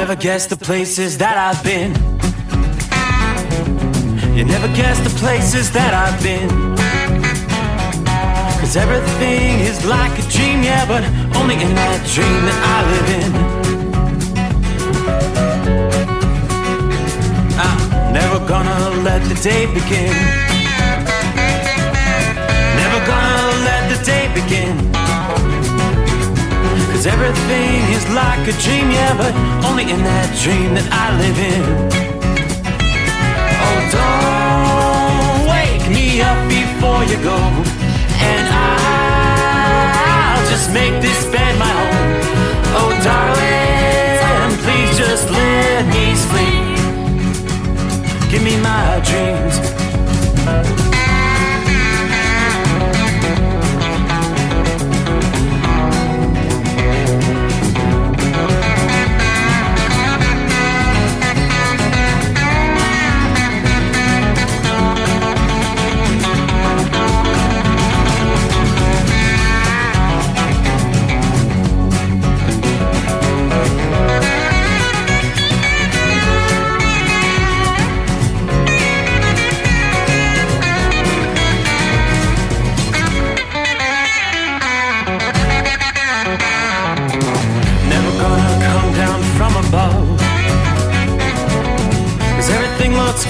never guess the places that I've been. You never guess the places that I've been. 'Cause everything is like a dream, yeah, but only in that dream that I live in. I'm never gonna let the day begin. Never gonna let the day begin. 'Cause everything is like a dream, yeah, but only in that dream that I live in. Oh, don't wake me up before you go, and I'll just make this bed my home. Oh, darling, please just let me sleep. Give me my dreams.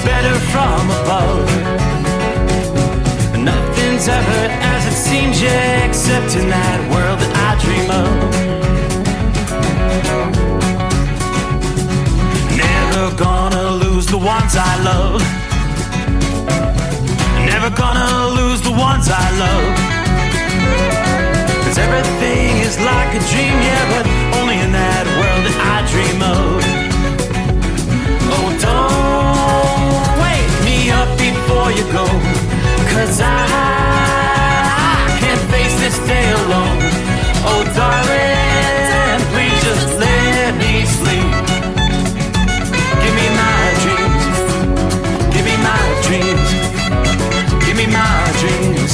Better from above. Nothing's ever as it seems, yeah, except in that world that I dream of. Never gonna lose the ones I love. Never gonna lose the ones I love. 'Cause everything is like a dream, yeah, but only in that world that I dream of. Oh, don't wake me up before you go, 'cause I can't face this day alone. Oh, darling, please just let me sleep. Give me my dreams. Give me my dreams. Give me my dreams.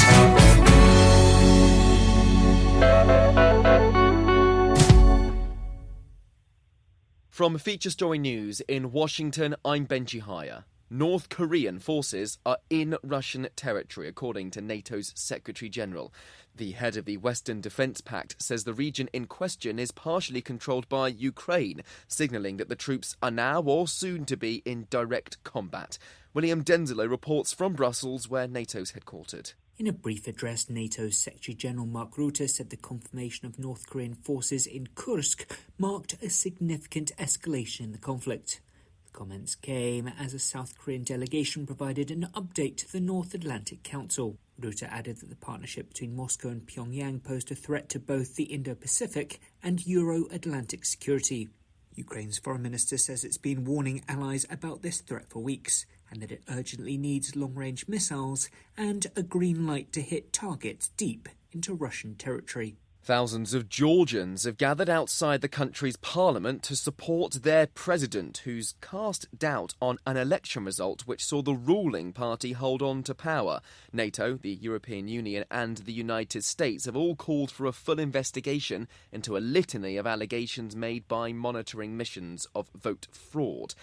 From Feature Story News in Washington, I'm Benji Hire. North Korean forces are in Russian territory, according to NATO's Secretary-General. The head of the Western Defence Pact says the region in question is partially controlled by Ukraine, signalling that the troops are now or soon to be in direct combat. William Denzilo reports from Brussels, where NATO's headquartered. In a brief address, NATO's Secretary-General Mark Rutte said the confirmation of North Korean forces in Kursk marked a significant escalation in the conflict. The comments came as a South Korean delegation provided an update to the North Atlantic Council. Rutte added that the partnership between Moscow and Pyongyang posed a threat to both the Indo-Pacific and Euro-Atlantic security. Ukraine's foreign minister says it's been warning allies about this threat for weeks, and that it urgently needs long-range missiles and a green light to hit targets deep into Russian territory. Thousands of Georgians have gathered outside the country's parliament to support their president, who's cast doubt on an election result which saw the ruling party hold on to power. NATO, the European Union and the United States have all called for a full investigation into a litany of allegations made by monitoring missions of vote fraud.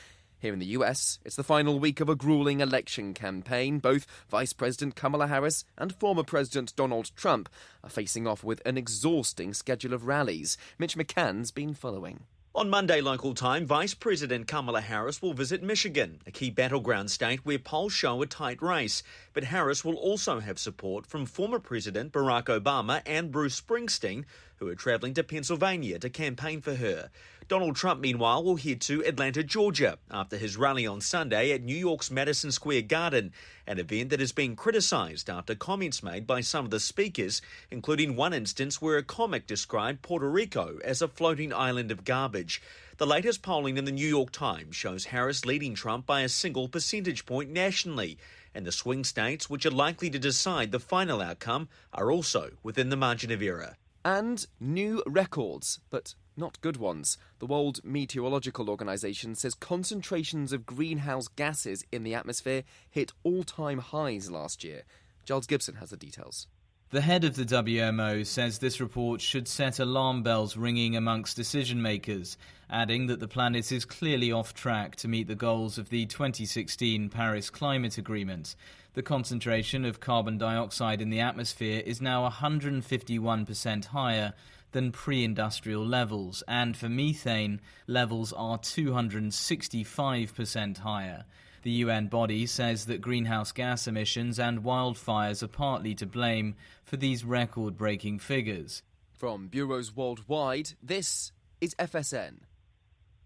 Here in the US, it's the final week of a grueling election campaign. Both Vice President Kamala Harris and former President Donald Trump are facing off with an exhausting schedule of rallies. Mitch McCann's been following. On Monday local time, Vice President Kamala Harris will visit Michigan, a key battleground state where polls show a tight race. But Harris will also have support from former President Barack Obama and Bruce Springsteen, who are travelling to Pennsylvania to campaign for her. Donald Trump, meanwhile, will head to Atlanta, Georgia, after his rally on Sunday at New York's Madison Square Garden, an event that has been criticised after comments made by some of the speakers, including one instance where a comic described Puerto Rico as a floating island of garbage. The latest polling in the New York Times shows Harris leading Trump by a single percentage point nationally, and the swing states, which are likely to decide the final outcome, are also within the margin of error. And new records, but not good ones. The World Meteorological Organization says concentrations of greenhouse gases in the atmosphere hit all-time highs last year. Giles Gibson has the details. The head of the WMO says this report should set alarm bells ringing amongst decision makers, adding that the planet is clearly off track to meet the goals of the 2016 Paris Climate Agreement. The concentration of carbon dioxide in the atmosphere is now 151% higher than pre-industrial levels, and for methane, levels are 265% higher. The UN body says that greenhouse gas emissions and wildfires are partly to blame for these record-breaking figures. From bureaus worldwide, this is FSN.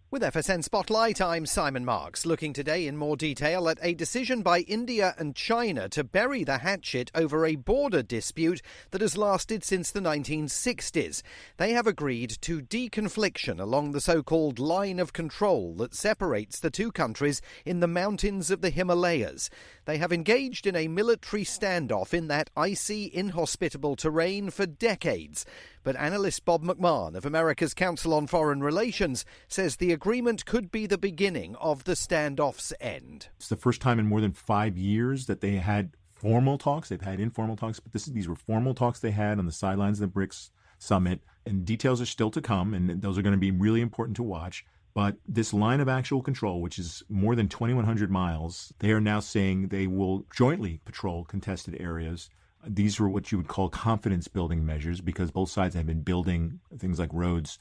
With FSN Spotlight, I'm Simon Marks, looking today in more detail at a decision by India and China to bury the hatchet over a border dispute that has lasted since the 1960s. They have agreed to deconfliction along the so-called line of control that separates the two countries in the mountains of the Himalayas. They have engaged in a military standoff in that icy, inhospitable terrain for decades. But analyst Bob McMahon of America's Council on Foreign Relations says the agreement could be the beginning of the standoff's end. It's the first time in more than 5 years that they had formal talks. They've had informal talks, but these were formal talks they had on the sidelines of the BRICS summit. And details are still to come, and those are going to be really important to watch. But this line of actual control, which is more than 2,100 miles, they are now saying they will jointly patrol contested areas. These are what you would call confidence-building measures because both sides have been building things like roads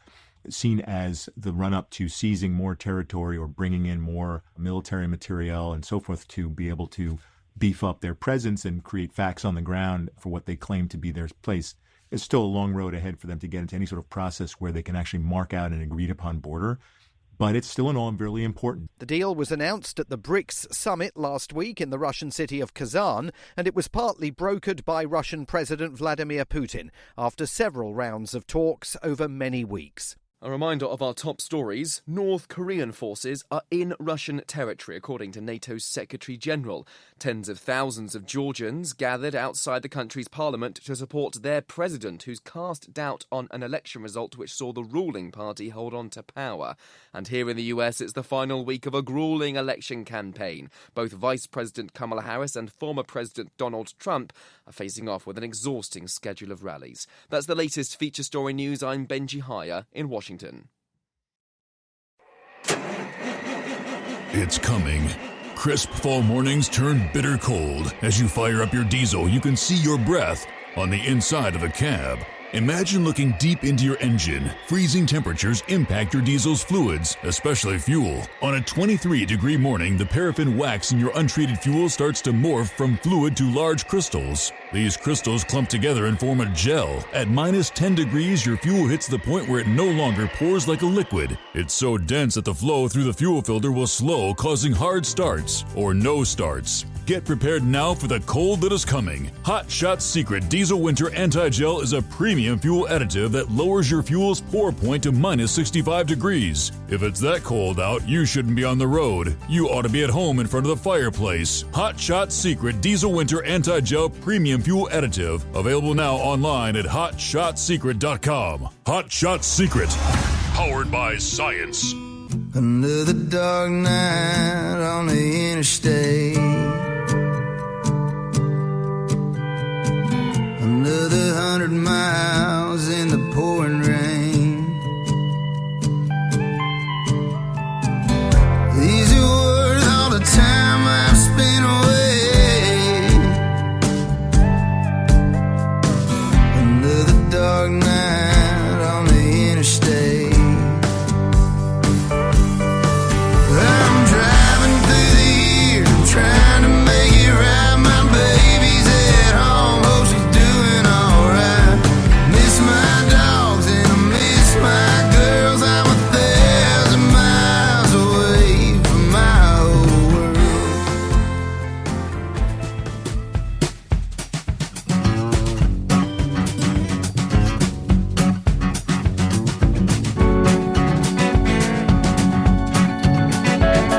seen as the run-up to seizing more territory or bringing in more military materiel and so forth to be able to beef up their presence and create facts on the ground for what they claim to be their place. It's still a long road ahead for them to get into any sort of process where they can actually mark out an agreed-upon border. But it's still in all very important. The deal was announced at the BRICS summit last week in the Russian city of Kazan, and it was partly brokered by Russian President Vladimir Putin after several rounds of talks over many weeks. A reminder of our top stories. North Korean forces are in Russian territory, according to NATO's Secretary General. Tens of thousands of Georgians gathered outside the country's parliament to support their president, who's cast doubt on an election result which saw the ruling party hold on to power. And here in the US, it's the final week of a grueling election campaign. Both Vice President Kamala Harris and former President Donald Trump are facing off with an exhausting schedule of rallies. That's the latest feature story news. I'm Benji Haya in Washington. It's coming. Crisp fall mornings turn bitter cold. As you fire up your diesel, you can see your breath on the inside of a cab. Imagine looking deep into your engine. Freezing temperatures impact your diesel's fluids, especially fuel. On a 23-degree morning, the paraffin wax in your untreated fuel starts to morph from fluid to large crystals. These crystals clump together and form a gel. At minus 10 degrees, your fuel hits the point where it no longer pours like a liquid. It's so dense that the flow through the fuel filter will slow, causing hard starts or no starts. Get prepared now for the cold that is coming. Hot Shot's Secret Diesel Winter Anti-Gel is a premium fuel additive that lowers your fuel's pour point to minus 65 degrees. If it's that cold out, you shouldn't be on the road. You ought to be at home in front of the fireplace. Hot Shot's Secret Diesel Winter Anti-Gel Premium Fuel Additive. Available now online at HotShotSecret.com. Hot Shot Secret. Powered by science. Another dark night on the interstate. Another 100 miles in the pouring rain. These are worth all the time I've spent away. Another dark night on the interstate. I'm driving through the year, trying to make it right. My baby's at home, hope she's doing alright. Miss my dogs and I miss my girls. I'm 1,000 miles away from my old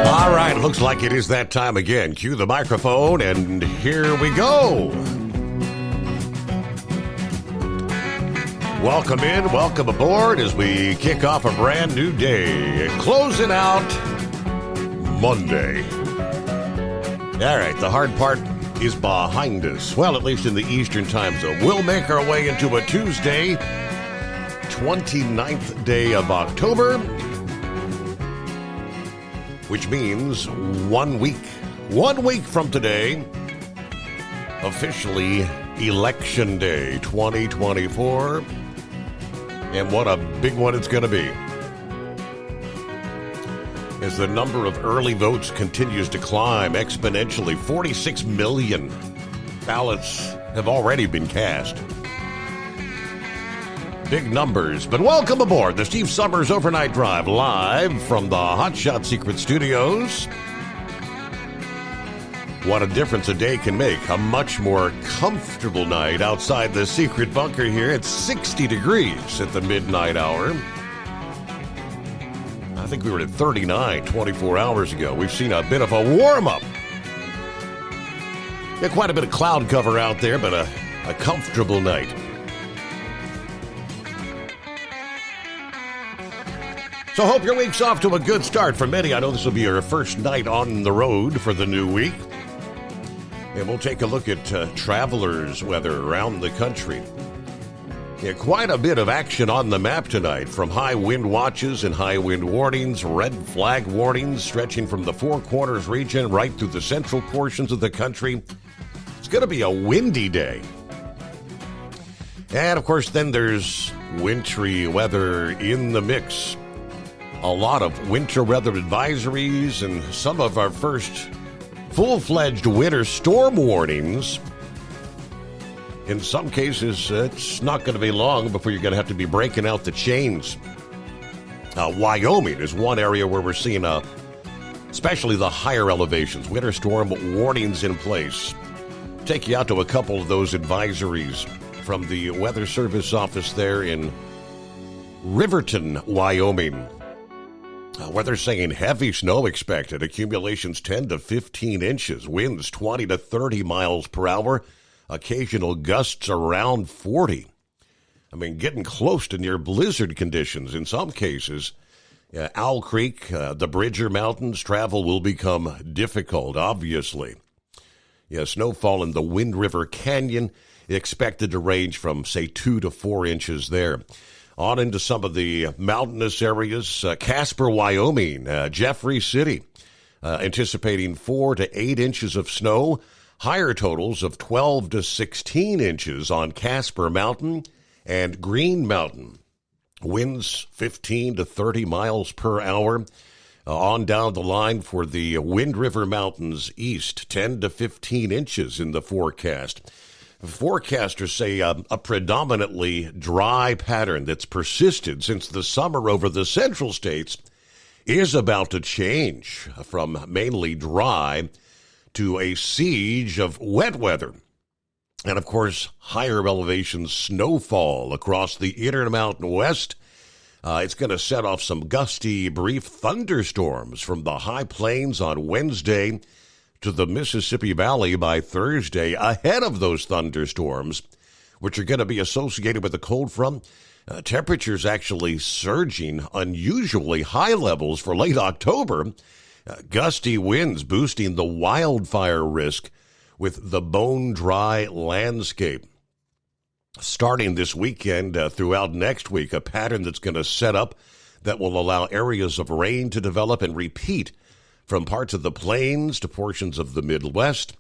All right, looks like it is that time again. Cue the microphone, and here we go. Welcome in, welcome aboard as we kick off a brand new day. Closing out Monday. All right, the hard part is behind us. Well, at least in the Eastern time zone. We'll make our way into a Tuesday, 29th day of October, which means 1 week. 1 week from today, officially Election Day 2024. And what a big one it's going to be. As the number of early votes continues to climb exponentially, 46 million ballots have already been cast. Big numbers, but welcome aboard the Steve Summers Overnight Drive, live from the Hotshot Secret Studios. What a difference a day can make. A much more comfortable night outside the secret bunker here. It's 60 degrees at the midnight hour. I think we were at 39 24 hours ago. We've seen a bit of a warm-up. Got quite a bit of cloud cover out there, but a comfortable night. So hope your week's off to a good start. For many, I know this will be your first night on the road for the new week. And we'll take a look at travelers' weather around the country. Yeah, quite a bit of action on the map tonight, from high wind watches and high wind warnings, red flag warnings stretching from the Four Corners region right through the central portions of the country. It's going to be a windy day. And, of course, then there's wintry weather in the mix. A lot of winter weather advisories and some of our first full-fledged winter storm warnings. In some cases, it's not going to be long before you're going to have to be breaking out the chains. Wyoming is one area where we're seeing, especially the higher elevations, winter storm warnings in place. Take you out to a couple of those advisories from the Weather Service office there in Riverton, Wyoming, where they're saying heavy snow expected, accumulations 10 to 15 inches, winds 20 to 30 miles per hour, occasional gusts around 40. I mean, getting close to near blizzard conditions in some cases. Owl Creek, the Bridger Mountains, travel will become difficult, obviously. Snowfall in the Wind River Canyon expected to range from, say, 2 to 4 inches there. On into some of the mountainous areas, Casper, Wyoming, Jeffrey City, anticipating 4 to 8 inches of snow. Higher totals of 12 to 16 inches on Casper Mountain and Green Mountain. Winds 15 to 30 miles per hour. On down the line for the Wind River Mountains east, 10 to 15 inches in the forecast. Forecasters say a predominantly dry pattern that's persisted since the summer over the central states is about to change from mainly dry to a siege of wet weather. And, of course, higher elevation snowfall across the Intermountain West. It's going to set off some gusty, brief thunderstorms from the high plains on Wednesday to the Mississippi Valley by Thursday. Ahead of those thunderstorms, which are going to be associated with the cold front, temperatures actually surging unusually high levels for late October. Gusty winds boosting the wildfire risk with the bone-dry landscape. Starting this weekend throughout next week, a pattern that's going to set up that will allow areas of rain to develop and repeat from parts of the plains to portions of the Midwest.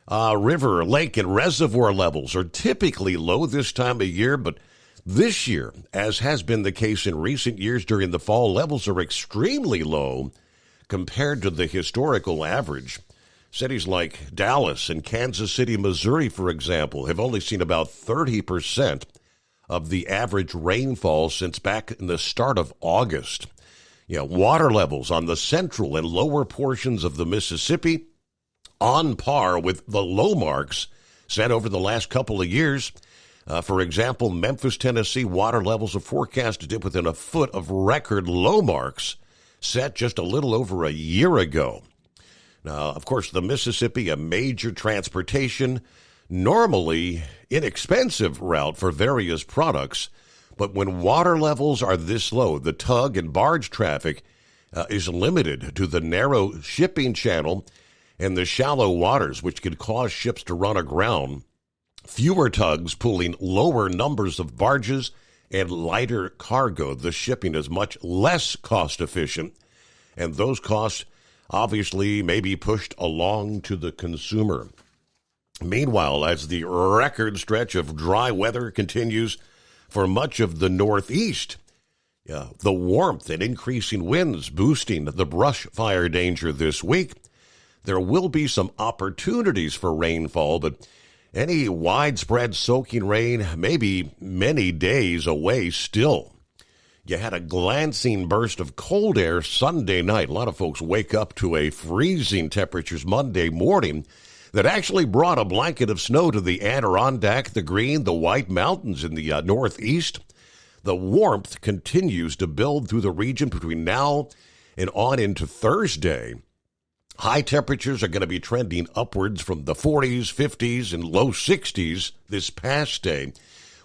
River, lake, and reservoir levels are typically low this time of year, but this year, as has been the case in recent years during the fall, levels are extremely low compared to the historical average. Cities like Dallas and Kansas City, Missouri, for example, have only seen about 30% of the average rainfall since back in the start of August. Water levels on the central and lower portions of the Mississippi on par with the low marks set over the last couple of years. For example, Memphis, Tennessee, water levels are forecast to dip within a foot of record low marks set just a little over a year ago. Now, of course, the Mississippi, a major transportation, normally inexpensive route for various products, but when water levels are this low, the tug and barge traffic is limited to the narrow shipping channel, and the shallow waters, which could cause ships to run aground. Fewer tugs pulling lower numbers of barges and lighter cargo. The shipping is much less cost efficient, and those costs obviously may be pushed along to the consumer. Meanwhile, as the record stretch of dry weather continues for much of the Northeast, the warmth and increasing winds boosting the brush fire danger this week, there will be some opportunities for rainfall, but any widespread soaking rain may be many days away still. You had a glancing burst of cold air Sunday night. A lot of folks wake up to a freezing temperatures Monday morning that actually brought a blanket of snow to the Adirondack, the Green, the White Mountains in the Northeast. The warmth continues to build through the region between now and on into Thursday. High temperatures are going to be trending upwards from the 40s, 50s, and low 60s this past day,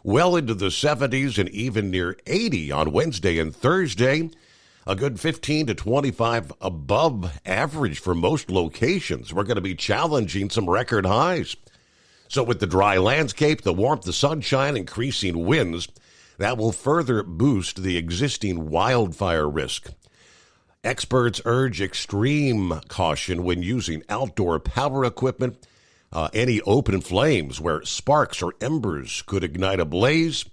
well into the 70s and even near 80 on Wednesday and Thursday. A good 15 to 25 above average for most locations. We're going to be challenging some record highs. So with the dry landscape, the warmth, the sunshine, increasing winds, that will further boost the existing wildfire risk. Experts urge extreme caution when using outdoor power equipment, any open flames where sparks or embers could ignite a blaze,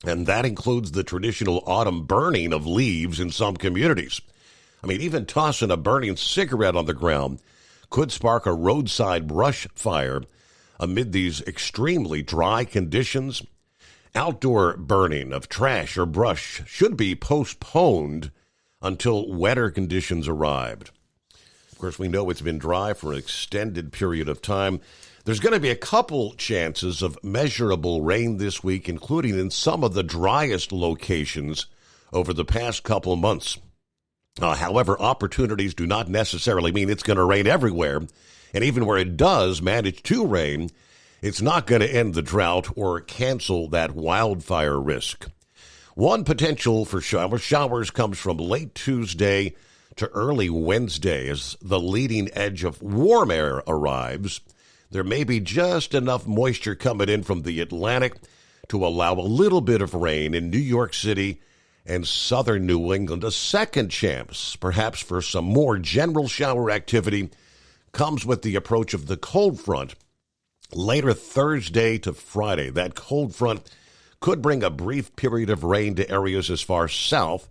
and that includes the traditional autumn burning of leaves in some communities. I mean, even tossing a burning cigarette on the ground could spark a roadside brush fire amid these extremely dry conditions. Outdoor burning of trash or brush should be postponed until wetter conditions arrived. Of course, we know it's been dry for an extended period of time. There's going to be a couple chances of measurable rain this week, including in some of the driest locations over the past couple months. However, opportunities do not necessarily mean it's going to rain everywhere. And even where it does manage to rain, it's not going to end the drought or cancel that wildfire risk. One potential for showers comes from late Tuesday to early Wednesday as the leading edge of warm air arrives. There may be just enough moisture coming in from the Atlantic to allow a little bit of rain in New York City and southern New England. A second chance, perhaps for some more general shower activity, comes with the approach of the cold front later Thursday to Friday. That cold front could bring a brief period of rain to areas as far south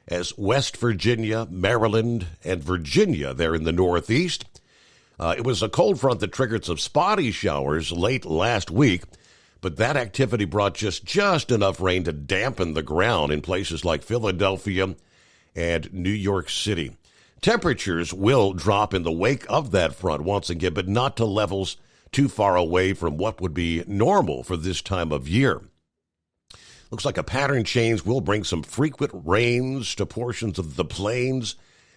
as West Virginia, Maryland, and Virginia there in the Northeast. It was a cold front that triggered some spotty showers late last week, but that activity brought just enough rain to dampen the ground in places like Philadelphia and New York City. Temperatures will drop in the wake of that front once again, but not to levels too far away from what would be normal for this time of year. Looks like a pattern change will bring some frequent rains to portions of the plains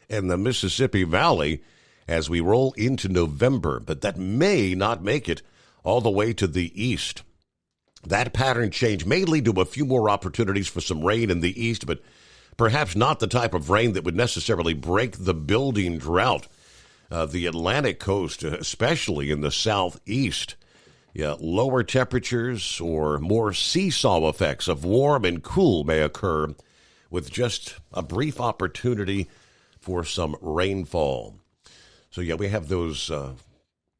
and the Mississippi Valley as we roll into November, but that may not make it all the way to the east. That pattern change may lead to a few more opportunities for some rain in the east, but perhaps not the type of rain that would necessarily break the building drought. The Atlantic coast, especially in the southeast, lower temperatures or more seesaw effects of warm and cool may occur with just a brief opportunity for some rainfall. So, we have those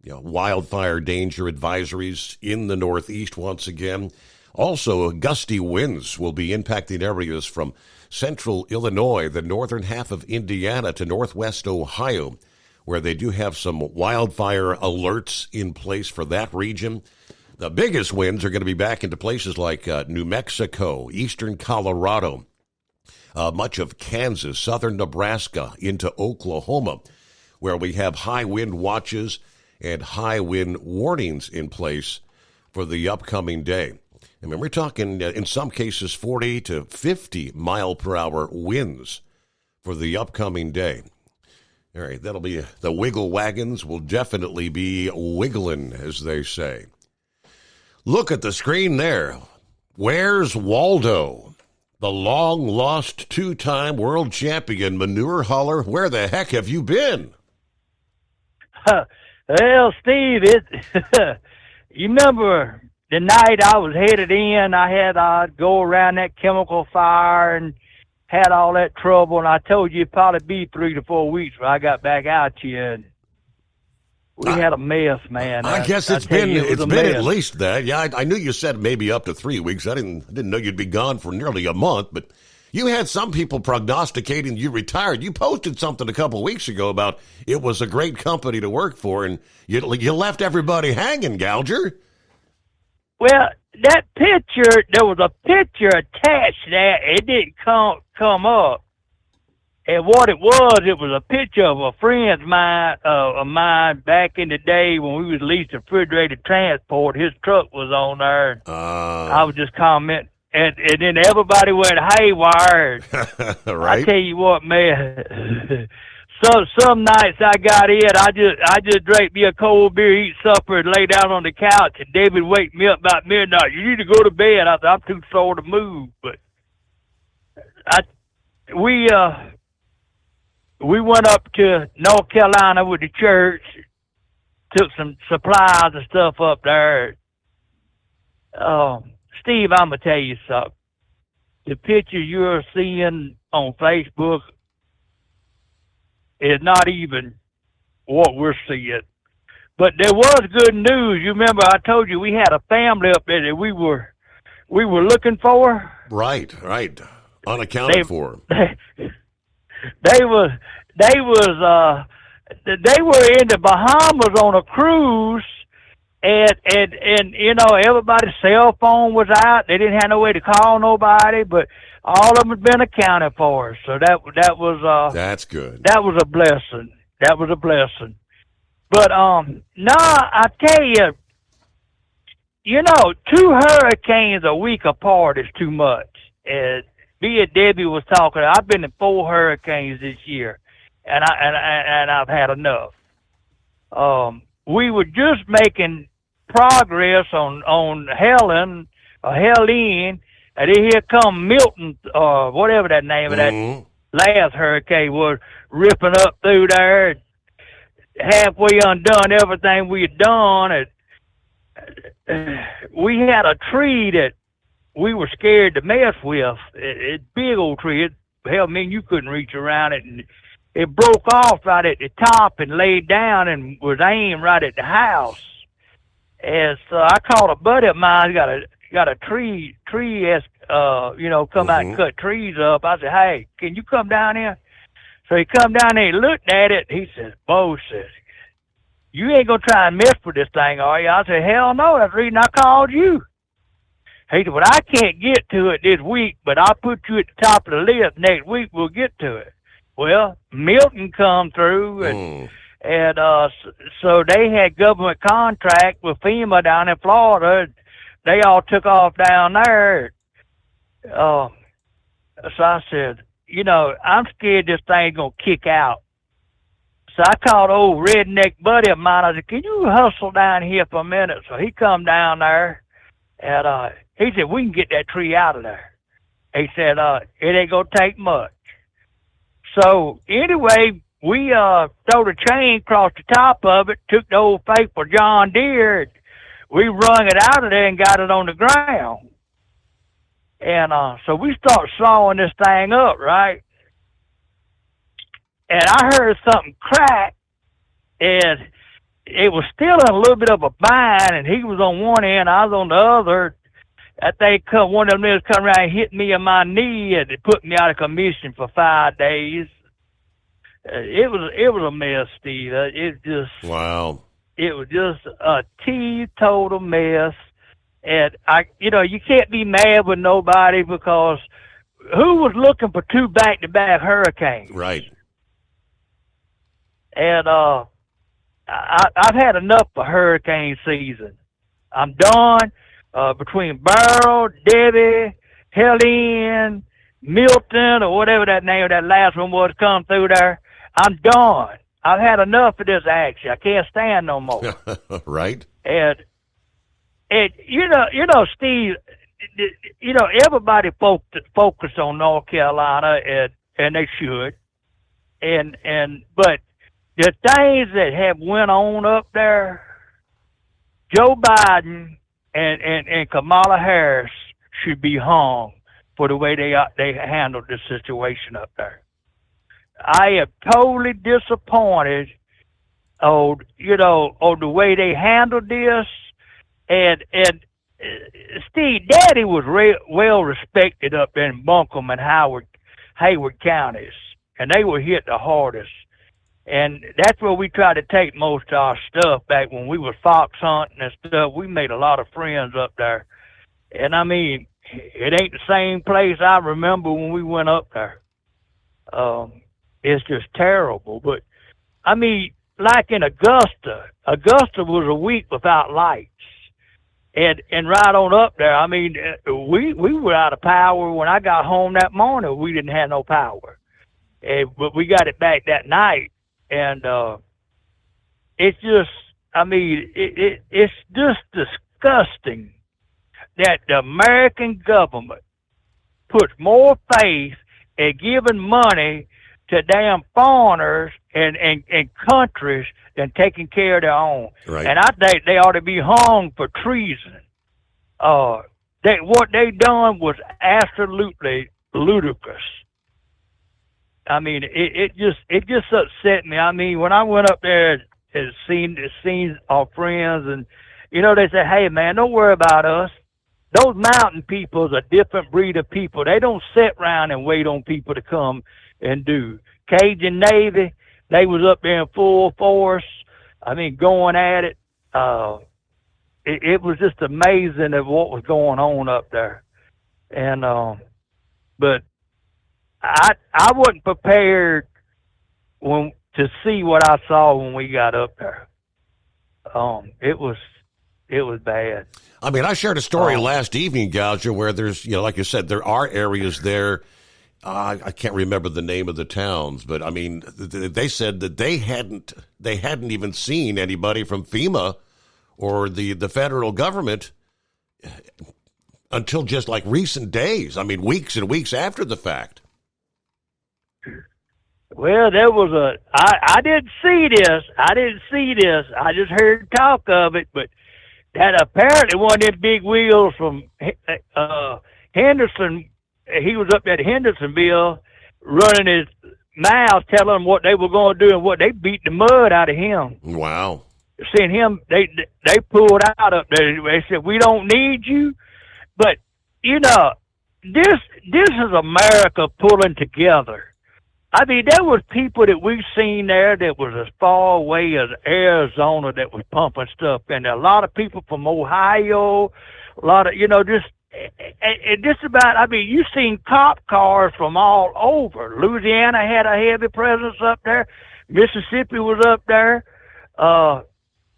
wildfire danger advisories in the Northeast once again. Also, gusty winds will be impacting areas from central Illinois, the northern half of Indiana to northwest Ohio, where they do have some wildfire alerts in place for that region. The biggest winds are going to be back into places like New Mexico, eastern Colorado, much of Kansas, southern Nebraska, into Oklahoma, where we have high wind watches and high wind warnings in place for the upcoming day. I mean, we're talking, in some cases, 40 to 50 mile per hour winds for the upcoming day. All right, that'll be, the wiggle wagons will definitely be wiggling, as they say. Look at the screen there. Where's Waldo? The long-lost two-time world champion manure hauler. Where the heck have you been? Well, Steve, you remember the night I was headed in, I'd go around that chemical fire and had all that trouble, and I told you it'd probably be 3 to 4 weeks when I got back out here. And we had a mess, man. I guess it's been at least that. Yeah, I knew you said maybe up to 3 weeks. I didn't know you'd be gone for nearly a month, but you had some people prognosticating you retired. You posted something a couple weeks ago about it was a great company to work for, and you left everybody hanging, Gouger. Well, that picture, there was a picture attached to that. It didn't come up. And what it was a picture of a friend of mine back in the day when we was leased refrigerated transport. His truck was on there. I was just commenting. And then everybody went haywire. Right. I tell you what, man. Some nights I got in, I just drank me a cold beer, eat supper, and lay down on the couch. And David wake me up about midnight. You need to go to bed. I said, I'm too sore to move. But we went up to North Carolina with the church, took some supplies and stuff up there. Steve, I'm going to tell you something. The picture you're seeing on Facebook is not even what we're seeing. But there was good news. You remember I told you we had a family up there that we were looking for? Right. Unaccounted for. They were in the Bahamas on a cruise. And you know, everybody's cell phone was out. They didn't have no way to call nobody, but all of them had been accounted for. So that was that's good. That was a blessing. But no, I tell you, you know, 2 hurricanes a week apart is too much. And me and Debbie was talking. I've been in 4 hurricanes this year, and I've had enough. We were just making progress on Helene, and then here come Milton, or whatever that name of that last hurricane was, ripping up through there, halfway undone everything we had done. We had a tree that we were scared to mess with. It's big old tree. You couldn't reach around it, and it broke off right at the top and laid down and was aimed right at the house. And so I called a buddy of mine, got a tree, come out and cut trees up. I said, hey, can you come down here? So he come down there, he looked at it, he says, Bo, says, you ain't gonna try and mess with this thing, are you? I said, hell no, that's the reason I called you. He said, well, I can't get to it this week, but I'll put you at the top of the list. Next week we'll get to it. Well, Milton come through, and so they had government contract with FEMA down in Florida. They all took off down there. So I said, you know, I'm scared this thing's going to kick out. So I called old redneck buddy of mine. I said, can you hustle down here for a minute? So he come down there, and he said, we can get that tree out of there. He said, it ain't going to take much. So anyway, we threw the chain across the top of it, took the old faithful John Deere, and we wrung it out of there and got it on the ground. And so we start sawing this thing up, right? And I heard something crack, and it was still in a little bit of a bind, and he was on one end, I was on the other. That thing one of them niggas come around and hit me on my knee, and it put me out of commission for 5 days. It was a mess, Steve. Wow. It was just a total mess. And you can't be mad with nobody, because who was looking for 2 back-to-back hurricanes? Right. And I've had enough of hurricane season. I'm done. Between Beryl, Debbie, Helene, Milton, or whatever that name of that last one was, come through there, I'm done. I've had enough of this action. I can't stand no more. Right. And you know, Steve, everybody focus on North Carolina, and they should. But the things that have went on up there, Joe Biden and Kamala Harris should be hung for the way they handled the situation up there. I am totally disappointed on the way they handled this. And Steve, Daddy was well respected up there in Buncombe and Hayward counties, and they were hit the hardest. And that's where we tried to take most of our stuff back when we were fox hunting and stuff. We made a lot of friends up there. And I mean, it ain't the same place I remember when we went up there. It's just terrible. But I mean, like in Augusta was a week without lights. And right on up there, I mean, we were out of power when I got home that morning. We didn't have no power. But we got it back that night. And it's just, I mean, it's just disgusting that the American government puts more faith in giving money to damn foreigners and countries than taking care of their own. Right. And I think they ought to be hung for treason. What they done was absolutely ludicrous. I mean, it just upset me. I mean, when I went up there and seen our friends, and they said, "Hey, man, don't worry about us. Those mountain people's a different breed of people. They don't sit around and wait on people to come and do." Cajun Navy, they was up there in full force. I mean, going at it. It was just amazing of what was going on up there. And but I wasn't prepared to see what I saw when we got up there. It was bad. I mean, I shared a story last evening, Gouger, where there's, like you said, there are areas there. I can't remember the name of the towns, but I mean, they said that they hadn't even seen anybody from FEMA or the federal government until just like recent days. I mean, weeks and weeks after the fact. Well, there was I didn't see this. I just heard talk of it, but that apparently one of them big wheels from Henderson. He was up at Hendersonville running his mouth, telling them what they were going to do, and what they beat the mud out of him. Wow. Seeing him, they pulled out up there. They said, "We don't need you." But, this is America pulling together. I mean, there was people that we've seen there that was as far away as Arizona that was pumping stuff in there. A lot of people from Ohio, a lot of, and just about, I mean, you've seen cop cars from all over. Louisiana had a heavy presence up there. Mississippi was up there.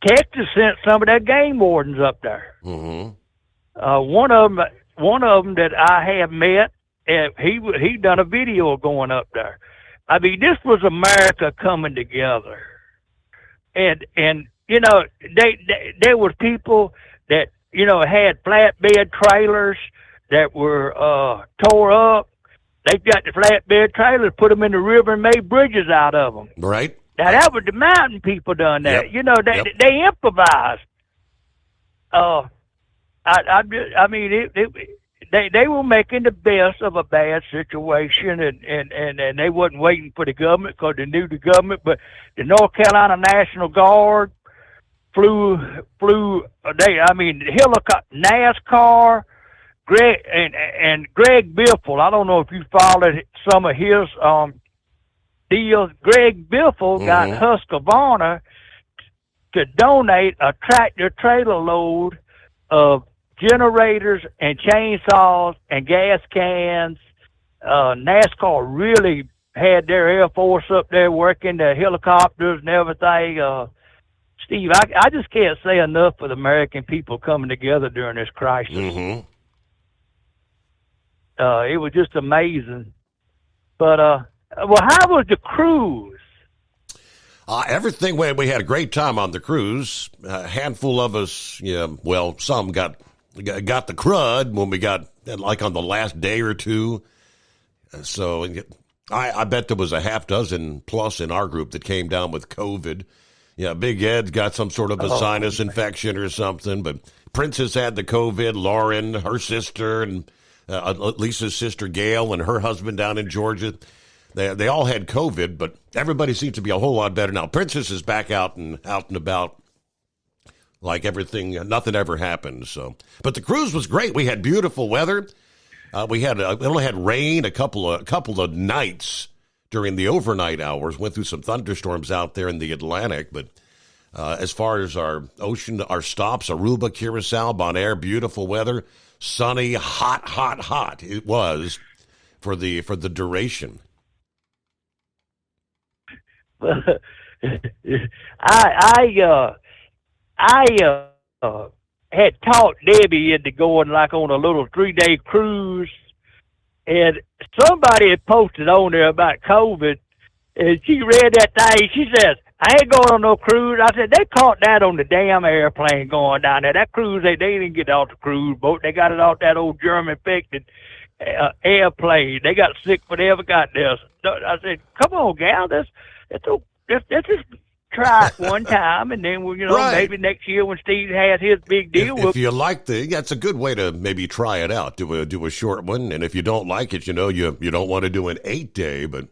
Texas sent some of their game wardens up there. Mm-hmm. One of them that I have met, he done a video going up there. I mean, this was America coming together, and there were people that had flatbed trailers that were tore up. They got the flatbed trailers, put them in the river, and made bridges out of them. Right. Now that was the mountain people done that. Yep. They improvised. I mean, they were making the best of a bad situation, and they wasn't waiting for the government because they knew the government. But the North Carolina National Guard flew. Helicopter, NASCAR, Greg Biffle. I don't know if you followed some of his deals. Greg Biffle got Husqvarna to donate a tractor trailer load of generators and chainsaws and gas cans. NASCAR really had their Air Force up there working the helicopters and everything. Steve, I just can't say enough for the American people coming together during this crisis. Mm-hmm. It was just amazing. But, how was the cruise? Everything went. We had a great time on the cruise. A handful of us, some got the crud when we got, like, on the last day or two. So I bet there was a half dozen plus in our group that came down with COVID. Yeah, Big Ed's got some sort of a sinus infection or something, but Princess had the COVID, Lauren, her sister, and Lisa's sister Gail and her husband down in Georgia. They all had COVID, but everybody seems to be a whole lot better now. Princess is back out and about like everything, nothing ever happened. So, but the cruise was great. We had beautiful weather. We only had rain a couple of nights during the overnight hours. Went through some thunderstorms out there in the Atlantic, but as far as our stops, Aruba, Curacao, Bonaire, beautiful weather, sunny, hot. It was for the duration. I had taught Debbie into going like on a little 3-day cruise, and somebody had posted on there about COVID, and she read that thing. She says, "I ain't going on no cruise." I said, "They caught that on the damn airplane going down there. That cruise, they didn't get off the cruise boat. They got it off that old German-infected airplane. They got sick when they ever got there." So I said, "Come on, gal, let's just try it one time, and then Right. maybe next year when Steve has his big deal, If you like that's a good way to maybe try it out. Do a short one, and if you don't like it, you don't want to do an 8-day. But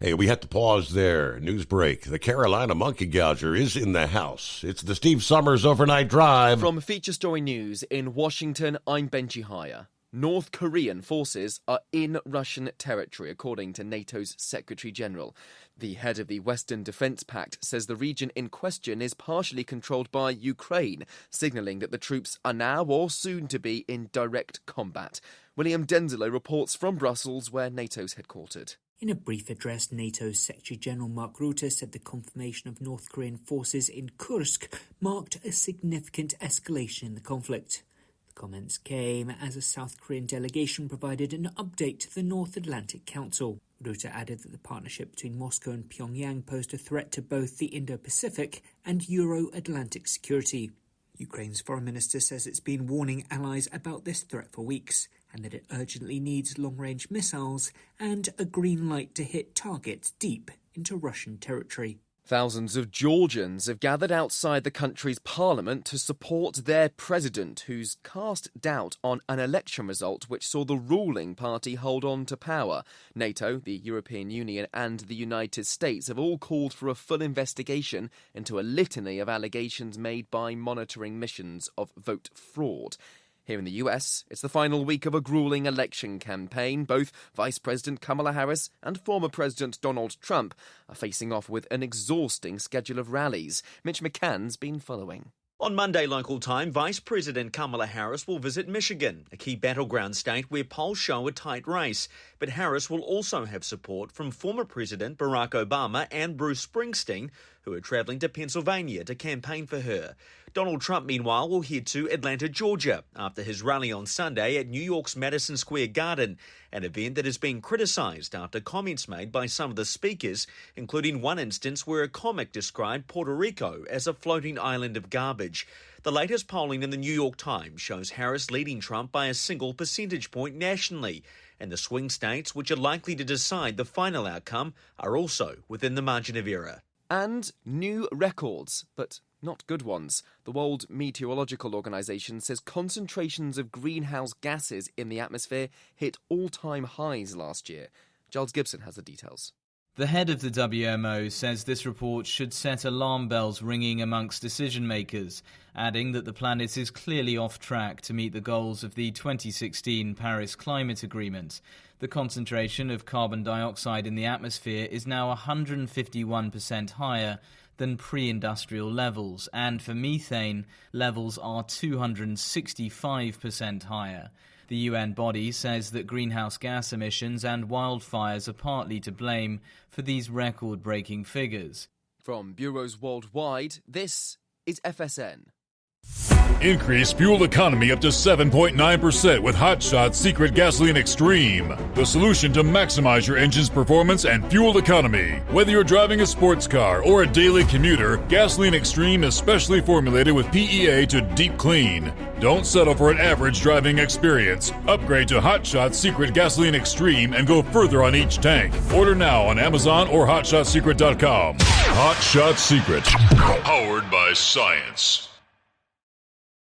hey, we have to pause there. News break. The Carolina Monkey Gouger is in the house. It's the Steve Summers Overnight Drive. From Feature Story News in Washington, I'm Benji Hire. North Korean forces are in Russian territory, according to NATO's Secretary General. The head of the Western Defence Pact says the region in question is partially controlled by Ukraine, signalling that the troops are now or soon to be in direct combat. William Denzilo reports from Brussels, where NATO's headquartered. In a brief address, NATO's Secretary General Mark Rutte said the confirmation of North Korean forces in Kursk marked a significant escalation in the conflict. The comments came as a South Korean delegation provided an update to the North Atlantic Council. Rutte added that the partnership between Moscow and Pyongyang posed a threat to both the Indo-Pacific and Euro-Atlantic security. Ukraine's foreign minister says it's been warning allies about this threat for weeks, and that it urgently needs long-range missiles and a green light to hit targets deep into Russian territory. Thousands of Georgians have gathered outside the country's parliament to support their president, who's cast doubt on an election result which saw the ruling party hold on to power. NATO, the European Union and the United States have all called for a full investigation into a litany of allegations made by monitoring missions of vote fraud. Here in the US, it's the final week of a grueling election campaign. Both Vice President Kamala Harris and former President Donald Trump are facing off with an exhausting schedule of rallies. Mitch McCann's been following. On Monday local time, Vice President Kamala Harris will visit Michigan, a key battleground state where polls show a tight race. But Harris will also have support from former President Barack Obama and Bruce Springsteen, who are travelling to Pennsylvania to campaign for her. Donald Trump, meanwhile, will head to Atlanta, Georgia, after his rally on Sunday at New York's Madison Square Garden, an event that has been criticised after comments made by some of the speakers, including one instance where a comic described Puerto Rico as a floating island of garbage. The latest polling in the New York Times shows Harris leading Trump by a single percentage point nationally, and the swing states, which are likely to decide the final outcome, are also within the margin of error. And new records, but not good ones. The World Meteorological Organization says concentrations of greenhouse gases in the atmosphere hit all-time highs last year. Giles Gibson has the details. The head of the WMO says this report should set alarm bells ringing amongst decision makers, adding that the planet is clearly off track to meet the goals of the 2016 Paris Climate Agreement. The concentration of carbon dioxide in the atmosphere is now 151% higher than pre-industrial levels, and for methane, levels are 265% higher. The UN body says that greenhouse gas emissions and wildfires are partly to blame for these record-breaking figures. From bureaus worldwide, this is FSN. Increase fuel economy up to 7.9% with Hot Shot Secret Gasoline Extreme, the solution to maximize your engine's performance and fuel economy. Whether you're driving a sports car or a daily commuter, Gasoline Extreme is specially formulated with PEA to deep clean. Don't settle for an average driving experience. Upgrade to Hot Shot Secret Gasoline Extreme and go further on each tank. Order now on Amazon or HotShotSecret.com. Hot Shot Secret, powered by science.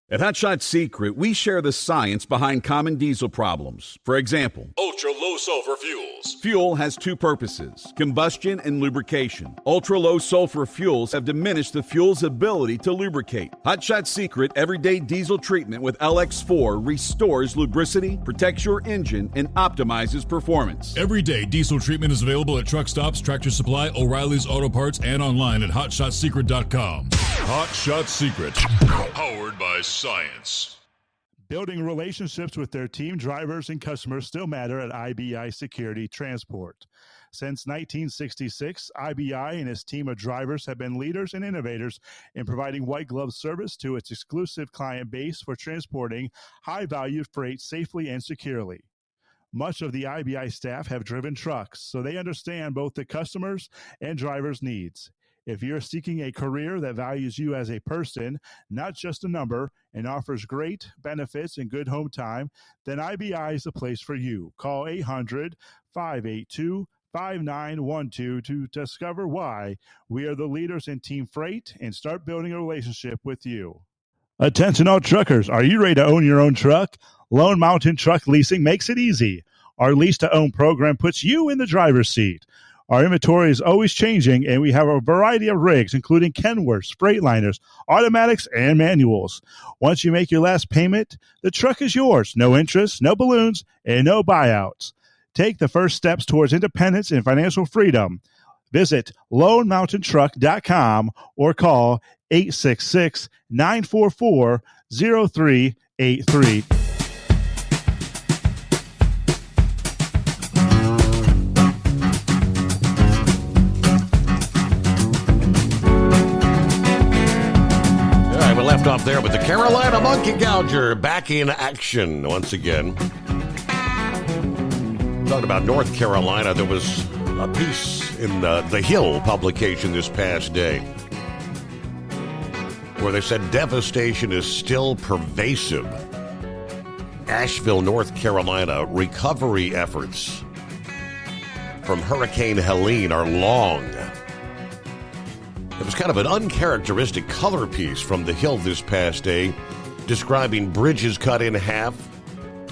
At Hot Shot Secret, we share the science behind common diesel problems. For example, ultra-low sulfur fuels. Fuel has two purposes, combustion and lubrication. Ultra-low sulfur fuels have diminished the fuel's ability to lubricate. Hot Shot Secret Everyday Diesel Treatment with LX4 restores lubricity, protects your engine, and optimizes performance. Everyday diesel treatment is available at truck stops, Tractor Supply, O'Reilly's Auto Parts, and online at HotShotSecret.com. Hot Shot Secret, powered by science. Building relationships with their team, drivers, and customers still matter at IBI Security Transport. Since 1966, IBI and its team of drivers have been leaders and innovators in providing white glove service to its exclusive client base for transporting high-value freight safely and securely. Much of the IBI staff have driven trucks, so they understand both the customers' and drivers' needs. If you're seeking a career that values you as a person, not just a number, and offers great benefits and good home time, then IBI is the place for you. Call 800-582-5912 to discover why we are the leaders in team freight and start building a relationship with you. Attention all truckers, are you ready to own your own truck? Lone Mountain Truck Leasing makes it easy. Our lease-to-own program puts you in the driver's seat. Our inventory is always changing, and we have a variety of rigs, including Kenworths, Freightliners, automatics, and manuals. Once you make your last payment, the truck is yours. No interest, no balloons, and no buyouts. Take the first steps towards independence and financial freedom. Visit LoneMountainTruck.com or call 866-944-0383. Left off there with the Carolina Monkey Gouger back in action once again. Talking about North Carolina, there was a piece in the Hill publication this past day where they said devastation is still pervasive. Asheville, North Carolina, recovery efforts from Hurricane Helene are long. It was kind of an uncharacteristic color piece from the Hill this past day, describing bridges cut in half,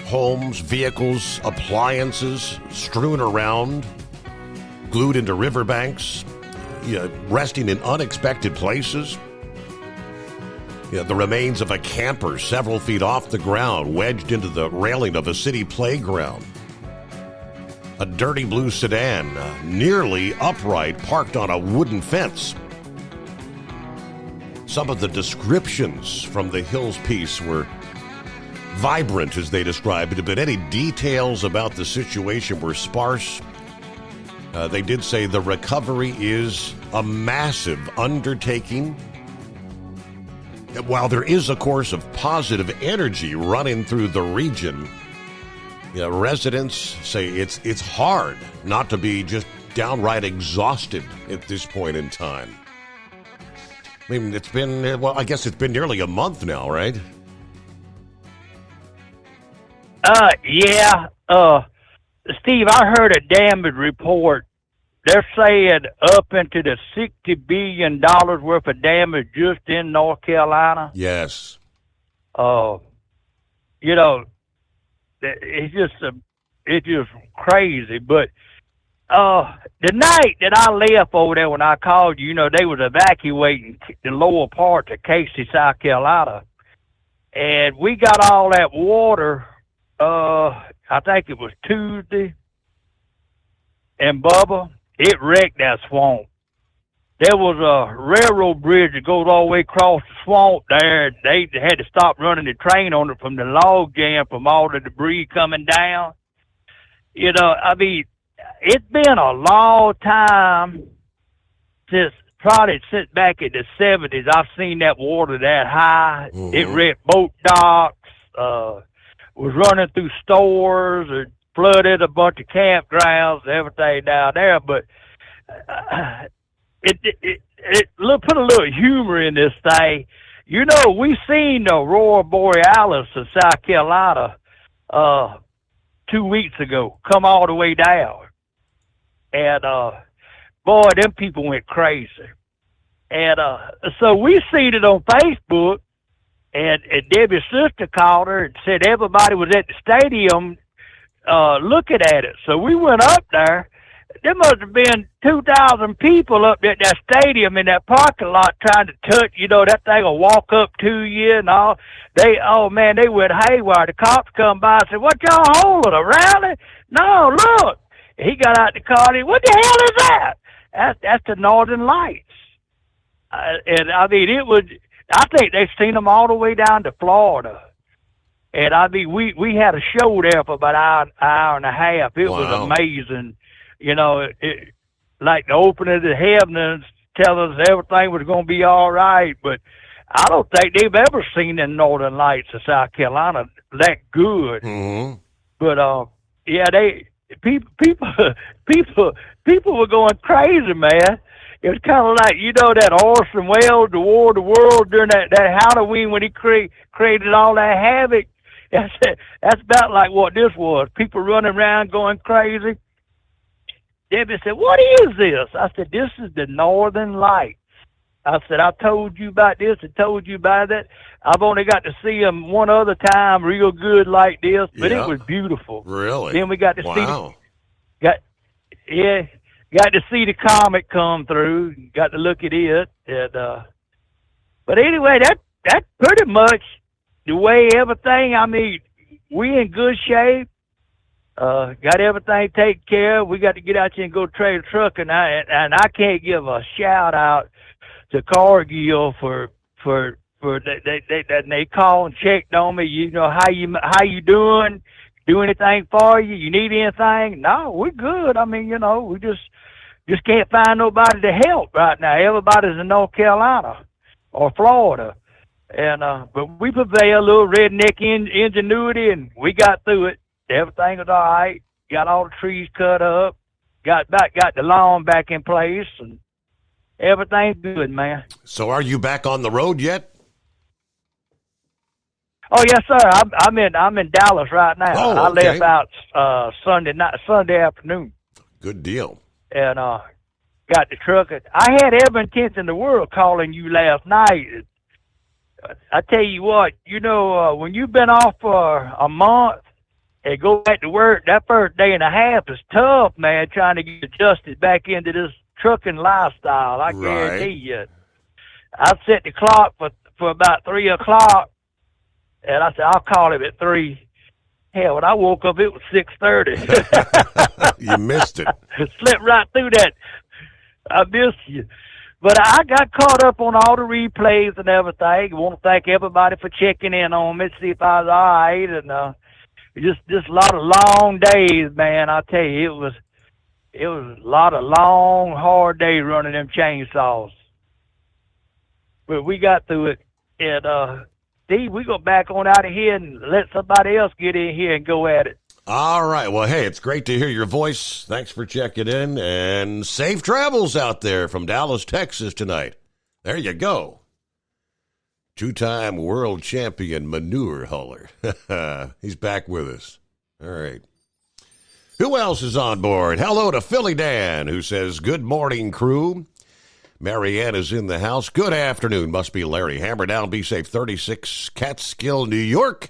homes, vehicles, appliances strewn around, glued into riverbanks, resting in unexpected places. The remains of a camper several feet off the ground, wedged into the railing of a city playground. A dirty blue sedan, nearly upright, parked on a wooden fence. Some of the descriptions from the Hills piece were vibrant, as they described it, but any details about the situation were sparse. They did say the recovery is a massive undertaking. While there is a course of positive energy running through the region, residents say it's hard not to be just downright exhausted at this point in time. I mean, it's been, I guess it's been nearly a month now, right? Yeah. Steve, I heard a damage report. They're saying up into the $60 billion worth of damage just in North Carolina. Yes. It's just crazy, but the night that I left over there when I called you, they was evacuating the lower part of Casey, South Carolina. And we got all that water, I think it was Tuesday. And Bubba, it wrecked that swamp. There was a railroad bridge that goes all the way across the swamp there. They had to stop running the train on it from the log jam, from all the debris coming down. It's been a long time probably since back in the 70s, I've seen that water that high. Mhm. It wrecked boat docks, was running through stores, or flooded a bunch of campgrounds, everything down there. But it put a little humor in this thing. You know, we seen the Aurora Borealis in South Carolina 2 weeks ago come all the way down. And, boy, them people went crazy. And so we seen it on Facebook, and Debbie's sister called her and said everybody was at the stadium looking at it. So we went up there. There must have been 2,000 people up at that stadium in that parking lot trying to touch, that thing will walk up to you and all. They went haywire. The cops come by and said, "What y'all holding, a rally?" "No, look." He got out the car and he, "What the hell is that?" That's the Northern Lights. And I mean, I think they've seen them all the way down to Florida. And I mean, we had a show there for about an hour and a half. It was amazing. Like the opening of the heavens, telling us everything was going to be all right. But I don't think they've ever seen the Northern Lights of South Carolina that good. Mm-hmm. But people were going crazy, man. It was kind of like, that Orson Welles, The War of the World, during that Halloween when he created all that havoc. That's about like what this was. People running around going crazy. Debbie said, "What is this?" I said, "This is the Northern Lights." I said, "I told you about this and told you about that. I've only got to see them one other time real good like this, but It was beautiful." Really? Then we got to got to see the comet come through. Got to look at it. And, but anyway, that's pretty much the way everything. I mean, we in good shape. Got everything taken care of. We got to get out here and go trade a truck, and I can't give a shout out to Cargill for they call and checked on me. How you doing? Do anything for you? You need anything? No, we're good. I mean, we just can't find nobody to help right now. Everybody's in North Carolina or Florida, and but we prevailed, a little redneck ingenuity, and we got through it. Everything was all right. Got all the trees cut up. Got the lawn back in place, and everything's good, man. So, are you back on the road yet? Oh yes, sir. I'm in Dallas right now. Oh, okay. I left out Sunday afternoon. Good deal. And got the truck. I had every intention in the world calling you last night. I tell you what, when you've been off for a month and go back to work, that first day and a half is tough, man, trying to get adjusted back into this trucking lifestyle. I guarantee you. I set the clock for about 3 o'clock, and I said, I'll call him at 3. Hell, when I woke up, it was 6:30. You missed it. Slipped right through that. I missed you. But I got caught up on all the replays and everything. I want to thank everybody for checking in on me, see if I was all right. And just a lot of long days, man. I tell you, it was a lot of long, hard days running them chainsaws. But we got through it. And Steve, we go back on out of here and let somebody else get in here and go at it. All right. Well, hey, it's great to hear your voice. Thanks for checking in, and safe travels out there from Dallas, Texas tonight. There you go. 2-time world champion manure hauler. He's back with us. All right. Who else is on board? Hello to Philly Dan, who says, good morning, crew. Marianne is in the house. Good afternoon. Must be Larry. Hammer down, be safe. 36, Catskill, New York.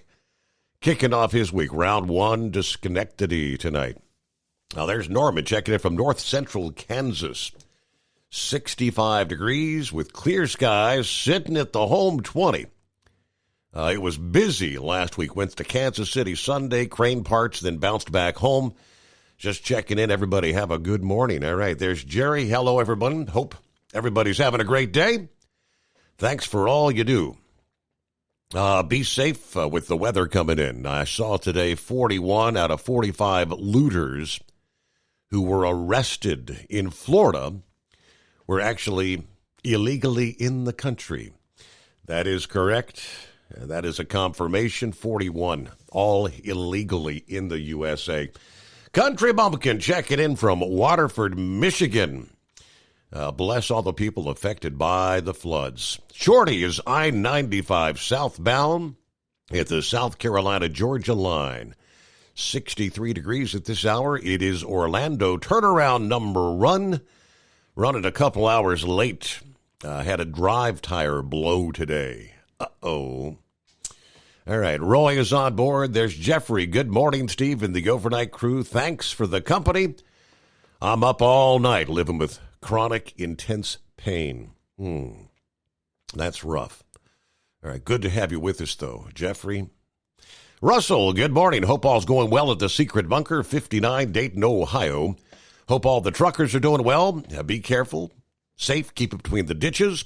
Kicking off his week. Round 1 to Schenectady tonight. Now, there's Norman checking in from north central Kansas. 65 degrees with clear skies, sitting at the home 20. It was busy last week. Went to Kansas City Sunday, Crane Parts, then bounced back home. Just checking in. Everybody have a good morning. All right, there's Jerry. Hello, everyone. Hope everybody's having a great day. Thanks for all you do. Be safe with the weather coming in. I saw today 41 out of 45 looters who were arrested in Florida were actually illegally in the country. That is correct. That is a confirmation. 41, all illegally in the USA. Country Bumpkin checking in from Waterford, Michigan. Bless all the people affected by the floods. Shorty is I-95 southbound at the South Carolina-Georgia line. 63 degrees at this hour. It is Orlando turnaround number one. Running a couple hours late. Had a drive tire blow today. Uh-oh. All right, Roy is on board. There's Jeffrey. Good morning, Steve, and the overnight crew. Thanks for the company. I'm up all night living with chronic, intense pain. That's rough. All right, good to have you with us, though, Jeffrey. Russell, good morning. Hope all's going well at the Secret Bunker, 59, Dayton, Ohio. Hope all the truckers are doing well. Be careful, safe, keep it between the ditches,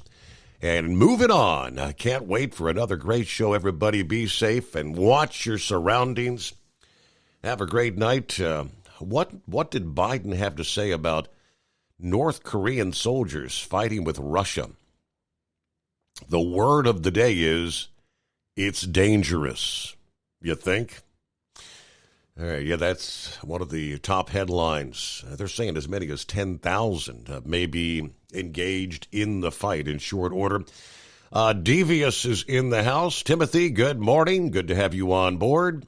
and moving on. I can't wait for another great show. Everybody be safe and watch your surroundings. Have a great night. What did Biden have to say about North Korean soldiers fighting with Russia? The word of the day is, it's dangerous. You think? All right, yeah, that's one of the top headlines. They're saying as many as 10,000 may be engaged in the fight in short order. Devious is in the house. Timothy, good morning. Good to have you on board.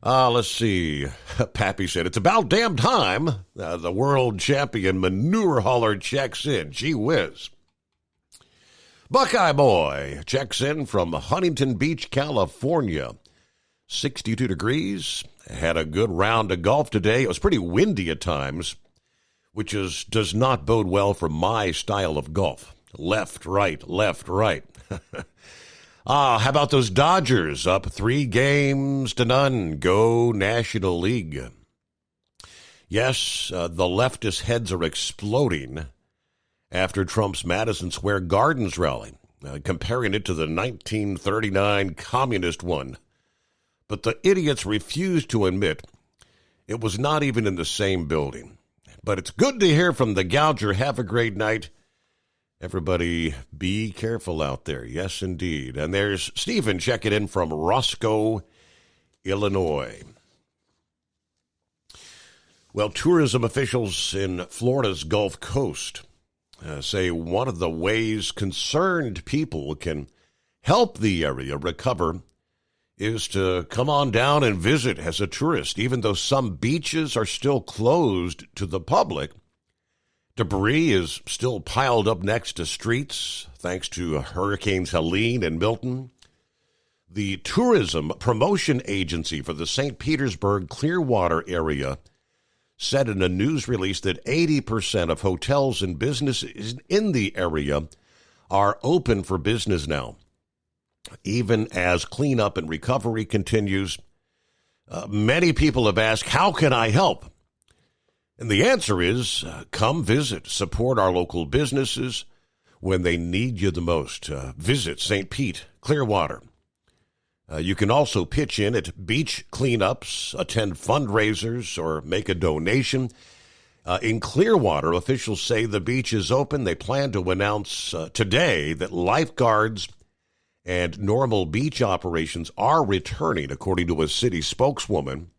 Let's see. Pappy said, it's about damn time the world champion manure hauler checks in. Gee whiz. Buckeye Boy checks in from Huntington Beach, California. 62 degrees. Had a good round of golf today. It was pretty windy at times, which does not bode well for my style of golf. Left, right, left, right. How about those Dodgers up 3-0? Go National League. Yes, the leftist heads are exploding after Trump's Madison Square Gardens rally, comparing it to the 1939 communist one. But the idiots refused to admit it was not even in the same building. But it's good to hear from the Gouger. Have a great night. Everybody be careful out there. Yes, indeed. And there's Stephen checking in from Roscoe, Illinois. Well, tourism officials in Florida's Gulf Coast say one of the ways concerned people can help the area recover is to come on down and visit as a tourist. Even though some beaches are still closed to the public, debris is still piled up next to streets thanks to Hurricanes Helene and Milton. The Tourism Promotion Agency for the St. Petersburg Clearwater area said in a news release that 80% of hotels and businesses in the area are open for business now. Even as cleanup and recovery continues, many people have asked, how can I help? And the answer is, come visit, support our local businesses when they need you the most. Visit St. Pete, Clearwater. You can also pitch in at beach cleanups, attend fundraisers, or make a donation. In Clearwater, officials say the beach is open. They plan to announce today that lifeguards and normal beach operations are returning, according to a city spokeswoman.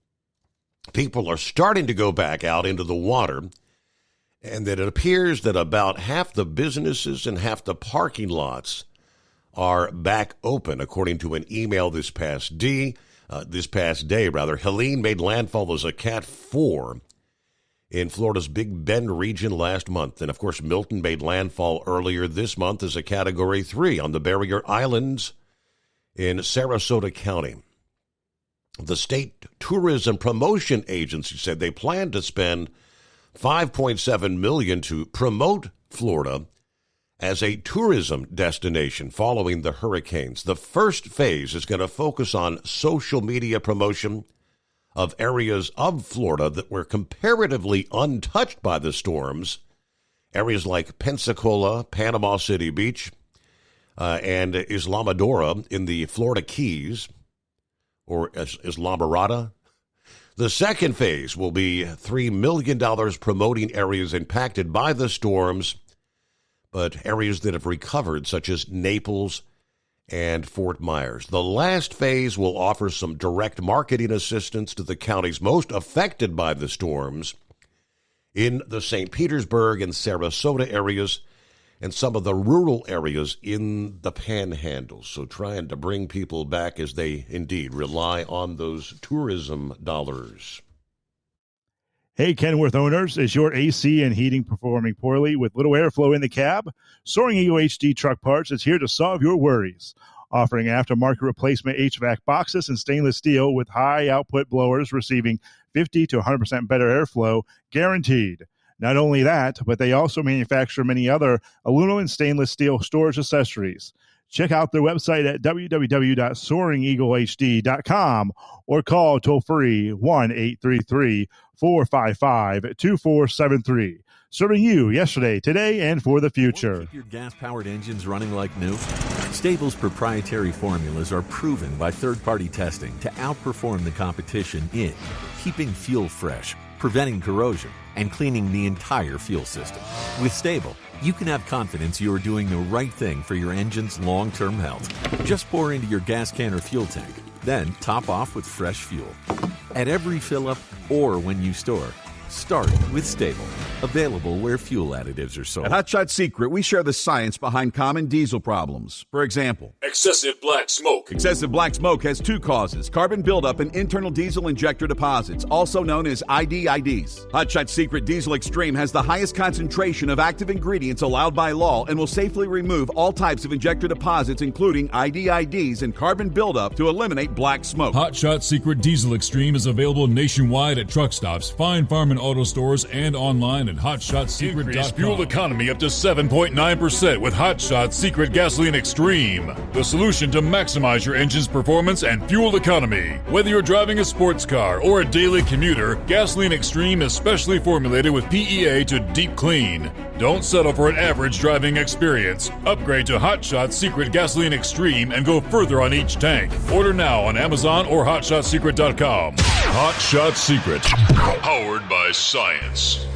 People are starting to go back out into the water, and that it appears that about half the businesses and half the parking lots are back open, according to an email this past day. Helene made landfall as a Cat 4 in Florida's Big Bend region last month. And, of course, Milton made landfall earlier this month as a Category 3 on the Barrier Islands in Sarasota County. The State Tourism Promotion Agency said they plan to spend $5.7 million to promote Florida as a tourism destination following the hurricanes. The first phase is going to focus on social media promotion of areas of Florida that were comparatively untouched by the storms, areas like Pensacola, Panama City Beach, and Islamorada in the Florida Keys, or Islamorada. The second phase will be $3 million promoting areas impacted by the storms but areas that have recovered, such as Naples and Fort Myers. The last phase will offer some direct marketing assistance to the counties most affected by the storms in the St. Petersburg and Sarasota areas and some of the rural areas in the Panhandle. So trying to bring people back as they indeed rely on those tourism dollars. Hey, Kenworth owners, is your AC and heating performing poorly with little airflow in the cab? Soaring Eagle HD Truck Parts is here to solve your worries. Offering aftermarket replacement HVAC boxes and stainless steel with high output blowers receiving 50 to 100% better airflow, guaranteed. Not only that, but they also manufacture many other aluminum and stainless steel storage accessories. Check out their website at www.soaringeaglehd.com or call toll-free 1-833-455-2473. Serving you yesterday, today, and for the future. Keep your gas-powered engines running like new? Stable's proprietary formulas are proven by third-party testing to outperform the competition in keeping fuel fresh, preventing corrosion, and cleaning the entire fuel system. With Stable, you can have confidence you are doing the right thing for your engine's long-term health. Just pour into your gas can or fuel tank, then top off with fresh fuel. At every fill-up or when you store, start with Stable. Available where fuel additives are sold. At Hot Shot Secret, we share the science behind common diesel problems. For example, Excessive black smoke. excessive black smoke has two causes: carbon buildup and internal diesel injector deposits, also known as IDIDs. Hot Shot Secret Diesel Extreme has the highest concentration of active ingredients allowed by law and will safely remove all types of injector deposits, including IDIDs and carbon buildup, to eliminate black smoke. Hot Shot Secret Diesel Extreme is available nationwide at truck stops, fine farm and auto stores, and online at hotshotsecret.com. Increase fuel economy up to 7.9% with Hot Shot Secret Gasoline Extreme, the solution to maximize your engine's performance and fuel economy. Whether you're driving a sports car or a daily commuter, Gasoline Extreme is specially formulated with PEA to deep clean. Don't settle for an average driving experience. Upgrade to Hot Shot Secret Gasoline Extreme and go further on each tank. Order now on Amazon or hotshotsecret.com. Hot Shot Secret, powered by science.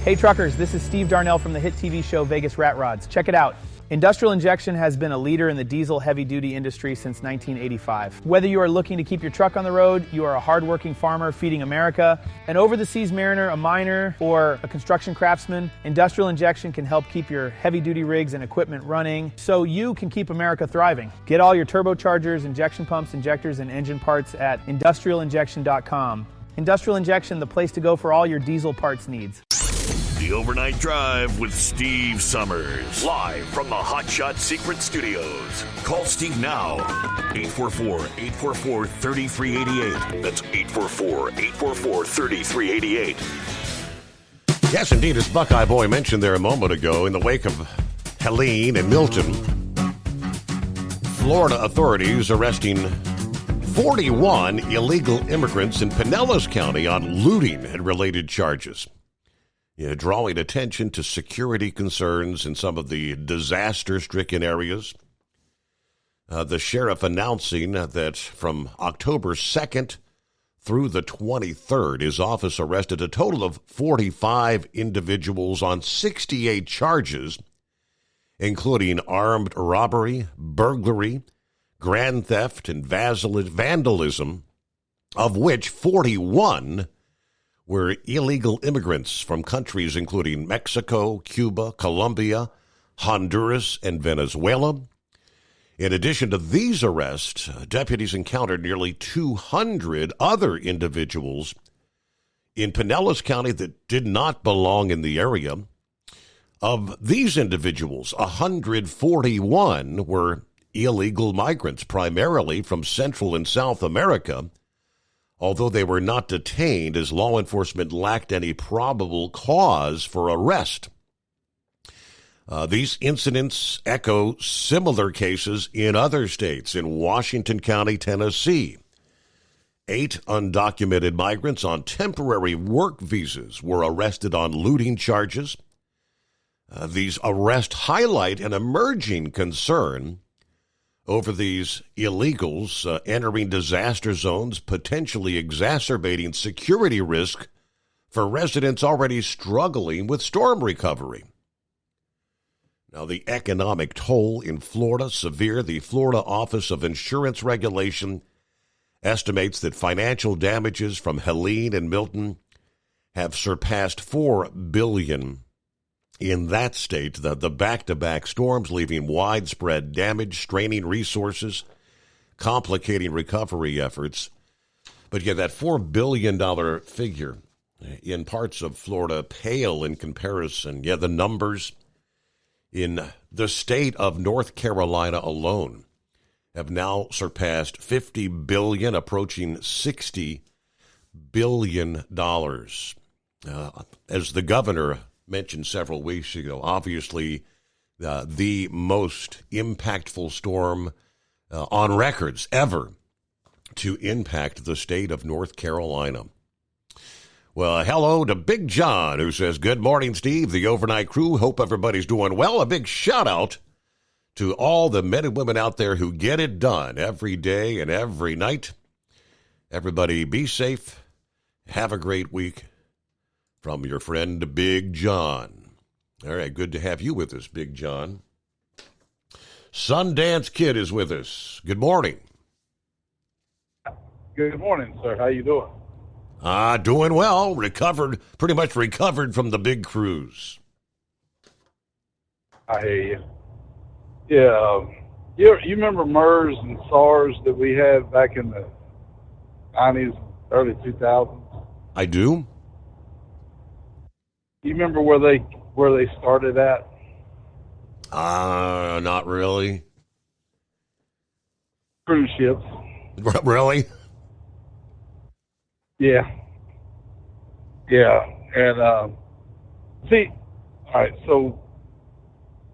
Hey truckers, this is Steve Darnell from the hit TV show Vegas Rat Rods. Check it out. Industrial Injection has been a leader in the diesel heavy-duty industry since 1985. Whether you are looking to keep your truck on the road, you are a hardworking farmer feeding America, an over-the-seas mariner, a miner, or a construction craftsman, Industrial Injection can help keep your heavy-duty rigs and equipment running so you can keep America thriving. Get all your turbochargers, injection pumps, injectors, and engine parts at industrialinjection.com. Industrial Injection, the place to go for all your diesel parts needs. The Overnight Drive with Steve Summers. Live from the Hot Shot Secret Studios. Call Steve now. 844-844-3388. That's 844-844-3388. Yes, indeed, as Buckeye Boy mentioned there a moment ago, in the wake of Helene and Milton, Florida authorities arresting 41 illegal immigrants in Pinellas County on looting and related charges. Drawing attention to security concerns in some of the disaster-stricken areas. The sheriff announcing that from October 2nd through the 23rd, his office arrested a total of 45 individuals on 68 charges, including armed robbery, burglary, grand theft, and vandalism, of which 41 were illegal immigrants from countries including Mexico, Cuba, Colombia, Honduras, and Venezuela. In addition to these arrests, deputies encountered nearly 200 other individuals in Pinellas County that did not belong in the area. Of these individuals, 141 were illegal migrants, primarily from Central and South America, although they were not detained as law enforcement lacked any probable cause for arrest. These incidents echo similar cases in other states. In Washington County, Tennessee, 8 undocumented migrants on temporary work visas were arrested on looting charges. These arrests highlight an emerging concern over these illegals entering disaster zones, potentially exacerbating security risk for residents already struggling with storm recovery. Now, the economic toll in Florida, severe. The Florida Office of Insurance Regulation estimates that financial damages from Helene and Milton have surpassed $4 billion in that state. The back-to-back storms leaving widespread damage, straining resources, complicating recovery efforts. But yeah, that $4 billion figure in parts of Florida pale in comparison. Yeah, the numbers in the state of North Carolina alone have now surpassed $50 billion, approaching $60 billion. As the governor mentioned several weeks ago, obviously the most impactful storm on records ever to impact the state of North Carolina. Well, hello to Big John, who says, good morning, Steve, the overnight crew. Hope everybody's doing well. A big shout out to all the men and women out there who get it done every day and every night. Everybody be safe. Have a great week. From your friend, Big John. All right, good to have you with us, Big John. Sundance Kid is with us. Good morning. Good morning, sir. How you doing? Doing well. Pretty much recovered from the big cruise. I hear you. Yeah, you remember MERS and SARS that we had back in the 90s, early 2000s? I do. You remember where they started at? Not really. Cruise ships. Really? Yeah. And see, all right, so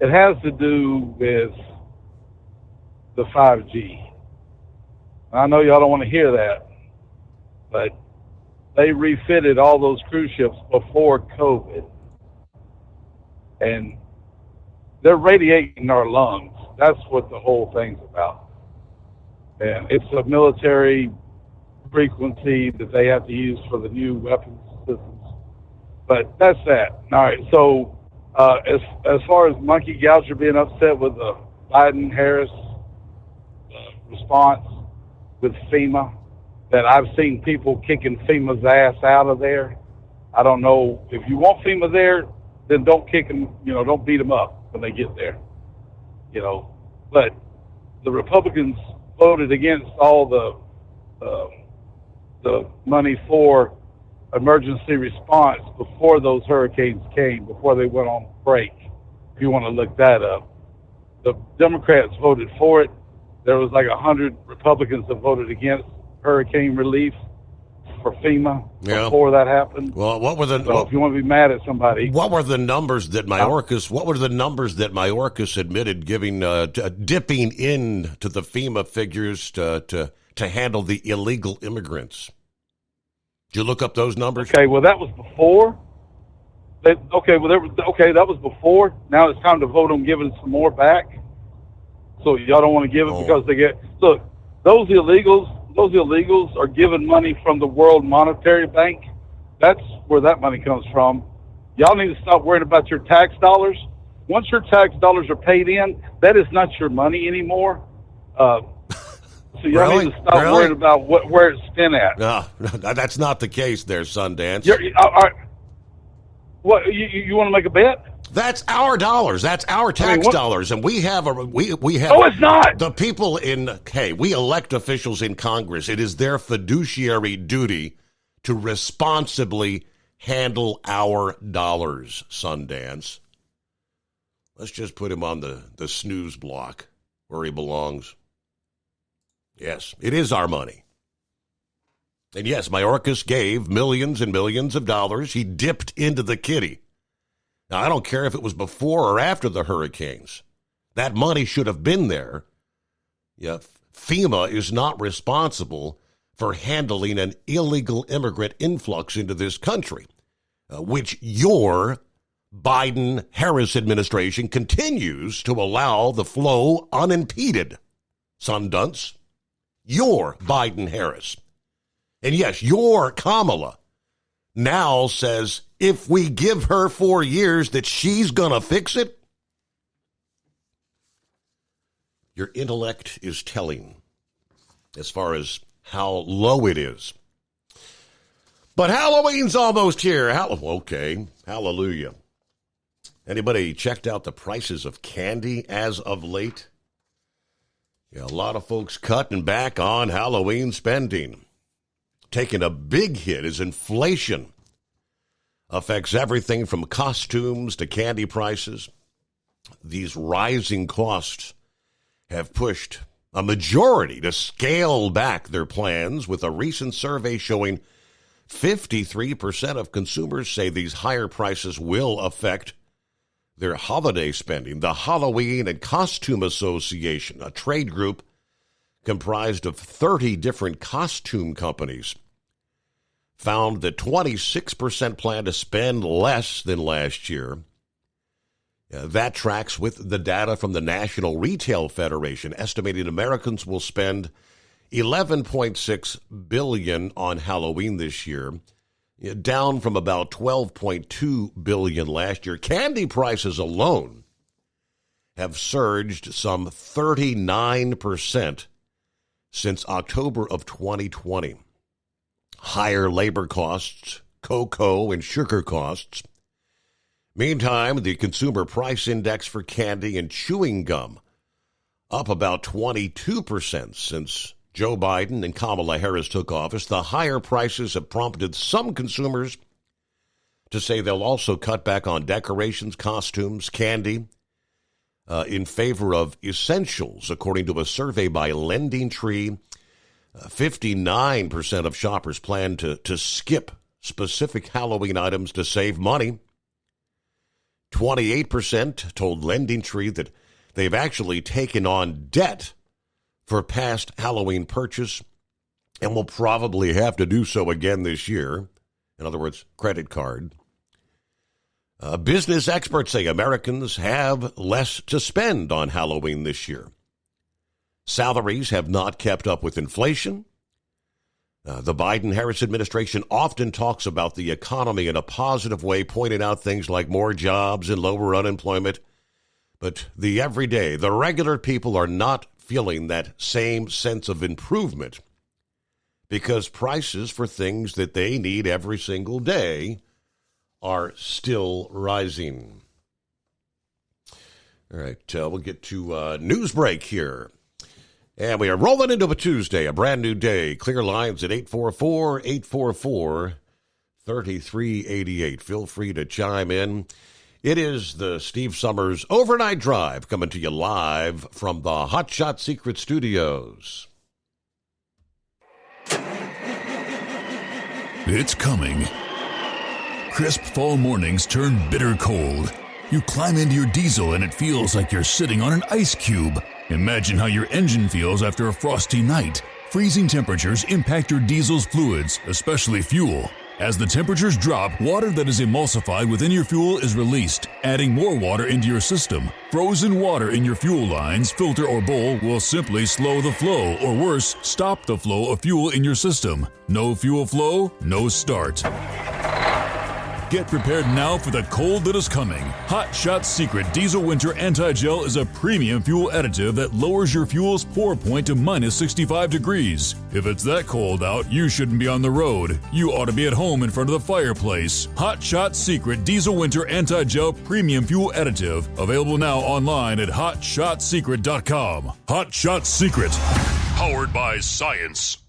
it has to do with the 5G. I know y'all don't want to hear that, but they refitted all those cruise ships before COVID. And they're radiating our lungs. That's what the whole thing's about. And it's a military frequency that they have to use for the new weapons systems. But that's that. All right, so as far as Monkey Goucher being upset with the Biden-Harris response with FEMA, that I've seen people kicking FEMA's ass out of there. I don't know. If you want FEMA there, then don't kick them, don't beat them up when they get there. But the Republicans voted against all the money for emergency response before those hurricanes came, before they went on break, if you want to look that up. The Democrats voted for it. There was like 100 Republicans that voted against hurricane relief for FEMA before that happened. Well, what were if you want to be mad at somebody, what were the numbers that Mayorkas? What were the numbers that Mayorkas admitted giving, dipping into the FEMA figures to handle the illegal immigrants? Did you look up those numbers? Okay, well that was before. That was before. Now it's time to vote on giving some more back. So y'all don't want to give it because they get look. Those illegals are given money from the World Monetary Bank. That's where that money comes from. Y'all need to stop worrying about your tax dollars. Once your tax dollars are paid in, that is not your money anymore. So y'all need to stop worrying about where it's spent at. No, that's not the case there, Sundance. All right. What, you want to make a bet? That's our dollars. That's our tax dollars, and we have we have. No, it's not. The people we elect officials in Congress. It is their fiduciary duty to responsibly handle our dollars. Sundance. Let's just put him on the snooze block where he belongs. Yes, it is our money. And yes, Mayorkas gave millions and millions of dollars. He dipped into the kitty. Now, I don't care if it was before or after the hurricanes. That money should have been there. Yeah, FEMA is not responsible for handling an illegal immigrant influx into this country, which your Biden-Harris administration continues to allow the flow unimpeded. Sundance, your Biden-Harris. And yes, your Kamala now says if we give her 4 years that she's going to fix it. your intellect is telling as far as how low it is. But Halloween's almost here. Okay, hallelujah. Anybody checked out the prices of candy as of late? Yeah, a lot of folks cutting back on Halloween spending. Taking a big hit as inflation affects everything from costumes to candy prices. These rising costs have pushed a majority to scale back their plans, with a recent survey showing 53% of consumers say these higher prices will affect their holiday spending. The Halloween and Costume Association, a trade group comprised of 30 different costume companies, found that 26% plan to spend less than last year. That tracks with the data from the National Retail Federation, estimating Americans will spend $11.6 billion on Halloween this year, down from about $12.2 billion last year. Candy prices alone have surged some 39% since October of 2020. Higher labor costs, cocoa and sugar costs. Meantime, the Consumer Price Index for candy and chewing gum up about 22% since Joe Biden and Kamala Harris took office. The higher prices have prompted some consumers to say they'll also cut back on decorations, costumes, candy, in favor of essentials. According to a survey by Lending Tree, 59% of shoppers plan to skip specific Halloween items to save money. 28% told Lending Tree that they've actually taken on debt for past Halloween purchase and will probably have to do so again this year. In other words, credit card. Business experts say Americans have less to spend on Halloween this year. Salaries have not kept up with inflation. The Biden-Harris administration often talks about the economy in a positive way, pointing out things like more jobs and lower unemployment. But the everyday, the regular people are not feeling that same sense of improvement because prices for things that they need every single day are still rising. All right, we'll get to news break here. And we are rolling into a Tuesday, a brand new day. Clear lines at 844-844-3388. Feel free to chime in. It is the Steve Summers Overnight Drive coming to you live from the Hot Shot Secret Studios. It's coming. Crisp fall mornings turn bitter cold. You climb into your diesel and it feels like you're sitting on an ice cube. Imagine how your engine feels after a frosty night. Freezing temperatures impact your diesel's fluids, especially fuel. As the temperatures drop, water that is emulsified within your fuel is released, adding more water into your system. Frozen water in your fuel lines, filter, or bowl will simply slow the flow, or worse, stop the flow of fuel in your system. No fuel flow, no start. Get prepared now for the cold that is coming. Hot Shot Secret Diesel Winter Anti-Gel is a premium fuel additive that lowers your fuel's pour point to minus 65 degrees. If it's that cold out, you shouldn't be on the road. You ought to be at home in front of the fireplace. Hot Shot Secret Diesel Winter Anti-Gel Premium Fuel Additive. Available now online at hotshotsecret.com. Hot Shot Secret. Powered by science.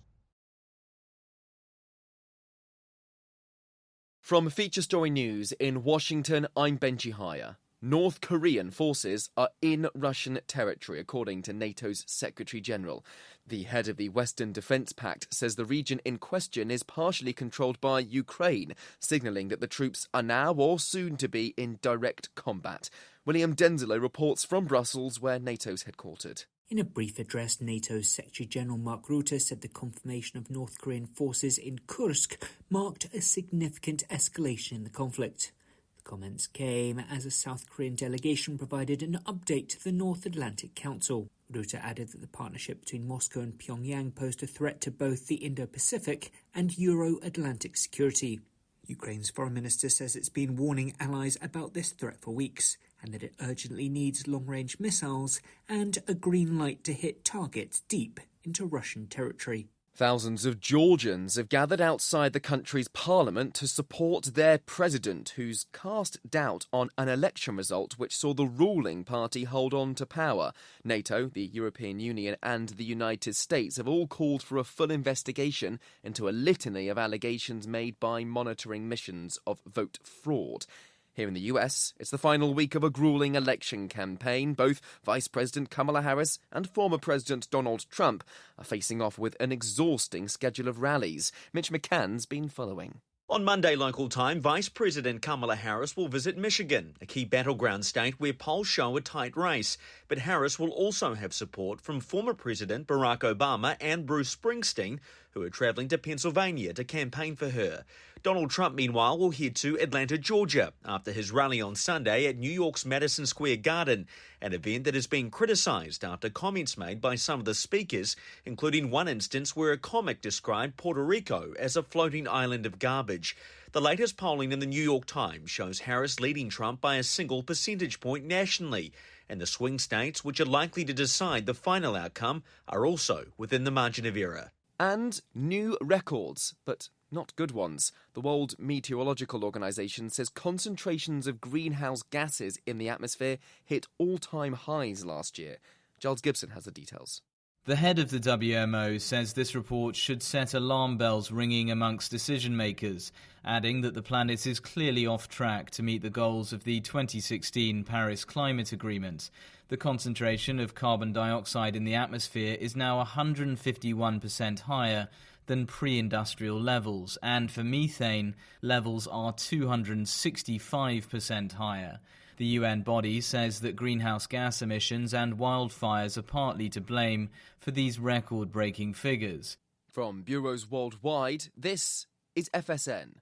From Feature Story News in Washington, I'm Benji Haya. North Korean forces are in Russian territory, according to NATO's Secretary General. The head of the Western Defense Pact says the region in question is partially controlled by Ukraine, signalling that the troops are now or soon to be in direct combat. William Denzilo reports from Brussels, where NATO's headquartered. In a brief address, NATO's Secretary-General Mark Rutte said the confirmation of North Korean forces in Kursk marked a significant escalation in the conflict. The comments came as a South Korean delegation provided an update to the North Atlantic Council. Rutte added that the partnership between Moscow and Pyongyang posed a threat to both the Indo-Pacific and Euro-Atlantic security. Ukraine's foreign minister says it's been warning allies about this threat for weeks. and that it urgently needs long-range missiles and a green light to hit targets deep into Russian territory. Thousands of Georgians have gathered outside the country's parliament to support their president, who's cast doubt on an election result which saw the ruling party hold on to power. NATO, the European Union and the United States have all called for a full investigation into a litany of allegations made by monitoring missions of vote fraud. Here in the US, it's the final week of a grueling election campaign. Both Vice President Kamala Harris and former President Donald Trump are facing off with an exhausting schedule of rallies. Mitch McCann's been following. On Monday local time, Vice President Kamala Harris will visit Michigan, a key battleground state where polls show a tight race. But Harris will also have support from former President Barack Obama and Bruce Springsteen, who are travelling to Pennsylvania to campaign for her. Donald Trump, meanwhile, will head to Atlanta, Georgia, after his rally on Sunday at New York's Madison Square Garden, an event that has been criticised after comments made by some of the speakers, including one instance where a comic described Puerto Rico as a floating island of garbage. The latest polling in the New York Times shows Harris leading Trump by a single percentage point nationally, and the swing states, which are likely to decide the final outcome, are also within the margin of error. And new records, but not good ones. The World Meteorological Organization says concentrations of greenhouse gases in the atmosphere hit all-time highs last year. Giles Gibson has the details. The head of the WMO says this report should set alarm bells ringing amongst decision makers, adding that the planet is clearly off track to meet the goals of the 2016 Paris Climate Agreement. The concentration of carbon dioxide in the atmosphere is now 151% higher than pre-industrial levels, and for methane, levels are 265% higher. The UN body says that greenhouse gas emissions and wildfires are partly to blame for these record-breaking figures. From bureaus worldwide, this is FSN.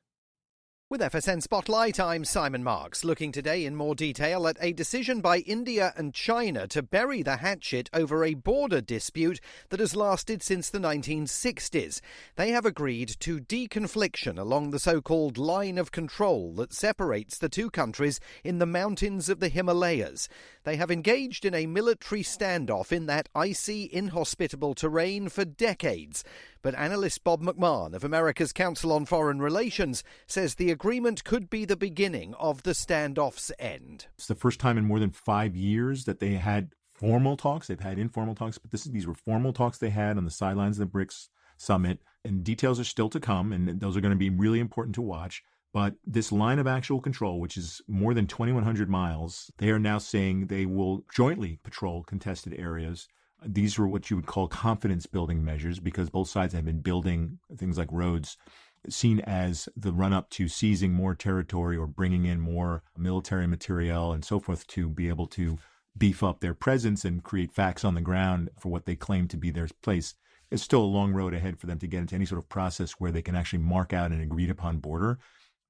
With FSN Spotlight, I'm Simon Marks, looking today in more detail at a decision by India and China to bury the hatchet over a border dispute that has lasted since the 1960s. They have agreed to deconfliction along the so-called line of control that separates the two countries in the mountains of the Himalayas. They have engaged in a military standoff in that icy, inhospitable terrain for decades. But analyst Bob McMahon of America's Council on Foreign Relations says the agreement could be the beginning of the standoff's end. It's the first time in more than 5 years that they had formal talks. They've had informal talks, but these were formal talks they had on the sidelines of the BRICS summit. And details are still to come, and those are going to be really important to watch. But this line of actual control, which is more than 2,100 miles, they are now saying they will jointly patrol contested areas. These were what you would call confidence-building measures because both sides have been building things like roads, seen as the run-up to seizing more territory or bringing in more military materiel and so forth to be able to beef up their presence and create facts on the ground for what they claim to be their place. It's still a long road ahead for them to get into any sort of process where they can actually mark out an agreed-upon border.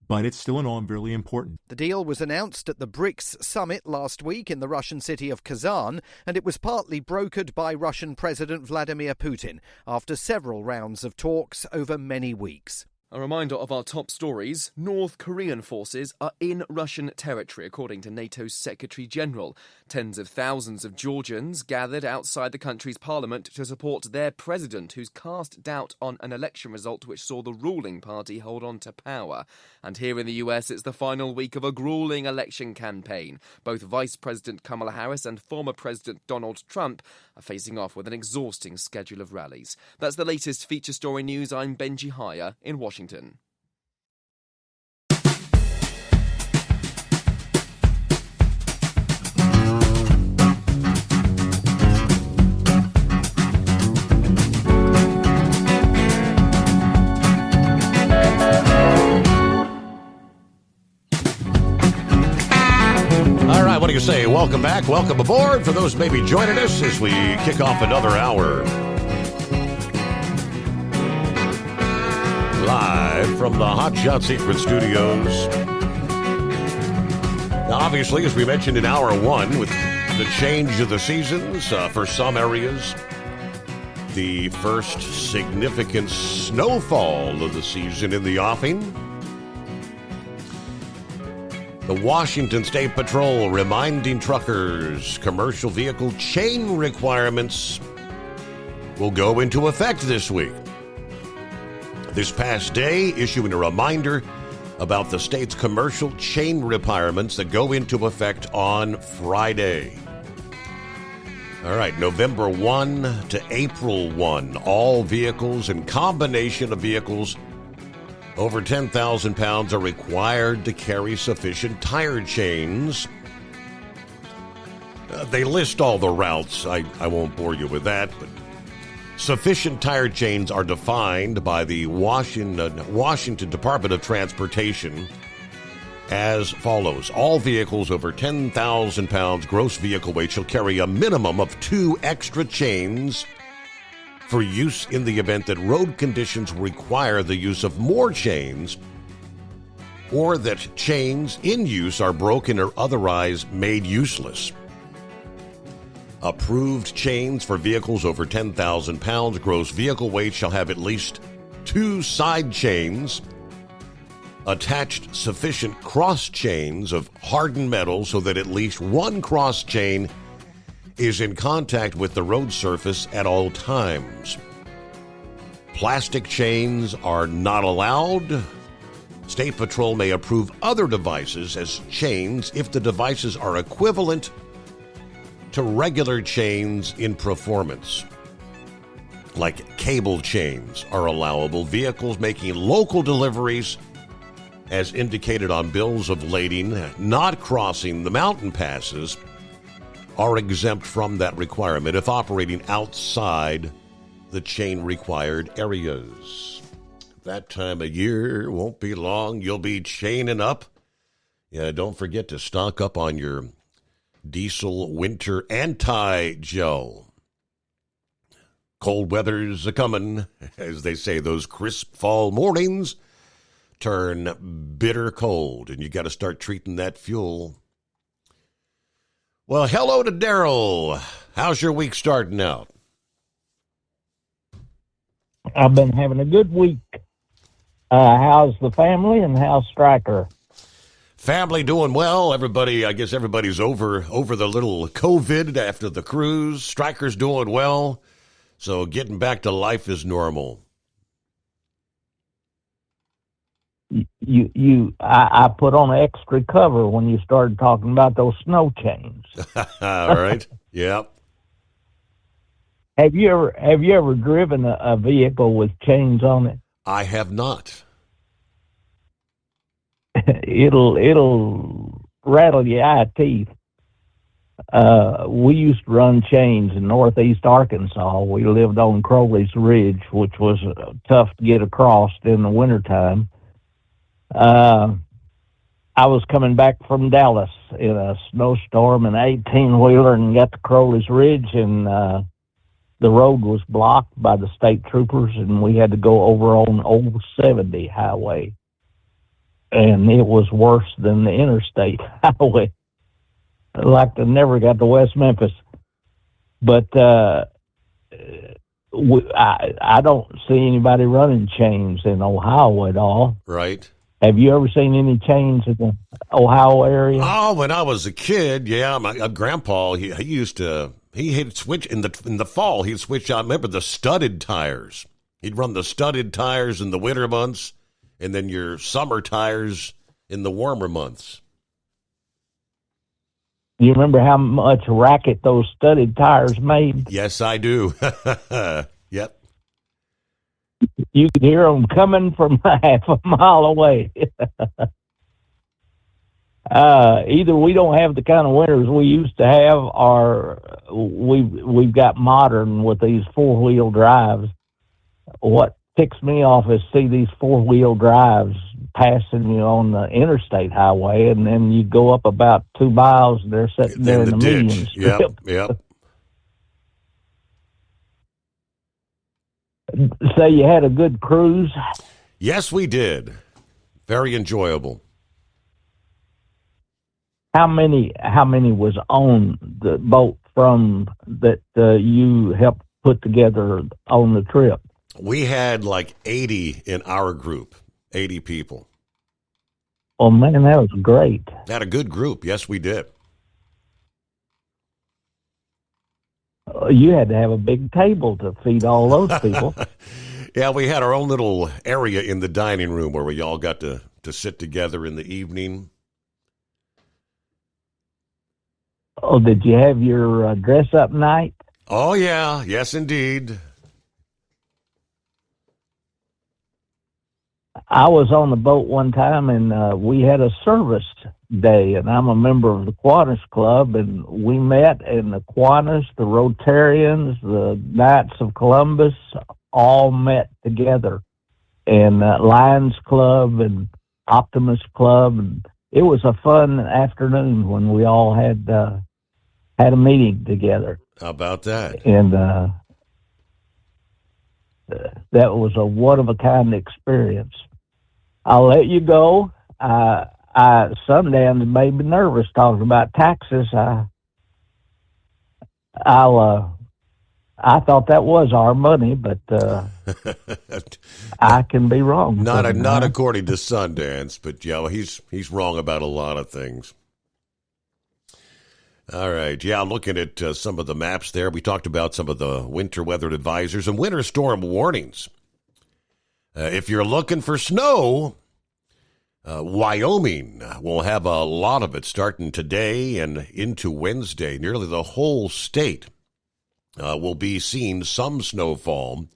But it's still in all really important. The deal was announced at the BRICS summit last week in the Russian city of Kazan, and it was partly brokered by Russian President Vladimir Putin after several rounds of talks over many weeks. A reminder of our top stories. North Korean forces are in Russian territory, according to NATO's Secretary General. Tens of thousands of Georgians gathered outside the country's parliament to support their president, who's cast doubt on an election result which saw the ruling party hold on to power. And here in the US, it's the final week of a grueling election campaign. Both Vice President Kamala Harris and former President Donald Trump are facing off with an exhausting schedule of rallies. That's the latest feature story news. I'm Benji Haya in Washington. All right, what do you say? Welcome back. Welcome aboard for those maybe joining us as we kick off another hour. Live from the Hot Shot Secret Studios. Now, obviously, as we mentioned in hour one, with the change of the seasons for some areas, the first significant snowfall of the season in the offing. The Washington State Patrol reminding truckers commercial vehicle chain requirements will go into effect this week. This past day, issuing a reminder about the state's commercial chain requirements that go into effect on Friday. All right, November 1 to April 1, all vehicles and combination of vehicles over 10,000 pounds are required to carry sufficient tire chains. They list all the routes. I won't bore you with that, but sufficient tire chains are defined by the Washington Department of Transportation as follows. All vehicles over 10,000 pounds gross vehicle weight shall carry a minimum of 2 extra chains for use in the event that road conditions require the use of more chains, or that chains in use are broken or otherwise made useless. Approved chains for vehicles over 10,000 pounds gross vehicle weight shall have at least 2 side chains, attached sufficient cross chains of hardened metal so that at least one cross chain is in contact with the road surface at all times. Plastic chains are not allowed. State Patrol may approve other devices as chains if the devices are equivalent to regular chains in performance. Like cable chains are allowable. Vehicles making local deliveries, as indicated on bills of lading, not crossing the mountain passes, are exempt from that requirement if operating outside the chain required areas. That time of year won't be long. You'll be chaining up. Yeah, don't forget to stock up on your diesel winter anti-gel. Cold weather's a-coming. As they say, those crisp fall mornings turn bitter cold, and you got to start treating that fuel. Well, hello to Daryl. How's your week starting out? I've been having a good week. How's the family and how's Stryker? Family doing well. Everybody, I guess everybody's over the little COVID after the cruise. Stryker's doing well. So getting back to life is normal. I put on an extra cover when you started talking about those snow chains. All right. Yep. Have you ever driven a vehicle with chains on it? I have not. It'll rattle your eye teeth. We used to run chains in northeast Arkansas. We lived on Crowley's Ridge, which was tough to get across in the wintertime. I was coming back from Dallas in a snowstorm, an 18-wheeler, and got to Crowley's Ridge, and the road was blocked by the state troopers, and we had to go over on Old 70 highway. And it was worse than the interstate highway. Like they never got to West Memphis. But I don't see anybody running chains in Ohio at all. Right. Have you ever seen any chains in the Ohio area? Oh, when I was a kid, yeah. My grandpa, he'd switch in the fall. He'd switch out. Remember the studded tires? He'd run the studded tires in the winter months, and then your summer tires in the warmer months. You remember how much racket those studded tires made? Yes, I do. Yep. You could hear them coming from half a mile away. Either we don't have the kind of winters we used to have, or we've got modern with these four-wheel drives. What ticks me off is see these four-wheel drives passing you on the interstate highway, and then you go up about 2 miles, and they're sitting there in the median strip. Yep. Say you had a good cruise? Yes, we did. Very enjoyable. How many was on the boat from that you helped put together on the trip? We had like 80 in our group, 80 people. Oh, man, that was great. Had a good group. Yes, we did. You had to have a big table to feed all those people. Yeah, we had our own little area in the dining room where we all got to sit together in the evening. Oh, did you have your dress-up night? Oh, yeah. Yes, indeed. I was on the boat one time, and we had a service day, and I'm a member of the Kiwanis Club, and we met, and the Kiwanis, the Rotarians, the Knights of Columbus, all met together, and Lions Club and Optimus Club, and it was a fun afternoon when we all had a meeting together. How about that? And that was a one-of-a-kind experience. I'll let you go. Sundance made me nervous talking about taxes. I thought that was our money, but I can be wrong. Not according to Sundance, but yeah, he's wrong about a lot of things. All right, yeah, looking at some of the maps there. We talked about some of the winter weather advisors and winter storm warnings. If you're looking for snow, Wyoming will have a lot of it starting today and into Wednesday. Nearly the whole state will be seeing some snowfall.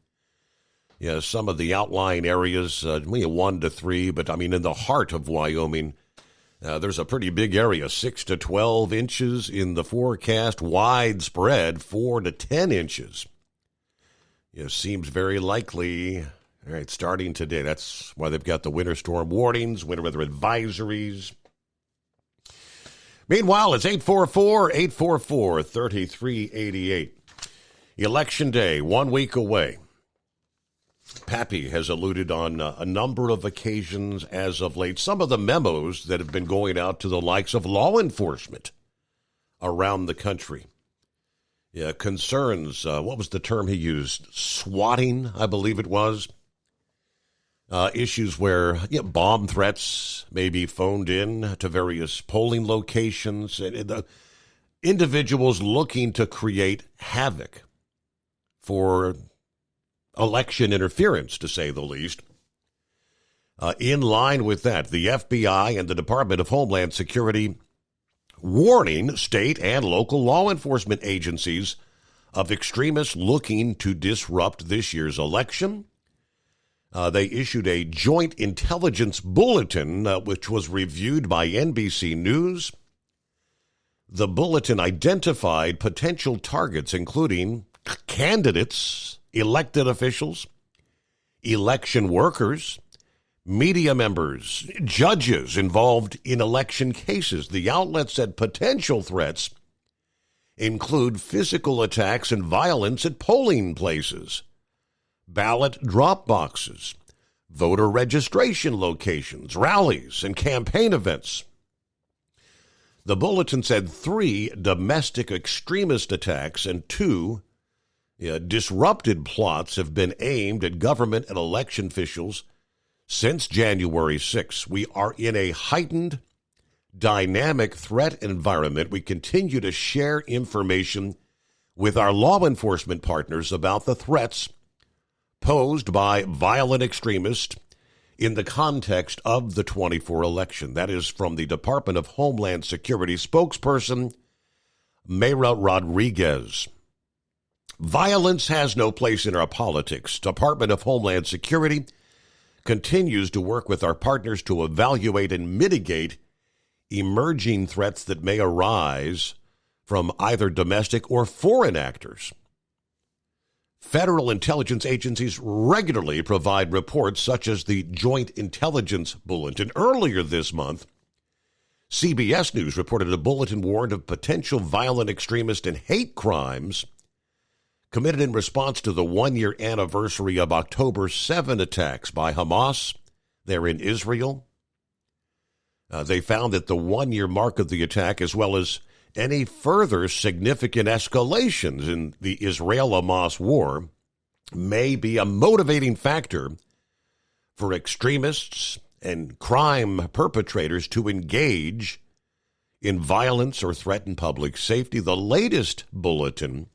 Yeah, some of the outlying areas, 1 to 3, but I mean in the heart of Wyoming, there's a pretty big area, 6 to 12 inches in the forecast, widespread 4 to 10 inches. It seems very likely. All right, starting today. That's why they've got the winter storm warnings, winter weather advisories. Meanwhile, it's 844-844-3388. Election Day, 1 week away. Pappy has alluded on a number of occasions as of late. Some of the memos that have been going out to the likes of law enforcement around the country. Yeah, concerns, what was the term he used? Swatting, I believe it was. Issues where bomb threats may be phoned in to various polling locations. And individuals looking to create havoc for election interference, to say the least. In line with that, the FBI and the Department of Homeland Security warning state and local law enforcement agencies of extremists looking to disrupt this year's election. They issued a joint intelligence bulletin, which was reviewed by NBC News. The bulletin identified potential targets, including candidates, elected officials, election workers, media members, judges involved in election cases. The outlet said potential threats include physical attacks and violence at polling places, ballot drop boxes, voter registration locations, rallies, and campaign events. The bulletin said 3 domestic extremist attacks and 2 disrupted plots have been aimed at government and election officials since January 6. We are in a heightened, dynamic threat environment. We continue to share information with our law enforcement partners about the threats posed by violent extremists in the context of the 24 election. That is from the Department of Homeland Security spokesperson, Mayra Rodriguez. Violence has no place in our politics. Department of Homeland Security continues to work with our partners to evaluate and mitigate emerging threats that may arise from either domestic or foreign actors. Federal intelligence agencies regularly provide reports such as the Joint Intelligence Bulletin. Earlier this month, CBS News reported a bulletin warned of potential violent extremist and hate crimes committed in response to the 1-year anniversary of October 7 attacks by Hamas there in Israel. They found that the 1-year mark of the attack, as well as any further significant escalations in the Israel-Hamas war, may be a motivating factor for extremists and crime perpetrators to engage in violence or threaten public safety. The latest bulletin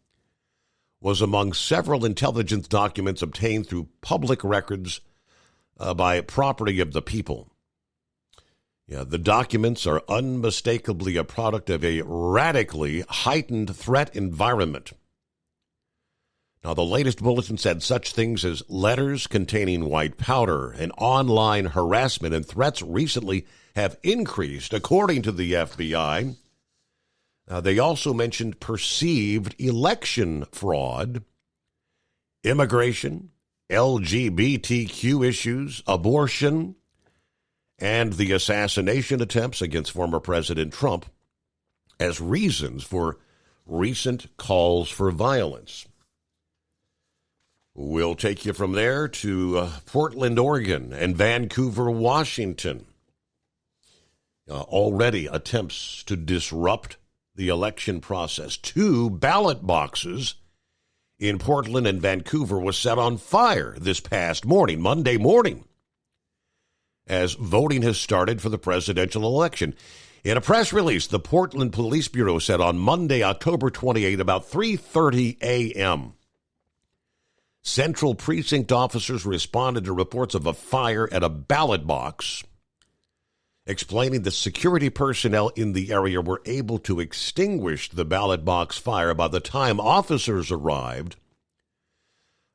was among several intelligence documents obtained through public records by property of the people. Yeah, the documents are unmistakably a product of a radically heightened threat environment. Now, the latest bulletin said such things as letters containing white powder and online harassment and threats recently have increased, according to the FBI. They also mentioned perceived election fraud, immigration, LGBTQ issues, abortion, and the assassination attempts against former President Trump as reasons for recent calls for violence. We'll take you from there to Portland, Oregon, and Vancouver, Washington. Already attempts to disrupt the election process. 2 ballot boxes in Portland and Vancouver was set on fire this past morning, Monday morning, as voting has started for the presidential election. In a press release, the Portland Police Bureau said on Monday, October 28, about 3:30 a.m., Central Precinct officers responded to reports of a fire at a ballot box, explaining that security personnel in the area were able to extinguish the ballot box fire by the time officers arrived.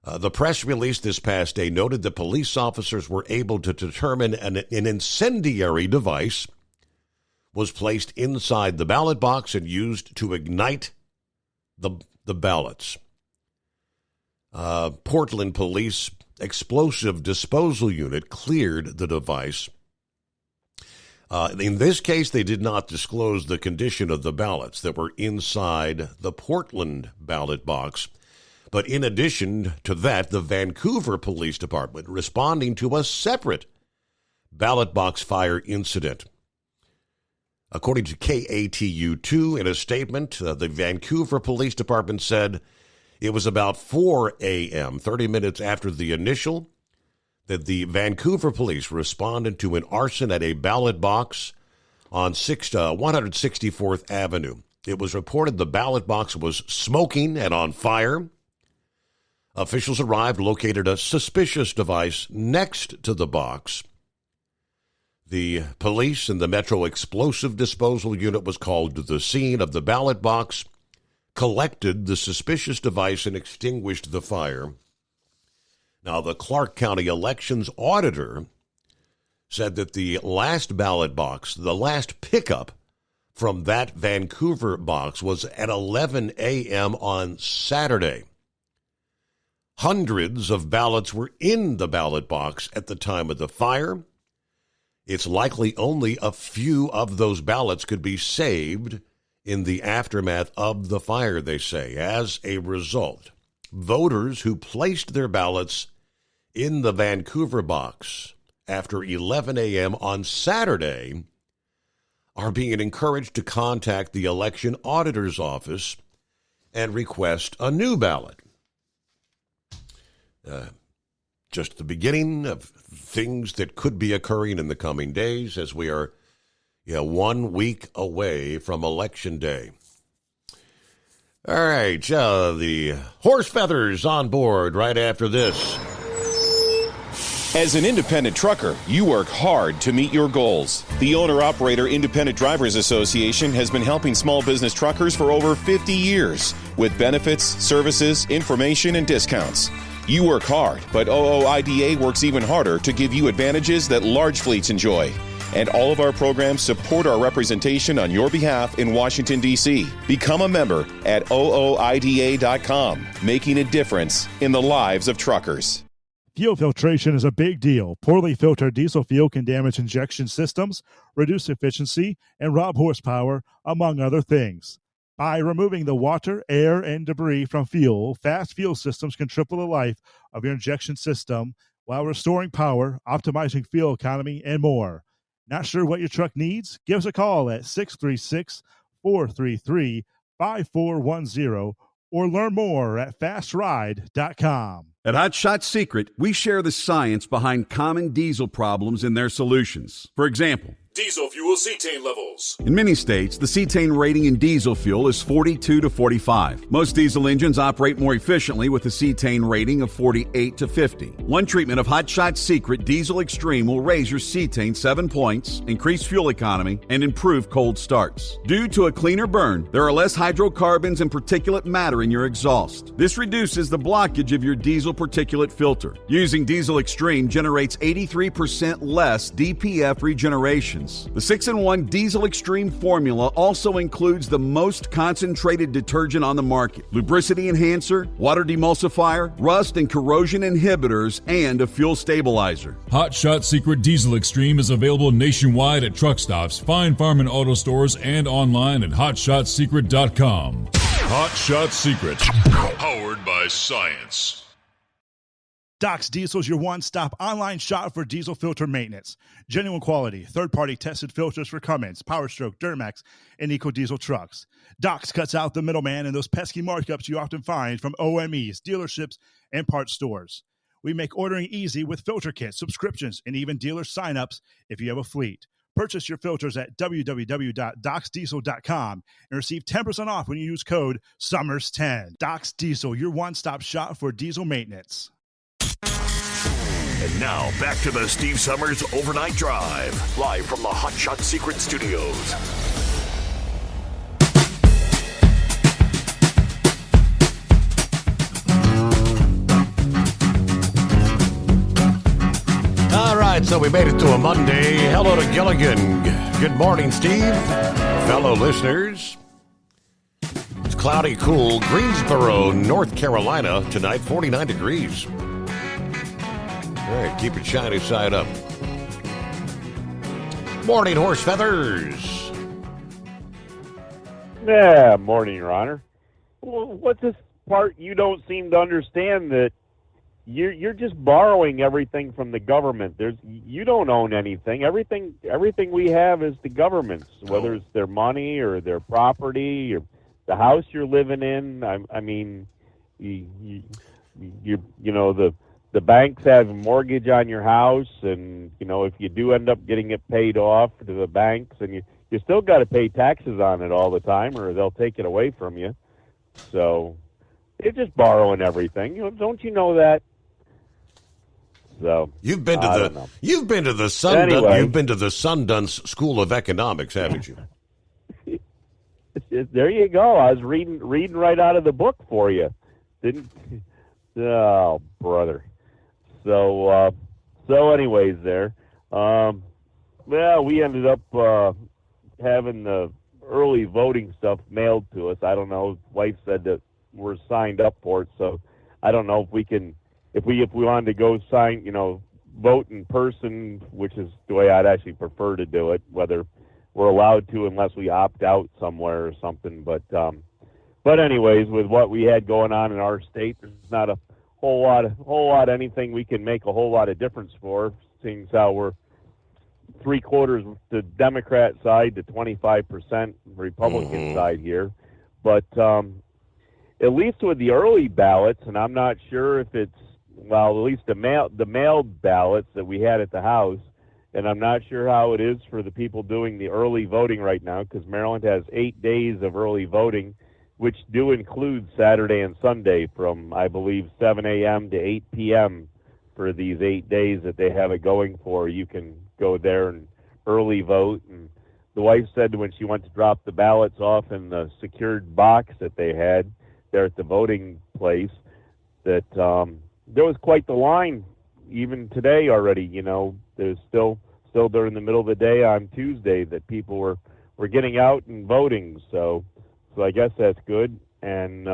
The press release this past day noted that police officers were able to determine an incendiary device was placed inside the ballot box and used to ignite the ballots. Portland Police Explosive Disposal Unit cleared the device. In this case, they did not disclose the condition of the ballots that were inside the Portland ballot box. But in addition to that, the Vancouver Police Department responding to a separate ballot box fire incident. According to KATU2, in a statement, the Vancouver Police Department said it was about 4 a.m., 30 minutes after the initial, that the Vancouver police responded to an arson at a ballot box on 164th Avenue. It was reported the ballot box was smoking and on fire. Officials arrived, located a suspicious device next to the box. The police and the Metro Explosive Disposal Unit was called to the scene of the ballot box, collected the suspicious device, and extinguished the fire. Now, the Clark County Elections Auditor said that the last ballot box, the last pickup from that Vancouver box, was at 11 a.m. on Saturday. Hundreds of ballots were in the ballot box at the time of the fire. It's likely only a few of those ballots could be saved in the aftermath of the fire, they say. As a result, voters who placed their ballots in the Vancouver box after 11 a.m. on Saturday are being encouraged to contact the election auditor's office and request a new ballot. Just the beginning of things that could be occurring in the coming days as we are 1 week away from Election Day. All right, the horse feathers on board right after this. As an independent trucker, you work hard to meet your goals. The Owner-Operator Independent Drivers Association has been helping small business truckers for over 50 years with benefits, services, information, and discounts. You work hard, but OOIDA works even harder to give you advantages that large fleets enjoy. And all of our programs support our representation on your behalf in Washington, D.C. Become a member at OOIDA.com, making a difference in the lives of truckers. Fuel filtration is a big deal. Poorly filtered diesel fuel can damage injection systems, reduce efficiency, and rob horsepower, among other things. By removing the water, air, and debris from fuel, fast fuel systems can triple the life of your injection system while restoring power, optimizing fuel economy, and more. Not sure what your truck needs? Give us a call at 636-433-5410 or learn more at fastride.com. At Hot Shot Secret, we share the science behind common diesel problems and their solutions. For example, Diesel fuel cetane levels. in many states, the cetane rating in diesel fuel is 42 to 45. Most diesel engines operate more efficiently with a cetane rating of 48 to 50. One treatment of Hot Shot Secret Diesel Extreme will raise your cetane 7 points, increase fuel economy, and improve cold starts. Due to a cleaner burn, there are less hydrocarbons and particulate matter in your exhaust. This reduces the blockage of your diesel particulate filter. Using Diesel Extreme generates 83% less DPF regeneration. The 6-in-1 Diesel Extreme formula also includes the most concentrated detergent on the market, lubricity enhancer, water demulsifier, rust and corrosion inhibitors, and a fuel stabilizer. Hot Shot Secret Diesel Extreme is available nationwide at truck stops, fine farm and auto stores, and online at hotshotsecret.com. Hot Shot Secret, powered by science. Doc's Diesel is your one-stop online shop for diesel filter maintenance. Genuine quality, third-party tested filters for Cummins, Powerstroke, Duramax, and EcoDiesel trucks. Doc's cuts out the middleman and those pesky markups you often find from OMEs, dealerships, and parts stores. We make ordering easy with filter kits, subscriptions, and even dealer sign-ups if you have a fleet. Purchase your filters at www.docsdiesel.com and receive 10% off when you use code SUMMERS10. Doc's Diesel, your one-stop shop for diesel maintenance. And now, back to the Steve Summers Overnight Drive, live from the Hot Shot Secret Studios. All right, so we made it to a Monday. Hello to Gilligan. Good morning, Steve. Fellow listeners. It's cloudy, cool. Greensboro, North Carolina, tonight, 49 degrees. All right, keep it shiny side up. Morning, Horse Feathers. Yeah, morning, Your Honor. What's this part you don't seem to understand, that you're just borrowing everything from the government? You don't own anything. Everything we have is the government's, whether it's their money or their property or the house you're living in. I mean, you know, the banks have a mortgage on your house, and, you know, if you do end up getting it paid off to the banks, and you still got to pay taxes on it all the time, or they'll take it away from you. So they're just borrowing everything. You know, don't you know that? So you've been to the Sundance School of Economics, haven't you? There you go. I was reading right out of the book for you. Oh, brother. So anyways, there. Well, we ended up having the early voting stuff mailed to us. I don't know. Wife said that we're signed up for it, so I don't know if we can, if we wanted to go sign, you know, vote in person, which is the way I'd actually prefer to do it. Whether we're allowed to, unless we opt out somewhere or something. But anyways, with what we had going on in our state, there's not a whole lot anything we can make a whole lot of difference for, seeing as how we're 3/4 the Democrat side to 25% Republican side here. But at least with the early ballots, and I'm not sure if it's, well, at least the mailed ballots that we had at the House, and I'm not sure how it is for the people doing the early voting right now, because Maryland has 8 days of early voting, which do include Saturday and Sunday from, I believe, 7 a.m. to 8 p.m. for these 8 days that they have it going for. You can go there and early vote. And the wife said when she went to drop the ballots off in the secured box that they had there at the voting place, that there was quite the line even today already. You know, there's still during the middle of the day on Tuesday that people were getting out and voting. So I guess that's good. And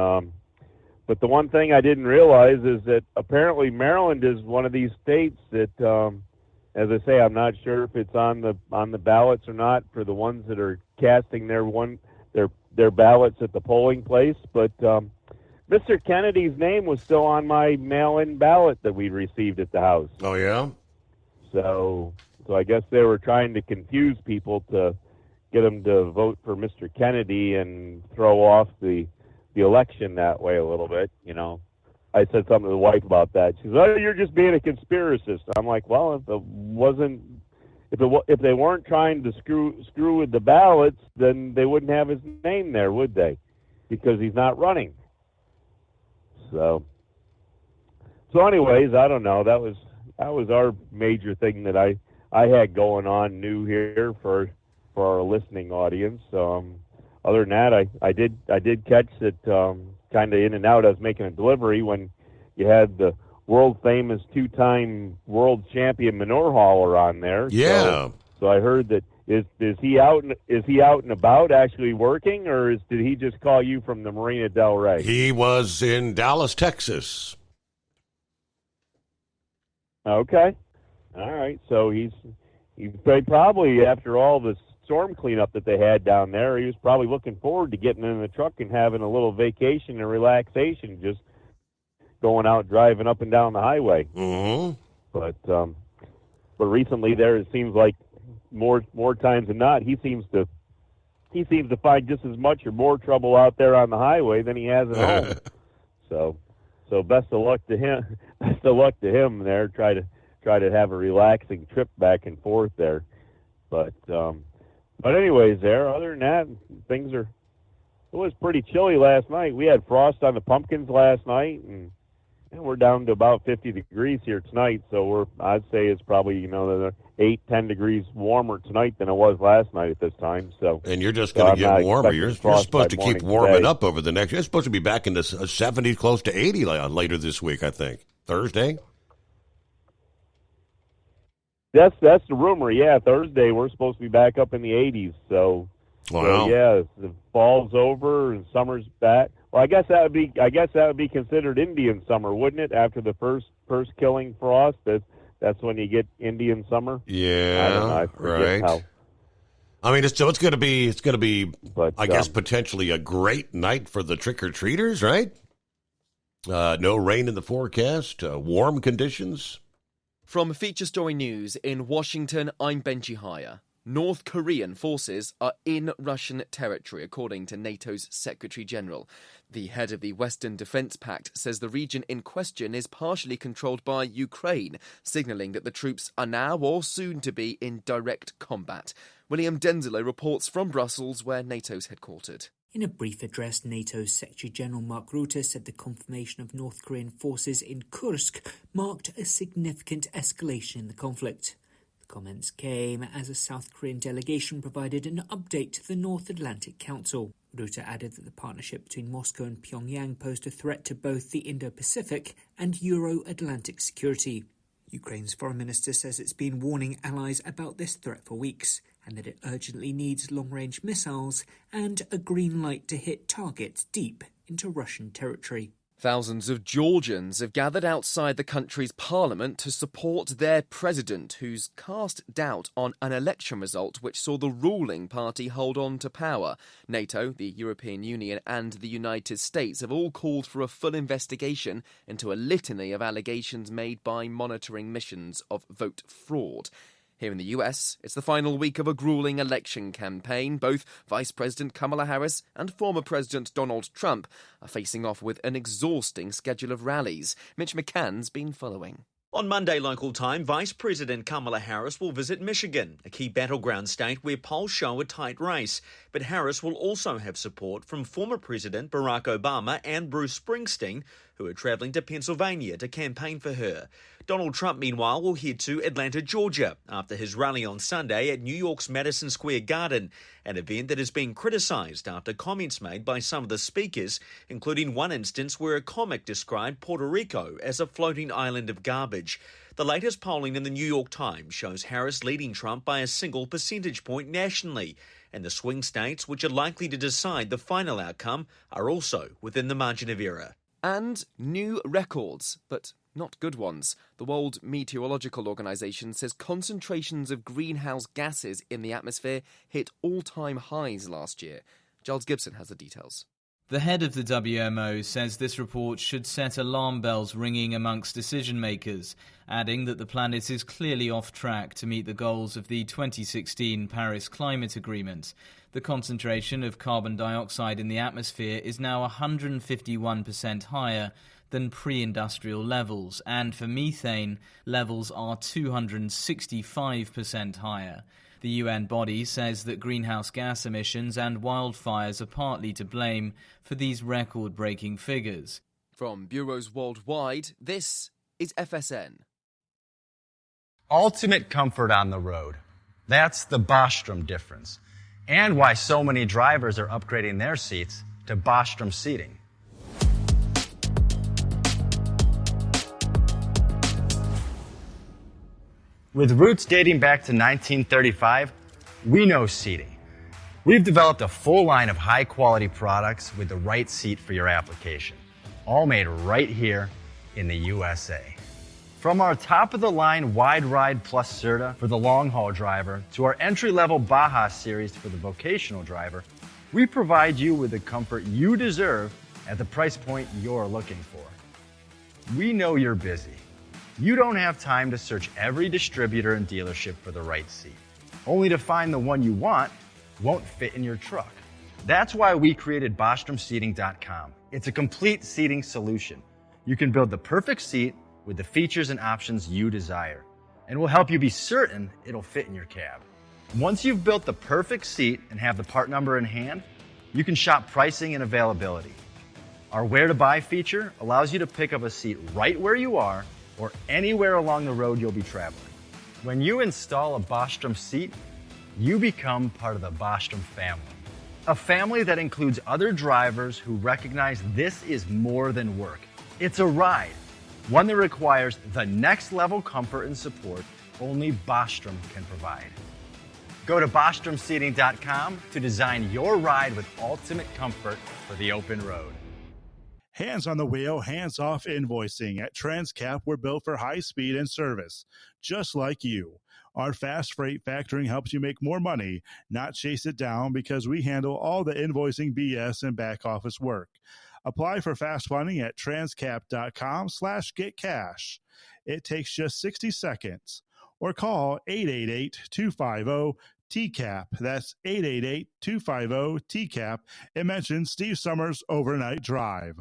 but the one thing I didn't realize is that apparently Maryland is one of these states that, as I say, I'm not sure if it's on the ballots or not for the ones that are casting their ballots at the polling place. But Mr. Kennedy's name was still on my mail-in ballot that we received at the House. Oh yeah. So I guess they were trying to confuse people to get them to vote for Mr. Kennedy and throw off the election that way a little bit, you know. I said something to the wife about that. She says, "Oh, you're just being a conspiracist." I'm like, well, if they weren't trying to screw with the ballots, then they wouldn't have his name there, would they? Because he's not running. So anyways, I don't know. That was our major thing that I had going on new here for our listening audience. Other than that, I did catch it kind of in and out. I was making a delivery when you had the world famous 2-time world champion manure hauler on there. Yeah. So I heard that is he out and about actually working, or did he just call you from the Marina Del Rey? He was in Dallas, Texas. Okay. All right. So he's probably, after all the storm cleanup that they had down there, he was probably looking forward to getting in the truck and having a little vacation and relaxation, just going out driving up and down the highway. Mm-hmm. But recently there, it seems like more times than not, he seems to find just as much or more trouble out there on the highway than he has at home. So best of luck to him. Best of luck to him there. Try to have a relaxing trip back and forth there. But anyways, there. Other than that, it was pretty chilly last night. We had frost on the pumpkins last night, and we're down to about 50 degrees here tonight. So I'd say it's probably 8-10 degrees warmer tonight than it was last night at this time. So and you're just going to get warmer. You're supposed to keep warming up over the next. You're supposed to be back in the 70s, close to 80 later this week. I think Thursday. That's the rumor. Yeah, Thursday we're supposed to be back up in the 80s. So yeah, the fall's over and summer's back. Well, I guess that would be considered Indian summer, wouldn't it? After the first killing frost, that's when you get Indian summer. Yeah, I don't know, I forget how. I mean, it's going to be, but, I guess potentially a great night for the trick or treaters, right? No rain in the forecast, warm conditions. From Feature Story News in Washington, I'm Benji Hire. North Korean forces are in Russian territory, according to NATO's Secretary General. The head of the Western Defence Pact says the region in question is partially controlled by Ukraine, signalling that the troops are now or soon to be in direct combat. William Denzilo reports from Brussels, where NATO's headquartered. In a brief address, NATO's Secretary-General Mark Rutte said the confirmation of North Korean forces in Kursk marked a significant escalation in the conflict. The comments came as a South Korean delegation provided an update to the North Atlantic Council. Rutte added that the partnership between Moscow and Pyongyang posed a threat to both the Indo-Pacific and Euro-Atlantic security. Ukraine's foreign minister says it's been warning allies about this threat for weeks, and that it urgently needs long-range missiles and a green light to hit targets deep into Russian territory. Thousands of Georgians have gathered outside the country's parliament to support their president, who's cast doubt on an election result which saw the ruling party hold on to power. NATO, the European Union and the United States have all called for a full investigation into a litany of allegations made by monitoring missions of vote fraud. Here in the US, it's the final week of a grueling election campaign. Both Vice President Kamala Harris and former President Donald Trump are facing off with an exhausting schedule of rallies. Mitch McCann's been following. On Monday local time, Vice President Kamala Harris will visit Michigan, a key battleground state where polls show a tight race. But Harris will also have support from former President Barack Obama and Bruce Springsteen, who are travelling to Pennsylvania to campaign for her. Donald Trump, meanwhile, will head to Atlanta, Georgia, after his rally on Sunday at New York's Madison Square Garden, an event that is being criticised after comments made by some of the speakers, including one instance where a comic described Puerto Rico as a floating island of garbage. The latest polling in the New York Times shows Harris leading Trump by a single percentage point nationally, and the swing states, which are likely to decide the final outcome, are also within the margin of error. And new records, but not good ones. The World Meteorological Organization says concentrations of greenhouse gases in the atmosphere hit all-time highs last year. Giles Gibson has the details. The head of the WMO says this report should set alarm bells ringing amongst decision makers, adding that the planet is clearly off track to meet the goals of the 2016 Paris Climate Agreement. The concentration of carbon dioxide in the atmosphere is now 151% higher than pre-industrial levels, and for methane, levels are 265% higher. The UN body says that greenhouse gas emissions and wildfires are partly to blame for these record-breaking figures. From bureaus worldwide, this is FSN. Ultimate comfort on the road. That's the Bostrom difference, and why so many drivers are upgrading their seats to Bostrom seating. With roots dating back to 1935, we know seating. We've developed a full line of high-quality products with the right seat for your application, all made right here in the USA. From our top-of-the-line Wide Ride Plus Certa for the long-haul driver to our entry-level Baja series for the vocational driver, we provide you with the comfort you deserve at the price point you're looking for. We know you're busy. You don't have time to search every distributor and dealership for the right seat, only to find the one you want won't fit in your truck. That's why we created BostromSeating.com. It's a complete seating solution. You can build the perfect seat with the features and options you desire, and we'll help you be certain it'll fit in your cab. Once you've built the perfect seat and have the part number in hand, you can shop pricing and availability. Our Where to Buy feature allows you to pick up a seat right where you are or anywhere along the road you'll be traveling. When you install a Bostrom seat, you become part of the Bostrom family. A family that includes other drivers who recognize this is more than work. It's a ride, one that requires the next level comfort and support only Bostrom can provide. Go to BostromSeating.com to design your ride with ultimate comfort for the open road. Hands on the wheel, hands off invoicing. At Transcap, we're built for high speed and service, just like you. Our fast freight factoring helps you make more money, not chase it down, because we handle all the invoicing BS and back office work. Apply for fast funding at transcap.com/getcash. It takes just 60 seconds. Or call 888-250-TCAP. That's 888-250-TCAP. And mention Steve Summers Overnight Drive.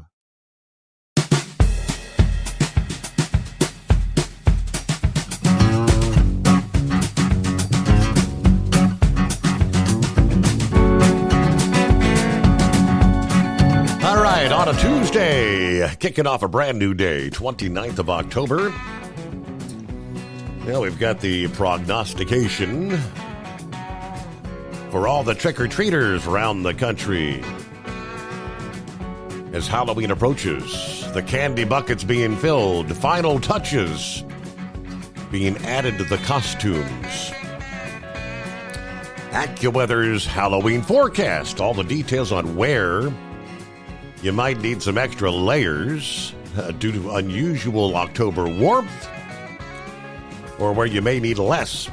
All right, on a Tuesday, kicking off a brand new day, 29th of October. Well, we've got the prognostication for all the trick-or-treaters around the country. As Halloween approaches, the candy buckets being filled, final touches being added to the costumes. AccuWeather's Halloween forecast, all the details on where you might need some extra layers due to unusual October warmth, or where you may need less,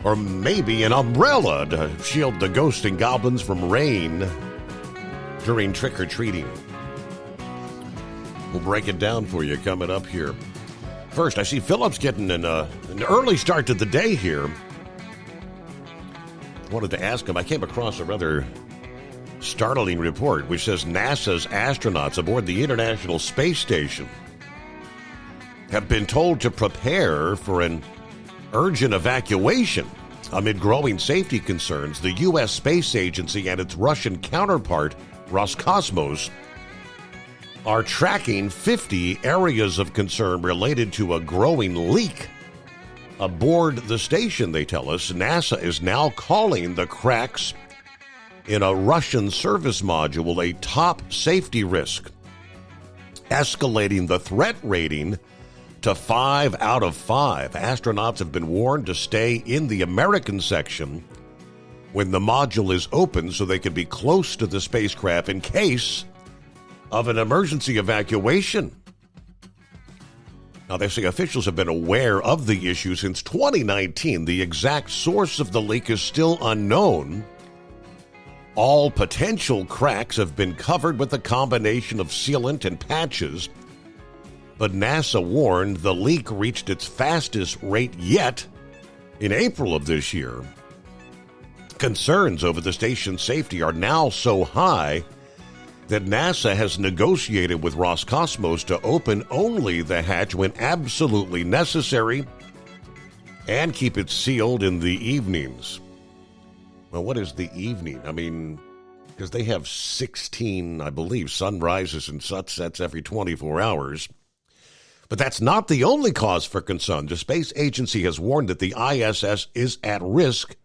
or maybe an umbrella to shield the ghosts and goblins from rain during trick-or-treating. We'll break it down for you coming up here. First, I see Philip's getting an early start to the day here. I wanted to ask him, I came across a rather startling report which says NASA's astronauts aboard the International Space Station have been told to prepare for an urgent evacuation amid growing safety concerns. The U.S. Space Agency and its Russian counterpart, Roscosmos, are tracking 50 areas of concern related to a growing leak aboard the station, they tell us. NASA is now calling the cracks in a Russian service module a top safety risk, escalating the threat rating to 5 out of 5. Astronauts have been warned to stay in the American section when the module is open so they can be close to the spacecraft in case of an emergency evacuation. Now, they say officials have been aware of the issue since 2019. The exact source of the leak is still unknown, All potential cracks have been covered with a combination of sealant and patches, but NASA warned the leak reached its fastest rate yet in April of this year. Concerns over the station's safety are now so high that NASA has negotiated with Roscosmos to open only the hatch when absolutely necessary and keep it sealed in the evenings. Well, what is the evening? I mean, because they have 16, I believe, sunrises and sunsets every 24 hours. But that's not the only cause for concern. The space agency has warned that the ISS is at risk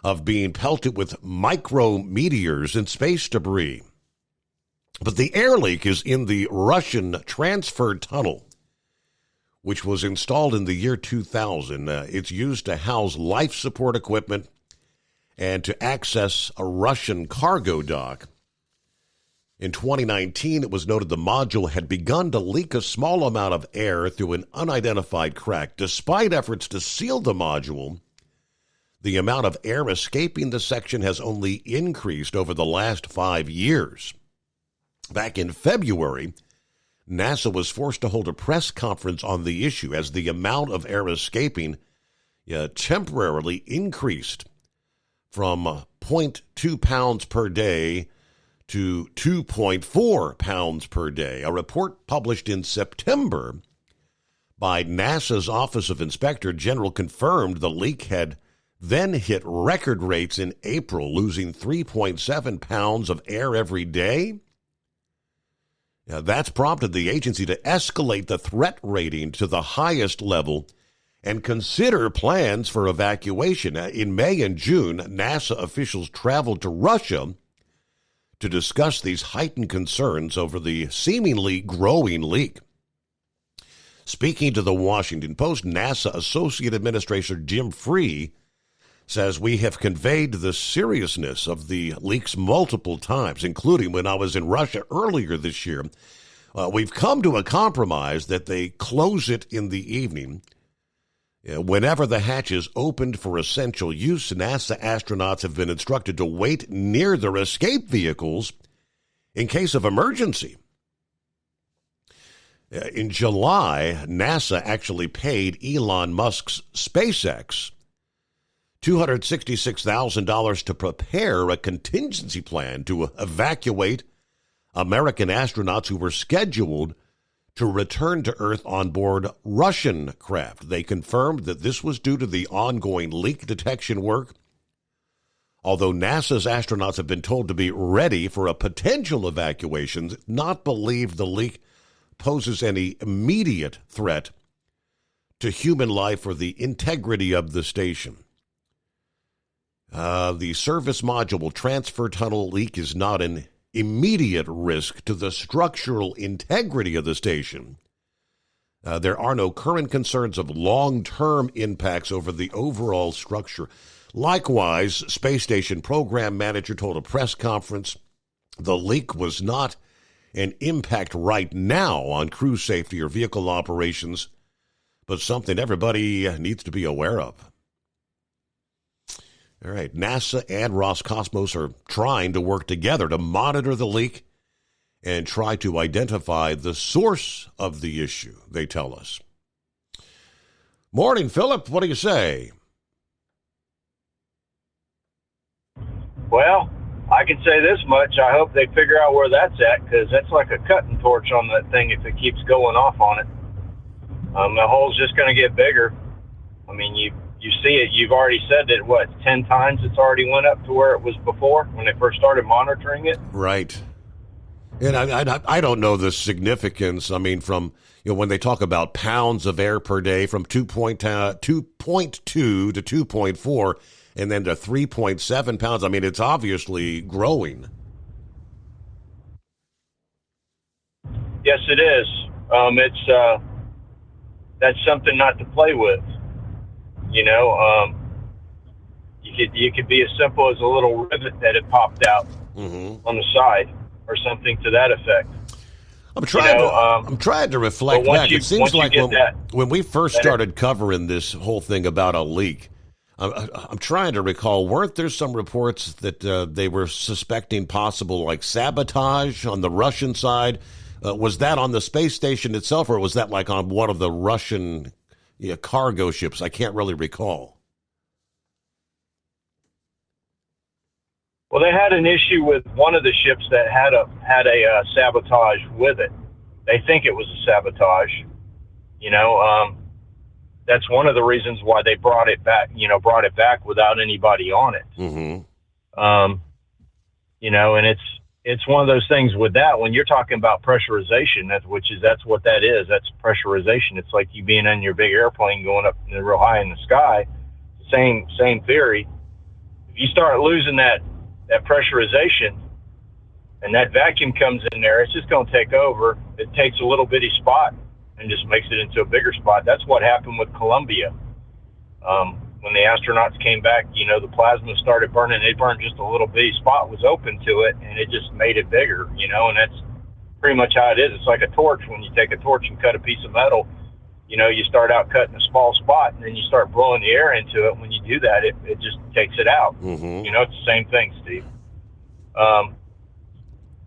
of being pelted with micrometeors and space debris. But the air leak is in the Russian transfer tunnel, which was installed in the year 2000. It's used to house life support equipment and to access a Russian cargo dock. In 2019, it was noted the module had begun to leak a small amount of air through an unidentified crack. Despite efforts to seal the module, the amount of air escaping the section has only increased over the last 5 years. Back in February, NASA was forced to hold a press conference on the issue as the amount of air escaping temporarily increased from 0.2 pounds per day to 2.4 pounds per day. A report published in September by NASA's Office of Inspector General confirmed the leak had then hit record rates in April, losing 3.7 pounds of air every day. Now, that's prompted the agency to escalate the threat rating to the highest level and consider plans for evacuation. In May and June, NASA officials traveled to Russia to discuss these heightened concerns over the seemingly growing leak. Speaking to the Washington Post, NASA Associate Administrator Jim Free says, "We have conveyed the seriousness of the leaks multiple times, including when I was in Russia earlier this year. We've come to a compromise that they close it in the evening. Whenever the hatch is opened for essential use, NASA astronauts have been instructed to wait near their escape vehicles in case of emergency." In July, NASA actually paid Elon Musk's SpaceX $266,000 to prepare a contingency plan to evacuate American astronauts who were scheduled to return to Earth on board Russian craft. They confirmed that this was due to the ongoing leak detection work. Although NASA's astronauts have been told to be ready for a potential evacuation, it's not believed the leak poses any immediate threat to human life or the integrity of the station. The service module transfer tunnel leak is not an immediate risk to the structural integrity of the station. There are no current concerns of long-term impacts over the overall structure. Likewise, Space Station Program Manager told a press conference the leak was not an impact right now on crew safety or vehicle operations, but something everybody needs to be aware of. All right, NASA and Roscosmos are trying to work together to monitor the leak and try to identify the source of the issue, they tell us. Morning, Philip. What do you say? Well, I can say this much. I hope they figure out where that's at, because that's like a cutting torch on that thing if it keeps going off on it. The hole's just going to get bigger. I mean, you see it. You've already said that, 10 times it's already went up to where it was before when they first started monitoring it? Right. And I don't know the significance. I mean, from, when they talk about pounds of air per day, from 2.2 to 2.4 and then to 3.7 pounds, I mean, it's obviously growing. Yes, it is. That's something not to play with. You could be as simple as a little rivet that had popped out on the side, or something to that effect. I'm trying to reflect back. It seems like when we first started covering this whole thing about a leak, I'm trying to recall, weren't there some reports that they were suspecting possible like sabotage on the Russian side? Was that on the space station itself, or was that like on one of the Russian cargo ships? I can't really recall. Well, they had an issue with one of the ships that had a sabotage with it. They think it was a sabotage. That's one of the reasons why they brought it back without anybody on it. Mm-hmm. And it's one of those things with that, when you're talking about pressurization, that's what that is. That's pressurization. It's like you being in your big airplane going up real high in the sky. Same theory. If you start losing that pressurization and that vacuum comes in there, it's just going to take over. It takes a little bitty spot and just makes it into a bigger spot. That's what happened with Columbia. When the astronauts came back, the plasma started burning. It burned just a little bitty spot was open to it, and it just made it bigger, and that's pretty much how it is. It's like a torch. When you take a torch and cut a piece of metal, you start out cutting a small spot, and then you start blowing the air into it. When you do that, it just takes it out. Mm-hmm. It's the same thing, Steve.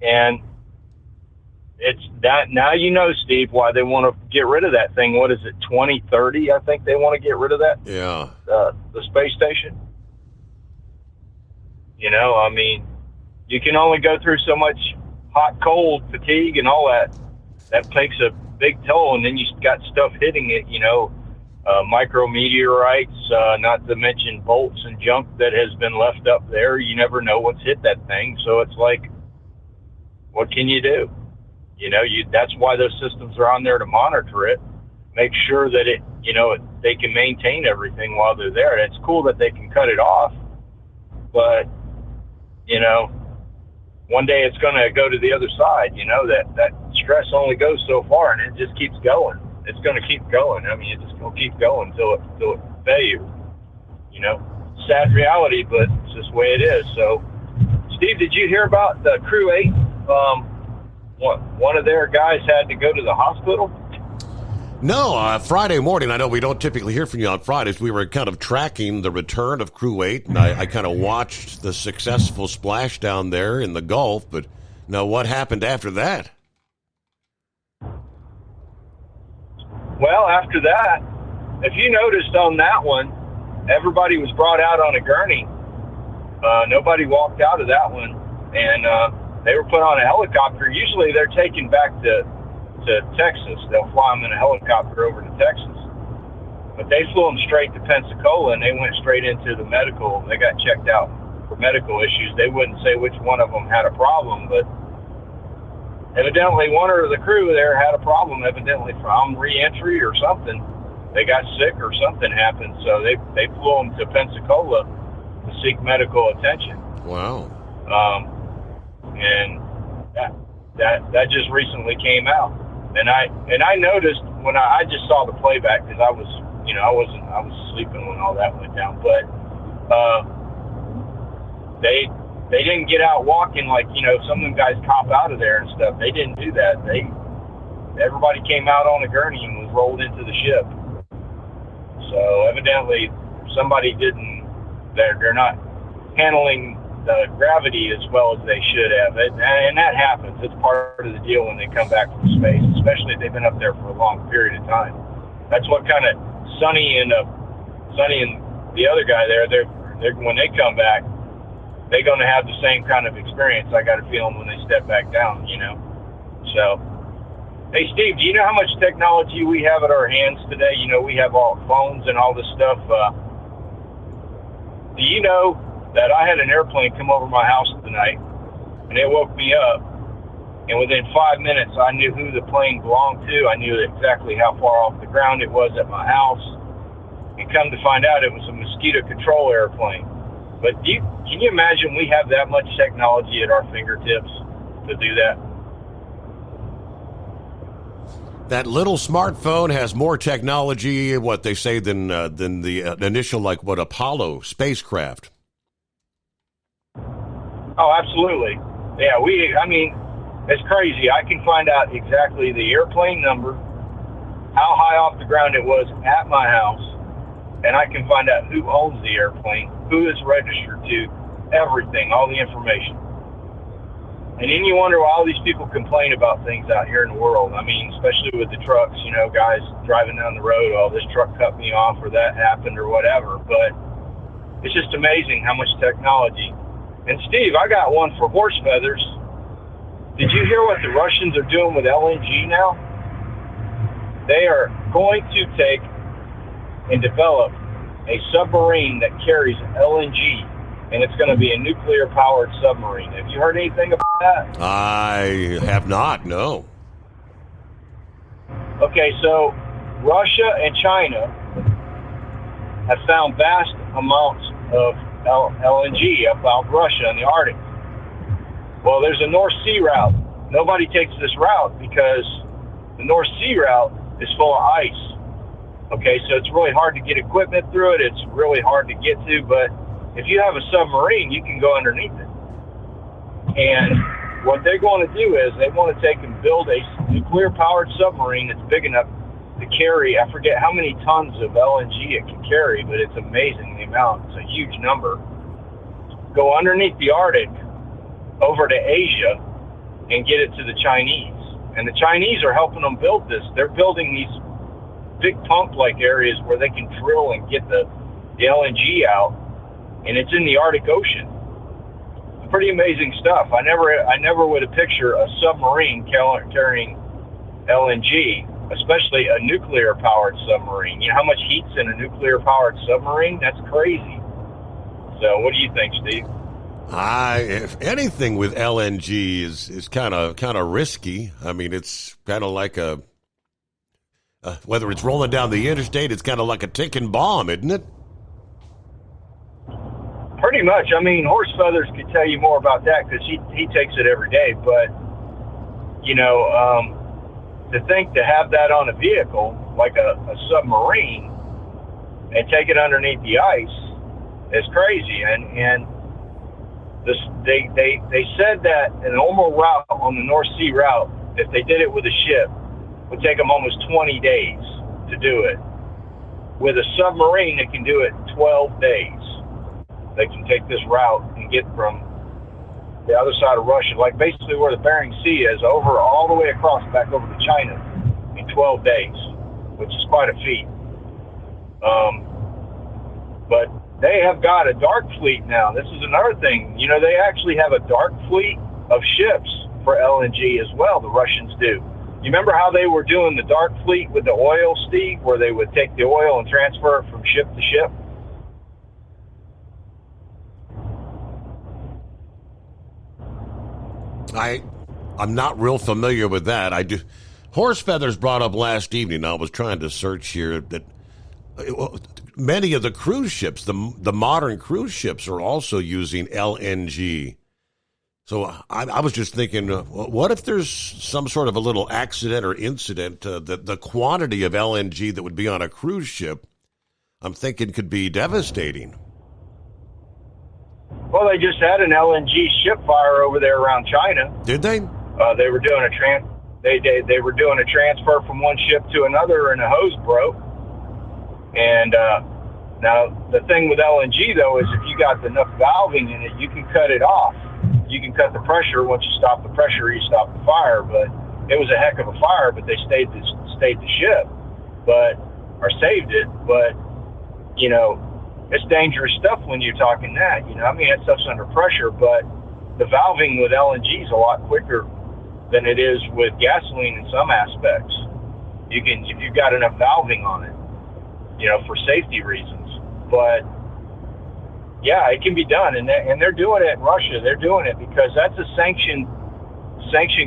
And it's that now, Steve, why they want to get rid of that thing. What is it, 2030? I think they want to get rid of that. Yeah. The space station. You can only go through so much hot, cold, fatigue, and all that. That takes a big toll, and then you got stuff hitting it. Micrometeorites, not to mention bolts and junk that has been left up there. You never know what's hit that thing. So it's like, what can you do? That's why those systems are on there, to monitor it, make sure that they can maintain everything while they're there. And it's cool that they can cut it off, but, one day it's going to go to the other side. That stress only goes so far, and it just keeps going. It's going to keep going. It's just going to keep going until it fails. Sad reality, but it's just the way it is. So, Steve, did you hear about the Crew 8? One of their guys had to go to the hospital? No, Friday morning, I know we don't typically hear from you on Fridays. We were kind of tracking the return of Crew 8, and I kind of watched the successful splashdown there in the Gulf, but now what happened after that? Well, after that, if you noticed on that one, everybody was brought out on a gurney. Nobody walked out of that one, and they were put on a helicopter. Usually they're taken back to Texas. They'll fly them in a helicopter over to Texas. But they flew them straight to Pensacola, and they went straight into the medical. They got checked out for medical issues. They wouldn't say which one of them had a problem, but evidently one of the crew there had a problem, evidently from re-entry or something. They got sick or something happened, so they flew them to Pensacola to seek medical attention. Wow. And that just recently came out. And I noticed when I just saw the playback, because I was sleeping when all that went down, but they didn't get out walking like some of them guys cop out of there and stuff. They didn't do that. Everybody came out on a gurney and was rolled into the ship. So evidently somebody didn't. They're not handling the gravity as well as they should have. And that happens. It's part of the deal when they come back from space, especially if they've been up there for a long period of time. That's what kind of Sonny and the other guy there, they're when they come back, they're going to have the same kind of experience, I got a feeling, when they step back down, So, hey, Steve, do you know how much technology we have at our hands today? We have all phones and all this stuff. Do you know that I had an airplane come over my house tonight, and it woke me up, and within 5 minutes, I knew who the plane belonged to. I knew exactly how far off the ground it was at my house, and come to find out it was a mosquito control airplane. But can you imagine we have that much technology at our fingertips to do that? That little smartphone has more technology, what they say, than the initial, Apollo spacecraft. Oh, absolutely. Yeah, it's crazy. I can find out exactly the airplane number, how high off the ground it was at my house, and I can find out who owns the airplane, who is registered to, everything, all the information. And then you wonder why all these people complain about things out here in the world. I mean, especially with the trucks, you know, guys driving down the road, oh, this truck cut me off or that happened or whatever. But it's just amazing how much technology. And Steve, I got one for horse feathers. Did you hear what the Russians are doing with LNG now? They are going to take and develop a submarine that carries LNG, and it's going to be a nuclear-powered submarine. Have you heard anything about that? I have not, no. Okay, so Russia and China have found vast amounts of LNG about Russia in the Arctic. Well, there's a North Sea route. Nobody takes this route because the North Sea route is full of ice. Okay, so it's really hard to get equipment through it. It's really hard to get to, but if you have a submarine, you can go underneath it. And what they're going to do is they want to take and build a nuclear-powered submarine that's big enough to carry, I forget how many tons of LNG it can carry, but it's amazing the amount. It's a huge number. Go underneath the Arctic over to Asia and get it to the Chinese. And the Chinese are helping them build this. They're building these big pump-like areas where they can drill and get the LNG out, and it's in the Arctic Ocean. It's pretty amazing stuff. I never would have pictured a submarine carrying LNG, especially a nuclear-powered submarine. You know how much heat's in a nuclear-powered submarine? That's crazy. So what do you think, Steve? If anything with LNG is kind of risky. I mean, it's kind of like whether it's rolling down the interstate, it's kind of like a ticking bomb, isn't it? Pretty much. I mean, Horse Feathers could tell you more about that because he takes it every day. But, you know, to think to have that on a vehicle, like a submarine, and take it underneath the ice is crazy. And they said that a normal route on the North Sea route, if they did it with a ship, would take them almost 20 days to do it. With a submarine, they can do it in 12 days. They can take this route and get from the other side of Russia, like basically where the Bering Sea is, over all the way across back over to China in 12 days, which is quite a feat. But they have got a dark fleet now. This is another thing. You know, they actually have a dark fleet of ships for LNG as well, the Russians do. You remember how they were doing the dark fleet with the oil, Steve, where they would take the oil and transfer it from ship to ship? I'm not real familiar with that. I do. Horse Feathers brought up last evening. I was trying to search here that many of the cruise ships, the modern cruise ships, are also using LNG. So I was just thinking, what if there's some sort of a little accident or incident? The quantity of LNG that would be on a cruise ship, I'm thinking, could be devastating. Well, they just had an LNG ship fire over there around China. Did they? They were doing they were doing a transfer from one ship to another, and a hose broke. And now the thing with LNG though is if you got enough valving in it, you can cut it off. You can cut the pressure. Once you stop the pressure, you stop the fire. But it was a heck of a fire. But they stayed the ship, or saved it. But you know, it's dangerous stuff when you're talking that. You know, I mean, that stuff's under pressure. But the valving with LNG is a lot quicker than it is with gasoline in some aspects. You can, if you've got enough valving on it, you know, for safety reasons. But yeah, it can be done, and they're doing it in Russia. They're doing it because that's a sanctioned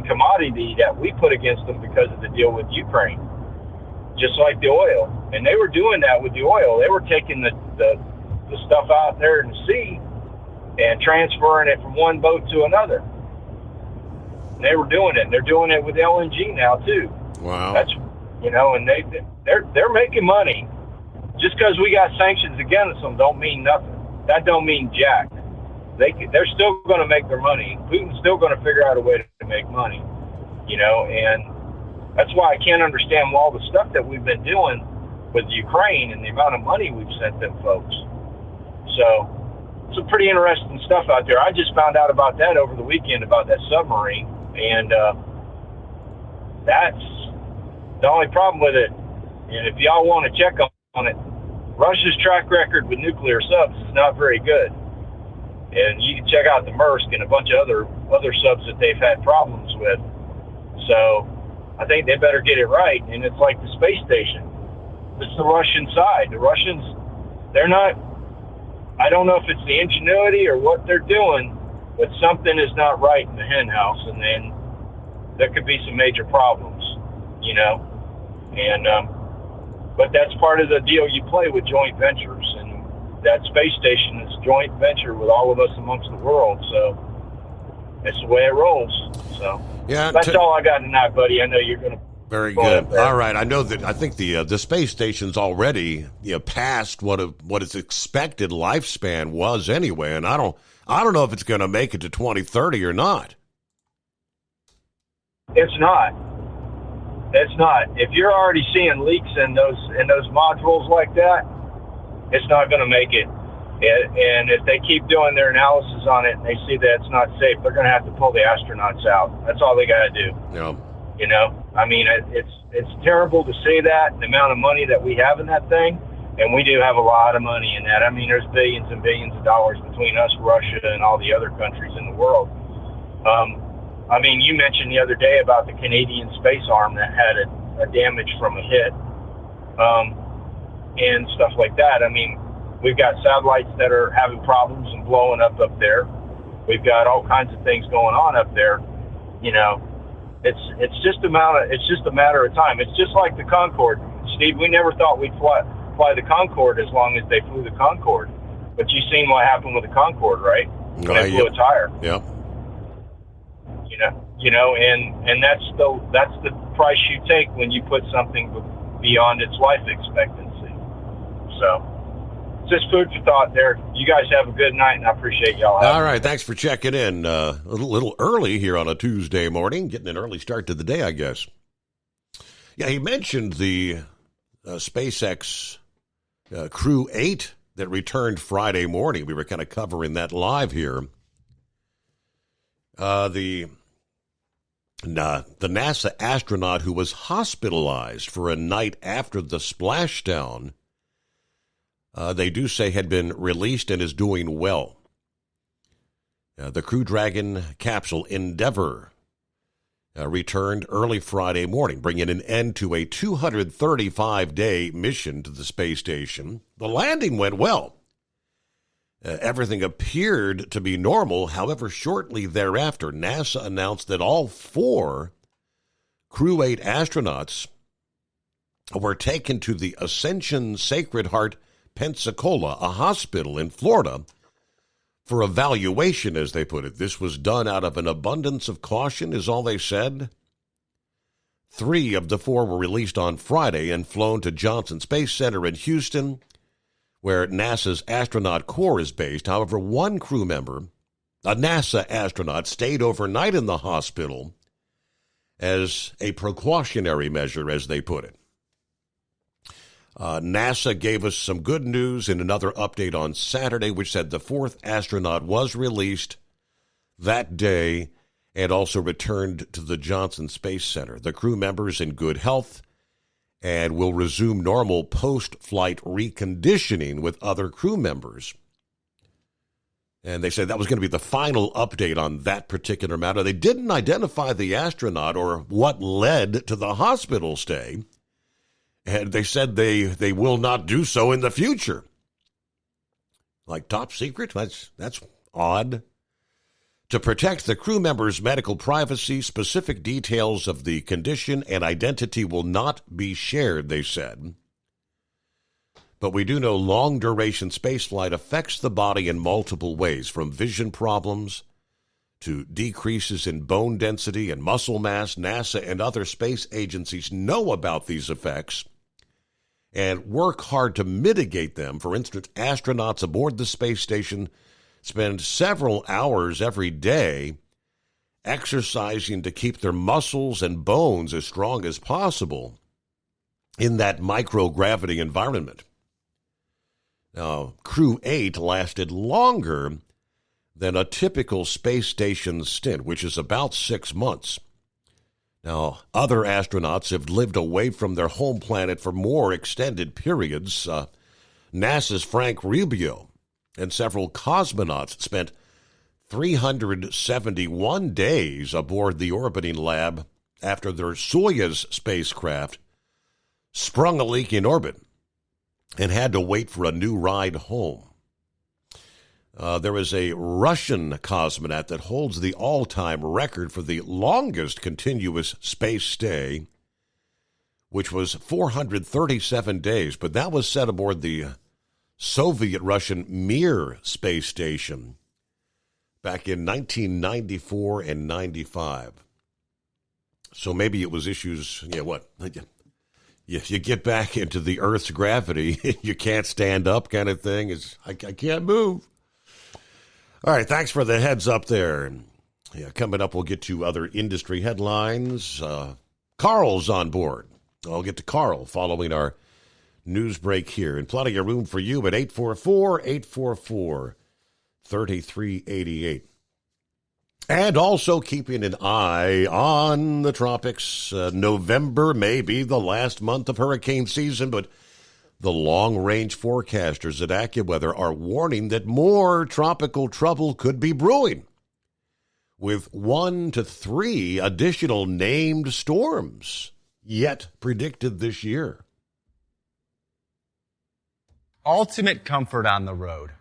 commodity that we put against them because of the deal with Ukraine, just like the oil. And they were doing that with the oil. They were taking the stuff out there in the sea and transferring it from one boat to another. And they were doing it. They're doing it with LNG now too. Wow. That's, you know, and they're making money. Just because we got sanctions against them don't mean nothing. That don't mean jack. They're still going to make their money. Putin's still going to figure out a way to make money, you know, and that's why I can't understand all the stuff that we've been doing with Ukraine and the amount of money we've sent them folks. So some pretty interesting stuff out there. I just found out about that over the weekend, about that submarine, and that's the only problem with it. And if y'all want to check on it, Russia's track record with nuclear subs is not very good. And you can check out the Maersk and a bunch of other subs that they've had problems with. So I think they better get it right. And it's like the space station. It's the Russian side. The Russians, they're not, I don't know if it's the ingenuity or what they're doing, but something is not right in the hen house, and then there could be some major problems, you know. And but that's part of the deal you play with joint ventures, and that space station is a joint venture with all of us amongst the world. So that's the way it rolls. So yeah, that's all I got tonight, buddy. I know you're going to. Very good. All right. I know that. I think the space station's already past what its expected lifespan was anyway, and I don't know if it's going to make it to 2030 or not. It's not. It's not. If you're already seeing leaks in those modules like that, it's not going to make it. And if they keep doing their analysis on it and they see that it's not safe, they're going to have to pull the astronauts out. That's all they got to do. Yeah. You know, I mean, it's terrible to say that, the amount of money that we have in that thing, and we do have a lot of money in that. I mean, there's billions and billions of dollars between us, Russia, and all the other countries in the world. I mean, you mentioned the other day about the Canadian space arm that had a damage from a hit, and stuff like that. I mean, we've got satellites that are having problems and blowing up there. We've got all kinds of things going on up there, you know. It's just a matter of time. It's just like the Concorde, Steve. We never thought we'd fly the Concorde as long as they flew the Concorde, but you seen what happened with the Concorde, right? They blew a tire. Yep. You know, and that's the price you take when you put something beyond its life expectancy. So. Just food for thought there. You guys have a good night, and I appreciate y'all. All right, thanks for checking in. A little early here on a Tuesday morning, getting an early start to the day, I guess. Yeah, he mentioned the SpaceX Crew 8 that returned Friday morning. We were kind of covering that live here. The NASA astronaut who was hospitalized for a night after the splashdown, they do say had been released and is doing well. The Crew Dragon capsule Endeavour returned early Friday morning, bringing an end to a 235-day mission to the space station. The landing went well. Everything appeared to be normal. However, shortly thereafter, NASA announced that all 4 Crew 8 astronauts were taken to the Ascension Sacred Heart Pensacola, a hospital in Florida, for evaluation, as they put it. This was done out of an abundance of caution, is all they said. 3 of the 4 were released on Friday and flown to Johnson Space Center in Houston, where NASA's astronaut corps is based. However, one crew member, a NASA astronaut, stayed overnight in the hospital as a precautionary measure, as they put it. NASA gave us some good news in another update on Saturday, which said the 4th astronaut was released that day and also returned to the Johnson Space Center. The crew members in good health and will resume normal post-flight reconditioning with other crew members. And they said that was going to be the final update on that particular matter. They didn't identify the astronaut or what led to the hospital stay. And they said they will not do so in the future. Like top secret? That's odd. To protect the crew members' medical privacy, specific details of the condition and identity will not be shared, they said. But we do know long-duration spaceflight affects the body in multiple ways, from vision problems to decreases in bone density and muscle mass. NASA and other space agencies know about these effects and work hard to mitigate them. For instance, astronauts aboard the space station spend several hours every day exercising to keep their muscles and bones as strong as possible. in that microgravity environment. Now, Crew 8 lasted longer than a typical space station stint, which is about 6 months. Now, other astronauts have lived away from their home planet for more extended periods. NASA's Frank Rubio and several cosmonauts spent 371 days aboard the orbiting lab after their Soyuz spacecraft sprung a leak in orbit and had to wait for a new ride home. There is a Russian cosmonaut that holds the all-time record for the longest continuous space stay, which was 437 days, but that was set aboard the Soviet-Russian Mir space station back in 1994 and 95. So maybe it was issues, you get back into the Earth's gravity, you can't stand up kind of thing. I can't move. All right, thanks for the heads up there. Yeah, coming up, we'll get to other industry headlines. Carl's on board. I'll get to Carl following our news break here. And plenty of room for you at 844-844-3388. And also keeping an eye on the tropics. November may be the last month of hurricane season, but the long-range forecasters at AccuWeather are warning that more tropical trouble could be brewing, with 1 to 3 additional named storms yet predicted this year. Ultimate comfort on the road.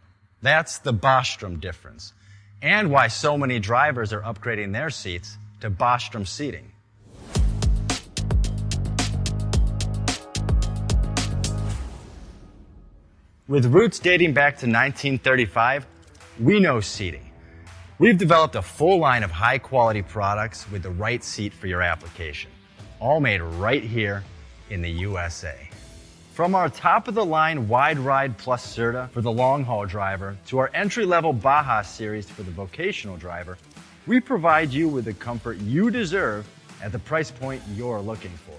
That's the Bostrom difference, and why so many drivers are upgrading their seats to Bostrom seating. With roots dating back to 1935, we know seating. We've developed a full line of high-quality products with the right seat for your application, all made right here in the USA. From our top-of-the-line Wide Ride Plus Certa for the long-haul driver to our entry-level Baja series for the vocational driver, we provide you with the comfort you deserve at the price point you're looking for.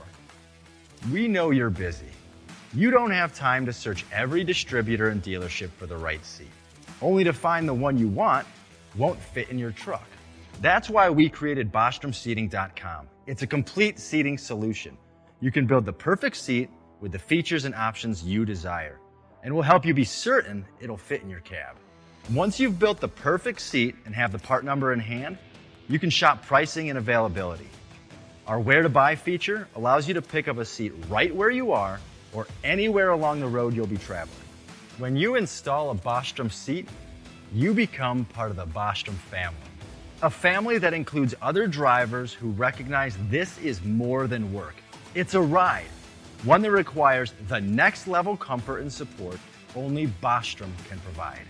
We know you're busy. You don't have time to search every distributor and dealership for the right seat, only to find the one you want won't fit in your truck. That's why we created BostromSeating.com. It's a complete seating solution. You can build the perfect seat with the features and options you desire, and we'll help you be certain it'll fit in your cab. Once you've built the perfect seat and have the part number in hand, you can shop pricing and availability. Our Where to Buy feature allows you to pick up a seat right where you are or anywhere along the road you'll be traveling. When you install a Bostrom seat, you become part of the Bostrom family. A family that includes other drivers who recognize this is more than work. It's a ride, one that requires the next level comfort and support only Bostrom can provide.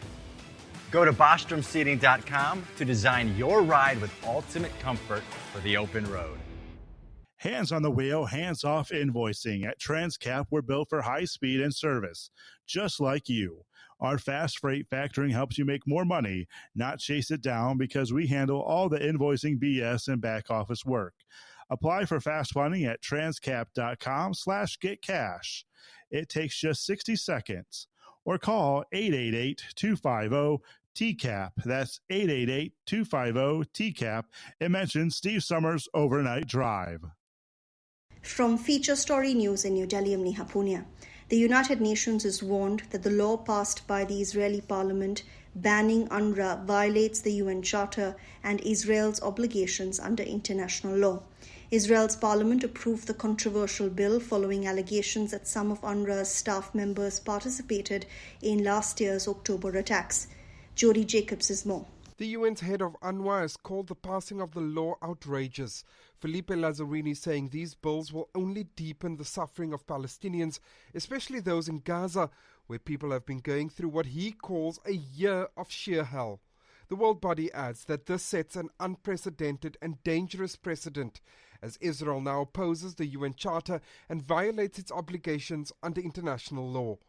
Go to BostromSeating.com to design your ride with ultimate comfort for the open road. Hands on the wheel, hands off invoicing. At Transcap, we're built for high speed and service, just like you. Our fast freight factoring helps you make more money, not chase it down, because we handle all the invoicing BS and back office work. Apply for fast funding at transcap.com/getcash. It takes just 60 seconds. Or call 888-250-TCAP. That's 888-250-TCAP. And mention Steve Summers' Overnight Drive. From Feature Story News in New Delhi, I'm Neha Punia. The United Nations has warned that the law passed by the Israeli parliament banning UNRWA violates the UN Charter and Israel's obligations under international law. Israel's parliament approved the controversial bill following allegations that some of UNRWA's staff members participated in last year's October attacks. Jody Jacobs has more. The UN's head of UNRWA has called the passing of the law outrageous. Felipe Lazzarini saying these bills will only deepen the suffering of Palestinians, especially those in Gaza, where people have been going through what he calls a year of sheer hell. The world body adds that this sets an unprecedented and dangerous precedent, as Israel now opposes the UN Charter and violates its obligations under international law.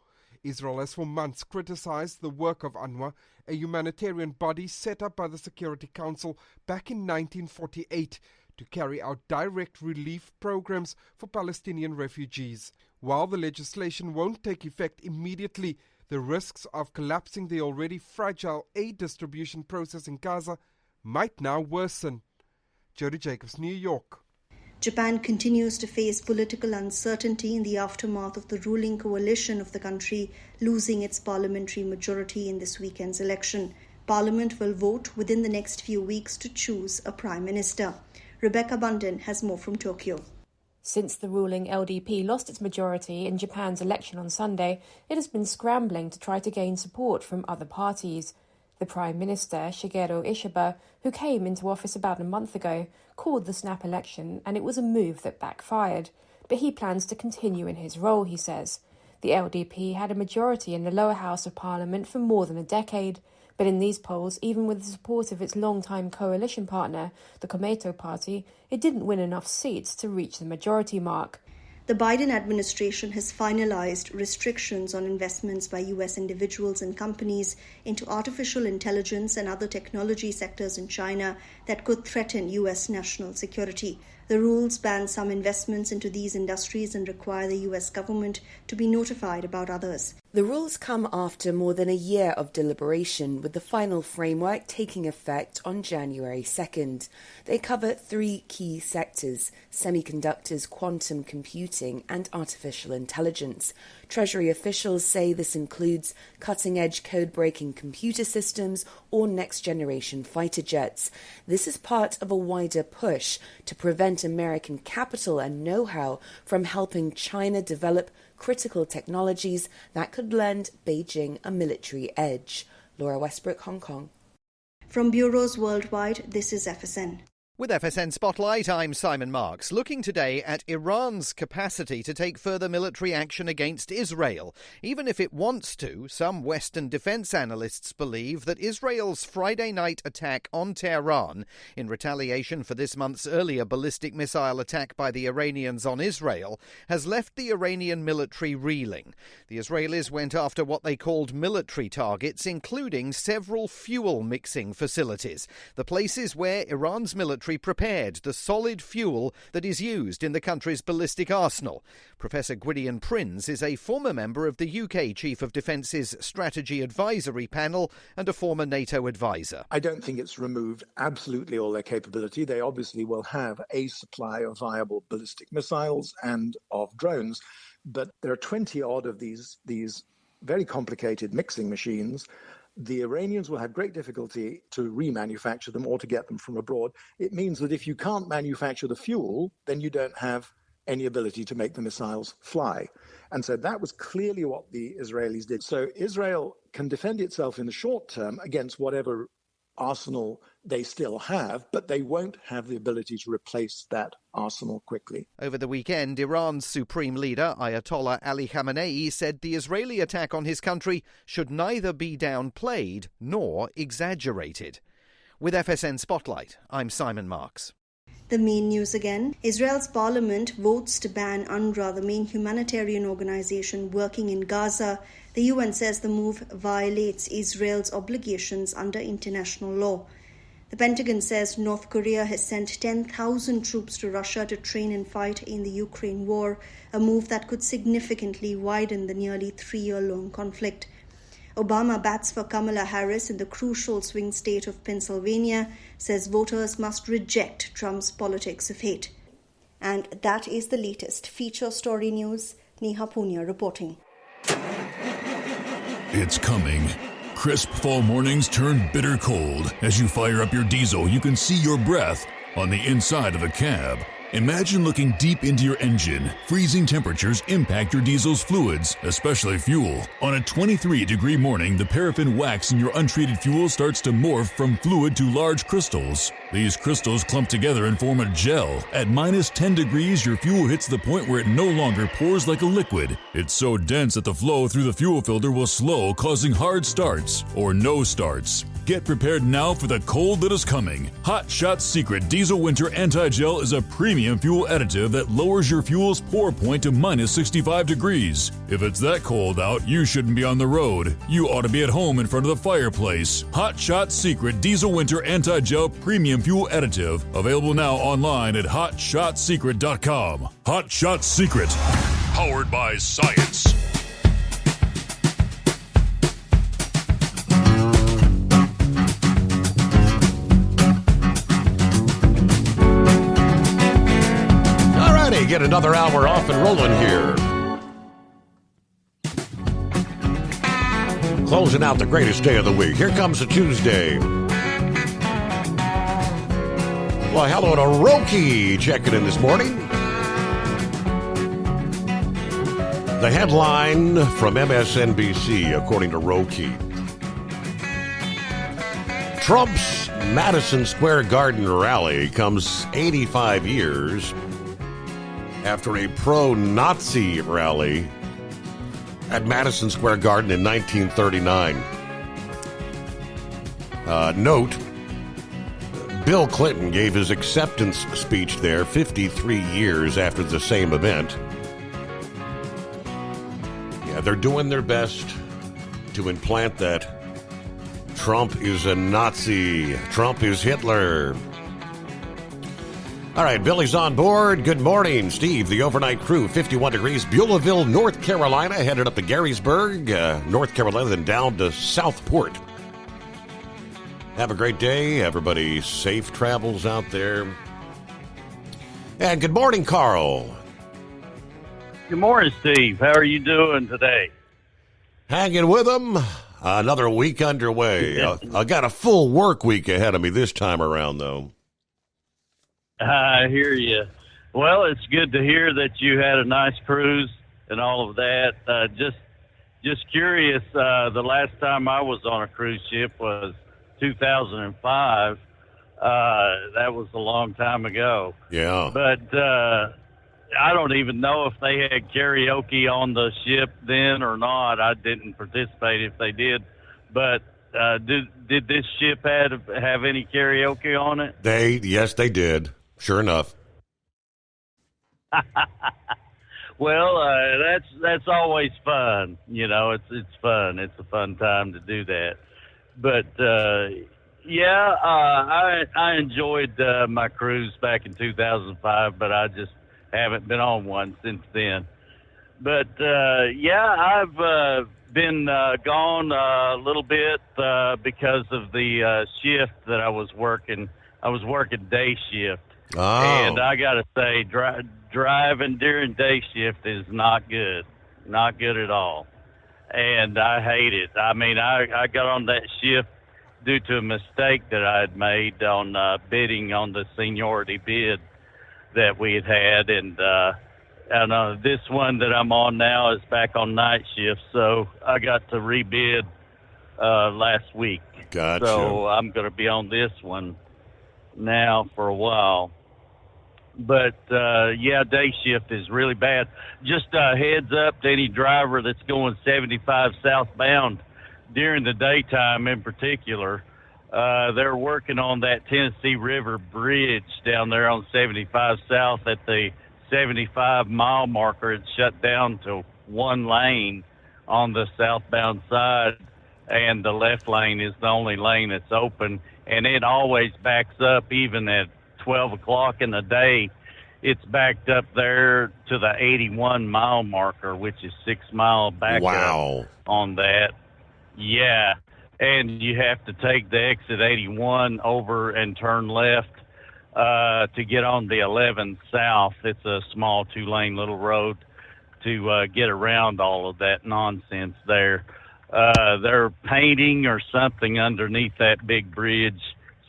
Israel has for months criticized the work of UNRWA, a humanitarian body set up by the Security Council back in 1948 to carry out direct relief programs for Palestinian refugees. While the legislation won't take effect immediately, the risks of collapsing the already fragile aid distribution process in Gaza might now worsen. Jody Jacobs, New York. Japan continues to face political uncertainty in the aftermath of the ruling coalition of the country losing its parliamentary majority in this weekend's election. Parliament will vote within the next few weeks to choose a prime minister. Rebecca Bundin has more from Tokyo. Since the ruling LDP lost its majority in Japan's election on Sunday, it has been scrambling to try to gain support from other parties. The Prime Minister, Shigeru Ishiba, who came into office about a month ago, called the snap election and it was a move that backfired. But he plans to continue in his role, he says. The LDP had a majority in the lower house of parliament for more than a decade. But in these polls, even with the support of its longtime coalition partner, the Komeito Party, it didn't win enough seats to reach the majority mark. The Biden administration has finalized restrictions on investments by U.S. individuals and companies into artificial intelligence and other technology sectors in China that could threaten U.S. national security. The rules ban some investments into these industries and require the U.S. government to be notified about others. The rules come after more than a year of deliberation, with the final framework taking effect on January 2nd. They cover 3 key sectors: semiconductors, quantum computing, and artificial intelligence. Treasury officials say this includes cutting-edge code-breaking computer systems or next-generation fighter jets. This is part of a wider push to prevent American capital and know-how from helping China develop critical technologies that could lend Beijing a military edge. Laura Westbrook, Hong Kong. From bureaus worldwide, this is FSN. With FSN Spotlight, I'm Simon Marks, looking today at Iran's capacity to take further military action against Israel. Even if it wants to, some Western defense analysts believe that Israel's Friday night attack on Tehran, in retaliation for this month's earlier ballistic missile attack by the Iranians on Israel, has left the Iranian military reeling. The Israelis went after what they called military targets, including several fuel mixing facilities, the places where Iran's military prepared the solid fuel that is used in the country's ballistic arsenal. Professor Gwydion Prinz is a former member of the UK Chief of Defence's Strategy Advisory Panel and a former NATO advisor. I don't think it's removed absolutely all their capability. They obviously will have a supply of viable ballistic missiles and of drones, but there are 20-odd of these very complicated mixing machines. The Iranians will have great difficulty to remanufacture them or to get them from abroad. It means that if you can't manufacture the fuel, then you don't have any ability to make the missiles fly. And so that was clearly what the Israelis did. So Israel can defend itself in the short term against whatever arsenal they still have, but they won't have the ability to replace that arsenal quickly. Over the weekend, Iran's supreme leader, Ayatollah Ali Khamenei, said the Israeli attack on his country should neither be downplayed nor exaggerated. With FSN Spotlight, I'm Simon Marks. The main news again. Israel's parliament votes to ban UNRWA, the main humanitarian organization working in Gaza. The UN says the move violates Israel's obligations under international law. The Pentagon says North Korea has sent 10,000 troops to Russia to train and fight in the Ukraine war, a move that could significantly widen the nearly 3-year-long conflict. Obama bats for Kamala Harris in the crucial swing state of Pennsylvania, says voters must reject Trump's politics of hate. And that is the latest feature story news. Neha Punia reporting. It's coming. Crisp fall mornings turn bitter cold. As you fire up your diesel, you can see your breath on the inside of a cab. Imagine looking deep into your engine. Freezing temperatures impact your diesel's fluids, especially fuel. On a 23-degree morning, the paraffin wax in your untreated fuel starts to morph from fluid to large crystals. These crystals clump together and form a gel. At minus 10 degrees, your fuel hits the point where it no longer pours like a liquid. It's so dense that the flow through the fuel filter will slow, causing hard starts or no starts. Get prepared now for the cold that is coming. Hot Shot Secret Diesel Winter Anti-Gel is a premium fuel additive that lowers your fuel's pour point to minus 65 degrees. If it's that cold out, you shouldn't be on the road. You ought to be at home in front of the fireplace. Hot Shot Secret Diesel Winter Anti-Gel Premium Fuel Additive. Available now online at hotshotsecret.com. Hot Shot Secret. powered by science. All righty, get another hour off and rolling here. Closing out the greatest day of the week. Here comes a Tuesday. Well, hello to Roki checking in this morning. The headline from MSNBC, according to Roki. Trump's Madison Square Garden rally comes 85 years after a pro-Nazi rally at Madison Square Garden in 1939. Note, Bill Clinton gave his acceptance speech there 53 years after the same event. Yeah, they're doing their best to implant that Trump is a Nazi. Trump is Hitler. All right, Billy's on board. Good morning, Steve. The overnight crew, 51 degrees. Beulahville, North Carolina, headed up to Garysburg, North Carolina, then down to Southport. Have a great day. Everybody safe travels out there. And good morning, Carl. Good morning, Steve. How are you doing today? Hanging with them. Another week underway. I got a full work week ahead of me this time around, though. I hear you. Well, it's good to hear that you had a nice cruise and all of that. Just curious, the last time I was on a cruise ship was 2005. That was a long time ago. Yeah. But I don't even know if they had karaoke on the ship then or not. I didn't participate if they did. But did this ship have any karaoke on it? Yes, they did. Sure enough. Well, that's always fun. You know, it's fun. It's a fun time to do that. But I enjoyed my cruise back in 2005, but I just haven't been on one since then. But I've been gone a little bit because of the shift that I was working. I was working day shift. Oh. And I got to say, driving during day shift is not good. Not good at all. And I hate it. I mean, I got on that shift due to a mistake that I had made on bidding on the seniority bid that we had. And this one that I'm on now is back on night shift, so I got to rebid last week. Gotcha. So I'm going to be on this one now for a while. But, day shift is really bad. Just a heads up to any driver that's going 75 southbound during the daytime in particular. They're working on that Tennessee River Bridge down there on 75 South at the 75-mile marker. It's shut down to one lane on the southbound side, and the left lane is the only lane that's open. And it always backs up even at 12 o'clock in the day. It's backed up there to the 81-mile marker, which is 6 mile backup on that. Yeah, and you have to take the exit 81 over and turn left to get on the 11 South. It's a small 2-lane little road to get around all of that nonsense there. They're painting or something underneath that big bridge,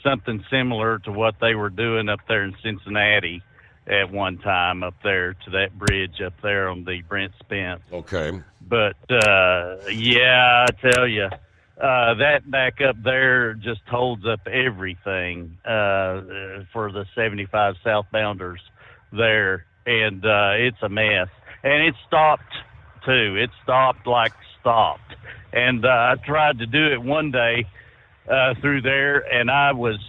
something similar to what they were doing up there in Cincinnati at one time up there to that bridge up there on the Brent Spence. Okay. But, I tell you, that back up there just holds up everything for the 75 southbounders there, and it's a mess. And it stopped, too. It stopped. And I tried to do it one day through there, and I was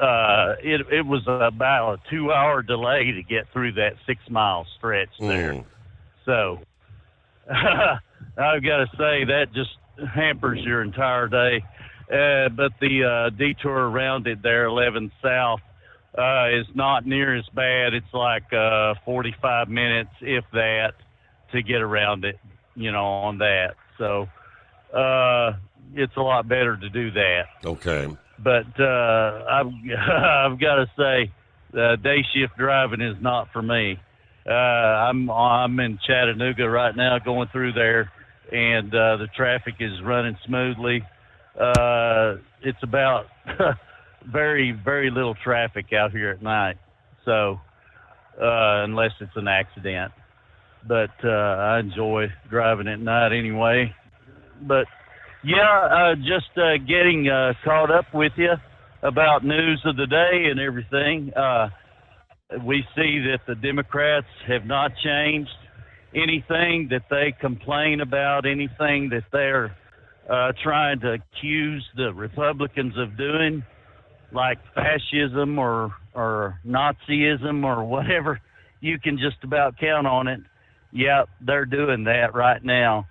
it was about a 2-hour delay to get through that 6 mile stretch there. So I've got to say that just hampers your entire day. But the detour around it there, 11 South, is not near as bad. It's like 45 minutes, if that, to get around it, on that. So it's a lot better to do that. Okay. But I've got to say, day shift driving is not for me. I'm in Chattanooga right now, going through there, and the traffic is running smoothly. It's about very, very little traffic out here at night. So unless it's an accident. But I enjoy driving at night anyway. But, yeah, just getting caught up with you about news of the day and everything. We see that the Democrats have not changed anything that they complain about, anything that they're trying to accuse the Republicans of doing, like fascism or Nazism or whatever. You can just about count on it. Yep, they're doing that right now.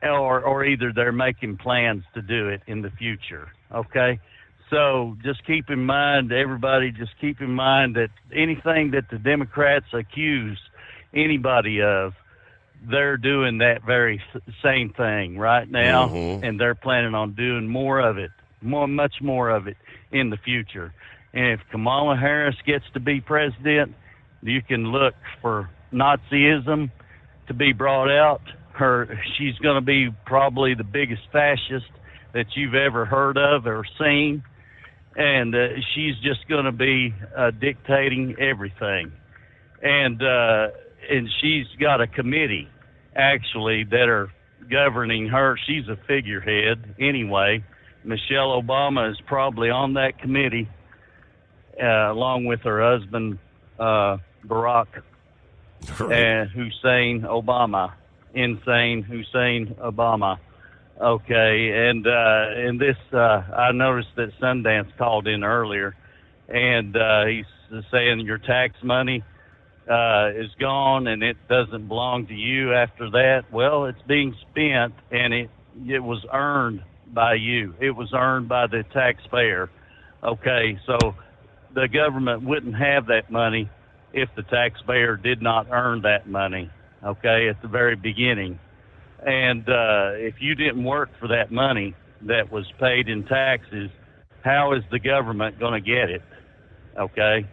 Or either they're making plans to do it in the future, okay? So just keep in mind, everybody, just keep in mind that anything that the Democrats accuse anybody of, they're doing that very same thing right now, and they're planning on doing more of it, much more of it in the future. And if Kamala Harris gets to be president, you can look for Nazism to be brought out. She's going to be probably the biggest fascist that you've ever heard of or seen, and she's just going to be dictating everything. And she's got a committee actually that are governing her. She's a figurehead anyway. Michelle Obama is probably on that committee, along with her husband Barack Hussein Obama. Insane Hussein Obama. Okay, and this, I noticed that Sundance called in earlier, and he's saying your tax money is gone and it doesn't belong to you after that. Well, it's being spent, and it was earned by you. It was earned by the taxpayer. Okay, so the government wouldn't have that money if the taxpayer did not earn that money. Okay, at the very beginning. And if you didn't work for that money that was paid in taxes, how is the government going to get it? Okay,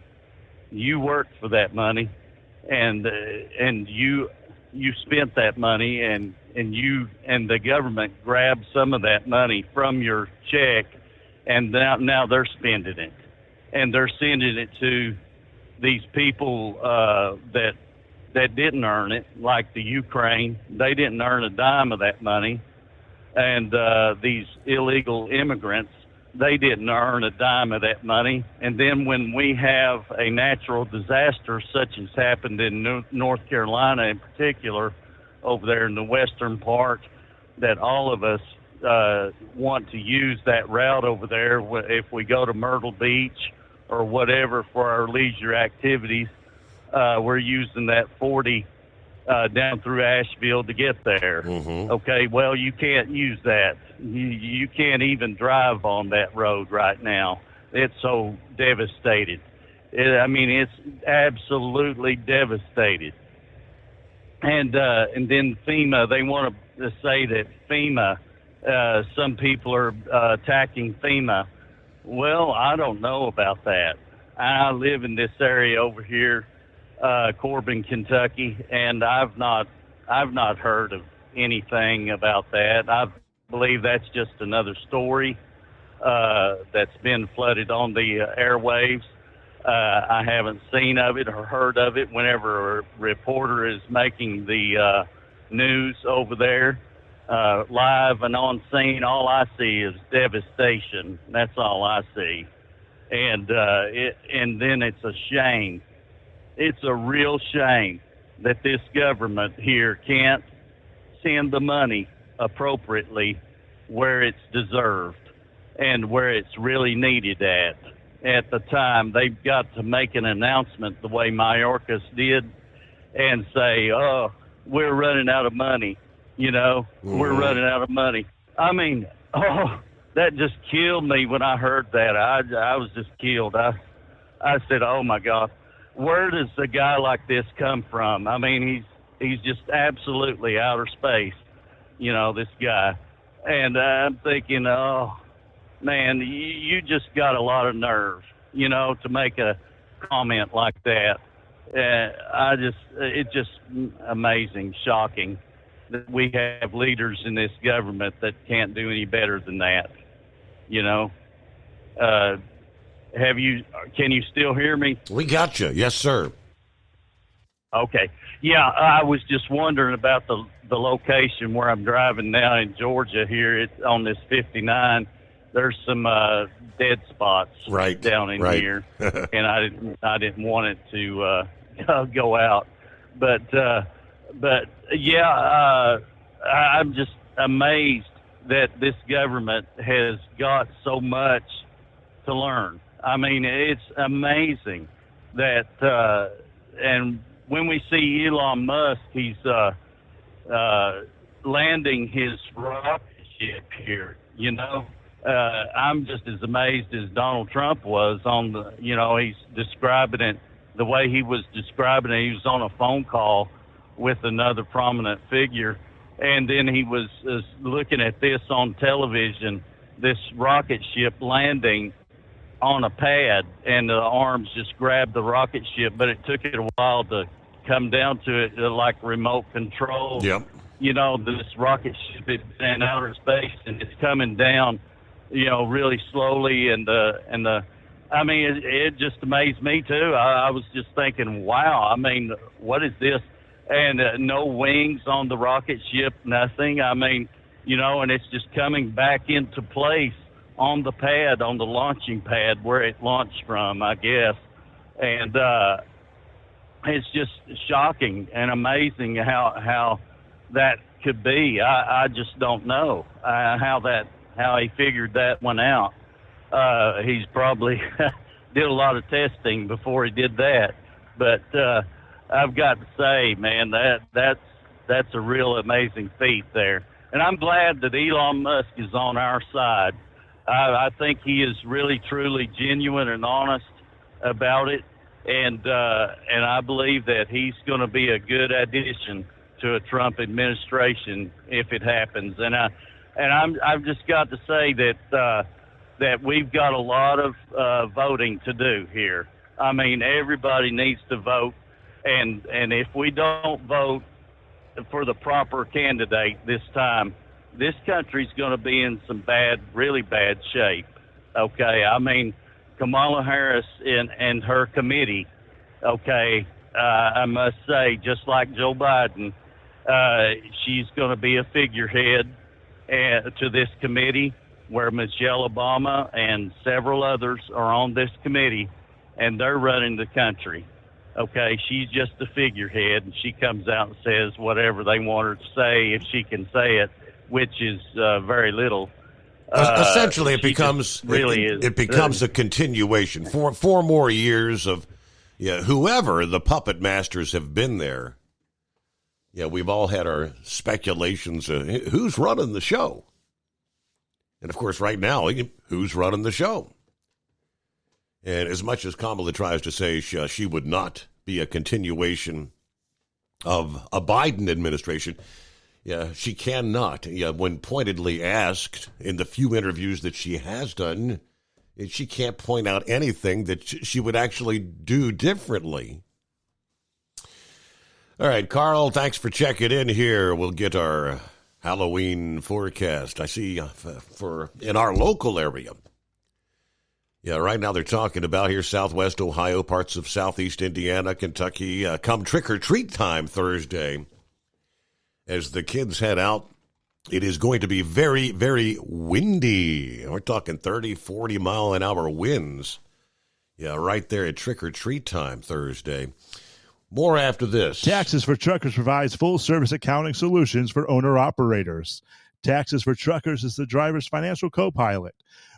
you worked for that money, and you spent that money, and the government grabbed some of that money from your check, and now they're spending it, and they're sending it to these people that didn't earn it, like the Ukraine. They didn't earn a dime of that money. And these illegal immigrants, they didn't earn a dime of that money. And then when we have a natural disaster such as happened in North Carolina in particular, over there in the western part, that all of us want to use that route over there if we go to Myrtle Beach or whatever for our leisure activities. We're using that 40 down through Asheville to get there. Okay, well, you can't use that. You can't even drive on that road right now. It's so devastated. It's absolutely devastated. And then FEMA, they want to say that FEMA, some people are attacking FEMA. Well, I don't know about that. I live in this area over here, Corbin, Kentucky, and I've not heard of anything about that. I believe that's just another story that's been flooded on the airwaves. I haven't seen of it or heard of it. Whenever a reporter is making the news over there, live and on scene, all I see is devastation. That's all I see. And then it's a shame. It's a real shame that this government here can't send the money appropriately where it's deserved and where it's really needed at the time. They've got to make an announcement the way Mayorkas did and say, oh, we're running out of money. We're running out of money. I mean, that just killed me when I heard that. I was just killed. I said, oh, my God. Where does a guy like this come from? I mean, He's just absolutely outer space, this guy. And I'm thinking, oh, man, you just got a lot of nerve, to make a comment like that. It's just amazing, shocking that we have leaders in this government that can't do any better than that, Can you still hear me? We got you. Yes, sir. Okay. Yeah, I was just wondering about the location where I'm driving now in Georgia here. It's on this 59. There's some dead spots down in here, and I didn't want it to go out. But yeah, I'm just amazed that this government has got so much to learn. I mean, it's amazing that, and when we see Elon Musk, he's landing his rocket ship here, I'm just as amazed as Donald Trump was on the, he's describing it the way he was describing it. He was on a phone call with another prominent figure, and then he was looking at this on television, this rocket ship landing on a pad, and the arms just grabbed the rocket ship, but it took it a while to come down to it, like remote control. Yep. This rocket ship is in outer space, and it's coming down, really slowly, and I mean, it just amazed me too. I was just thinking, wow, I mean, what is this? And no wings on the rocket ship, nothing. I mean, and it's just coming back into place on the pad, on the launching pad where it launched from, I guess. And it's just shocking and amazing how that could be. I just don't know how he figured that one out. He's probably did a lot of testing before he did that. But I've got to say, man, that's a real amazing feat there. And I'm glad that Elon Musk is on our side. I think he is really, truly genuine and honest about it. And I believe that he's going to be a good addition to a Trump administration if it happens. And I've just got to say that we've got a lot of voting to do here. I mean, everybody needs to vote, and if we don't vote for the proper candidate this time, this country's going to be in some really bad shape. Okay, I mean, Kamala Harris and her committee, okay, I must say, just like Joe Biden, she's going to be a figurehead to this committee, where Michelle Obama and several others are on this committee, and they're running the country. Okay, she's just the figurehead, and she comes out and says whatever they want her to say, if she can say it, which is very little. Essentially, it becomes it becomes a continuation for 4 more years of whoever the puppet masters have been there. Yeah, we've all had our speculations. Who's running the show? And, of course, right now, who's running the show? And as much as Kamala tries to say she would not be a continuation of a Biden administration, she cannot. When pointedly asked in the few interviews that she has done, she can't point out anything that she would actually do differently. All right, Carl, thanks for checking in here. We'll get our Halloween forecast. I see in our local area. Yeah, right now they're talking about here southwest Ohio, parts of southeast Indiana, Kentucky, come trick-or-treat time Thursday. As the kids head out, it is going to be very, very windy. We're talking 30, 40 mile an hour winds. Yeah, right there at trick-or-treat time Thursday. More after this. Taxes for Truckers provides full-service accounting solutions for owner-operators. Taxes for Truckers is the driver's financial co-pilot.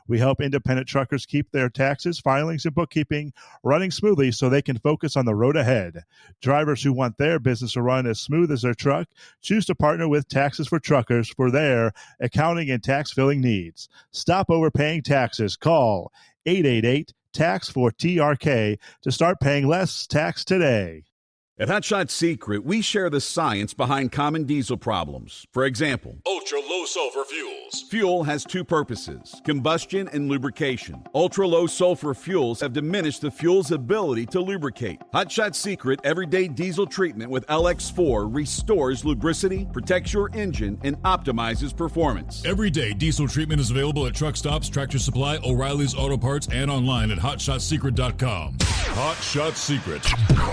We help independent truckers keep their taxes, filings, and bookkeeping running smoothly so they can focus on the road ahead. Drivers who want their business to run as smooth as their truck choose to partner with Taxes for Truckers for their accounting and tax filing needs. Stop overpaying taxes. Call 888-TAX-4TRK to start paying less tax today. At Hot Shot Secret, we share the science behind common diesel problems. For example, ultra-low sulfur fuels. Fuel has two purposes, combustion and lubrication. Ultra-low sulfur fuels have diminished the fuel's ability to lubricate. Hot Shot Secret Everyday Diesel Treatment with LX4 restores lubricity, protects your engine, and optimizes performance. Everyday diesel treatment is available at truck stops, Tractor Supply, O'Reilly's Auto Parts, and online at HotShotSecret.com. Hot Shot Secret,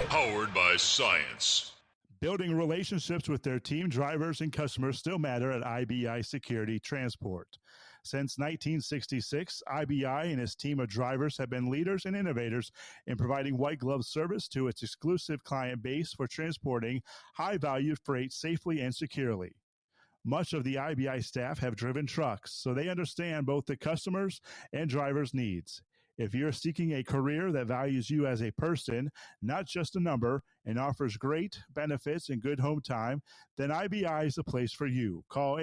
powered by science. Building relationships with their team drivers and customers still matter at IBI Security Transport. Since 1966, IBI and its team of drivers have been leaders and innovators in providing white glove service to its exclusive client base for transporting high-value freight safely and securely. Much of the IBI staff have driven trucks, so they understand both the customers' and drivers' needs. If you're seeking a career that values you as a person, not just a number, and offers great benefits and good home time, then IBI is the place for you. Call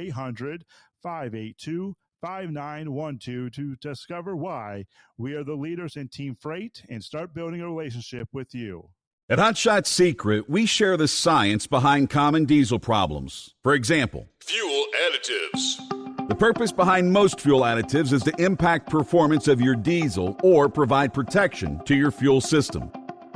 800-582-5912 to discover why we are the leaders in team freight and start building a relationship with you. At Hot Shot Secret, we share the science behind common diesel problems. For example, fuel additives. The purpose behind most fuel additives is to impact performance of your diesel or provide protection to your fuel system.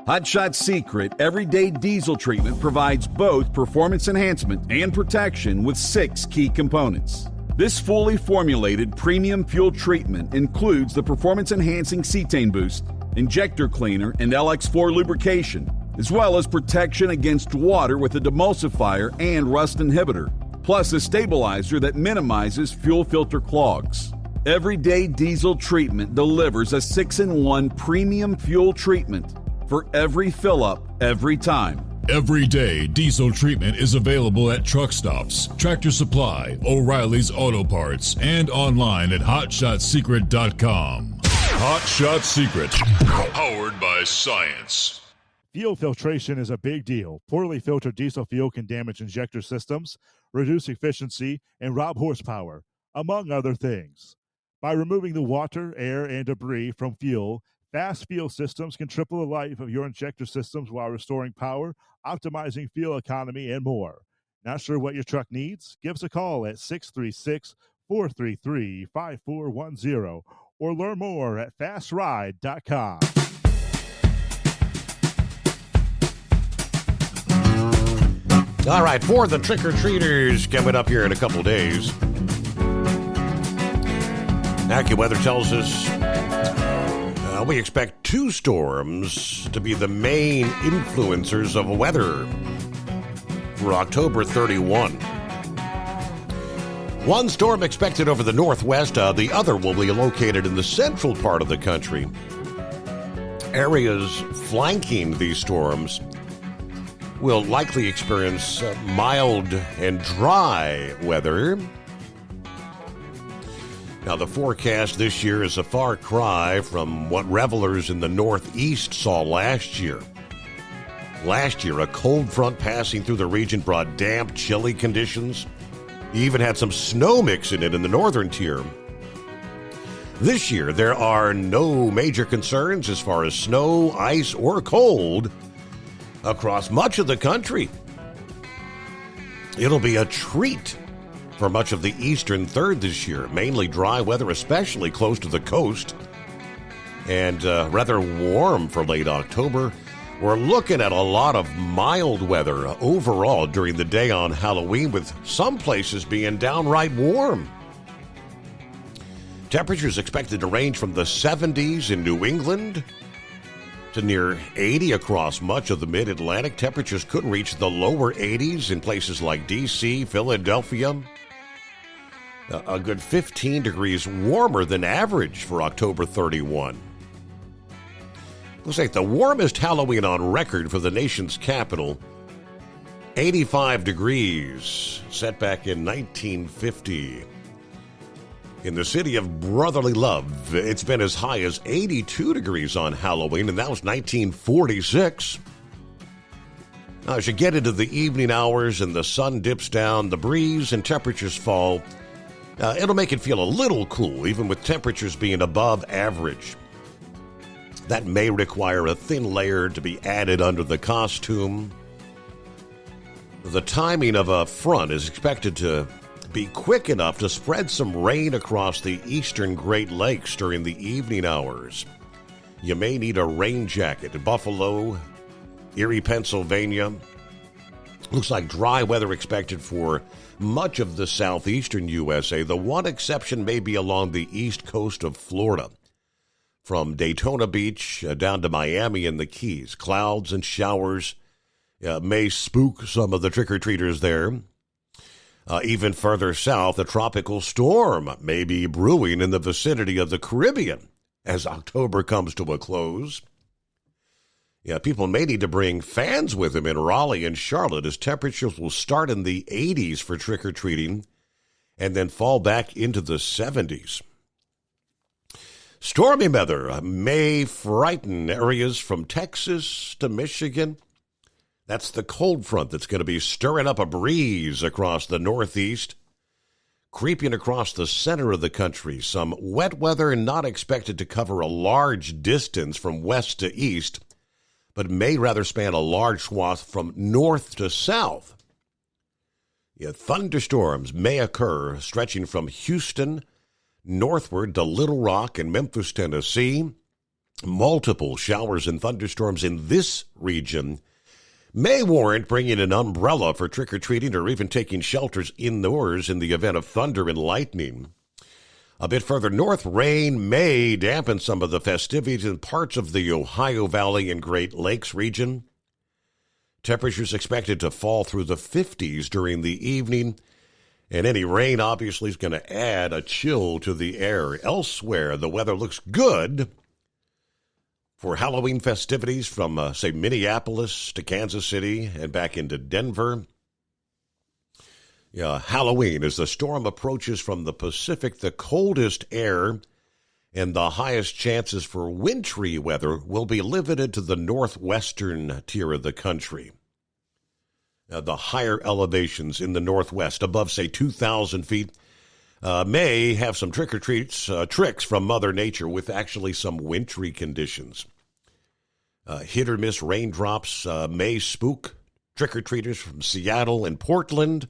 Hot Shot Secret Everyday Diesel Treatment provides both performance enhancement and protection with 6 key components. This fully formulated premium fuel treatment includes the performance-enhancing cetane boost, injector cleaner, and LX4 lubrication, as well as protection against water with a demulsifier and rust inhibitor, plus a stabilizer that minimizes fuel filter clogs. Everyday Diesel Treatment delivers a 6-in-1 premium fuel treatment for every fill-up, every time. Everyday Diesel Treatment is available at truck stops, Tractor Supply, O'Reilly's Auto Parts, and online at HotShotSecret.com. Hot Shot Secret, powered by science. Fuel filtration is a big deal. Poorly filtered diesel fuel can damage injector systems, reduce efficiency, and rob horsepower, among other things. By removing the water, air, and debris from fuel, fast fuel systems can triple the life of your injector systems while restoring power, optimizing fuel economy, and more. Not sure what your truck needs? Give us a call at 636-433-5410 or learn more at fastride.com. All right, for the trick-or-treaters coming up here in a couple days. AccuWeather tells us we expect 2 storms to be the main influencers of weather for October 31. One storm expected over the northwest, the other will be located in the central part of the country. Areas flanking these storms will likely experience mild and dry weather. Now, the forecast this year is a far cry from what revelers in the Northeast saw last year. Last year, a cold front passing through the region brought damp, chilly conditions. You even had some snow mixing it in the northern tier. This year, there are no major concerns as far as snow, ice, or cold across much of the country. It'll be a treat for much of the eastern third this year. Mainly dry weather, especially close to the coast, and rather warm for late October. We're looking at a lot of mild weather overall during the day on Halloween, with some places being downright warm. Temperatures expected to range from the 70s in New England to near 80 across much of the mid-Atlantic. Temperatures could reach the lower 80s in places like D.C., Philadelphia. A good 15 degrees warmer than average for October 31. Looks like the warmest Halloween on record for the nation's capital. 85 degrees, set back in 1950. In the city of brotherly love, it's been as high as 82 degrees on Halloween, and that was 1946. Now, as you get into the evening hours and the sun dips down, the breeze and temperatures fall, it'll make it feel a little cool, even with temperatures being above average. That may require a thin layer to be added under the costume. The timing of a front is expected to be quick enough to spread some rain across the eastern Great Lakes during the evening hours. You may need a rain jacket in Buffalo, Erie, Pennsylvania. Looks like dry weather expected for much of the southeastern USA. The one exception may be along the east coast of Florida. From Daytona Beach down to Miami and the Keys, clouds and showers may spook some of the trick-or-treaters there. Even further south, a tropical storm may be brewing in the vicinity of the Caribbean as October comes to a close. People may need to bring fans with them in Raleigh and Charlotte as temperatures will start in the 80s for trick-or-treating and then fall back into the 70s. Stormy weather may frighten areas from Texas to Michigan. That's the cold front that's going to be stirring up a breeze across the northeast, creeping across the center of the country. Some wet weather not expected to cover a large distance from west to east, but may rather span a large swath from north to south. Thunderstorms may occur stretching from Houston northward to Little Rock and Memphis, Tennessee. Multiple showers and thunderstorms in this region may warrant bringing an umbrella for trick-or-treating or even taking shelters indoors in the event of thunder and lightning. A bit further north, rain may dampen some of the festivities in parts of the Ohio Valley and Great Lakes region. Temperatures expected to fall through the 50s during the evening, and any rain obviously is going to add a chill to the air. Elsewhere, the weather looks good for Halloween festivities from, say, Minneapolis to Kansas City and back into Denver. Halloween, as the storm approaches from the Pacific, the coldest air and the highest chances for wintry weather will be limited to the northwestern tier of the country. The higher elevations in the northwest, above, say, 2,000 feet, may have some tricks from Mother Nature with actually some wintry conditions. Hit or miss raindrops may spook trick-or-treaters from Seattle and Portland.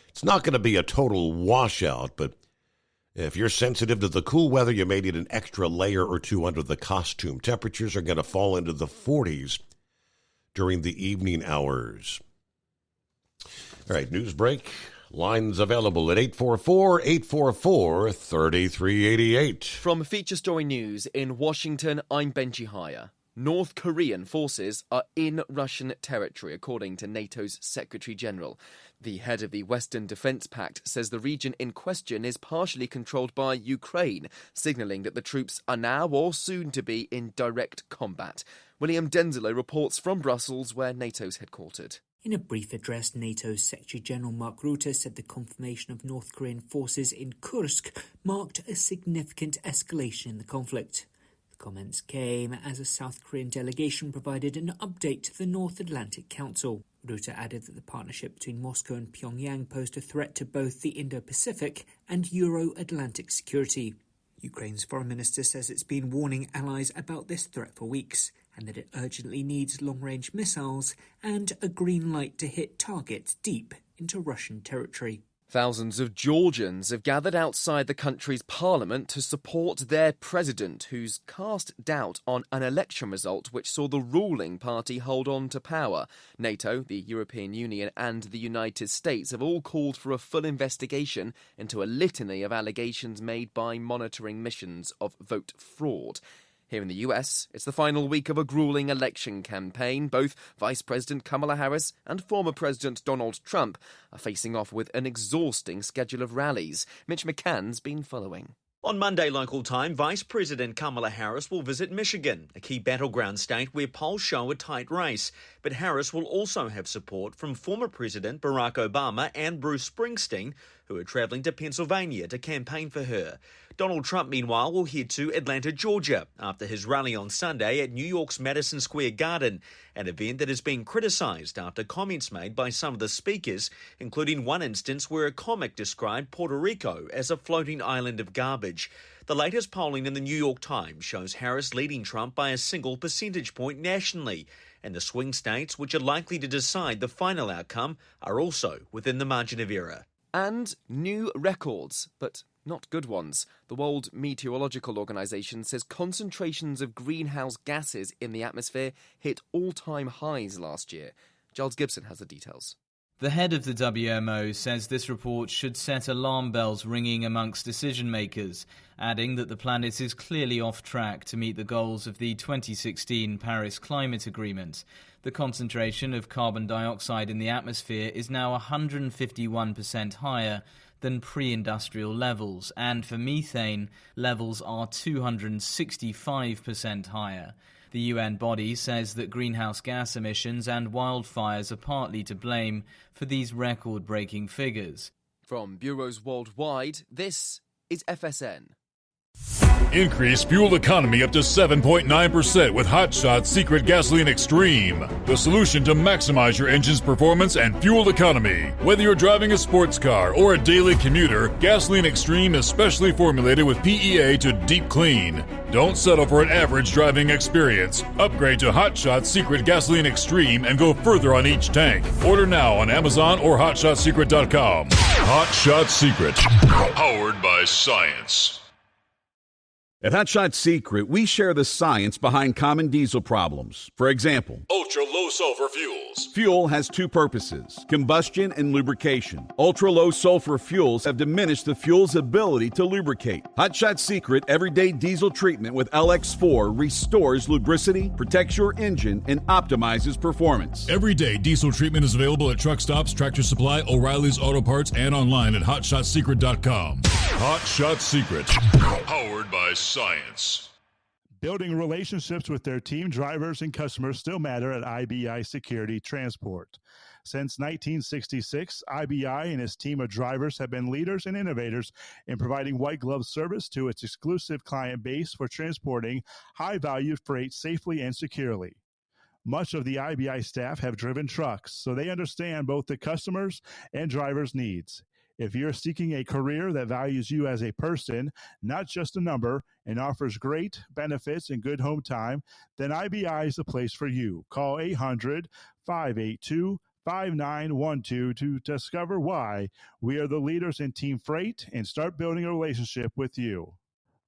It's not going to be a total washout, but if you're sensitive to the cool weather, you may need an extra layer or two under the costume. Temperatures are going to fall into the 40s during the evening hours. All right, news break. Lines available at 844-844-3388. From Feature Story News in Washington, I'm Benji Haya. North Korean forces are in Russian territory, according to NATO's Secretary-General. The head of the Western Defence Pact says the region in question is partially controlled by Ukraine, signalling that the troops are now or soon to be in direct combat. William Denzilo reports from Brussels, where NATO's headquartered. In a brief address, NATO's Secretary-General Mark Rutte said the confirmation of North Korean forces in Kursk marked a significant escalation in the conflict. The comments came as a South Korean delegation provided an update to the North Atlantic Council. Rutte added that the partnership between Moscow and Pyongyang posed a threat to both the Indo-Pacific and Euro-Atlantic security. Ukraine's foreign minister says it's been warning allies about this threat for weeks, and that it urgently needs long-range missiles and a green light to hit targets deep into Russian territory. Thousands of Georgians have gathered outside the country's parliament to support their president, who's cast doubt on an election result which saw the ruling party hold on to power. NATO, the European Union and the United States have all called for a full investigation into a litany of allegations made by monitoring missions of vote fraud. Here in the US, it's the final week of a grueling election campaign. Both Vice President Kamala Harris and former President Donald Trump are facing off with an exhausting schedule of rallies. Mitch McCann's been following. On Monday local time, Vice President Kamala Harris will visit Michigan, a key battleground state where polls show a tight race. But Harris will also have support from former President Barack Obama and Bruce Springsteen, who are travelling to Pennsylvania to campaign for her. Donald Trump, meanwhile, will head to Atlanta, Georgia, after his rally on Sunday at New York's Madison Square Garden, an event that has been criticised after comments made by some of the speakers, including one instance where a comic described Puerto Rico as a floating island of garbage. college. The latest polling in the New York Times shows Harris leading Trump by a single percentage point nationally, and the swing states, which are likely to decide the final outcome, are also within the margin of error. And new records, but not good ones. The World Meteorological Organization says concentrations of greenhouse gases in the atmosphere hit all-time highs last year. Giles Gibson has the details. The head of the WMO says this report should set alarm bells ringing amongst decision makers, adding that the planet is clearly off track to meet the goals of the 2016 Paris Climate Agreement. The concentration of carbon dioxide in the atmosphere is now 151% higher than pre-industrial levels, and for methane, levels are 265% higher. The UN body says that greenhouse gas emissions and wildfires are partly to blame for these record-breaking figures. From bureaus worldwide, this is FSN. Increase fuel economy up to 7.9% with Hot Shot Secret Gasoline Extreme. The solution to maximize your engine's performance and fuel economy. Whether you're driving a sports car or a daily commuter, Gasoline Extreme is specially formulated with PEA to deep clean. Don't settle for an average driving experience. Upgrade to Hot Shot Secret Gasoline Extreme and go further on each tank. Order now on Amazon or HotShotSecret.com. Hot Shot Secret. Powered by science. At Hot Shot Secret, we share the science behind common diesel problems. For example, ultra-low sulfur fuels. Fuel has two purposes, combustion and lubrication. Ultra-low sulfur fuels have diminished the fuel's ability to lubricate. Hot Shot Secret Everyday Diesel Treatment with LX4 restores lubricity, protects your engine, and optimizes performance. Everyday diesel treatment is available at truck stops, Tractor Supply, O'Reilly's Auto Parts, and online at HotShotSecret.com. Hot Shot Secret. Powered by science. Building relationships with their team drivers and customers still matter at IBI Security Transport. Since 1966, IBI and its team of drivers have been leaders and innovators in providing white glove service to its exclusive client base for transporting high-value freight safely and securely. Much of the IBI staff have driven trucks, so they understand both the customers' and drivers' needs. If you're seeking a career that values you as a person, not just a number, and offers great benefits and good home time, then IBI is the place for you. Call 800-582-5912 to discover why we are the leaders in team freight and start building a relationship with you.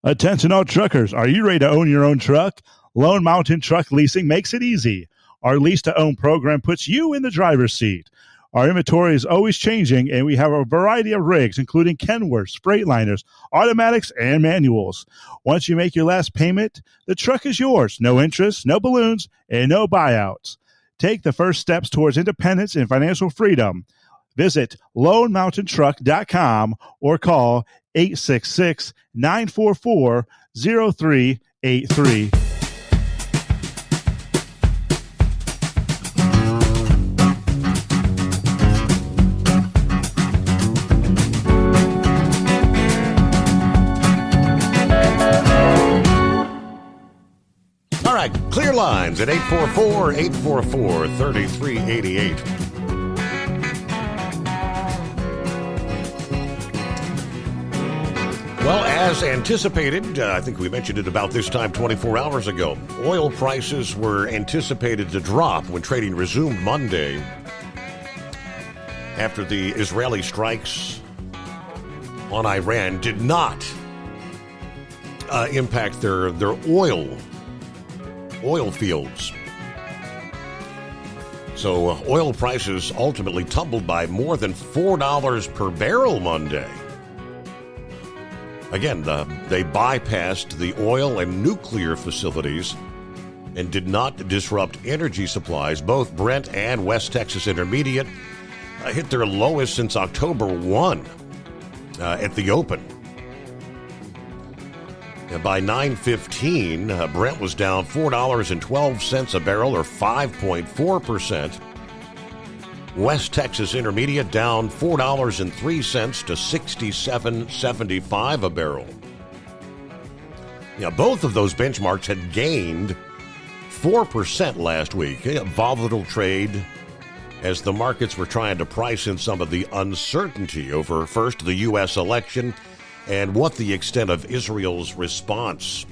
Attention all truckers, are you ready to own your own truck? Lone Mountain Truck Leasing makes it easy. Our lease-to-own program puts you in the driver's seat. Our inventory is always changing, and we have a variety of rigs, including Kenworths, Freightliners, automatics, and manuals. Once you make your last payment, the truck is yours. No interest, no balloons, and no buyouts. Take the first steps towards independence and financial freedom. Visit LoneMountainTruck.com or call 866-944-0383. Clear lines at 844-844-3388. Well, as anticipated, I think we mentioned it about this time 24 hours ago, oil prices were anticipated to drop when trading resumed Monday after the Israeli strikes on Iran did not impact their oil fields. So oil prices ultimately tumbled by more than $4 per barrel Monday. Again, they bypassed the oil and nuclear facilities and did not disrupt energy supplies. Both Brent and West Texas Intermediate hit their lowest since October 1 at the open. By 9:15, Brent was down $4.12 a barrel, or 5.4%. West Texas Intermediate down $4.03 to $67.75 a barrel. Both of those benchmarks had gained 4% last week. Volatile trade as the markets were trying to price in some of the uncertainty over, first, the U.S. election, and what the extent of Israel's response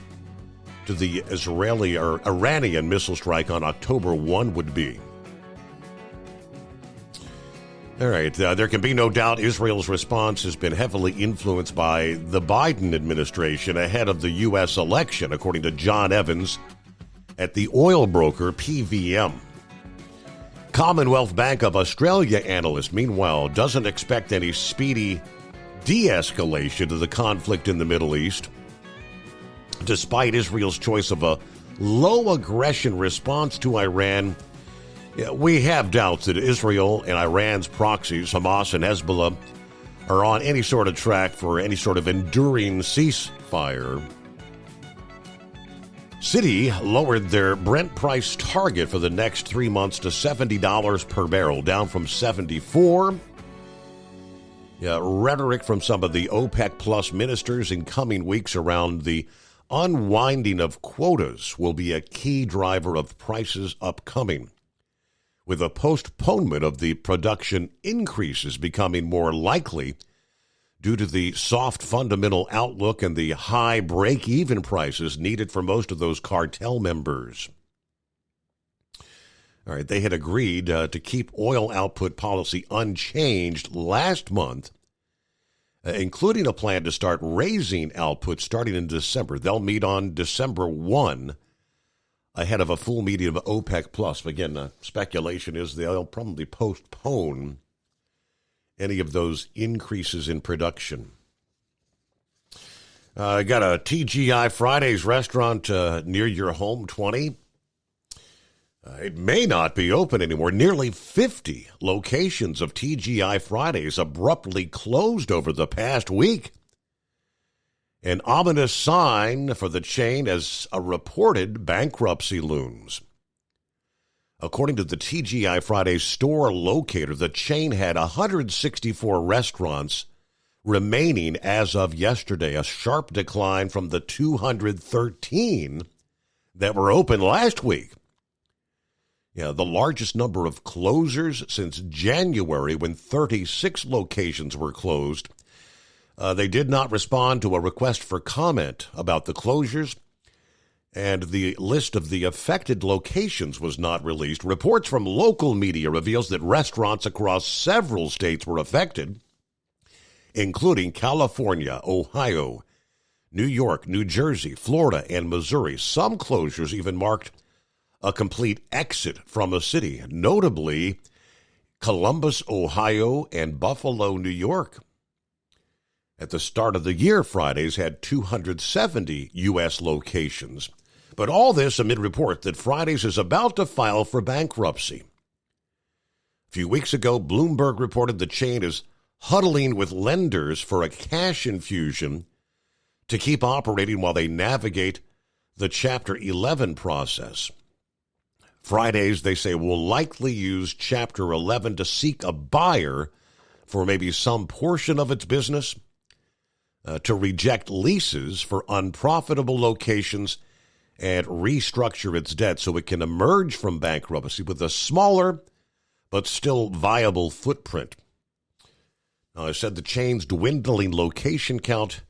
to the Israeli or Iranian missile strike on October 1 would be. All right, there can be no doubt Israel's response has been heavily influenced by the Biden administration ahead of the U.S. election, according to John Evans at the oil broker PVM. Commonwealth Bank of Australia analyst, meanwhile, doesn't expect any speedy de-escalation to the conflict in the Middle East, despite Israel's choice of a low-aggression response to Iran. We have doubts that Israel and Iran's proxies, Hamas and Hezbollah, are on any sort of track for any sort of enduring ceasefire. Citi lowered their Brent price target for the next 3 months to $70 per barrel, down from $74. Rhetoric from some of the OPEC Plus ministers in coming weeks around the unwinding of quotas will be a key driver of prices upcoming, with a postponement of the production increases becoming more likely due to the soft fundamental outlook and the high break-even prices needed for most of those cartel members. All right, they had agreed to keep oil output policy unchanged last month, including a plan to start raising output starting in December. They'll meet on December 1 ahead of a full meeting of OPEC Plus. Again, speculation is they'll probably postpone any of those increases in production. I got a TGI Fridays restaurant near your home, 20. It may not be open anymore. Nearly 50 locations of TGI Fridays abruptly closed over the past week. An ominous sign for the chain as a reported bankruptcy looms. According to the TGI Fridays store locator, the chain had 164 restaurants remaining as of yesterday, a sharp decline from the 213 that were open last week. The largest number of closures since January, when 36 locations were closed. They did not respond to a request for comment about the closures, and the list of the affected locations was not released. Reports from local media reveals that restaurants across several states were affected, including California, Ohio, New York, New Jersey, Florida, and Missouri. Some closures even marked a complete exit from a city, notably Columbus, Ohio, and Buffalo, New York. At the start of the year, Fridays had 270 U.S. locations. But all this amid reports that Fridays is about to file for bankruptcy. A few weeks ago, Bloomberg reported the chain is huddling with lenders for a cash infusion to keep operating while they navigate the Chapter 11 process. Fridays, they say, will likely use Chapter 11 to seek a buyer for maybe some portion of its business, to reject leases for unprofitable locations, and restructure its debt so it can emerge from bankruptcy with a smaller but still viable footprint. Now, I said the chain's dwindling location count,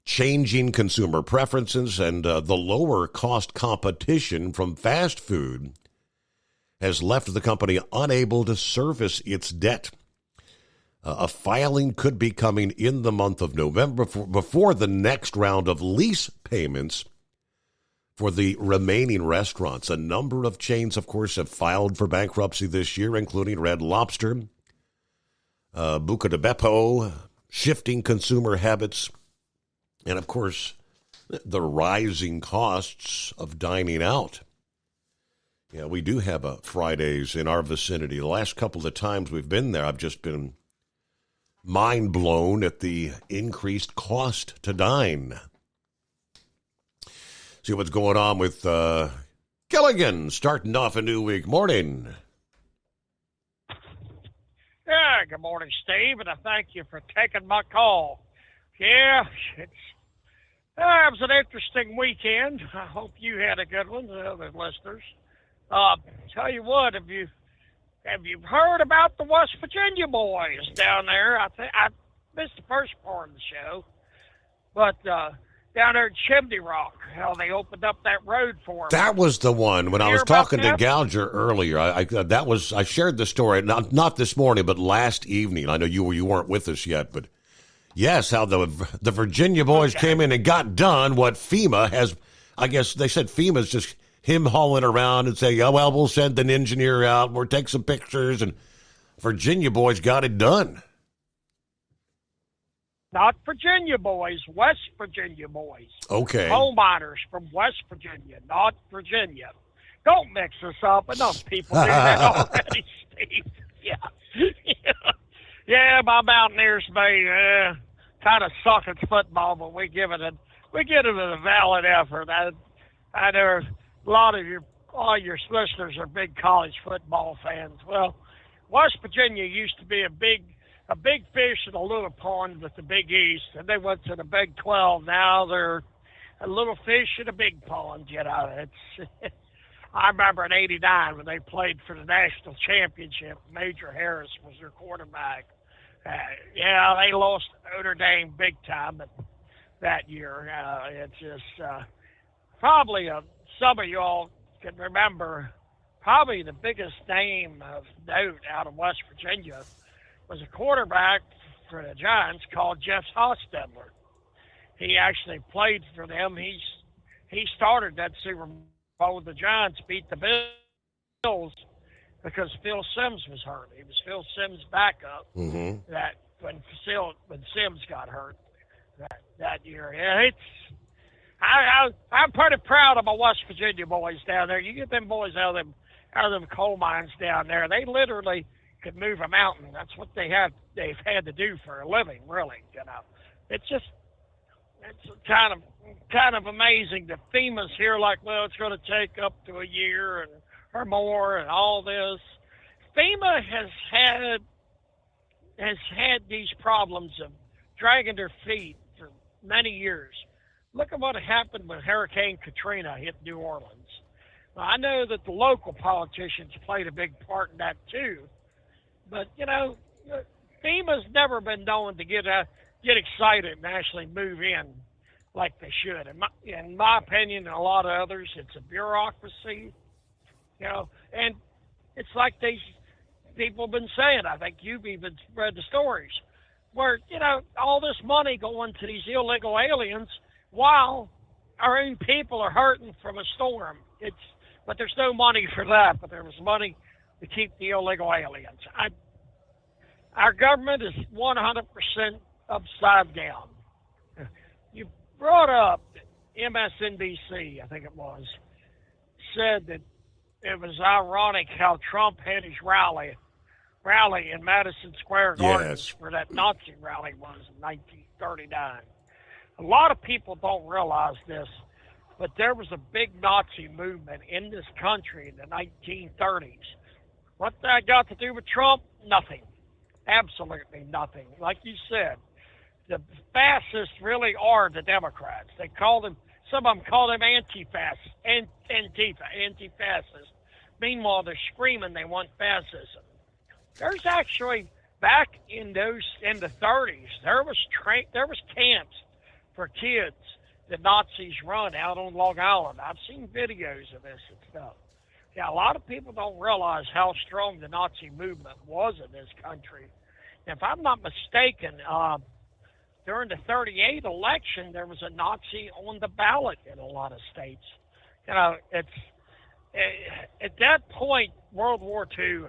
changing consumer preferences, and the lower cost competition from fast food has left the company unable to service its debt. A filing could be coming in the month of November before the next round of lease payments for the remaining restaurants. A number of chains, of course, have filed for bankruptcy this year, including Red Lobster, Buca di Beppo, shifting consumer habits, and, of course, the rising costs of dining out. Yeah, we do have a Fridays in our vicinity. The last couple of times we've been there, I've just been mind blown at the increased cost to dine. See what's going on with Gilligan starting off a new week. Morning. Yeah, good morning, Steve, and I thank you for taking my call. Yeah, it was an interesting weekend. I hope you had a good one, the other listeners. Tell you what, have you heard about the West Virginia boys down there? I missed the first part of the show. But down there in Chimney Rock, how they opened up that road for them. That was the one when I was talking to Gouger earlier. I shared the story not this morning, but last evening. I know you weren't with us yet, but yes, how the Virginia boys came in and got done what FEMA has. I guess they said FEMA's just him hauling around and saying, "Oh well, we'll send an engineer out. We'll take some pictures," and Virginia boys got it done. Not Virginia boys, West Virginia boys. Okay. Coal miners from West Virginia, not Virginia. Don't mix us up. Enough people do that already, Steve. Yeah, my Mountaineers may kind of suck at football, but we give it a valid effort. I know a lot of all your listeners are big college football fans. Well, West Virginia used to be a big fish in a little pond with the Big East, and they went to the Big 12. Now they're a little fish in a big pond. It's. I remember in '89 when they played for the national championship. Major Harris was their quarterback. They lost Notre Dame big time that year. It's just probably some of y'all can remember. Probably the biggest name of note out of West Virginia was a quarterback for the Giants called Jeff Hostetler. He actually played for them. He started that Super Bowl with the Giants, beat the Bills because Phil Simms was hurt. He was Phil Simms' backup that when Simms got hurt that year. Yeah, I'm pretty proud of my West Virginia boys down there. You get them boys out of them coal mines down there. They literally could move a mountain. That's what they've had to do for a living, really. It's kind of amazing that FEMA's here like, well, it's going to take up to a year or more and all this. FEMA has had these problems of dragging their feet for many years. Look at what happened when Hurricane Katrina hit New Orleans. Now, I know that the local politicians played a big part in that too, but FEMA's never been known to get excited and actually move in like they should. In my opinion, and a lot of others, it's a bureaucracy, and it's like these people have been saying. I think you've even read the stories where, all this money going to these illegal aliens while our own people are hurting from a storm. But there's no money for that, but there was money to keep the illegal aliens. Our government is 100% upside down. You brought up MSNBC, I think it was, said that it was ironic how Trump had his rally in Madison Square Gardens, where that Nazi rally was in 1939. A lot of people don't realize this, but there was a big Nazi movement in this country in the 1930s. What that got to do with Trump? Nothing. Absolutely nothing. Like you said, the fascists really are the Democrats. Some of them call them anti-fascists, anti-fascists. Meanwhile, they're screaming they want fascism. There's actually, back in the 30s, there was camps for kids the Nazis run out on Long Island. I've seen videos of this and stuff. Yeah, a lot of people don't realize how strong the Nazi movement was in this country. And if I'm not mistaken, during the 1938 election, there was a Nazi on the ballot in a lot of states. At that point, World War II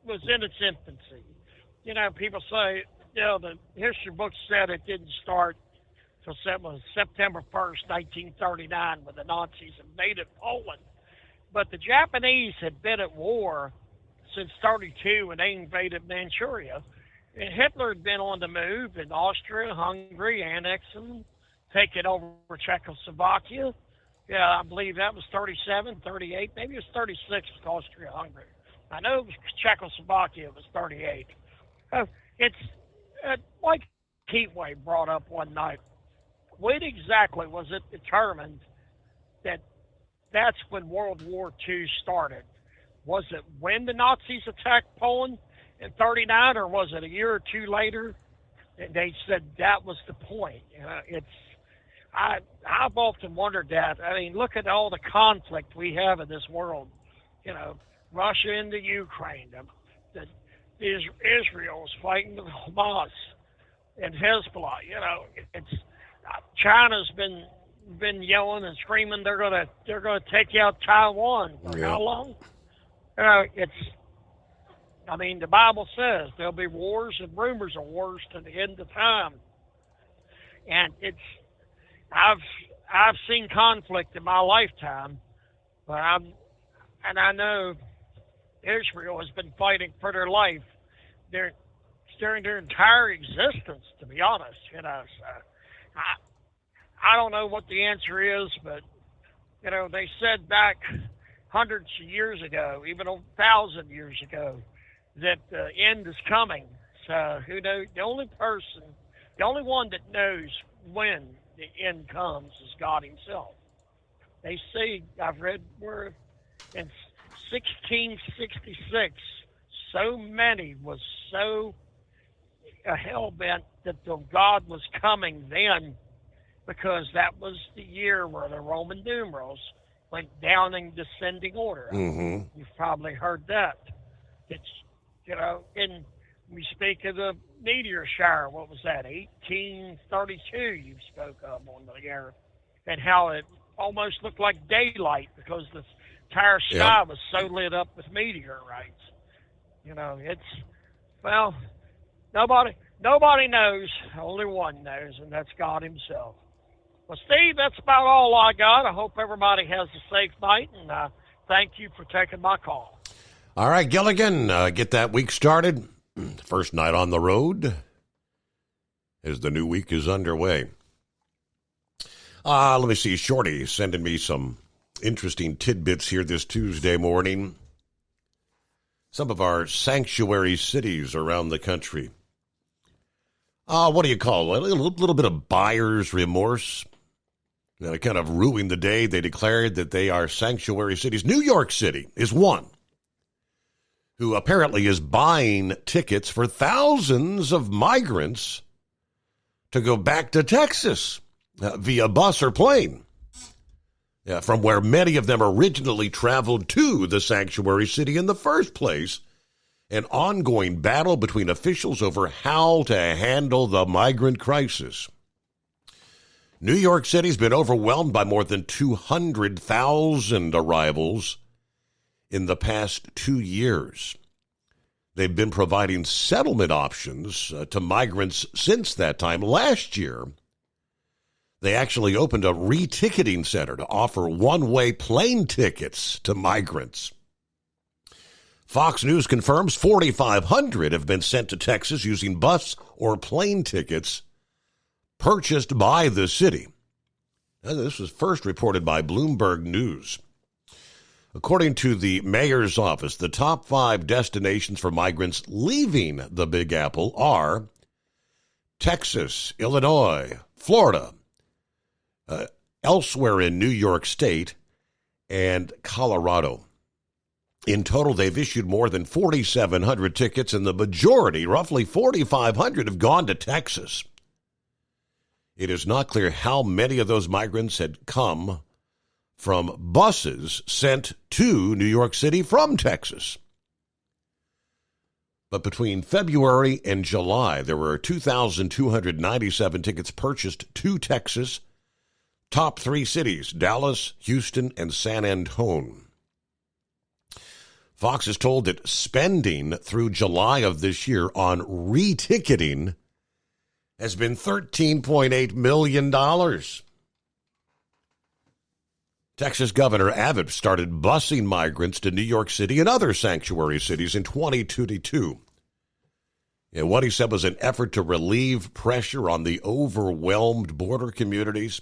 was in its infancy. People say, the history books said it didn't start until September 1st, 1939, when the Nazis invaded Poland. But the Japanese had been at war since 1932 when they invaded Manchuria. And Hitler had been on the move in Austria, Hungary, annexing, taking over Czechoslovakia. Yeah, I believe that was 37, 38, maybe it was 36 with Austria, Hungary. I know it was Czechoslovakia, it was 38. It's like Heatwave brought up one night. When exactly was it determined that that's when World War II started? Was it when the Nazis attacked Poland in 1939, or was it a year or two later? They said that was the point. I've often wondered that. I mean, look at all the conflict we have in this world. Russia into Ukraine, Israel's fighting with Hamas and Hezbollah. China's been yelling and screaming they're gonna take out Taiwan. For how long? The Bible says there'll be wars and rumors of wars to the end of time, and I've seen conflict in my lifetime, but I know Israel has been fighting for their life during their entire existence, to be honest. So I don't know what the answer is, but they said back hundreds of years ago, even 1,000 years ago, that the end is coming. So who knows? The only one that knows when the end comes is God Himself. They say, I've read where in 1666, so many was so hell-bent that the God was coming then, because that was the year where the Roman numerals went down in descending order. Mm-hmm. You've probably heard that. And we speak of the meteor shower, what was that, 1832 you spoke of on the air, and how it almost looked like daylight because the entire sky was so lit up with meteorites. Nobody knows, only one knows, and that's God Himself. Well, Steve, that's about all I got. I hope everybody has a safe night, and thank you for taking my call. All right, Gilligan, get that week started. First night on the road as the new week is underway. Let me see. Shorty sending me some interesting tidbits here this Tuesday morning. Some of our sanctuary cities around the country. What do you call it? A little bit of buyer's remorse. It kind of ruined the day. They declared that they are sanctuary cities. New York City is one who apparently is buying tickets for thousands of migrants to go back to Texas via bus or plane, from where many of them originally traveled to the sanctuary city in the first place. An ongoing battle between officials over how to handle the migrant crisis. New York City's been overwhelmed by more than 200,000 arrivals in the past 2 years. They've been providing settlement options to migrants since that time. Last year, they actually opened a reticketing center to offer one-way plane tickets to migrants. Fox News confirms 4,500 have been sent to Texas using bus or plane tickets purchased by the city. Now, this was first reported by Bloomberg News. According to the mayor's office, the top 5 destinations for migrants leaving the Big Apple are Texas, Illinois, Florida, elsewhere in New York State, and Colorado. In total, they've issued more than 4,700 tickets, and the majority, roughly 4,500, have gone to Texas. It is not clear how many of those migrants had come from buses sent to New York City from Texas. But between February and July, there were 2,297 tickets purchased to Texas. Top 3 cities, Dallas, Houston, and San Antonio. Fox is told that spending through July of this year on reticketing has been $13.8 million. Texas Governor Abbott started busing migrants to New York City and other sanctuary cities in 2022. And what he said was an effort to relieve pressure on the overwhelmed border communities.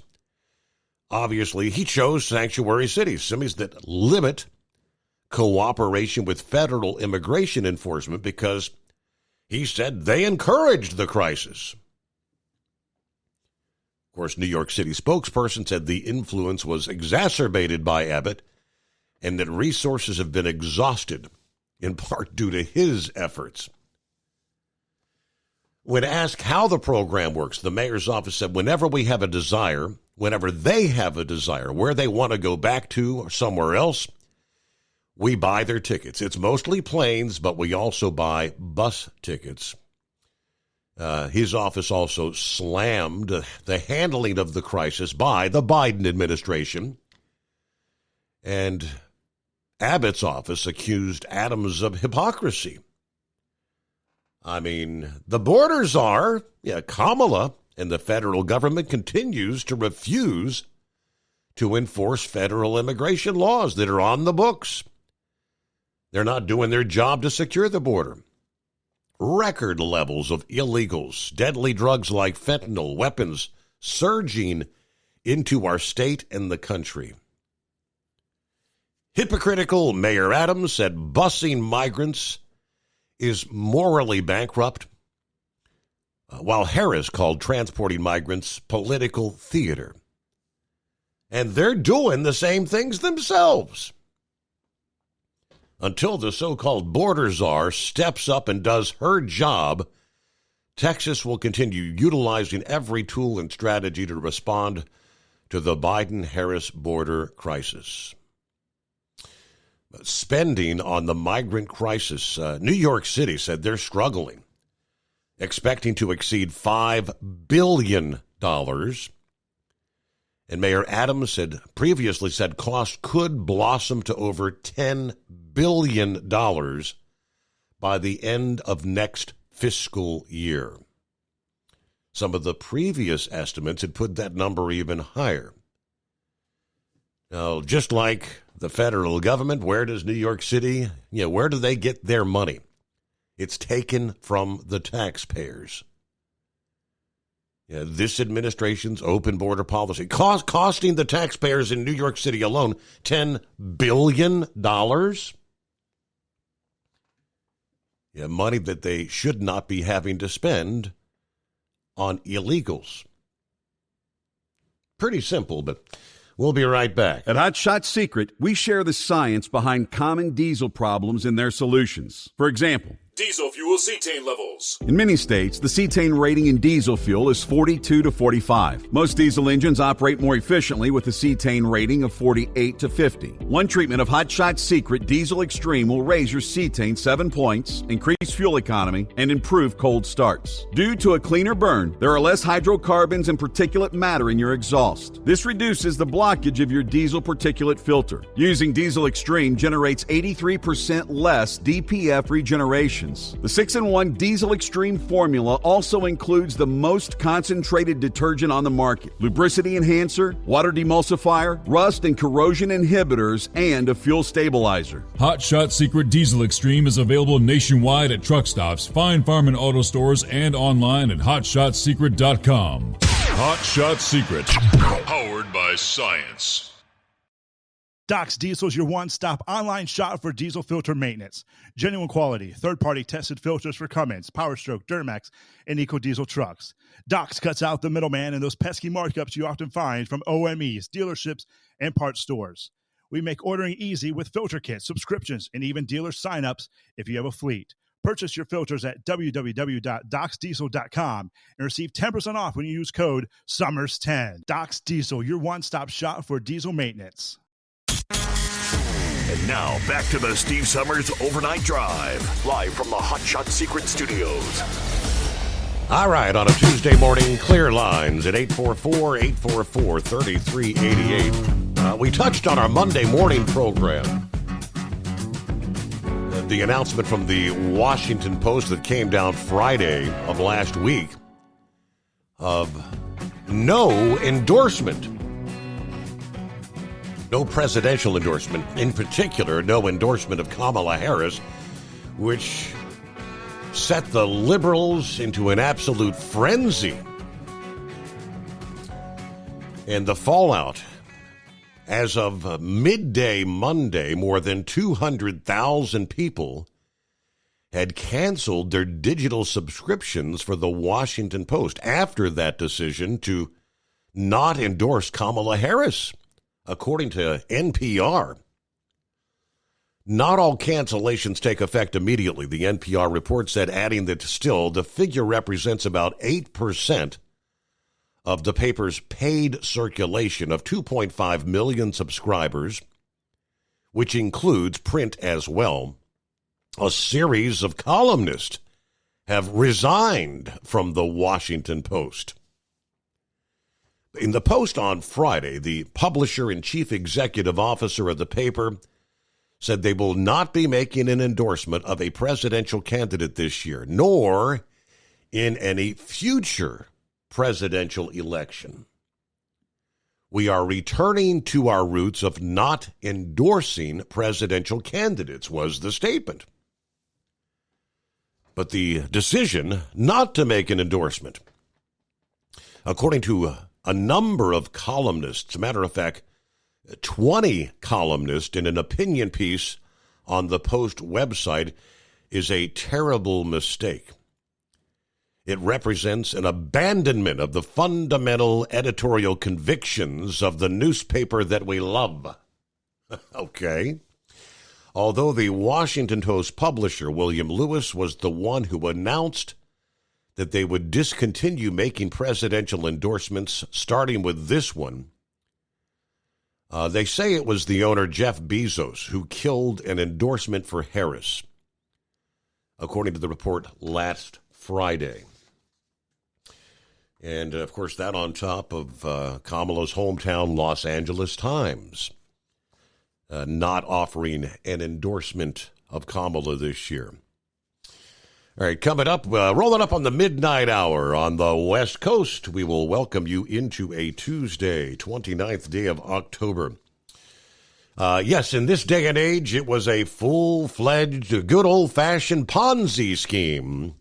Obviously, he chose sanctuary cities, cities that limit cooperation with federal immigration enforcement, because he said they encouraged the crisis. Of course, New York City spokesperson said the influence was exacerbated by Abbott and that resources have been exhausted, in part due to his efforts. When asked how the program works, the mayor's office said whenever they have a desire, where they want to go back to or somewhere else, we buy their tickets. It's mostly planes, but we also buy bus tickets. His office also slammed the handling of the crisis by the Biden administration. And Abbott's office accused Adams of hypocrisy. I mean, the border czar, Kamala, and the federal government continues to refuse to enforce federal immigration laws that are on the books. They're not doing their job to secure the border. Record levels of illegals, deadly drugs like fentanyl, weapons surging into our state and the country. Hypocritical Mayor Adams said busing migrants is morally bankrupt, while Harris called transporting migrants political theater. And they're doing the same things themselves. Until the so-called border czar steps up and does her job, Texas will continue utilizing every tool and strategy to respond to the Biden-Harris border crisis. Spending on the migrant crisis, New York City said they're struggling, expecting to exceed $5 billion. And Mayor Adams previously said costs could blossom to over $10 billion by the end of next fiscal year. Some of the previous estimates had put that number even higher. Now, just like the federal government, where does New York City, where do they get their money? It's taken from the taxpayers. This administration's open border policy costing the taxpayers in New York City alone $10 billion. Money that they should not be having to spend on illegals. Pretty simple, but we'll be right back. At Hot Shot Secret, we share the science behind common diesel problems and their solutions. For example, diesel fuel cetane levels. In many states, the cetane rating in diesel fuel is 42 to 45. Most diesel engines operate more efficiently with a cetane rating of 48 to 50. One treatment of Hot Shot Secret Diesel Extreme will raise your cetane 7 points, increase fuel economy, and improve cold starts. Due to a cleaner burn, there are less hydrocarbons and particulate matter in your exhaust. This reduces the blockage of your diesel particulate filter. Using Diesel Extreme generates 83% less DPF regeneration. The 6-in-1 Diesel Extreme formula also includes the most concentrated detergent on the market, lubricity enhancer, water demulsifier, rust and corrosion inhibitors, and a fuel stabilizer. Hot Shot Secret Diesel Extreme is available nationwide at truck stops, fine farm and auto stores, and online at hotshotsecret.com. Hot Shot Secret, powered by science. Doc's Diesel is your one-stop online shop for diesel filter maintenance. Genuine quality, third-party tested filters for Cummins, PowerStroke, Duramax, and EcoDiesel trucks. Doc's cuts out the middleman and those pesky markups you often find from OMEs, dealerships, and parts stores. We make ordering easy with filter kits, subscriptions, and even dealer sign-ups if you have a fleet. Purchase your filters at www.docsdiesel.com and receive 10% off when you use code SUMMERS10. Doc's Diesel, your one-stop shop for diesel maintenance. And now, back to the Steve Summers Overnight Drive, live from the Hot Shot Secret Studios. All right, on a Tuesday morning, clear lines at 844-844-3388. We touched on our Monday morning program. The announcement from the Washington Post that came down Friday of last week of no endorsement. No presidential endorsement, in particular, no endorsement of Kamala Harris, which set the liberals into an absolute frenzy. And the fallout, as of midday Monday, more than 200,000 people had canceled their digital subscriptions for the Washington Post after that decision to not endorse Kamala Harris. According to NPR, Not all cancellations take effect immediately, the NPR report said, adding that still the figure represents about 8% of the paper's paid circulation of 2.5 million subscribers, which includes print as well. A series of columnists have resigned from the Washington Post. In the Post on Friday, the publisher and chief executive officer of the paper said they will not be making an endorsement of a presidential candidate this year, nor in any future presidential election. We are returning to our roots of not endorsing presidential candidates, was the statement. But the decision not to make an endorsement, according to a number of columnists, matter of fact, 20 columnists in an opinion piece on the Post website, is a terrible mistake. It represents an abandonment of the fundamental editorial convictions of the newspaper that we love. Okay. Although the Washington Post publisher, William Lewis, was the one who announced that they would discontinue making presidential endorsements, starting with this one, they say it was the owner, Jeff Bezos, who killed an endorsement for Harris, according to the report last Friday. And, of course, that on top of Kamala's hometown, Los Angeles Times, not offering an endorsement of Kamala this year. All right, coming up, rolling up on the midnight hour on the West Coast, we will welcome you into a Tuesday, 29th day of October. Yes, in this day and age, it was a full-fledged, good old-fashioned Ponzi scheme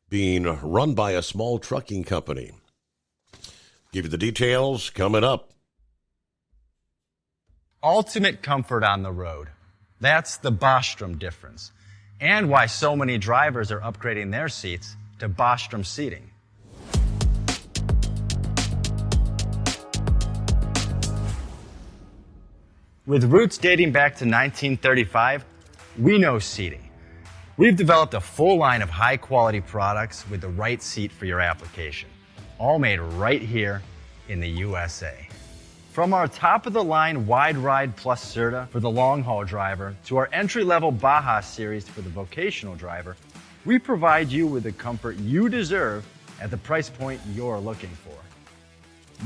being run by a small trucking company. Give you the details coming up. Ultimate comfort on the road. That's the Bostrom difference. And why so many drivers are upgrading their seats to Bostrom seating. With roots dating back to 1935, we know seating. We've developed a full line of high-quality products with the right seat for your application, all made right here in the USA. From our top-of-the-line Wide Ride Plus Certa for the long-haul driver to our entry-level Baja series for the vocational driver, we provide you with the comfort you deserve at the price point you're looking for.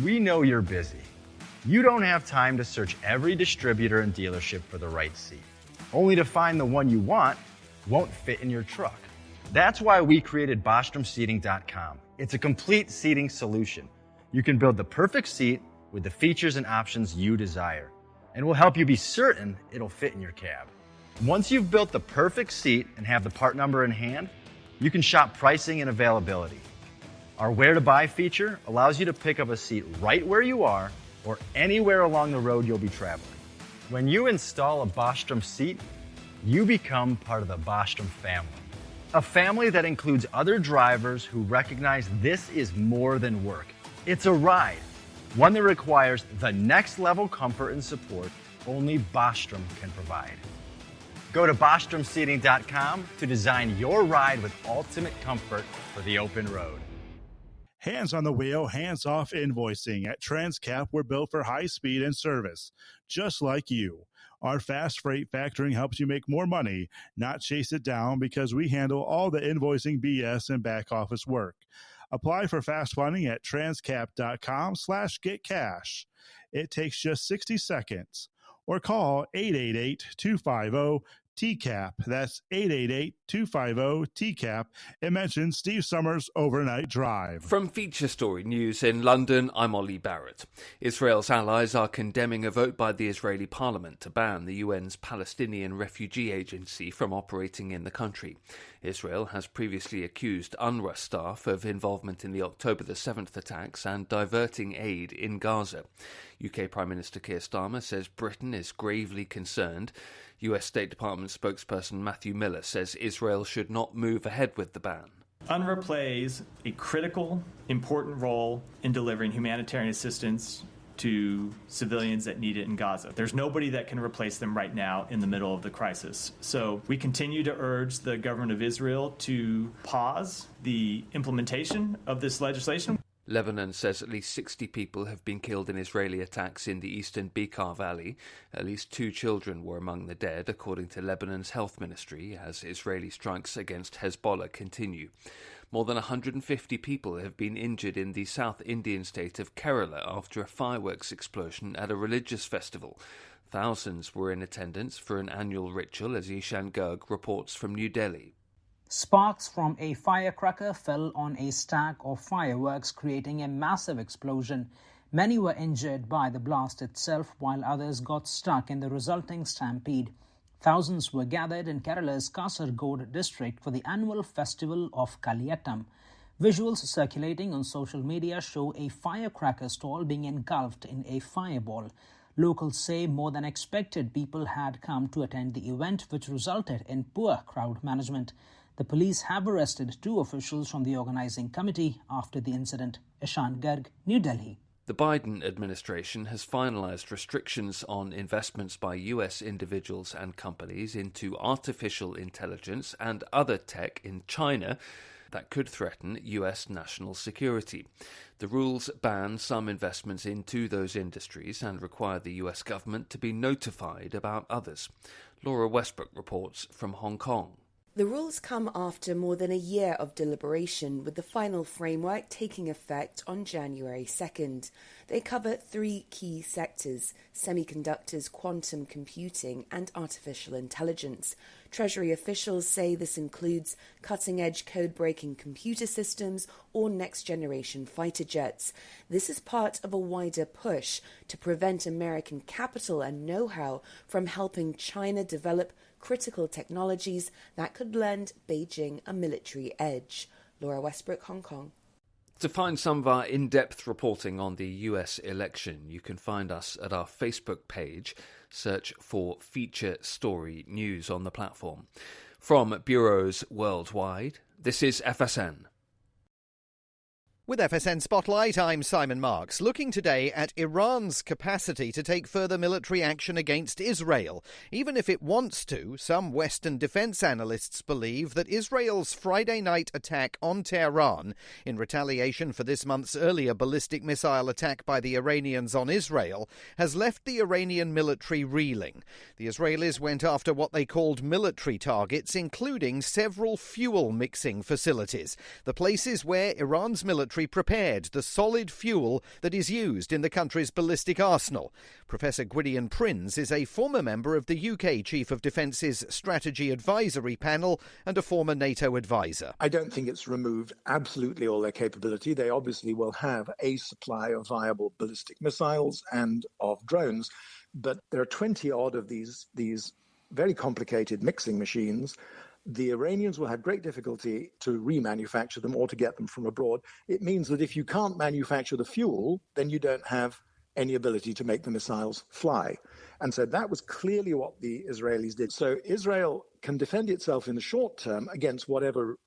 We know you're busy. You don't have time to search every distributor and dealership for the right seat, only to find the one you want won't fit in your truck. That's why we created BostromSeating.com. It's a complete seating solution. You can build the perfect seat with the features and options you desire, and we'll help you be certain it'll fit in your cab. Once you've built the perfect seat and have the part number in hand, you can shop pricing and availability. Our Where to Buy feature allows you to pick up a seat right where you are or anywhere along the road you'll be traveling. When you install a Bostrom seat, you become part of the Bostrom family. A family that includes other drivers who recognize this is more than work. It's a ride, one that requires the next level comfort and support only Bostrom can provide. Go to BostromSeating.com to design your ride with ultimate comfort for the open road. Hands on the wheel, hands off invoicing. At Transcap, we're built for high speed and service, just like you. Our fast freight factoring helps you make more money, not chase it down, because we handle all the invoicing BS and back office work. Apply for fast funding at transcap.com/getcash. It takes just 60 seconds. Or call 888-250-TCAP. That's 888-250-TCAP. And mention Steve Summers' Overnight Drive. From Feature Story News in London, I'm Ollie Barrett. Israel's allies are condemning a vote by the Israeli parliament to ban the UN's Palestinian Refugee Agency from operating in the country. Israel has previously accused UNRWA staff of involvement in the October the 7th attacks and diverting aid in Gaza. UK Prime Minister Keir Starmer says Britain is gravely concerned. US State Department spokesperson Matthew Miller says Israel should not move ahead with the ban. UNRWA plays a critical, important role in delivering humanitarian assistance to civilians that need it in Gaza. There's nobody that can replace them right now in the middle of the crisis. So we continue to urge the government of Israel to pause the implementation of this legislation. Lebanon says at least 60 people have been killed in Israeli attacks in the eastern Bekaa Valley. At least 2 children were among the dead, according to Lebanon's health ministry, as Israeli strikes against Hezbollah continue. More than 150 people have been injured in the South Indian state of Kerala after a fireworks explosion at a religious festival. Thousands were in attendance for an annual ritual, as Ishan Garg reports from New Delhi. Sparks from a firecracker fell on a stack of fireworks, creating a massive explosion. Many were injured by the blast itself, while others got stuck in the resulting stampede. Thousands were gathered in Kerala's Kasaragod district for the annual festival of Kaliyattam. Visuals circulating on social media show a firecracker stall being engulfed in a fireball. Locals say more than expected people had come to attend the event, which resulted in poor crowd management. The police have arrested 2 officials from the organizing committee after the incident. Ishan Garg, New Delhi. The Biden administration has finalized restrictions on investments by U.S. individuals and companies into artificial intelligence and other tech in China that could threaten U.S. national security. The rules ban some investments into those industries and require the U.S. government to be notified about others. Laura Westbrook reports from Hong Kong. The rules come after more than a year of deliberation, with the final framework taking effect on January 2nd. They cover 3 key sectors: semiconductors, quantum computing, and artificial intelligence. Treasury officials say this includes cutting-edge code-breaking computer systems or next-generation fighter jets. This is part of a wider push to prevent American capital and know-how from helping China develop critical technologies that could lend Beijing a military edge. Laura Westbrook, Hong Kong. To find some of our in-depth reporting on the US election, you can find us at our Facebook page. Search for Feature Story News on the platform. From bureaus worldwide, this is FSN. With FSN Spotlight, I'm Simon Marks, looking today at Iran's capacity to take further military action against Israel. Even if it wants to, some Western defense analysts believe that Israel's Friday night attack on Tehran, in retaliation for this month's earlier ballistic missile attack by the Iranians on Israel, has left the Iranian military reeling. The Israelis went after what they called military targets, including several fuel mixing facilities, the places where Iran's military prepared the solid fuel that is used in the country's ballistic arsenal. Professor Gwydion Prinz is a former member of the UK Chief of Defence's Strategy Advisory Panel and a former NATO advisor. I don't think it's removed absolutely all their capability. They obviously will have a supply of viable ballistic missiles and of drones, but there are 20-odd of these very complicated mixing machines. The Iranians will have great difficulty to remanufacture them or to get them from abroad. It means that if you can't manufacture the fuel, then you don't have any ability to make the missiles fly. And so that was clearly what the Israelis did. So Israel can defend itself in the short term against whatever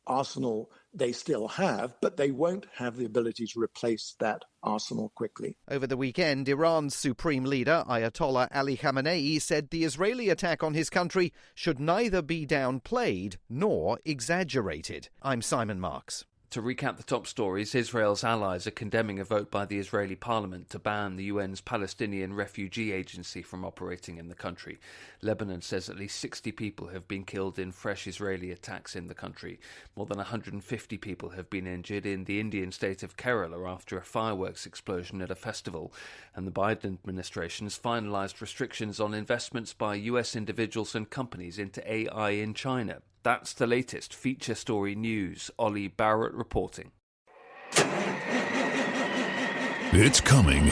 arsenal they still have, but they won't have the ability to replace that arsenal quickly. Over the weekend, Iran's supreme leader, Ayatollah Ali Khamenei, said the Israeli attack on his country should neither be downplayed nor exaggerated. I'm Simon Marks. To recap the top stories, Israel's allies are condemning a vote by the Israeli parliament to ban the UN's Palestinian Refugee Agency from operating in the country. Lebanon says at least 60 people have been killed in fresh Israeli attacks in the country. More than 150 people have been injured in the Indian state of Kerala after a fireworks explosion at a festival. And the Biden administration has finalized restrictions on investments by US individuals and companies into AI in China. That's the latest Feature Story News. Ollie Barrett reporting. It's coming.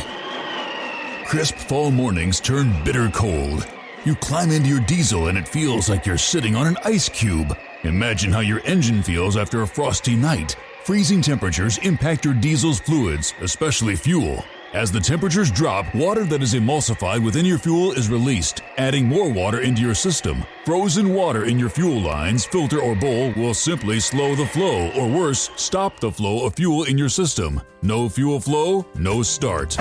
Crisp fall mornings turn bitter cold. You climb into your diesel and it feels like you're sitting on an ice cube. Imagine how your engine feels after a frosty night. Freezing temperatures impact your diesel's fluids, especially fuel. As the temperatures drop, water that is emulsified within your fuel is released, adding more water into your system. Frozen water in your fuel lines, filter, or bowl will simply slow the flow, or worse, stop the flow of fuel in your system. No fuel flow, no start.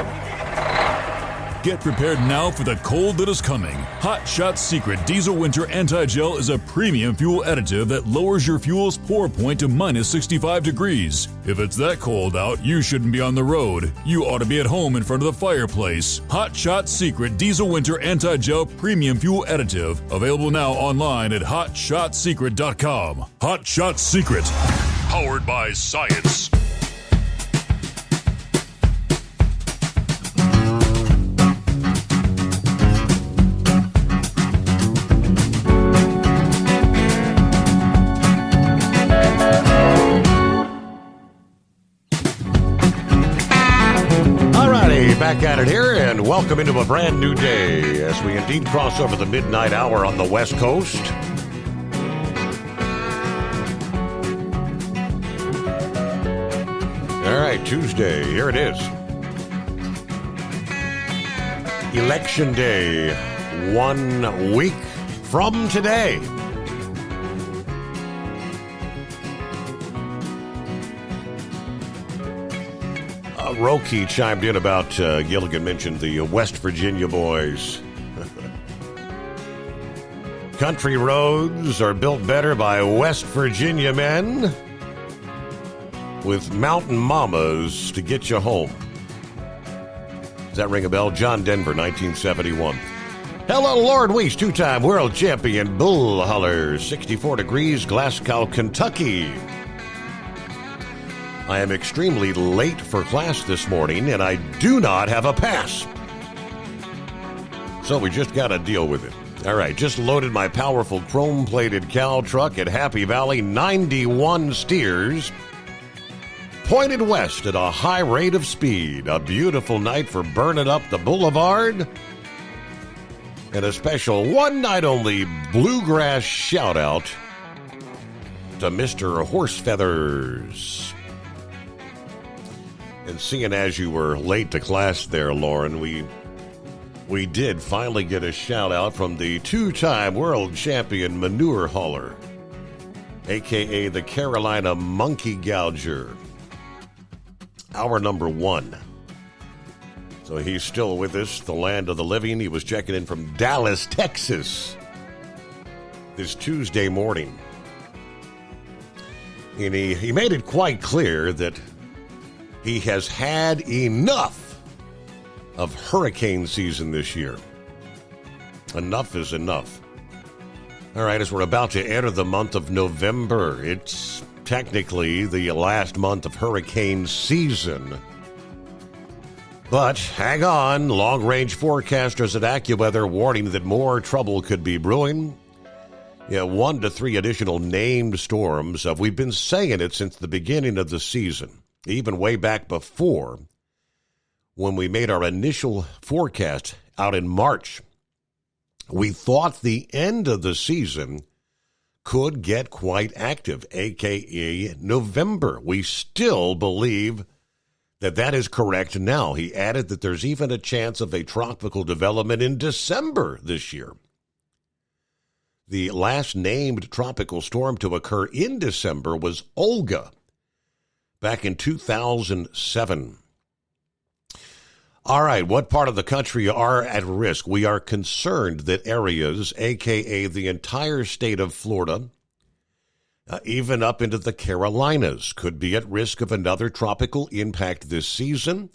Get prepared now for the cold that is coming. Hot Shot Secret Diesel Winter Anti-Gel is a premium fuel additive that lowers your fuel's pour point to minus 65 degrees. If it's that cold out, you shouldn't be on the road. You ought to be at home in front of the fireplace. Hot Shot Secret Diesel Winter Anti-Gel Premium Fuel Additive. Available now online at hotshotsecret.com. Hot Shot Secret. Powered by science. Back at it here, and welcome into a brand new day as we indeed cross over the midnight hour on the West Coast. All right, Tuesday, here it is. Election Day, 1 week from today. Roki chimed in about, Gilligan mentioned the West Virginia boys. Country roads are built better by West Virginia men with mountain mamas to get you home. Does that ring a bell? John Denver, 1971. Hello, Lauren Weiss, two-time world champion bull holler, 64 degrees, Glasgow, Kentucky. I am extremely late for class this morning, and I do not have a pass. So we just got to deal with it. All right, just loaded my powerful chrome-plated cow truck at Happy Valley, 91 steers, pointed west at a high rate of speed. A beautiful night for burning up the boulevard. And a special one-night-only bluegrass shout-out to Mr. Horsefeathers. And seeing as you were late to class there, Lauren, we did finally get a shout-out from the two-time world champion manure hauler, a.k.a. the Carolina Monkey Gouger, our number one. So he's still with us, the land of the living. He was checking in from Dallas, Texas, this Tuesday morning. And he made it quite clear that he has had enough of hurricane season this year. Enough is enough. All right, as we're about to enter the month of November, it's technically the last month of hurricane season. But hang on, long-range forecasters at AccuWeather warning that more trouble could be brewing. 1 to 3 additional named storms. We've been saying it since the beginning of the season. Even way back before, when we made our initial forecast out in March, we thought the end of the season could get quite active, a.k.a. November. We still believe that is correct now. He added that there's even a chance of a tropical development in December this year. The last named tropical storm to occur in December was Olga, back in 2007. All right, what part of the country are at risk? We are concerned that areas, a.k.a. the entire state of Florida, even up into the Carolinas, could be at risk of another tropical impact this season.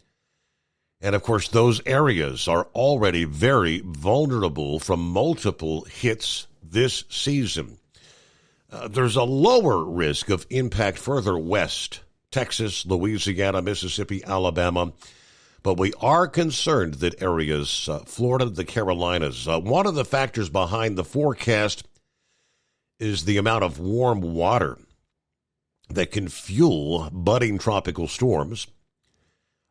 And, of course, those areas are already very vulnerable from multiple hits this season. There's a lower risk of impact further west, Texas, Louisiana, Mississippi, Alabama. But we are concerned that areas, Florida, the Carolinas, one of the factors behind the forecast is the amount of warm water that can fuel budding tropical storms.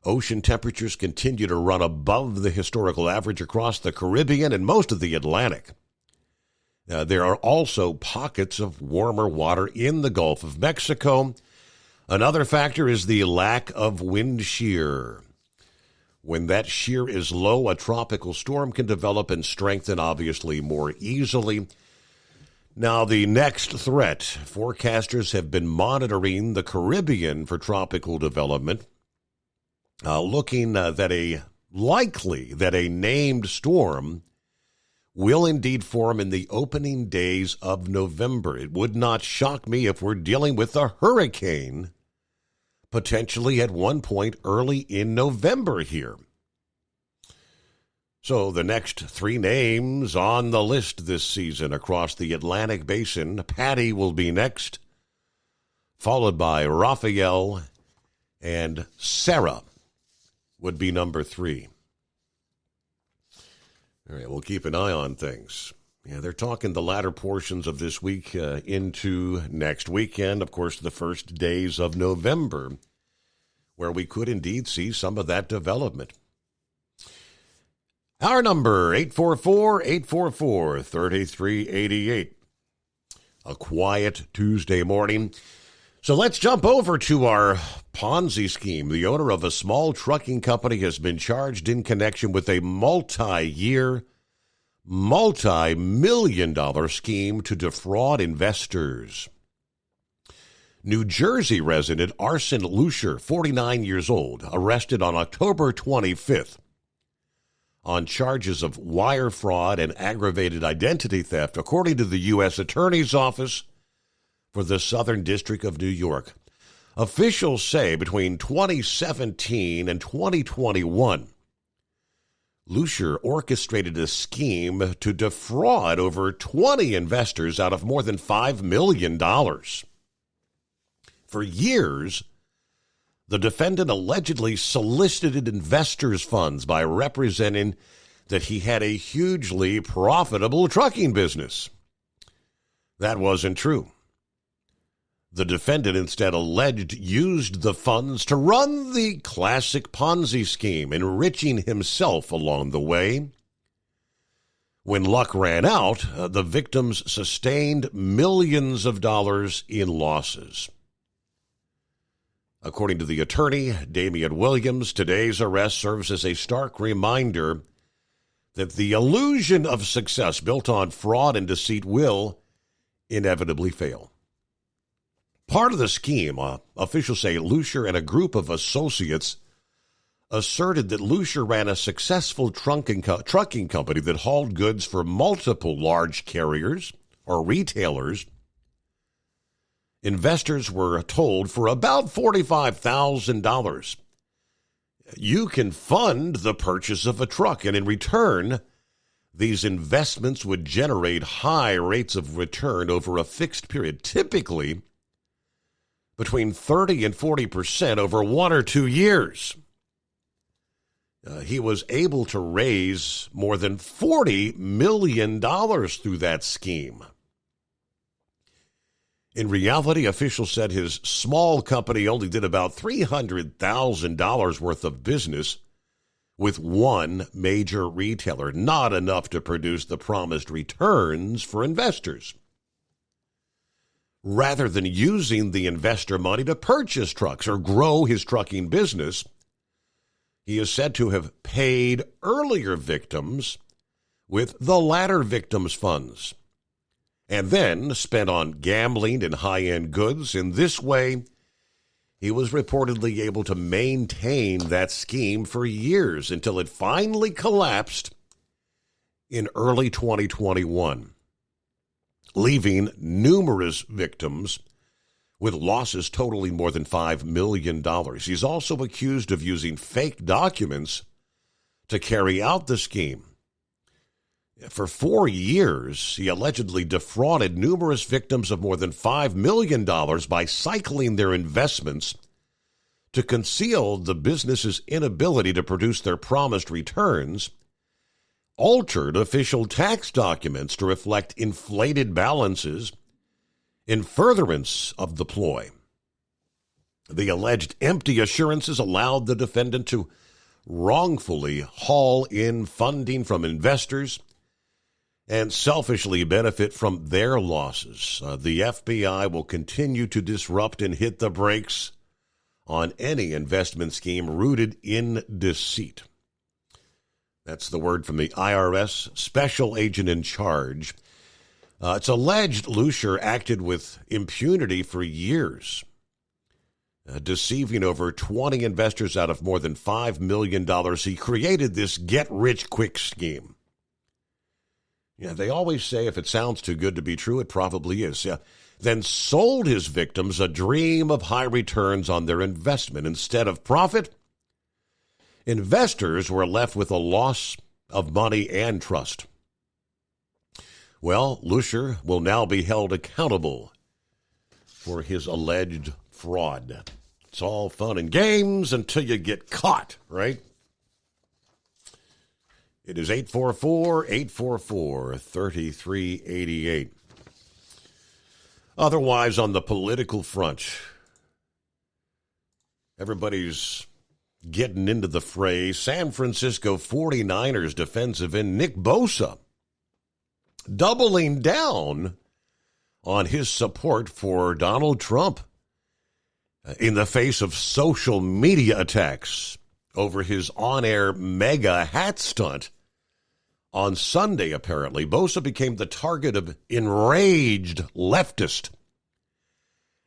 Ocean temperatures continue to run above the historical average across the Caribbean and most of the Atlantic. There are also pockets of warmer water in the Gulf of Mexico. Another factor is the lack of wind shear. When that shear is low, a tropical storm can develop and strengthen, obviously, more easily. Now, the next threat, forecasters have been monitoring the Caribbean for tropical development, looking that a likely that a named storm will indeed form in the opening days of November. It would not shock me if we're dealing with a hurricane potentially at one point early in November here. So the next three names on the list this season across the Atlantic Basin, Patty will be next, followed by Raphael, and Sarah would be number 3. All right, we'll keep an eye on things. Yeah, they're talking the latter portions of this week into next weekend, of course, the first days of November, where we could indeed see some of that development. Our number, 844-844-3388. A quiet Tuesday morning. So let's jump over to our Ponzi scheme. The owner of a small trucking company has been charged in connection with a multi-year, multi-million-dollar scheme to defraud investors. New Jersey resident Arsen Lusher, 49 years old, arrested on October 25th on charges of wire fraud and aggravated identity theft, according to the U.S. Attorney's Office for the Southern District of New York. Officials say between 2017 and 2021, Lusher orchestrated a scheme to defraud over 20 investors out of more than $5 million. For years, the defendant allegedly solicited investors' funds by representing that he had a hugely profitable trucking business. That wasn't true. The defendant instead alleged used the funds to run the classic Ponzi scheme, enriching himself along the way. When luck ran out, the victims sustained millions of dollars in losses. According to the attorney, Damian Williams, today's arrest serves as a stark reminder that the illusion of success built on fraud and deceit will inevitably fail. Part of the scheme, officials say Lusher and a group of associates asserted that Lusher ran a successful trucking company that hauled goods for multiple large carriers or retailers. Investors were told for about $45,000, you can fund the purchase of a truck, and in return, these investments would generate high rates of return over a fixed period, typically between 30 and 40% over 1 or 2 years. He was able to raise more than $40 million through that scheme. In reality, officials said his small company only did about $300,000 worth of business with one major retailer, not enough to produce the promised returns for investors. Rather than using the investor money to purchase trucks or grow his trucking business, he is said to have paid earlier victims with the latter victims' funds, and then spent on gambling and high-end goods. In this way, he was reportedly able to maintain that scheme for years until it finally collapsed in early 2021, leaving numerous victims with losses totaling more than $5 million. He's also accused of using fake documents to carry out the scheme. For 4 years, he allegedly defrauded numerous victims of more than $5 million by cycling their investments to conceal the business's inability to produce their promised returns, altered official tax documents to reflect inflated balances in furtherance of the ploy. The alleged empty assurances allowed the defendant to wrongfully haul in funding from investors and selfishly benefit from their losses. The FBI will continue to disrupt and hit the brakes on any investment scheme rooted in deceit. That's the word from the IRS special agent in charge. It's alleged Lusher acted with impunity for years. deceiving over 20 investors out of more than $5 million. He created this get-rich-quick scheme. Yeah, they always say if it sounds too good to be true, it probably is. Yeah. Then sold his victims a dream of high returns on their investment. Instead of profit, investors were left with a loss of money and trust. Well, Lusher will now be held accountable for his alleged fraud. It's all fun and games until you get caught, right? It is 844-844-3388. Otherwise, on the political front, everybody's getting into the fray. San Francisco 49ers defensive end Nick Bosa doubling down on his support for Donald Trump in the face of social media attacks over his on-air mega hat stunt. On Sunday, apparently, Bosa became the target of enraged leftists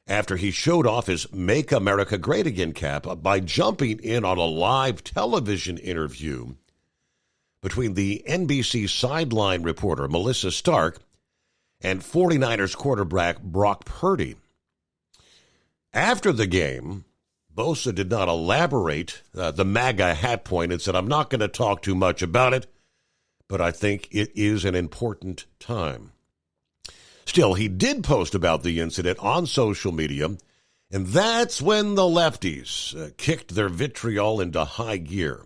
after he showed off his Make America Great Again cap by jumping in on a live television interview between the NBC sideline reporter Melissa Stark and 49ers quarterback Brock Purdy. After the game, Bosa did not elaborate the MAGA hat point and said, "I'm not going to talk too much about it, but I think it is an important time." Still, he did post about the incident on social media, and that's when the lefties kicked their vitriol into high gear.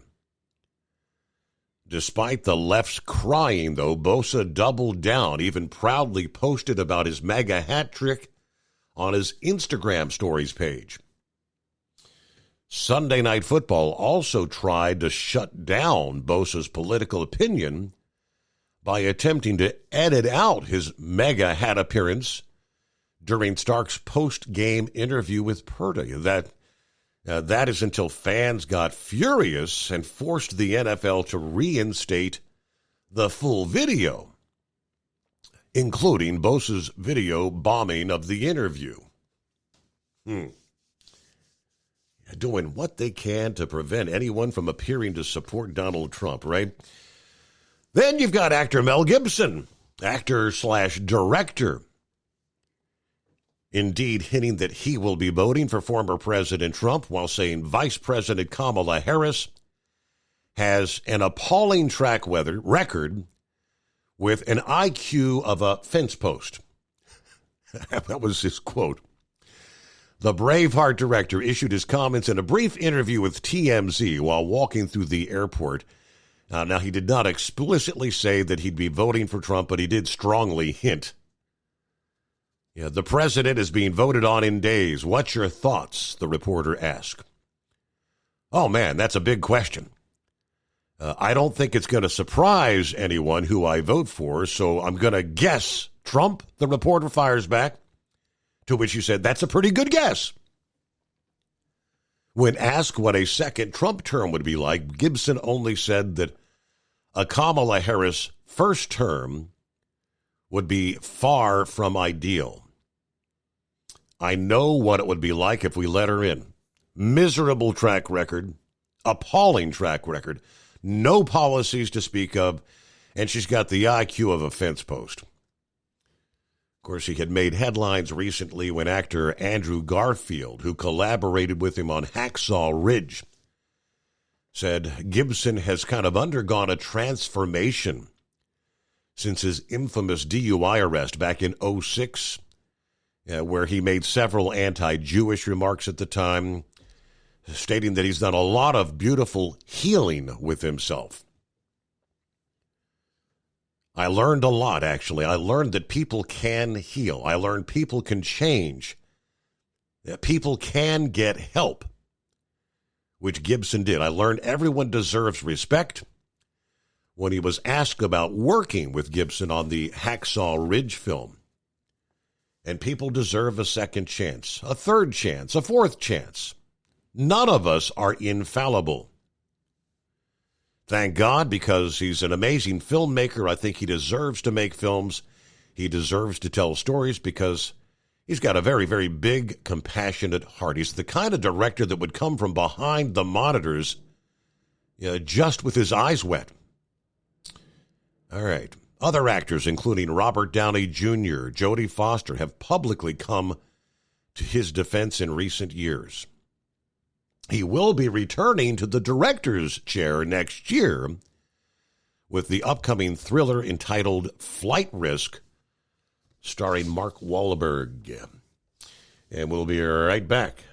Despite the left's crying, though, Bosa doubled down, even proudly posted about his MAGA hat trick on his Instagram stories page. Sunday Night Football also tried to shut down Bosa's political opinion by attempting to edit out his mega hat appearance during Stark's post-game interview with Purdy. That is until fans got furious and forced the NFL to reinstate the full video, including Bosa's video bombing of the interview. Doing what they can to prevent anyone from appearing to support Donald Trump, right? Then you've got actor Mel Gibson, actor/director, indeed hinting that he will be voting for former President Trump while saying Vice President Kamala Harris has an appalling track record with an IQ of a fence post. That was his quote. The Braveheart director issued his comments in a brief interview with TMZ while walking through the airport. Now, he did not explicitly say that he'd be voting for Trump, but he did strongly hint. Yeah, the president is being voted on in days. What's your thoughts? The reporter asked. Oh, man, that's a big question. I don't think it's going to surprise anyone who I vote for, so I'm going to guess Trump, the reporter fires back, to which he said, that's a pretty good guess. When asked what a second Trump term would be like, Gibson only said that a Kamala Harris first term would be far from ideal. I know what it would be like if we let her in. Miserable track record, appalling track record, no policies to speak of, and she's got the IQ of a fence post. Of course, he had made headlines recently when actor Andrew Garfield, who collaborated with him on Hacksaw Ridge, said Gibson has kind of undergone a transformation since his infamous DUI arrest back in 2006, where he made several anti-Jewish remarks at the time, stating that he's done a lot of beautiful healing with himself. I learned a lot, actually. I learned that people can heal. I learned people can change. That people can get help, which Gibson did. I learned everyone deserves respect. When he was asked about working with Gibson on the Hacksaw Ridge film, and people deserve a second chance, a third chance, a fourth chance. None of us are infallible. Thank God, because he's an amazing filmmaker. I think he deserves to make films. He deserves to tell stories because He's got a very, very big, compassionate heart. He's the kind of director that would come from behind the monitors just with his eyes wet. All right. Other actors, including Robert Downey Jr., Jodie Foster, have publicly come to his defense in recent years. He will be returning to the director's chair next year with the upcoming thriller entitled Flight Risk, starring Mark Wahlberg. And we'll be right back.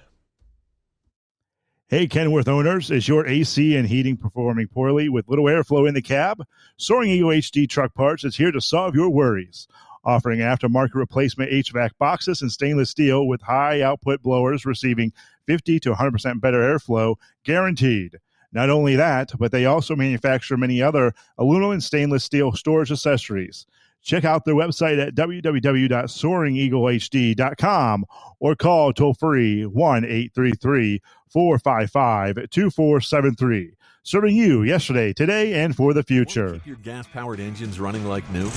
Hey, Kenworth owners, is your AC and heating performing poorly with little airflow in the cab? Soaring Eagle HD Truck Parts is here to solve your worries. Offering aftermarket replacement HVAC boxes and stainless steel with high output blowers receiving 50 to 100% better airflow, guaranteed. Not only that, but they also manufacture many other aluminum and stainless steel storage accessories. Check out their website at www.soaringeaglehd.com or call toll-free 1-833-455-2473. Serving you yesterday, today, and for the future. Keep your gas-powered engines running like new?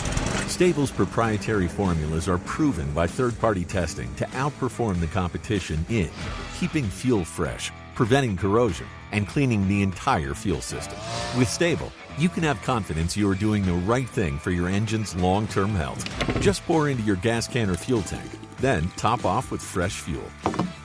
Stable's proprietary formulas are proven by third-party testing to outperform the competition in keeping fuel fresh, preventing corrosion, and cleaning the entire fuel system. With Stable, you can have confidence you are doing the right thing for your engine's long-term health. Just pour into your gas can or fuel tank, then top off with fresh fuel.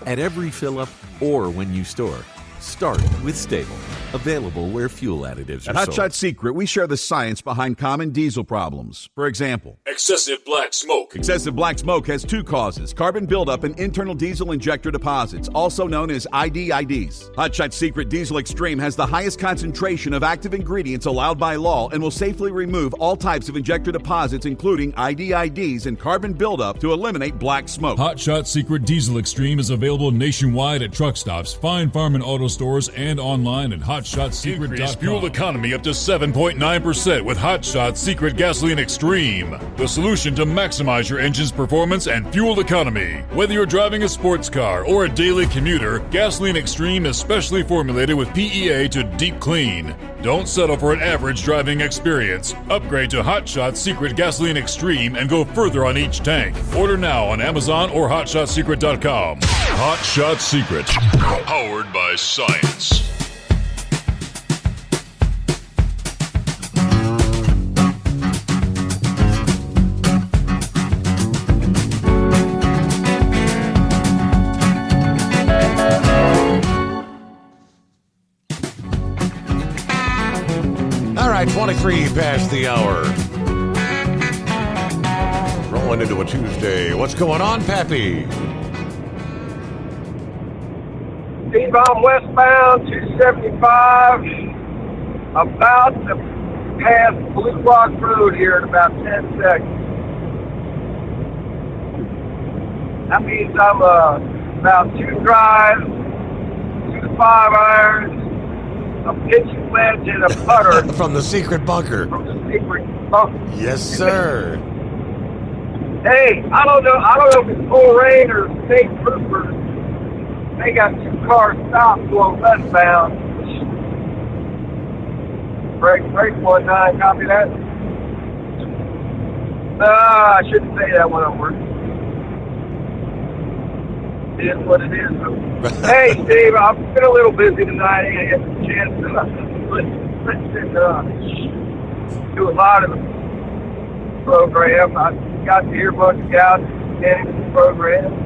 At every fill-up or when you store, start with Stable. Available where fuel additives At are Hot sold. Shot Secret, we share the science behind common diesel problems. For example, Excessive black smoke. excessive black smoke has two causes: carbon buildup and internal diesel injector deposits, also known as IDIDs. Hot Shot Secret Diesel Extreme has the highest concentration of active ingredients allowed by law and will safely remove all types of injector deposits, including IDIDs and carbon buildup, to eliminate black smoke. Hot Shot Secret Diesel Extreme is available nationwide at truck stops, fine farm and auto stores, and online at hotshotsecret.com. Increase fuel economy up to 7.9% with Hot Shot Secret Gasoline Extreme. The solution to maximize your engine's performance and fuel economy. Whether you're driving a sports car or a daily commuter, Gasoline Extreme is specially formulated with PEA to deep clean. Don't settle for an average driving experience. Upgrade to Hot Shot Secret Gasoline Extreme and go further on each tank. Order now on Amazon or hotshotsecret.com. Hot Shot Secret. Powered by science. All right, 23 past the hour. Rolling into a Tuesday. What's going on, Pappy? Steve, I'm westbound 275, about to pass Blue Rock Road here in about 10 seconds. That means I'm about 2 drives, 2 5-irons, a pitching wedge, and a putter. From the secret bunker. From the secret bunker. Yes, sir. Hey, I don't know if it's full rain or state troopers. They got 2 cars stopped going westbound. Break 19, copy that? I shouldn't say that when I'm working. It is what it is. Hey, Steve, I've been a little busy tonight. I didn't get the chance to listen, do a lot of the program. I got to hear a bunch of guys getting the program.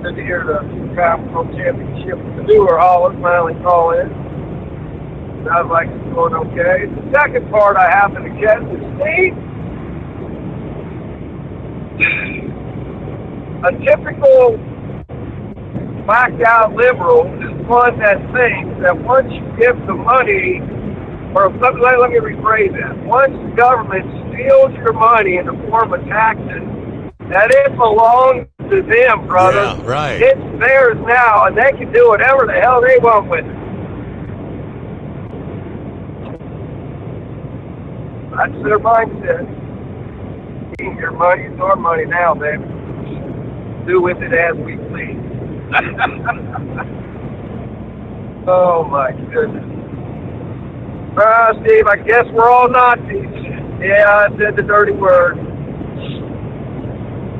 Good to hear the Capital Championship. The newer haulers finally call in. Sounds like it's going okay. The second part I happen to catch is Steve. A typical whacked out liberal is one that thinks that once you give the money, or let me rephrase that. Once the government steals your money in the form of taxes, that it belongs to them, brother. Yeah, right. It's theirs now, and they can do whatever the hell they want with it. That's their mindset. Your money is our money now, baby. Do with it as we please. Oh, my goodness. Steve, I guess we're all Nazis. Yeah, I said the dirty word.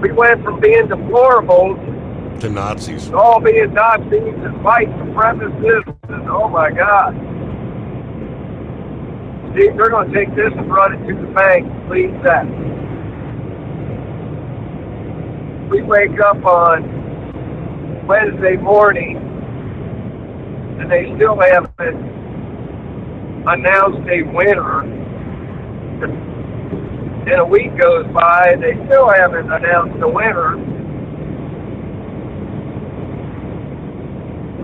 We went from being deplorables to Nazis. to all being Nazis and white supremacists. And oh my God. Steve, they're going to take this and run it to the bank. Please that. We wake up on Wednesday morning and they still haven't announced a winner. And a week goes by and they still haven't announced a winner.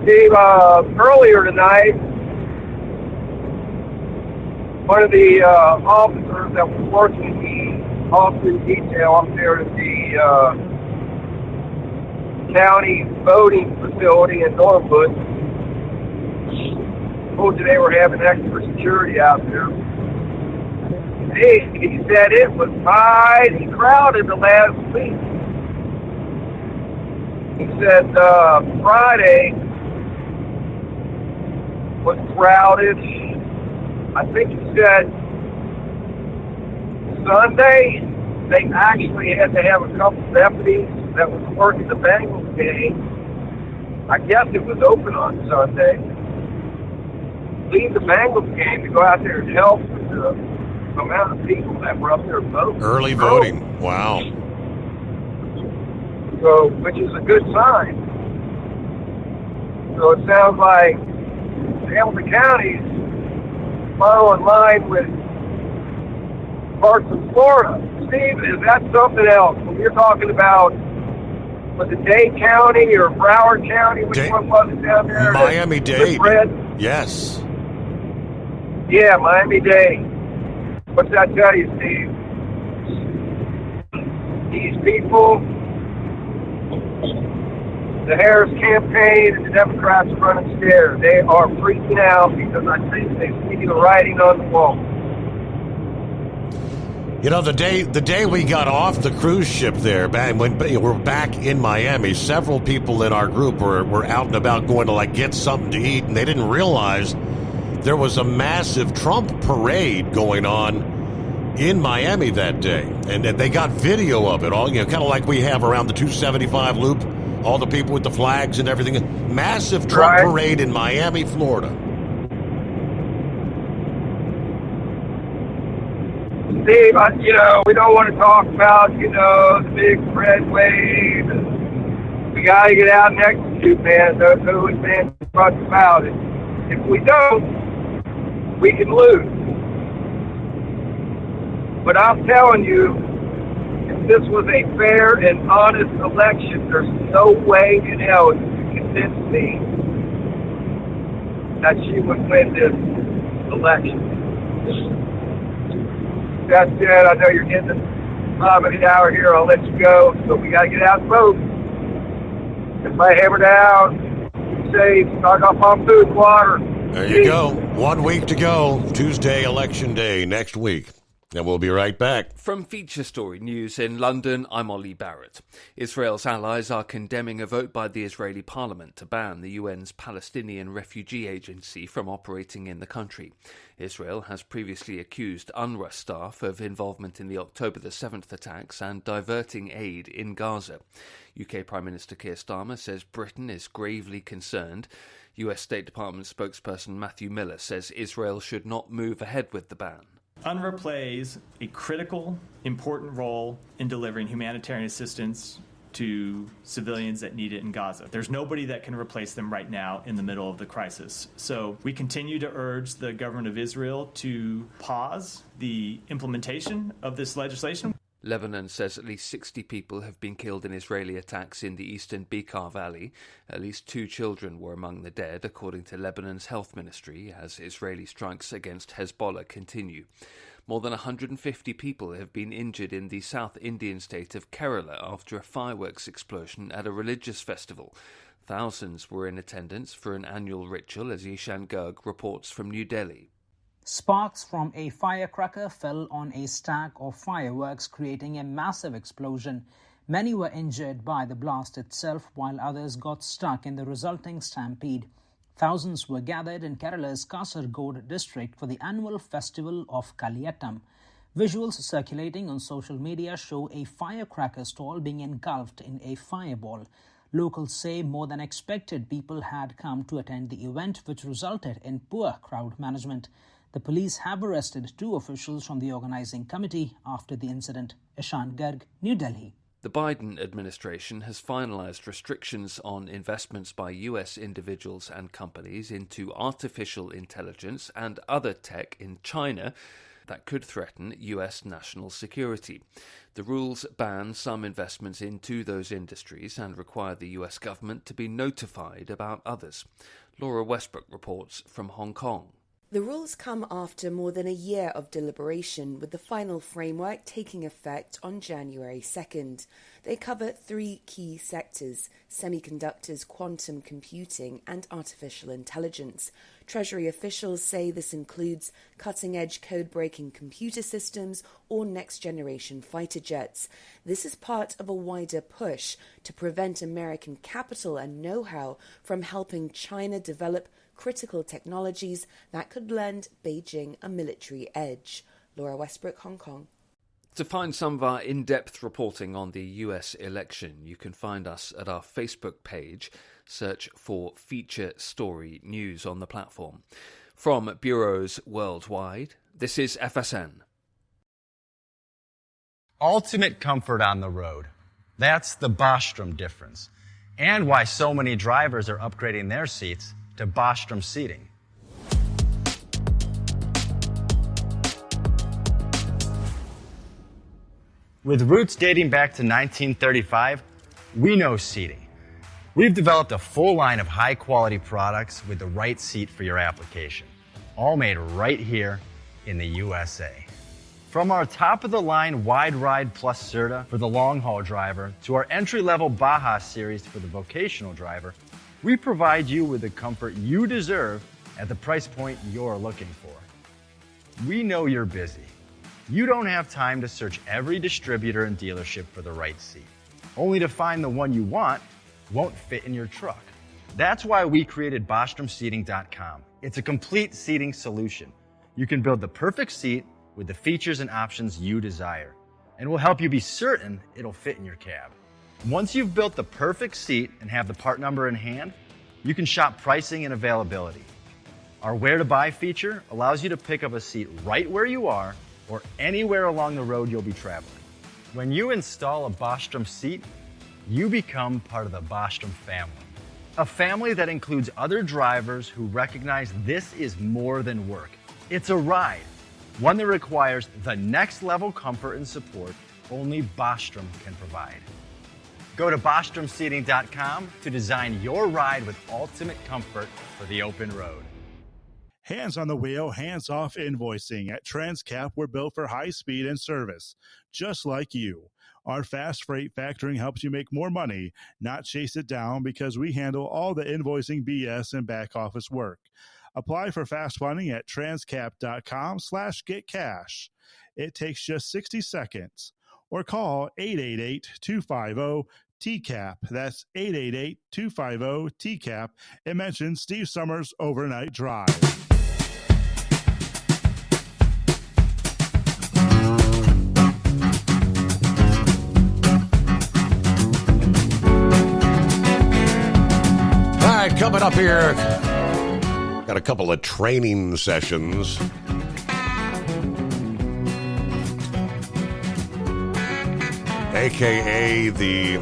Steve, earlier tonight, one of the officers that was working the officer detail up there at the county voting facility in Norwood told you they were having extra security out there. He said it was mighty crowded the last week. He said Friday was crowded. I think he said Sunday they actually had to have a couple deputies that was working the Bengals game. I guess it was open on Sunday. Leave the Bengals game to go out there and help with the amount of people that were up there voting. Early voting. Wow. So, which is a good sign. So it sounds like Hamilton County's following line with parts of Florida. Steve, is that something else? When you're talking about, was it Dade County or Broward County? Which one was it down there? Miami-Dade. Yes. Yeah, Miami-Dade. What's that tell you, Steve? These people, the Harris campaign and the Democrats are running scared. They are freaking out because I think they see the writing on the wall. You know, the day we got off the cruise ship there, when we're back in Miami, several people in our group were out and about going to get something to eat, and they didn't realize there was a massive Trump parade going on in Miami that day, and they got video of it all. Kind of like we have around the 275 loop, all the people with the flags and everything. Massive Trump parade in Miami, Florida. Steve, we don't want to talk about, the big red wave. We got to get out and execute, man. Those fans talk about it. If we don't, we can lose. But I'm telling you, if this was a fair and honest election, there's no way in hell you can convince me that she would win this election. That said, I know you're getting the time of the hour here. I'll let you go. So we got to get out and vote. If I hammer down, safe, stock up on food and water. There you go. 1 week to go. Tuesday, Election Day, next week. And we'll be right back. From Feature Story News in London, I'm Ollie Barrett. Israel's allies are condemning a vote by the Israeli parliament to ban the UN's Palestinian Refugee Agency from operating in the country. Israel has previously accused UNRWA staff of involvement in the October the 7th attacks and diverting aid in Gaza. UK Prime Minister Keir Starmer says Britain is gravely concerned. US State Department spokesperson Matthew Miller says Israel should not move ahead with the ban. UNRWA plays a critical, important role in delivering humanitarian assistance to civilians that need it in Gaza. There's nobody that can replace them right now in the middle of the crisis. So we continue to urge the government of Israel to pause the implementation of this legislation. Lebanon says at least 60 people have been killed in Israeli attacks in the eastern Bekaa Valley. At least 2 children were among the dead, according to Lebanon's health ministry, as Israeli strikes against Hezbollah continue. More than 150 people have been injured in the South Indian state of Kerala after a fireworks explosion at a religious festival. Thousands were in attendance for an annual ritual, as Ishan Garg reports from New Delhi. Sparks from a firecracker fell on a stack of fireworks, creating a massive explosion. Many were injured by the blast itself, while others got stuck in the resulting stampede. Thousands were gathered in Kerala's Kasaragod district for the annual festival of Kaliyattam. Visuals circulating on social media show a firecracker stall being engulfed in a fireball. Locals say more than expected people had come to attend the event, which resulted in poor crowd management. The police have arrested 2 officials from the organizing committee after the incident. Ishan Garg, New Delhi. The Biden administration has finalized restrictions on investments by U.S. individuals and companies into artificial intelligence and other tech in China that could threaten U.S. national security. The rules ban some investments into those industries and require the U.S. government to be notified about others. Laura Westbrook reports from Hong Kong. The rules come after more than a year of deliberation, with the final framework taking effect on January 2nd. They cover 3 key sectors: semiconductors, quantum computing, and artificial intelligence. Treasury officials say this includes cutting-edge code-breaking computer systems or next-generation fighter jets. This is part of a wider push to prevent American capital and know-how from helping China develop critical technologies that could lend Beijing a military edge. Laura Westbrook, Hong Kong. To find some of our in-depth reporting on the US election, you can find us at our Facebook page. Search for Feature Story News on the platform. From bureaus worldwide, this is FSN. Ultimate comfort on the road. That's the Bostrom difference. And why so many drivers are upgrading their seats to Bostrom seating. With roots dating back to 1935, we know seating. We've developed a full line of high-quality products with the right seat for your application, all made right here in the USA. From our top-of-the-line Wide Ride Plus Certa for the long-haul driver to our entry-level Baja series for the vocational driver, we provide you with the comfort you deserve at the price point you're looking for. We know you're busy. You don't have time to search every distributor and dealership for the right seat, only to find the one you want won't fit in your truck. That's why we created BostromSeating.com. It's a complete seating solution. You can build the perfect seat with the features and options you desire, and we'll help you be certain it'll fit in your cab. Once you've built the perfect seat and have the part number in hand, you can shop pricing and availability. Our Where to Buy feature allows you to pick up a seat right where you are or anywhere along the road you'll be traveling. When you install a Bostrom seat, you become part of the Bostrom family. A family that includes other drivers who recognize this is more than work. It's a ride, one that requires the next level comfort and support only Bostrom can provide. Go to BostromSeating.com to design your ride with ultimate comfort for the open road. Hands on the wheel, hands off invoicing. At Transcap, we're built for high speed and service, just like you. Our fast freight factoring helps you make more money, not chase it down, because we handle all the invoicing BS and back office work. Apply for fast funding at transcap.com/getcash. It takes just 60 seconds. Or call 888-250-TCAP. That's 888-250-TCAP. And mention Steve Summers' Overnight Drive. Coming up here, got a couple of training sessions. AKA the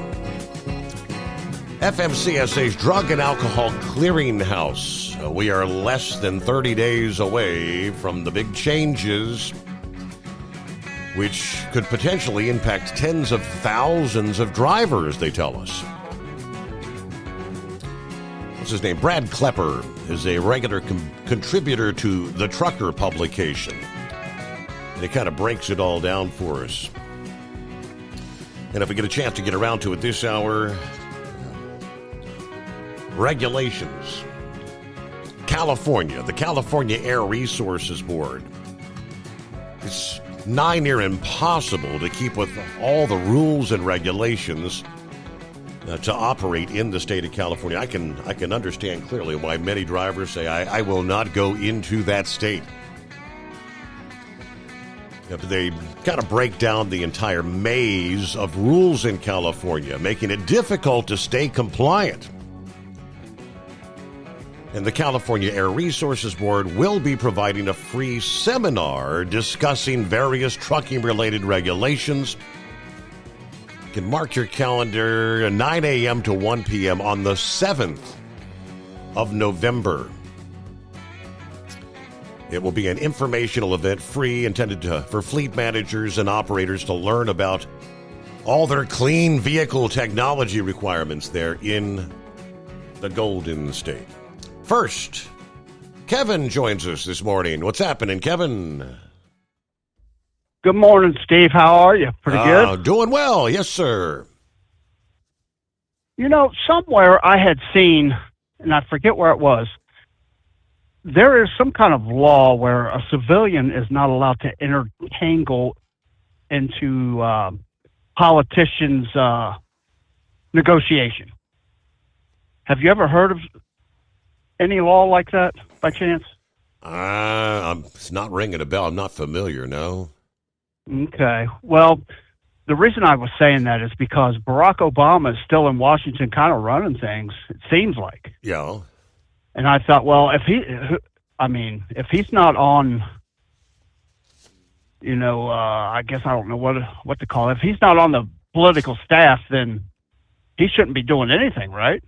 FMCSA's Drug and Alcohol Clearinghouse. We are less than 30 days away from the big changes, which could potentially impact tens of thousands of drivers, they tell us. His name, Brad Klepper, is a regular contributor to The Trucker publication. And he kind of breaks it all down for us. And if we get a chance to get around to it this hour, regulations. California, the California Air Resources Board. It's nigh near impossible to keep with all the rules and regulations to operate in the state of California. I can understand clearly why many drivers say, I will not go into that state. They kind of break down the entire maze of rules in California, making it difficult to stay compliant. And the California Air Resources Board will be providing a free seminar discussing various trucking-related regulations. You can mark your calendar 9 a.m. to 1 p.m. on the 7th of November. It will be an informational event, free, intended for fleet managers and operators to learn about all their clean vehicle technology requirements there in the Golden State. First, Kevin joins us this morning. What's happening, Kevin? Good morning, Steve. How are you? Pretty good? Doing well. Yes, sir. You know, somewhere I had seen, and I forget where it was, there is some kind of law where a civilian is not allowed to intertangle into politicians' negotiation. Have you ever heard of any law like that, by chance? It's not ringing a bell. I'm not familiar, no. Okay. Well, the reason I was saying that is because Barack Obama is still in Washington kind of running things, it seems like. Yeah. And I thought, well, if he's not on, I guess I don't know what to call it. If he's not on the political staff, then he shouldn't be doing anything, right?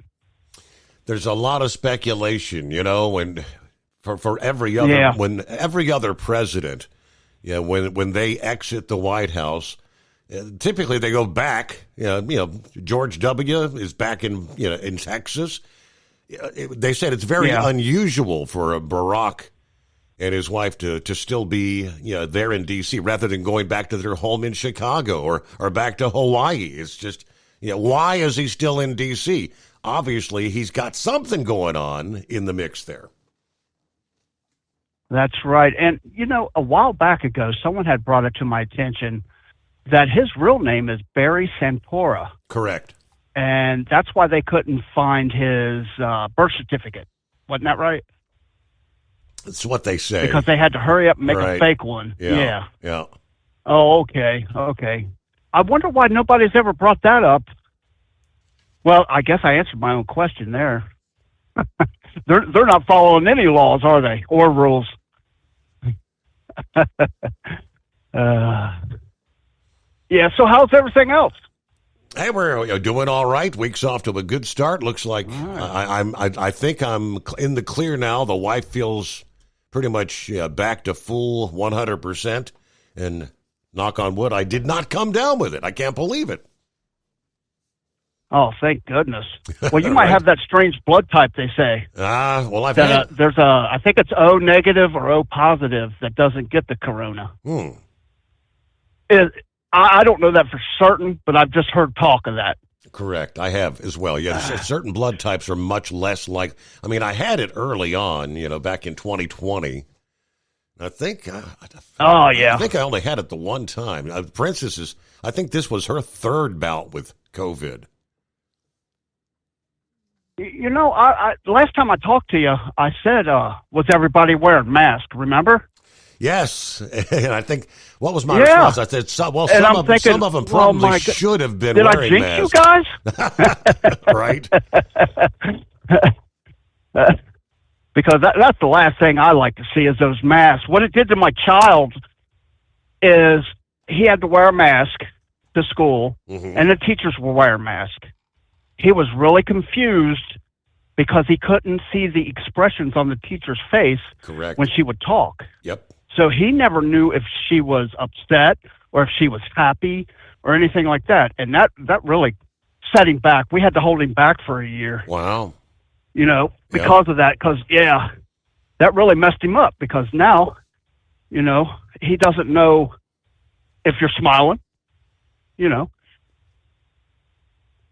There's a lot of speculation, when for every other when every other president, when they exit the White House, typically they go back. George W. is back in Texas. They said it's very unusual for a Barack and his wife to still be there in D.C. rather than going back to their home in Chicago or back to Hawaii. It's just, why is he still in D.C.? Obviously, he's got something going on in the mix there. That's right. And, a while back ago, someone had brought it to my attention that his real name is Barry Santora. Correct. And that's why they couldn't find his birth certificate. Wasn't that right? That's what they say. Because they had to hurry up and make a fake one. Yeah. Oh, okay. I wonder why nobody's ever brought that up. Well, I guess I answered my own question there. They're not following any laws, are they? Or rules. So how's everything else? Hey, we're doing all right. Week's off to a good start. Looks like I think I'm in the clear now. The wife feels pretty much back to full 100%. And knock on wood, I did not come down with it. I can't believe it. Oh, thank goodness. Well, you might have that strange blood type, they say. Well, I think it's O negative or O positive that doesn't get the corona. I don't know that for certain, but I've just heard talk of that. Correct. I have as well. Yeah, certain blood types are much less like. I had it early on, back in 2020. I think. I think I only had it the one time. Princess I think this was her third bout with COVID. Last time I talked to you, I said, was everybody wearing masks, remember? Yes. And I think, what was my response? I said, some of them probably should have been wearing masks. Did I jinx you guys? Right. Because that's the last thing I like to see is those masks. What it did to my child is he had to wear a mask to school, and the teachers were wearing masks. He was really confused because he couldn't see the expressions on the teacher's face when she would talk. Yep. So he never knew if she was upset or if she was happy or anything like that. And that really set him back. We had to hold him back for a year. Wow. Because of that. Because, that really messed him up because now, he doesn't know if you're smiling,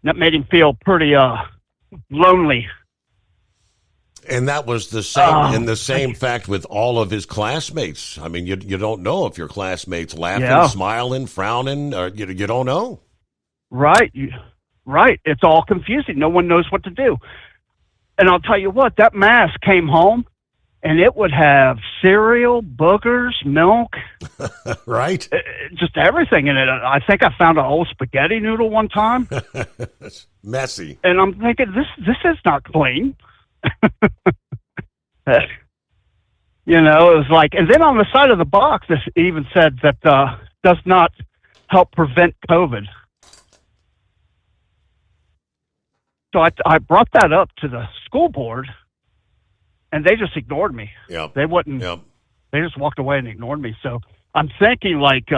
That made him feel pretty lonely. And that was the same the same fact with all of his classmates. You don't know if your classmates laughing, smiling, frowning, or you don't know. Right. It's all confusing. No one knows what to do. And I'll tell you what, that mask came home and it would have cereal, boogers, milk, right? Just everything in it. I think I found an old spaghetti noodle one time. It's messy. And I'm thinking, this is not clean. You know, it was like, and then on the side of the box, this even said that does not help prevent COVID. So I brought that up to the school board, and they just ignored me. Yep. They wouldn't. Yep. They just walked away and ignored me. So I'm thinking like,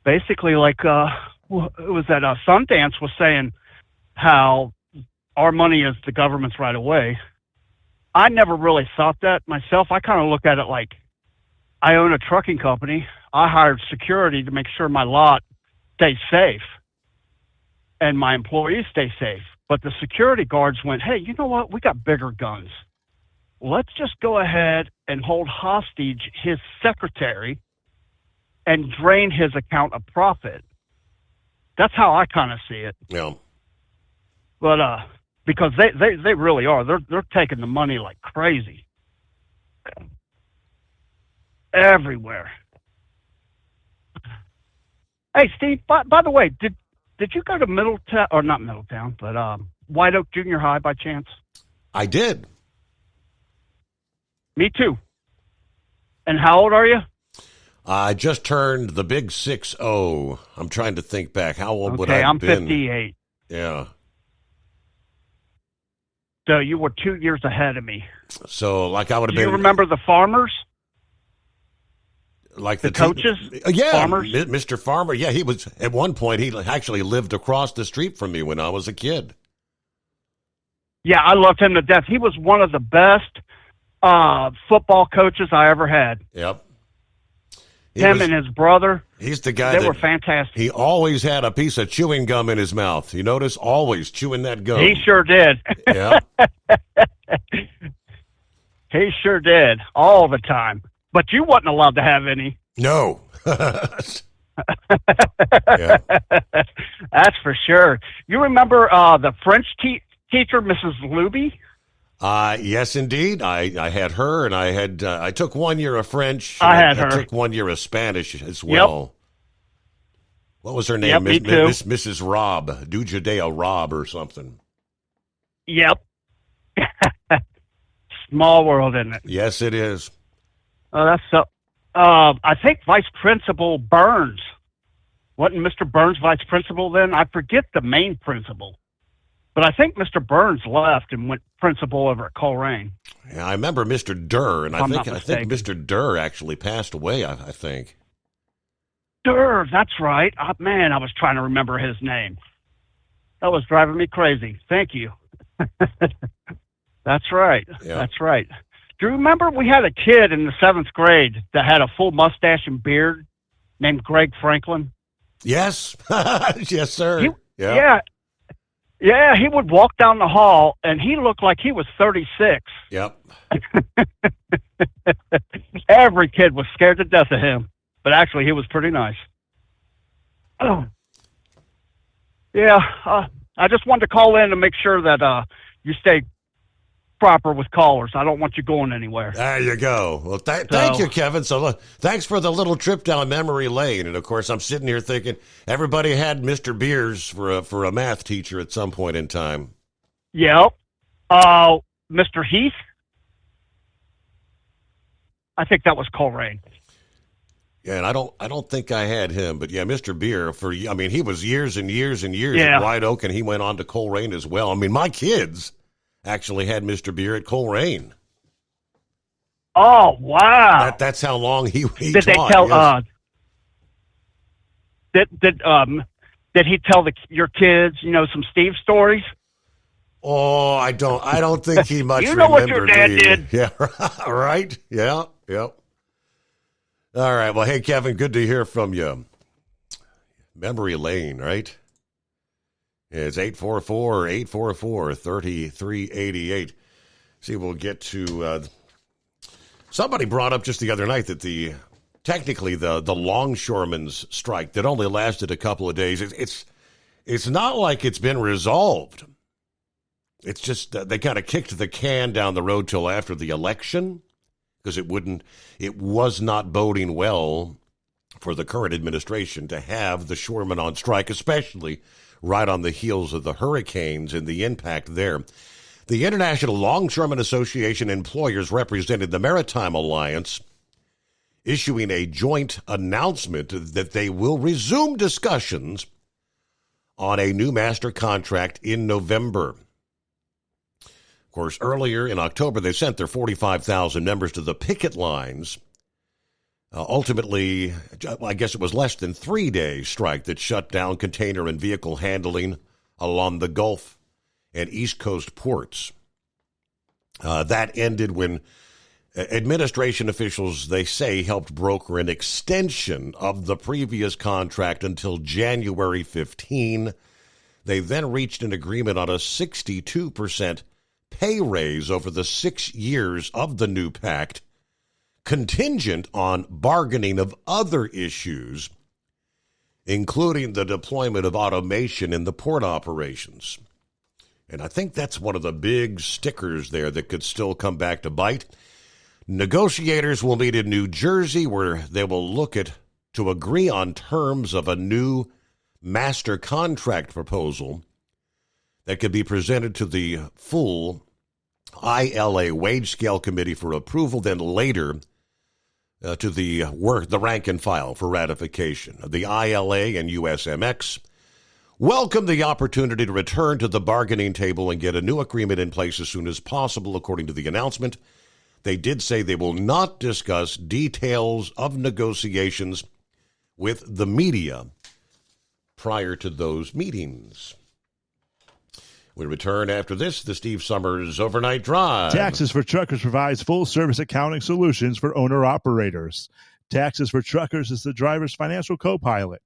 basically like, it was that Sundance was saying how our money is the government's right away. I never really thought that myself. I kind of look at it like I own a trucking company. I hired security to make sure my lot stays safe and my employees stay safe. But the security guards went, hey, you know what? We got bigger guns. Let's just go ahead and hold hostage his secretary and drain his account of profit. That's how I kind of see it. Yeah. But because they really are. They're taking the money like crazy. Everywhere. Hey, Steve, by the way, did you go to Middletown, or not Middletown, but White Oak Junior High by chance? I did. Me too. And how old are you? I just turned the big 6-0. I'm trying to think back. How old would I Okay, have I'm been? 58. Yeah. So you were 2 years ahead of me. So, like, I would have Do been. you remember the farmers? Like the coaches? Yeah, Farmers? Mr. Farmer. Yeah, he was, at one point, he actually lived across the street from me when I was a kid. Yeah, I loved him to death. He was one of the best football coaches I ever had. Yep. Him and his brother. He's the guy They were fantastic. He always had a piece of chewing gum in his mouth. You notice? Always chewing that gum. He sure did. Yeah. He sure did. All the time. But you wasn't allowed to have any. No. That's for sure. You remember the French teacher, Mrs. Luby? Yes, indeed. I had her, and I took 1 year of French. I had her. I took 1 year of Spanish as well. Yep. What was her name? Yep, me too. Mrs. Robb, Dujadea Robb or something. Yep. Small world, isn't it? Yes, it is. Oh, that's so. I think Vice Principal Burns. Wasn't Mr. Burns Vice Principal then? I forget the main principal. But I think Mr. Burns left and went principal over at Coleraine. Yeah, I remember Mr. Durr, and I I'm think not mistaken. Mr. Durr actually passed away, I think. Durr, that's right. Man, I was trying to remember his name. That was driving me crazy. Thank you. That's right. Yeah. That's right. Do you remember we had a kid in the 7th grade that had a full mustache and beard named Greg Franklin? Yes. Yes, sir. Yeah. Yeah, he would walk down the hall, and he looked like he was 36. Yep. Every kid was scared to death of him, but actually he was pretty nice. Oh. Yeah, I just wanted to call in to make sure that you stay proper with callers. I don't want you going anywhere. There you go. Well, thank you, Kevin. So thanks for the little trip down memory lane. And, of course, I'm sitting here thinking everybody had Mr. Beers for a math teacher at some point in time. Yep. Mr. Heath? I think that was Coleraine. Yeah, and I don't think I had him, but yeah, Mr. Beer he was years and years and years Yeah. at White Oak, and he went on to Coleraine as well. I mean, my kids actually had Mr. Beer at Coleraine. Oh, wow. That's how long he Did taught. they tell yes. did he tell your kids, some Steve stories? Oh, I don't think he much You know what your remembered dad me. did. Yeah, right? Yeah, yep. All right. Well, hey, Kevin, good to hear from you. Memory lane, right? It's 844-3388. See, we'll get to... somebody brought up just the other night that technically the longshoremen's strike that only lasted a couple of days, it's not like it's been resolved. It's just they kind of kicked the can down the road till after the election because it was not boding well for the current administration to have the shoremen on strike, especially right on the heels of the hurricanes and the impact there. The International Longshoremen Association employers representing the Maritime Alliance issuing a joint announcement that they will resume discussions on a new master contract in November. Of course, earlier in October, they sent their 45,000 members to the picket lines. Ultimately, I guess it was less than 3 days strike that shut down container and vehicle handling along the Gulf and East Coast ports. That ended when administration officials, they say, helped broker an extension of the previous contract until January 15. They then reached an agreement on a 62% pay raise over the 6 years of the new pact, contingent on bargaining of other issues, including the deployment of automation in the port operations. And I think that's one of the big stickers there that could still come back to bite. Negotiators will meet in New Jersey where they will look to agree on terms of a new master contract proposal that could be presented to the full ILA wage scale committee for approval, then later to the rank and file for ratification. The ILA and USMX welcome the opportunity to return to the bargaining table and get a new agreement in place as soon as possible, according to the announcement. They did say they will not discuss details of negotiations with the media prior to those meetings. We return after this, the Steve Summers Overnight Drive. Taxes for Truckers provides full-service accounting solutions for owner-operators. Taxes for Truckers is the driver's financial co-pilot.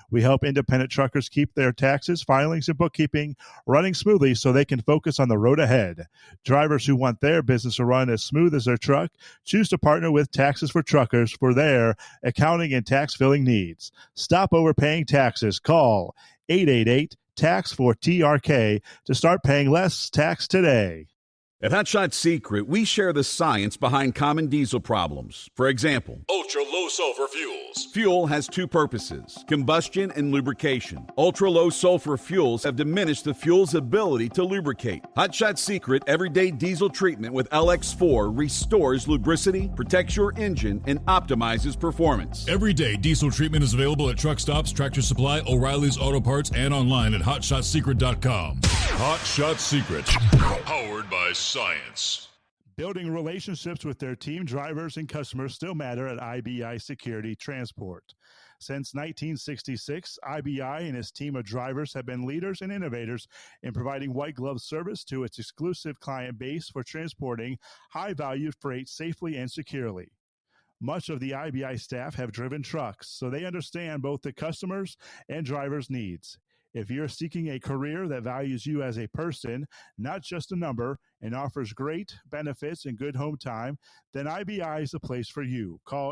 We help independent truckers keep their taxes, filings, and bookkeeping running smoothly so they can focus on the road ahead. Drivers who want their business to run as smooth as their truck choose to partner with Taxes for Truckers for their accounting and tax filing needs. Stop overpaying taxes. Call 888-TAX-4TRK to start paying less tax today. At Hot Shot Secret, we share the science behind common diesel problems. For example, ultra-low sulfur fuels. Fuel has two purposes, combustion and lubrication. Ultra-low sulfur fuels have diminished the fuel's ability to lubricate. Hot Shot Secret Everyday Diesel Treatment with LX4 restores lubricity, protects your engine, and optimizes performance. Everyday Diesel Treatment is available at truck stops, Tractor Supply, O'Reilly's Auto Parts, and online at HotShotSecret.com. Hot Shot Secret, powered by science. Building relationships with their team drivers and customers still matter at IBI Security Transport. Since 1966, IBI and its team of drivers have been leaders and innovators in providing white glove service to its exclusive client base for transporting high-value freight safely and securely. Much of the IBI staff have driven trucks, so they understand both the customers' and drivers' needs. If you're seeking a career that values you as a person, not just a number, and offers great benefits and good home time, then IBI is the place for you. Call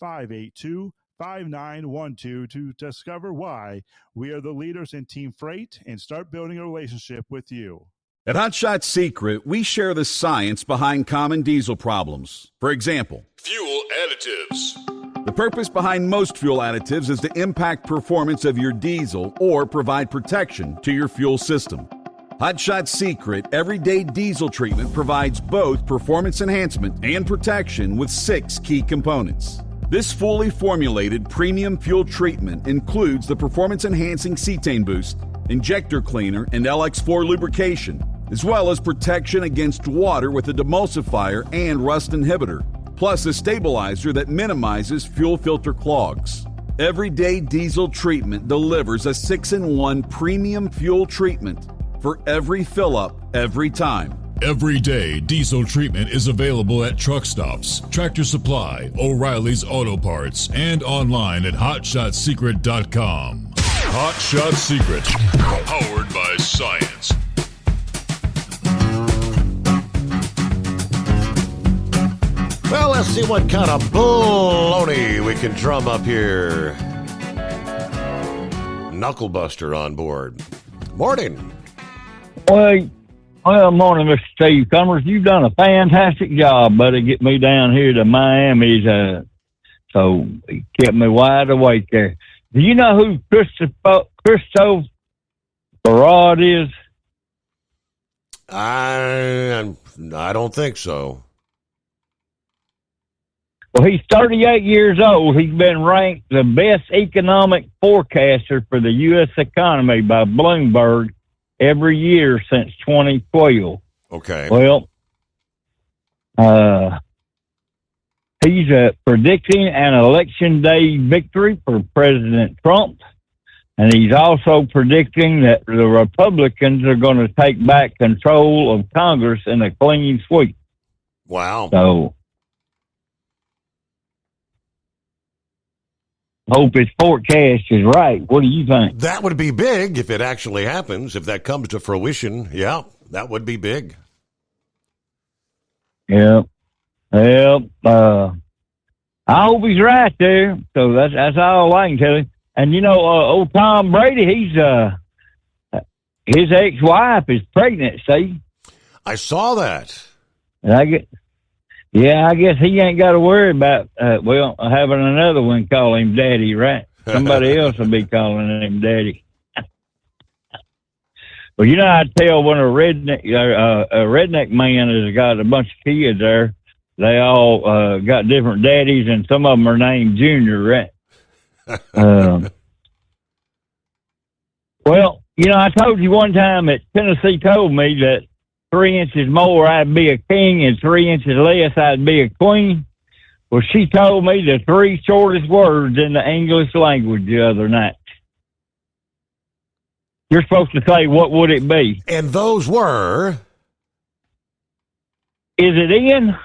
800-582-5912 to discover why we are the leaders in team freight and start building a relationship with you. At Hot Shot Secret, we share the science behind common diesel problems. For example, fuel additives. The purpose behind most fuel additives is to impact performance of your diesel or provide protection to your fuel system. Hot Shot Secret Everyday Diesel Treatment provides both performance enhancement and protection with 6 key components. This fully formulated premium fuel treatment includes the performance-enhancing cetane boost, injector cleaner, and LX4 lubrication, as well as protection against water with a demulsifier and rust inhibitor, plus a stabilizer that minimizes fuel filter clogs. Everyday Diesel Treatment delivers a 6-in-1 premium fuel treatment for every fill-up, every time. Everyday Diesel Treatment is available at truck stops, Tractor Supply, O'Reilly's Auto Parts, and online at HotShotSecret.com. Hot Shot Secret, powered by science. Well, let's see what kind of baloney we can drum up here. Knucklebuster on board. Morning. Well, Well, morning, Mr. Steve Summers. You've done a fantastic job, buddy, get me down here to Miami. So it kept me wide awake there. Do you know who Christoph Barad is? I don't think so. Well, he's 38 years old. He's been ranked the best economic forecaster for the U.S. economy by Bloomberg every year since 2012. Okay. Well, he's predicting an election day victory for President Trump, and he's also predicting that the Republicans are going to take back control of Congress in a clean sweep. Wow. So, hope his forecast is right. What do you think? That would be big if it actually happens. If that comes to fruition, yeah, that would be big. Yeah. Well, I hope he's right there. So that's all I can tell you. And you know, old Tom Brady, his ex-wife is pregnant. See, I saw that. And I guess he ain't got to worry about having another one call him daddy, right? Somebody else will be calling him daddy. Well, you know, I tell when a redneck man has got a bunch of kids there, they all got different daddies, and some of them are named Junior, right? Well, you know, I told you one time that Tennessee told me that 3 inches more I'd be a king, and 3 inches less I'd be a queen. Well, she told me the 3 shortest words in the English language the other night. You're supposed to say, what would it be? And those were? Is it in?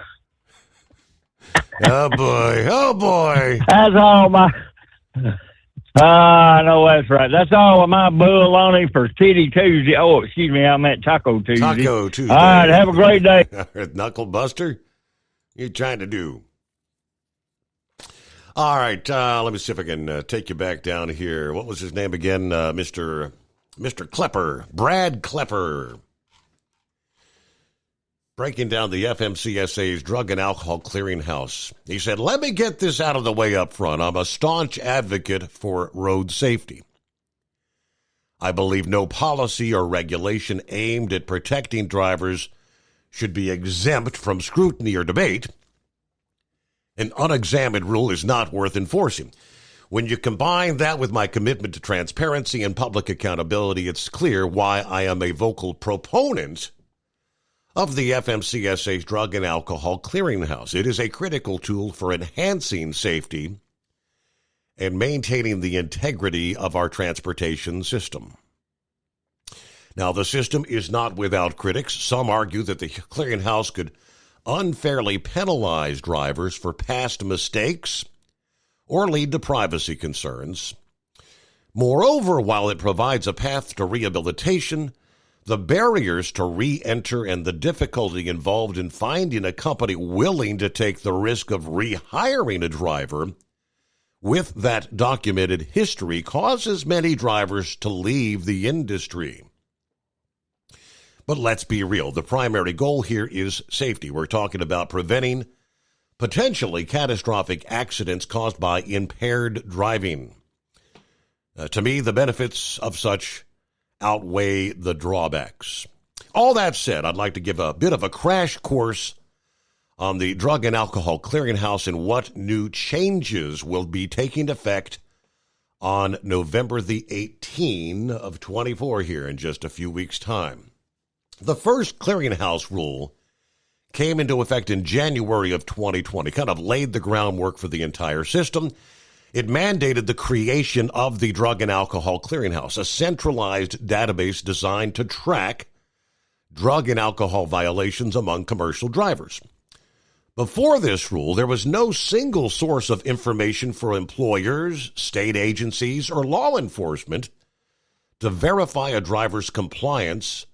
Oh, boy. Oh, boy. That's all my... I know that's right. That's all of my baloney for Titty Tuesday. Oh, excuse me, I meant Taco Tuesday. Taco Tuesday. All right, have a great day. Knuckle Buster? What are you trying to do? All right, let me see if I can take you back down here. What was his name again? Mr. Klepper. Brad Klepper. Breaking down the FMCSA's Drug and Alcohol Clearinghouse. He said, let me get this out of the way up front. I'm a staunch advocate for road safety. I believe no policy or regulation aimed at protecting drivers should be exempt from scrutiny or debate. An unexamined rule is not worth enforcing. When you combine that with my commitment to transparency and public accountability, it's clear why I am a vocal proponent of the FMCSA's Drug and Alcohol Clearinghouse. It is a critical tool for enhancing safety and maintaining the integrity of our transportation system. Now, the system is not without critics. Some argue that the clearinghouse could unfairly penalize drivers for past mistakes or lead to privacy concerns. Moreover, while it provides a path to rehabilitation, the barriers to re-enter and the difficulty involved in finding a company willing to take the risk of rehiring a driver with that documented history causes many drivers to leave the industry. But let's be real. The primary goal here is safety. We're talking about preventing potentially catastrophic accidents caused by impaired driving. To me, the benefits of such outweigh the drawbacks. All that said, I'd like to give a bit of a crash course on the Drug and Alcohol Clearinghouse and what new changes will be taking effect on November the 18th of 24 here in just a few weeks' time. The first clearinghouse rule came into effect in January of 2020, kind of laid the groundwork for the entire system. It mandated the creation of the Drug and Alcohol Clearinghouse, a centralized database designed to track drug and alcohol violations among commercial drivers. Before this rule, there was no single source of information for employers, state agencies, or law enforcement to verify a driver's compliance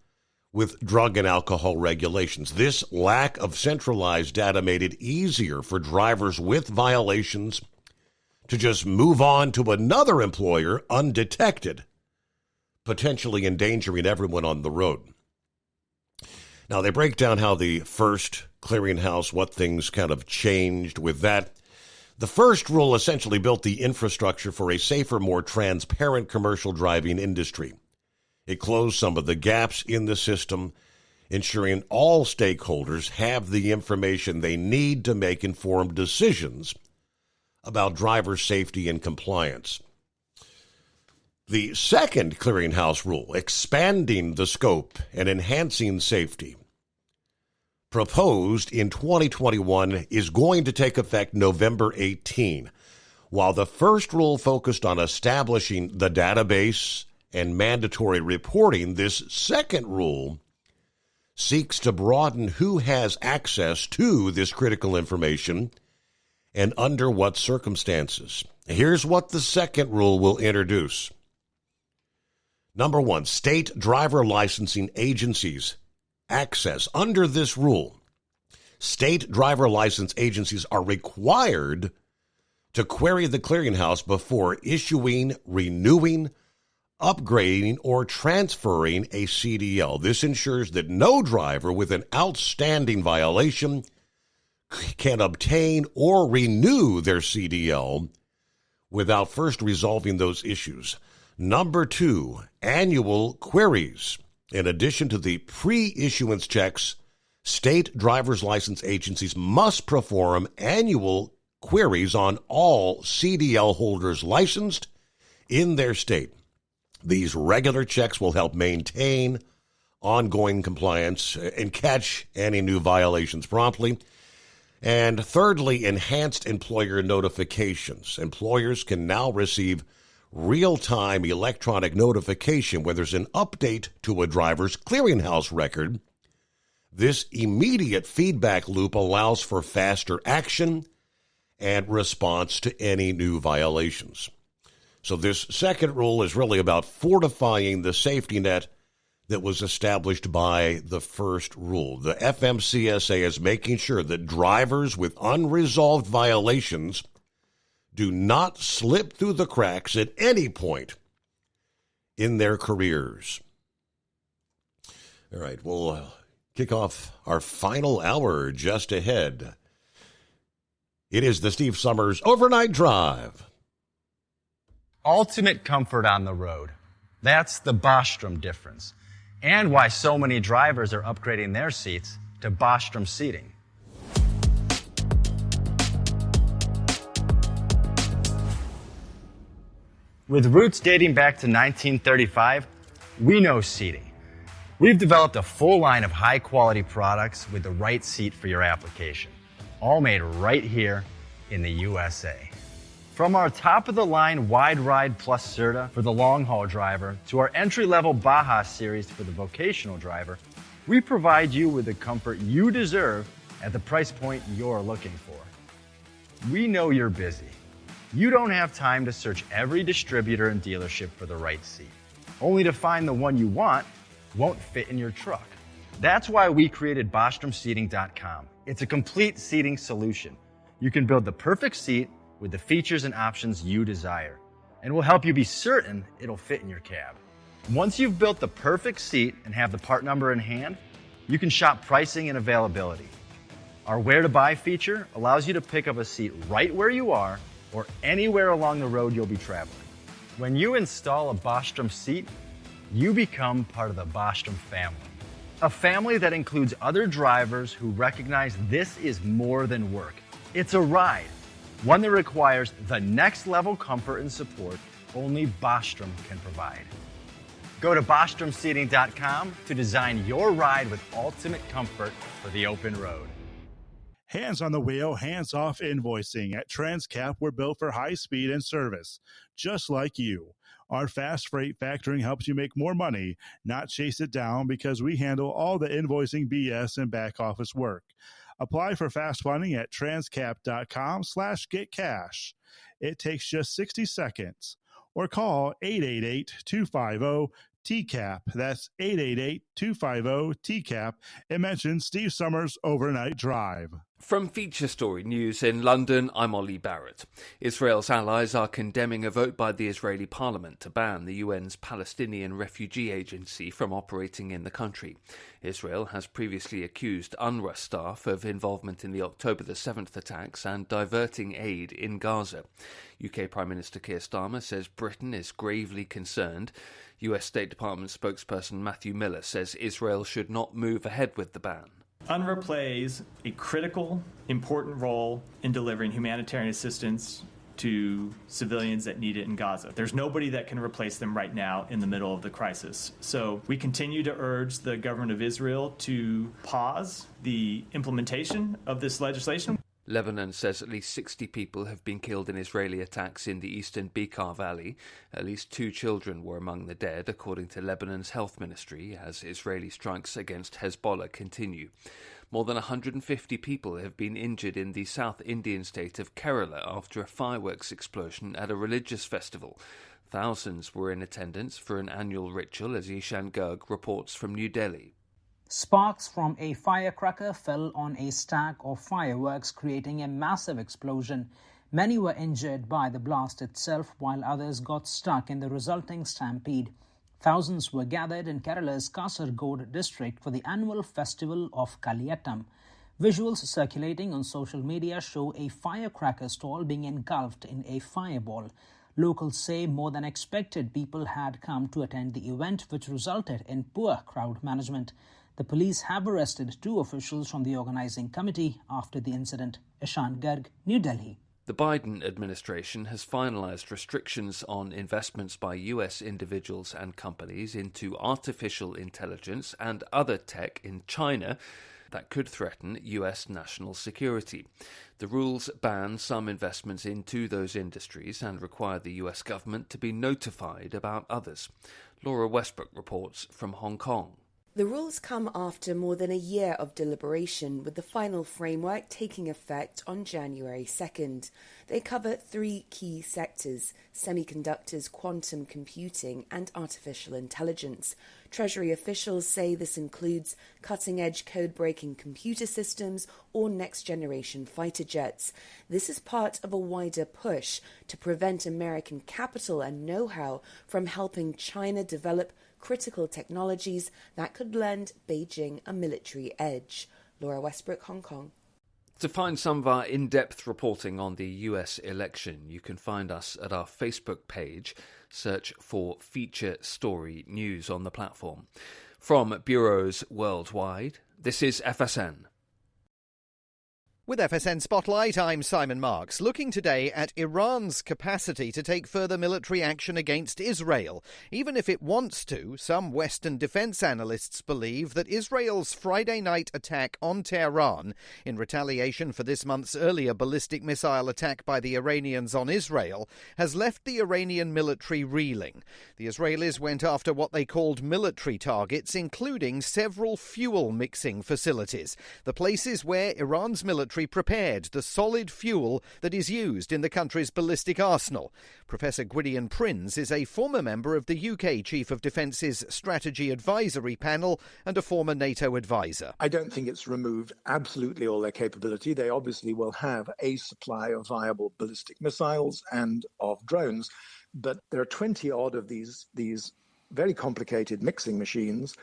with drug and alcohol regulations. This lack of centralized data made it easier for drivers with violations to just move on to another employer undetected, potentially endangering everyone on the road. Now, they break down how the first clearinghouse, what things kind of changed with that. The first rule essentially built the infrastructure for a safer, more transparent commercial driving industry. It closed some of the gaps in the system, ensuring all stakeholders have the information they need to make informed decisions about driver safety and compliance. The second clearinghouse rule, expanding the scope and enhancing safety, proposed in 2021, is going to take effect November 18. While the first rule focused on establishing the database and mandatory reporting, this second rule seeks to broaden who has access to this critical information and under what circumstances. Here's what the second rule will introduce. Number one, state driver licensing agencies access. Under this rule, state driver license agencies are required to query the clearinghouse before issuing, renewing, upgrading, or transferring a CDL. This ensures that no driver with an outstanding violation can obtain or renew their CDL without first resolving those issues. Number two, annual queries. In addition to the pre-issuance checks, state driver's license agencies must perform annual queries on all CDL holders licensed in their state. These regular checks will help maintain ongoing compliance and catch any new violations promptly. And thirdly, enhanced employer notifications. Employers can now receive real-time electronic notification when there's an update to a driver's clearinghouse record. This immediate feedback loop allows for faster action and response to any new violations. So this second rule is really about fortifying the safety net that was established by the first rule. The FMCSA is making sure that drivers with unresolved violations do not slip through the cracks at any point in their careers. All right, we'll kick off our final hour just ahead. It is the Steve Summers Overnight Drive. Ultimate comfort on the road. That's the Bostrom difference. And why so many drivers are upgrading their seats to Bostrom seating. With roots dating back to 1935, we know seating. We've developed a full line of high-quality products with the right seat for your application, all made right here in the USA. From our top-of-the-line Wide Ride Plus Certa for the long-haul driver to our entry-level Baja series for the vocational driver, we provide you with the comfort you deserve at the price point you're looking for. We know you're busy. You don't have time to search every distributor and dealership for the right seat, only to find the one you want won't fit in your truck. That's why we created BostromSeating.com. It's a complete seating solution. You can build the perfect seat with the features and options you desire, and we'll help you be certain it'll fit in your cab. Once you've built the perfect seat and have the part number in hand, you can shop pricing and availability. Our Where to Buy feature allows you to pick up a seat right where you are or anywhere along the road you'll be traveling. When you install a Bostrom seat, you become part of the Bostrom family. A family that includes other drivers who recognize this is more than work. It's a ride, one that requires the next level comfort and support only Bostrom can provide. Go to BostromSeating.com to design your ride with ultimate comfort for the open road. Hands on the wheel, hands off invoicing. At Transcap, we're built for high speed and service, just like you. Our fast freight factoring helps you make more money, not chase it down, because we handle all the invoicing BS and back office work. Apply for fast funding at transcap.com/getcash. It takes just 60 seconds. Or call 888-250-TCAP. That's 888-250-TCAP and mention Steve Summers Overnight Drive. From Feature Story News in London, I'm Ollie Barrett. Israel's allies are condemning a vote by the Israeli parliament to ban the UN's Palestinian Refugee Agency from operating in the country. Israel has previously accused UNRWA staff of involvement in the October the 7th attacks and diverting aid in Gaza. UK Prime Minister Keir Starmer says Britain is gravely concerned. US State Department spokesperson Matthew Miller says Israel should not move ahead with the ban. UNRWA plays a critical, important role in delivering humanitarian assistance to civilians that need it in Gaza. There's nobody that can replace them right now in the middle of the crisis. So we continue to urge the government of Israel to pause the implementation of this legislation. Lebanon says at least 60 people have been killed in Israeli attacks in the eastern Bekaa Valley. At least 2 children were among the dead, according to Lebanon's health ministry, as Israeli strikes against Hezbollah continue. More than 150 people have been injured in the South Indian state of Kerala after a fireworks explosion at a religious festival. Thousands were in attendance for an annual ritual, as Ishan Garg reports from New Delhi. Sparks from a firecracker fell on a stack of fireworks, creating a massive explosion. Many were injured by the blast itself, while others got stuck in the resulting stampede. Thousands were gathered in Kerala's Kasaragod district for the annual festival of Kaliyattam. Visuals circulating on social media show a firecracker stall being engulfed in a fireball. Locals say more than expected people had come to attend the event, which resulted in poor crowd management. The police have arrested 2 officials from the organising committee after the incident. Ishan Garg, New Delhi. The Biden administration has finalised restrictions on investments by US individuals and companies into artificial intelligence and other tech in China that could threaten US national security. The rules ban some investments into those industries and require the US government to be notified about others. Laura Westbrook reports from Hong Kong. The rules come after more than a year of deliberation, with the final framework taking effect on January 2nd. They cover 3 key sectors: semiconductors, quantum computing, and artificial intelligence. Treasury officials say this includes cutting-edge code-breaking computer systems or next-generation fighter jets. This is part of a wider push to prevent American capital and know-how from helping China develop critical technologies that could lend Beijing a military edge. Laura Westbrook, Hong Kong. To find some of our in-depth reporting on the US election, you can find us at our Facebook page. Search for Feature Story News on the platform. From bureaus worldwide, this is FSN. With FSN Spotlight, I'm Simon Marks, looking today at Iran's capacity to take further military action against Israel. Even if it wants to, some Western defense analysts believe that Israel's Friday night attack on Tehran, in retaliation for this month's earlier ballistic missile attack by the Iranians on Israel, has left the Iranian military reeling. The Israelis went after what they called military targets, including several fuel mixing facilities, the places where Iran's military prepared the solid fuel that is used in the country's ballistic arsenal. Professor Gwydion Prinz is a former member of the UK Chief of Defence's Strategy Advisory Panel and a former NATO advisor. I don't think it's removed absolutely all their capability. They obviously will have a supply of viable ballistic missiles and of drones, but there are 20-odd of these very complicated mixing machines.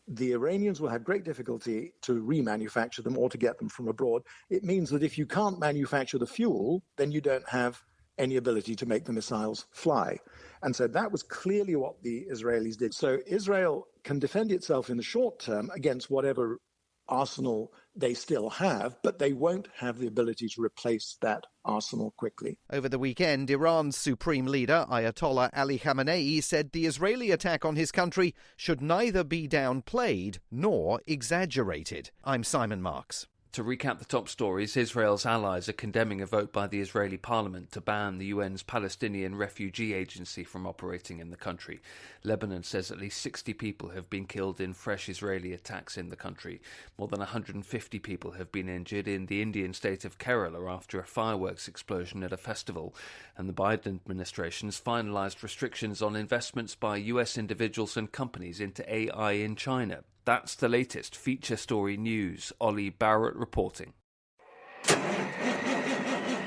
The Iranians will have great difficulty to remanufacture them or to get them from abroad. It means that if you can't manufacture the fuel, then you don't have any ability to make the missiles fly. And so that was clearly what the Israelis did. So Israel can defend itself in the short term against whatever arsenal they still have, but they won't have the ability to replace that arsenal quickly. Over the weekend, Iran's supreme leader, Ayatollah Ali Khamenei, said the Israeli attack on his country should neither be downplayed nor exaggerated. I'm Simon Marks. To recap the top stories, Israel's allies are condemning a vote by the Israeli parliament to ban the UN's Palestinian Refugee Agency from operating in the country. Lebanon says at least 60 people have been killed in fresh Israeli attacks in the country. More than 150 people have been injured in the Indian state of Kerala after a fireworks explosion at a festival. And the Biden administration's finalised restrictions on investments by US individuals and companies into AI in China. That's the latest Feature Story News. Ollie Barrett reporting.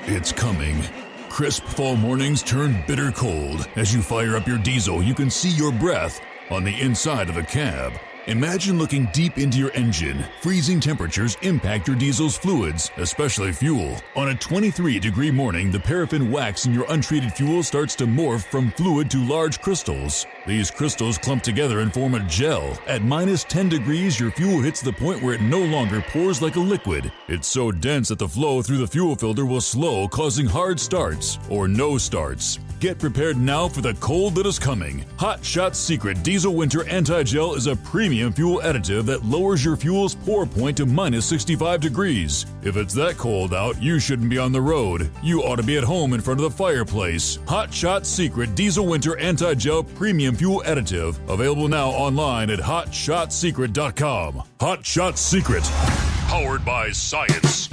It's coming. Crisp fall mornings turn bitter cold. As you fire up your diesel, you can see your breath on the inside of a cab. Imagine looking deep into your engine. Freezing temperatures impact your diesel's fluids, especially fuel. On a 23-degree morning, the paraffin wax in your untreated fuel starts to morph from fluid to large crystals. These crystals clump together and form a gel. At minus 10 degrees, your fuel hits the point where it no longer pours like a liquid. It's so dense that the flow through the fuel filter will slow, causing hard starts or no starts. Get prepared now for the cold that is coming. Hot Shot Secret Diesel Winter Anti-Gel is a premium fuel additive that lowers your fuel's pour point to minus 65 degrees. If it's that cold out, you shouldn't be on the road. You ought to be at home in front of the fireplace. Hot Shot Secret Diesel Winter Anti-Gel Premium Fuel Additive. Available now online at HotShotSecret.com. Hot Shot Secret. Powered by science.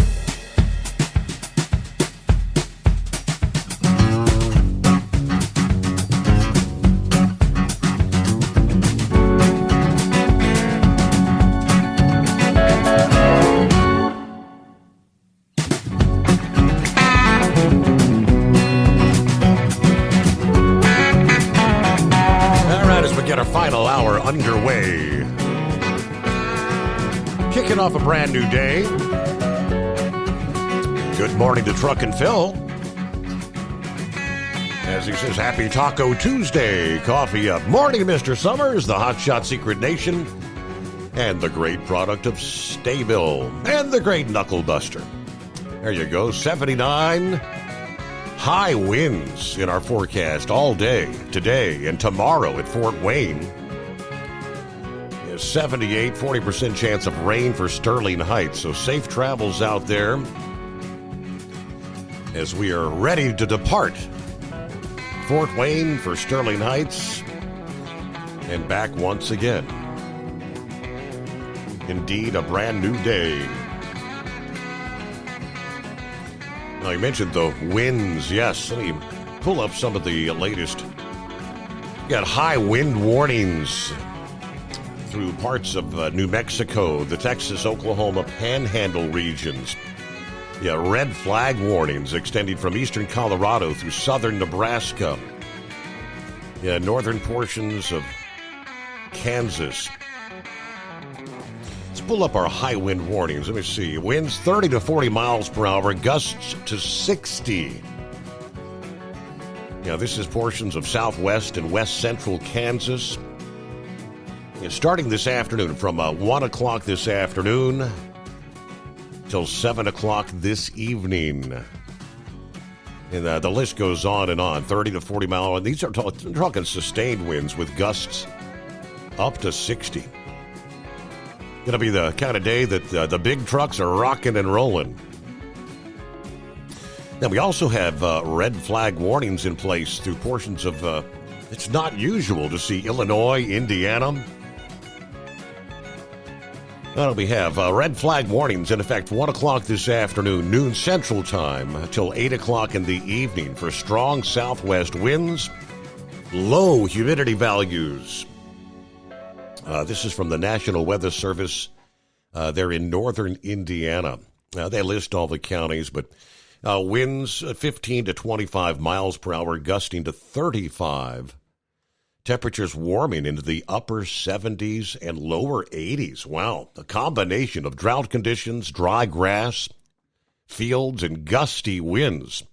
Final hour underway. Kicking off a brand new day. Good morning to Truck and Phil. As he says, happy Taco Tuesday. Coffee up. Morning, Mr. Summers, the Hot Shot Secret Nation, and the great product of Staybill, and the great Knuckle Buster. There you go, 79 high winds in our forecast all day today and tomorrow at Fort Wayne. 78, 40% chance of rain for Sterling Heights. So safe travels out there as we are ready to depart Fort Wayne for Sterling Heights and back once again. Indeed, a brand new day. Now, you mentioned the winds. Yes, let me pull up some of the latest. You got high wind warnings through parts of New Mexico, the Texas, Oklahoma Panhandle regions. Yeah, red flag warnings extending from eastern Colorado through southern Nebraska. Yeah, northern portions of Kansas. Let's pull up our high wind warnings. Let me see. Winds 30 to 40 miles per hour, gusts to 60. Yeah, this is portions of southwest and west central Kansas. Yeah, starting this afternoon from 1 o'clock this afternoon till 7 o'clock this evening. And the list goes on and on. 30 to 40 mile. And these are talking sustained winds with gusts up to 60. Going to be the kind of day that the big trucks are rocking and rolling. Now, we also have red flag warnings in place through portions of, it's not usual to see Illinois, Indiana. Well, we have red flag warnings in effect 1 o'clock this afternoon, noon Central Time, until 8 o'clock in the evening for strong southwest winds, low humidity values. This is from the National Weather Service. They're in northern Indiana. They list all the counties, but winds 15 to 25 miles per hour, gusting to 35. Temperatures warming into the upper 70s and lower 80s. Wow, a combination of drought conditions, dry grass, fields, and gusty winds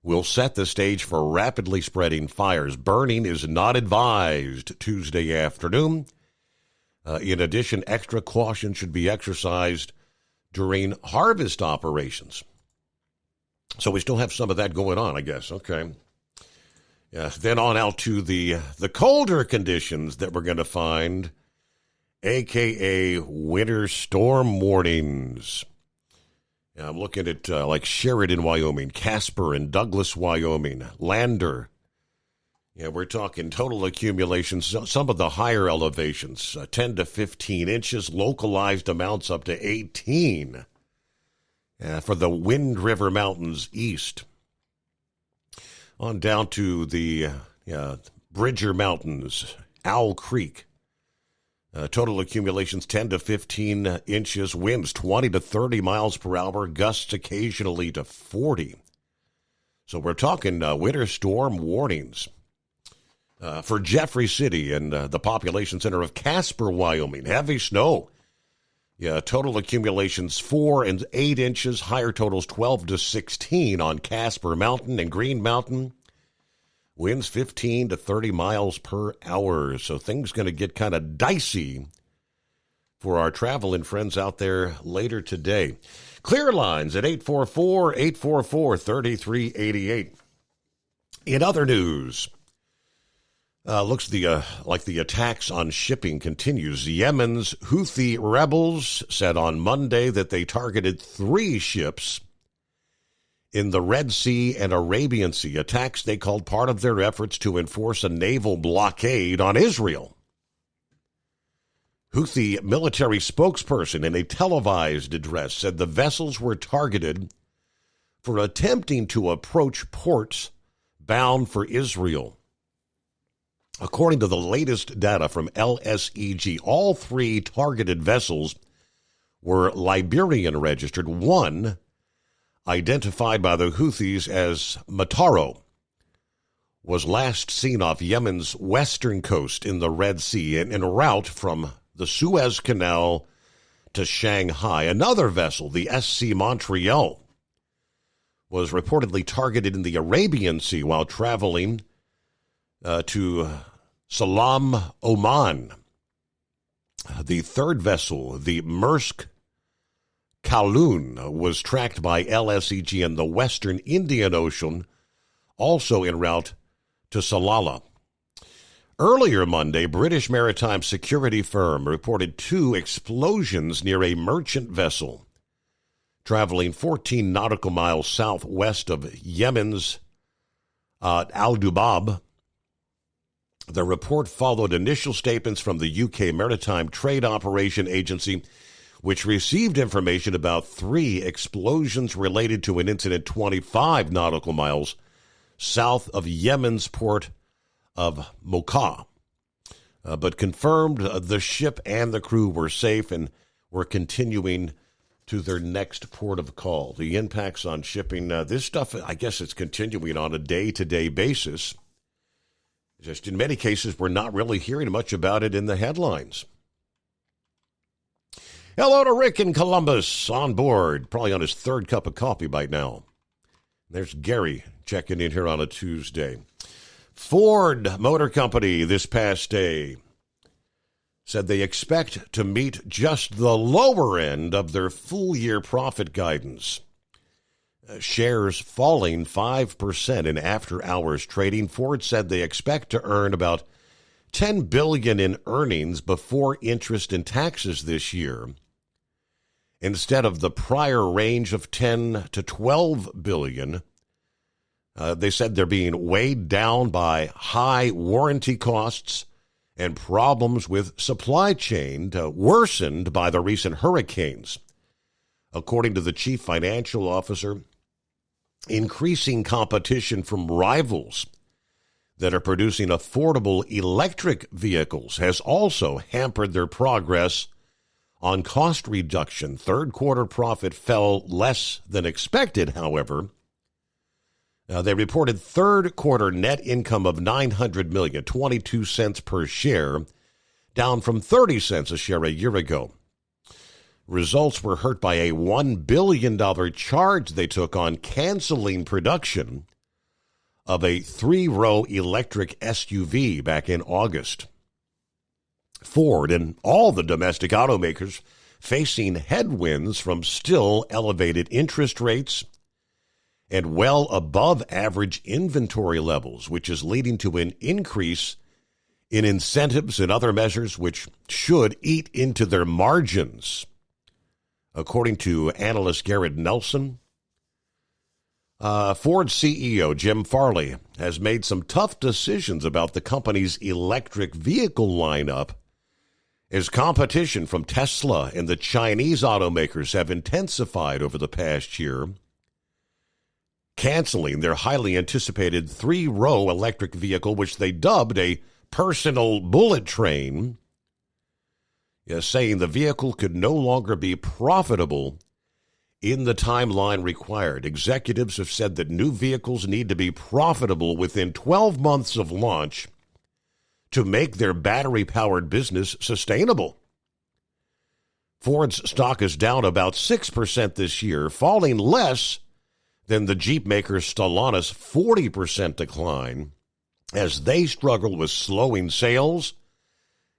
will set the stage for rapidly spreading fires. Burning is not advised Tuesday afternoon. In addition, extra caution should be exercised during harvest operations. So we still have some of that going on, I guess. Okay. Then on out to the colder conditions that we're going to find, a.k.a. winter storm warnings. I'm looking at like Sheridan, Wyoming, Casper and Douglas, Wyoming, Lander. Yeah, we're talking total accumulations, some of the higher elevations, 10 to 15 inches, localized amounts up to 18 for the Wind River Mountains east. On down to the Bridger Mountains, Owl Creek, Total accumulations 10 to 15 inches, winds 20 to 30 miles per hour, gusts occasionally to 40. So we're talking winter storm warnings for Jeffrey City and the population center of Casper, Wyoming. Heavy snow. Yeah, total accumulations 4 and 8 inches, higher totals 12 to 16 on Casper Mountain and Green Mountain. Winds 15 to 30 miles per hour. So things going to get kind of dicey for our traveling friends out there later today. Clear lines at 844-844-3388. In other news, looks like the attacks on shipping continues. Yemen's Houthi rebels said on Monday that they targeted 3 ships in the Red Sea and Arabian Sea, attacks they called part of their efforts to enforce a naval blockade on Israel. Houthi military spokesperson in a televised address said the vessels were targeted for attempting to approach ports bound for Israel. According to the latest data from LSEG, all 3 targeted vessels were Liberian registered. One, identified by the Houthis as Mataro, was last seen off Yemen's western coast in the Red Sea and en route from the Suez Canal to Shanghai. Another vessel, the SC Montreal, was reportedly targeted in the Arabian Sea while traveling to Salam, Oman. The third vessel, the Maersk Kowloon, was tracked by LSEG in the western Indian Ocean, also en route to Salalah. Earlier Monday, British maritime security firm reported 2 explosions near a merchant vessel traveling 14 nautical miles southwest of Yemen's Al Dubab. The report followed initial statements from the UK Maritime Trade Operation Agency, which received information about 3 explosions related to an incident 25 nautical miles south of Yemen's port of Mocha, but confirmed the ship and the crew were safe and were continuing to their next port of call. The impacts on shipping, this stuff, I guess it's continuing on a day-to-day basis. Just in many cases, we're not really hearing much about it in the headlines. Hello to Rick in Columbus on board, probably on his 3rd cup of coffee by now. There's Gary checking in here on a Tuesday. Ford Motor Company this past day said they expect to meet just the lower end of their full-year profit guidance. Shares falling 5% in after-hours trading. Ford said they expect to earn about $10 billion in earnings before interest and taxes this year, instead of the prior range of $10 to $12 billion. They said they're being weighed down by high warranty costs and problems with supply chain, worsened by the recent hurricanes. According to the chief financial officer, increasing competition from rivals that are producing affordable electric vehicles has also hampered their progress on cost reduction. 3rd quarter profit fell less than expected, however. They reported 3rd quarter net income of $900 million, 22 cents per share, down from 30 cents a share a year ago. Results were hurt by a $1 billion charge they took on canceling production of a 3-row electric SUV back in August. Ford and all the domestic automakers facing headwinds from still elevated interest rates and well above average inventory levels, which is leading to an increase in incentives and other measures which should eat into their margins. According to analyst Garrett Nelson, Ford CEO Jim Farley has made some tough decisions about the company's electric vehicle lineup as competition from Tesla and the Chinese automakers have intensified over the past year, canceling their highly anticipated 3-row electric vehicle, which they dubbed a personal bullet train. saying the vehicle could no longer be profitable in the timeline required. Executives have said that new vehicles need to be profitable within 12 months of launch to make their battery-powered business sustainable. Ford's stock is down about 6% this year, falling less than the Jeep maker Stellantis' 40% decline as they struggle with slowing sales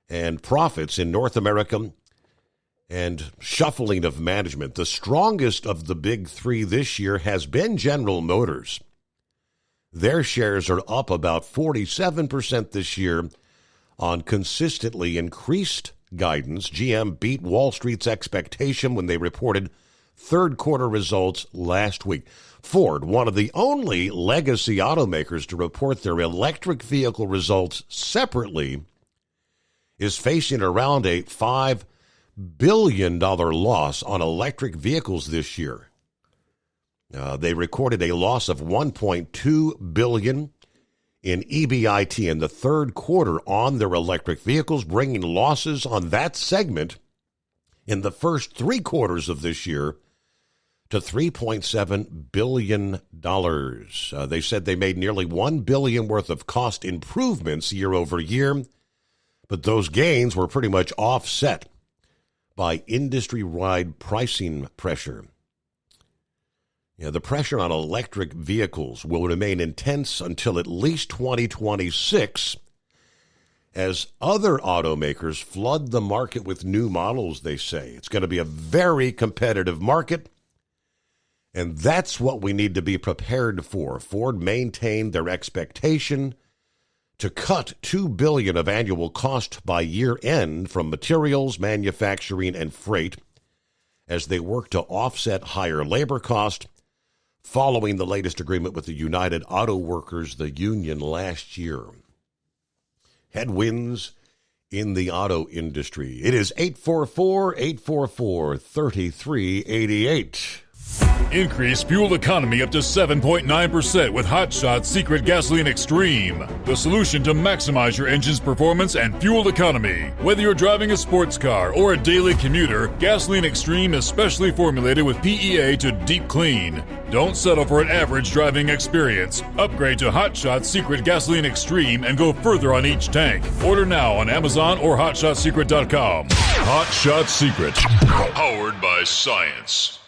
and profits in North America and shuffling of management. The strongest of the big three this year has been General Motors. Their shares are up about 47% this year on consistently increased guidance. GM beat Wall Street's expectation when they reported third quarter results last week. Ford, one of the only legacy automakers to report their electric vehicle results separately, is facing around a $5 billion loss on electric vehicles this year. They recorded a loss of $1.2 billion in EBIT in the third quarter on their electric vehicles, bringing losses on that segment in the first 3 quarters of this year to $3.7 billion. They said they made nearly $1 billion worth of cost improvements year over year, but those gains were pretty much offset by industry-wide pricing pressure. The pressure on electric vehicles will remain intense until at least 2026 as other automakers flood the market with new models, they say. It's going to be a very competitive market, and that's what we need to be prepared for. Ford maintained their expectation to cut $2 billion of annual cost by year end from materials, manufacturing, and freight as they work to offset higher labor cost following the latest agreement with the United Auto Workers, the union, last year. Headwinds in the auto industry. It is 844-844-3388. Increase fuel economy up to 7.9% with Hot Shot Secret Gasoline Extreme, the solution to maximize your engine's performance and fuel economy. Whether you're driving a sports car or a daily commuter, Gasoline Extreme is specially formulated with PEA to deep clean. Don't settle for an average driving experience. Upgrade to Hot Shot Secret Gasoline Extreme and go further on each tank. Order now on Amazon or HotShotSecret.com. Hot Shot Secret, powered by science.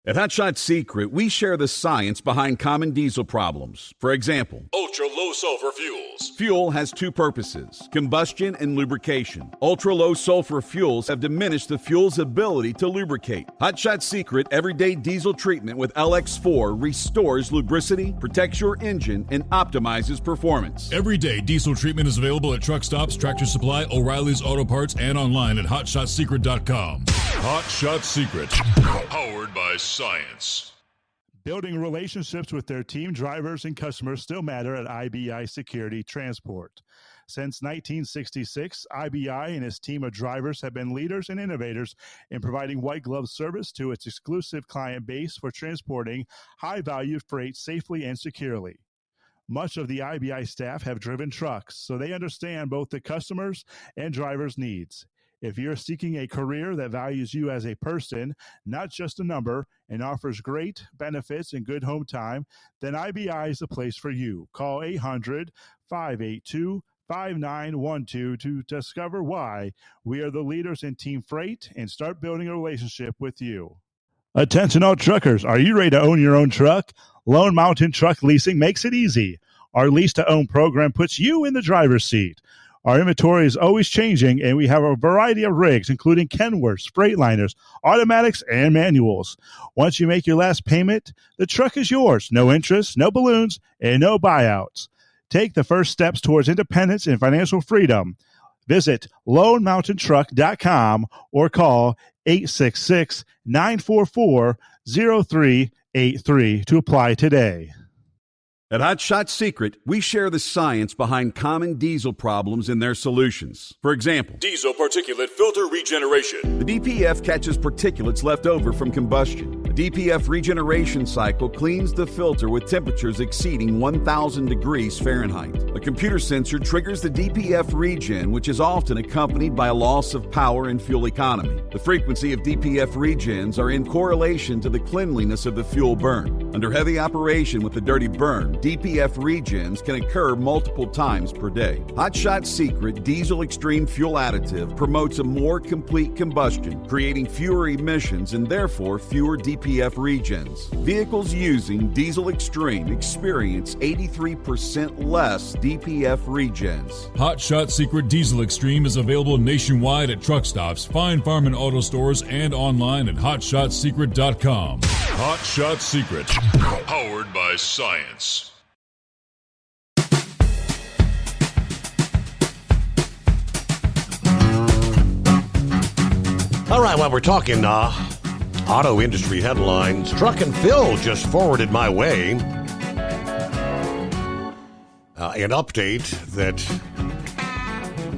At Hot Shot Secret, we share the science behind common diesel problems. For example, ultra-low sulfur fuels. Fuel has 2 purposes, combustion and lubrication. Ultra-low sulfur fuels have diminished the fuel's ability to lubricate. Hot Shot Secret Everyday Diesel Treatment with LX4 restores lubricity, protects your engine, and optimizes performance. Everyday diesel treatment is available at truck stops, Tractor Supply, O'Reilly's Auto Parts, and online at HotShotSecret.com. Hot Shot Secret, powered by science. Building relationships with their team, drivers, and customers still matter at IBI Security Transport. Since 1966, IBI and its team of drivers have been leaders and innovators in providing white glove service to its exclusive client base for transporting high-value freight safely and securely. Much of the IBI staff have driven trucks, so they understand both the customers' and drivers' needs. If you're seeking a career that values you as a person, not just a number, and offers great benefits and good home time, then IBI is the place for you. Call 800-582-5912 to discover why we are the leaders in team freight and start building a relationship with you. Attention all truckers, are you ready to own your own truck? Lone Mountain Truck Leasing makes it easy. Our lease-to-own program puts you in the driver's seat. Our inventory is always changing, and we have a variety of rigs, including Kenworths, Freightliners, automatics, and manuals. Once you make your last payment, the truck is yours. No interest, no balloons, and no buyouts. Take the first steps towards independence and financial freedom. Visit LoneMountainTruck.com or call 866-944-0383 to apply today. At Hot Shot Secret, we share the science behind common diesel problems and their solutions. For example, diesel particulate filter regeneration. The DPF catches particulates left over from combustion. The DPF regeneration cycle cleans the filter with temperatures exceeding 1,000 degrees Fahrenheit. A computer sensor triggers the DPF regen, which is often accompanied by a loss of power and fuel economy. The frequency of DPF regens are in correlation to the cleanliness of the fuel burn. Under heavy operation with a dirty burn, DPF regens can occur multiple times per day. Hot Shot Secret Diesel Extreme Fuel Additive promotes a more complete combustion, creating fewer emissions and therefore fewer DPF regens. Vehicles using Diesel Extreme experience 83% less DPF regens. Hot Shot Secret Diesel Extreme is available nationwide at truck stops, fine farm and auto stores, and online at hotshotsecret.com. Hot Shot Secret, powered by science. All right, well, we're talking auto industry headlines. Truck and Phil just forwarded my way an update that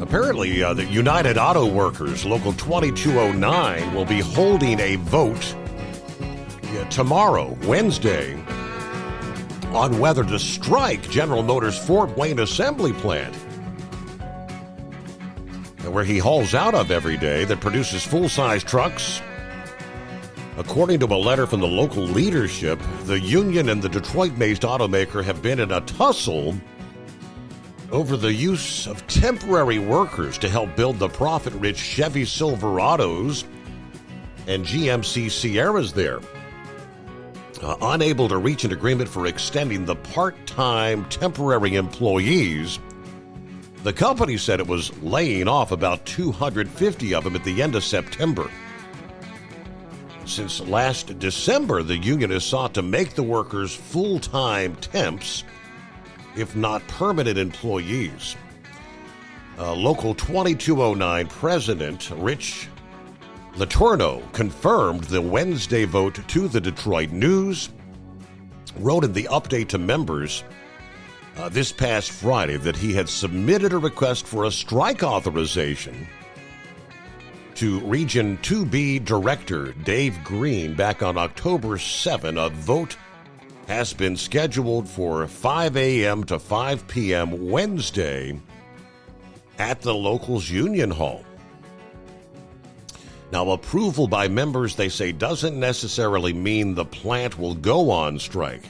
apparently the United Auto Workers, Local 2209, will be holding a vote tomorrow, Wednesday, on whether to strike General Motors' Fort Wayne assembly plant, where he hauls out of every day, that produces full-size trucks. According to a letter from the local leadership, the union and the Detroit-based automaker have been in a tussle over the use of temporary workers to help build the profit-rich Chevy Silverados and GMC Sierras there. Unable to reach an agreement for extending the part-time temporary employees, the company said it was laying off about 250 of them at the end of September. Since last December, the union has sought to make the workers full-time temps, if not permanent employees. Local 2209 President Rich Letourneau confirmed the Wednesday vote to the Detroit News, wrote in the update to members this past Friday that he had submitted a request for a strike authorization to Region 2B Director Dave Green back on October 7. A vote has been scheduled for 5 a.m. to 5 p.m. Wednesday at the local's Union Hall. Now, approval by members, they say, doesn't necessarily mean the plant will go on strike.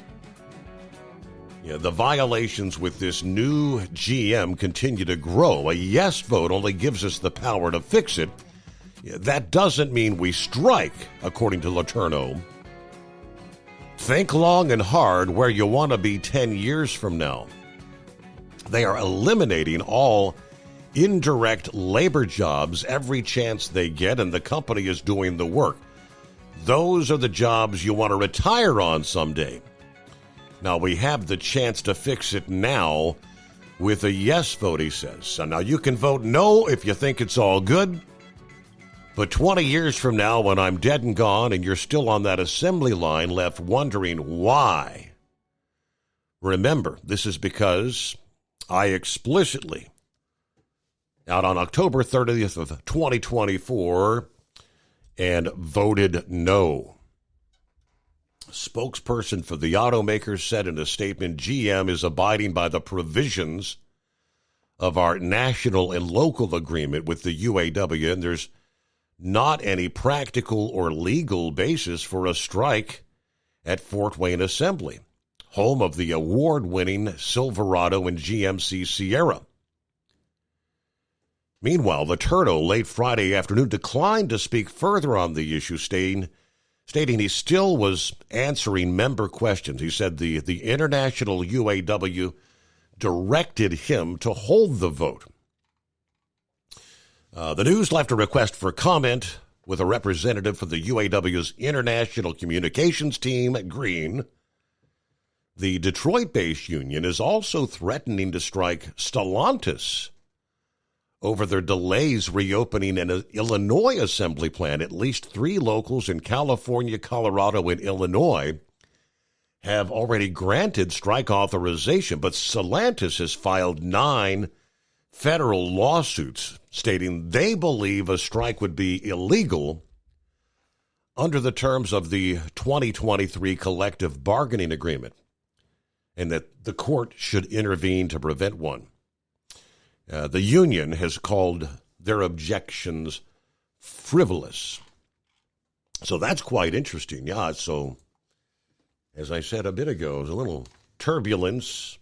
The violations with this new GM continue to grow. A yes vote only gives us the power to fix it. That doesn't mean we strike, according to Letourneau. Think long and hard where you want to be 10 years from now. They are eliminating all indirect labor jobs every chance they get, and the company is doing the work. Those are the jobs you want to retire on someday. Now, we have the chance to fix it now with a yes vote, he says. So now you can vote no if you think it's all good. But 20 years from now, when I'm dead and gone and you're still on that assembly line left wondering why, remember, this is because I explicitly, out on October 30th of 2024, and voted no. Spokesperson for the automakers said in a statement, GM is abiding by the provisions of our national and local agreement with the UAW, and there's not any practical or legal basis for a strike at Fort Wayne Assembly, home of the award-winning Silverado and GMC Sierra. Meanwhile, Letourneau late Friday afternoon declined to speak further on the issue, stating he still was answering member questions. He said the international UAW directed him to hold the vote. The News left a request for comment with a representative for the UAW's international communications team, Green. The Detroit-based union is also threatening to strike Stellantis over their delays reopening an Illinois assembly plant. At least 3 locals in California, Colorado, and Illinois have already granted strike authorization, but Stellantis has filed 9 federal lawsuits stating they believe a strike would be illegal under the terms of the 2023 collective bargaining agreement, and that the court should intervene to prevent one. The union has called their objections frivolous. So that's quite interesting. Yeah, so as I said a bit ago, there's a little turbulence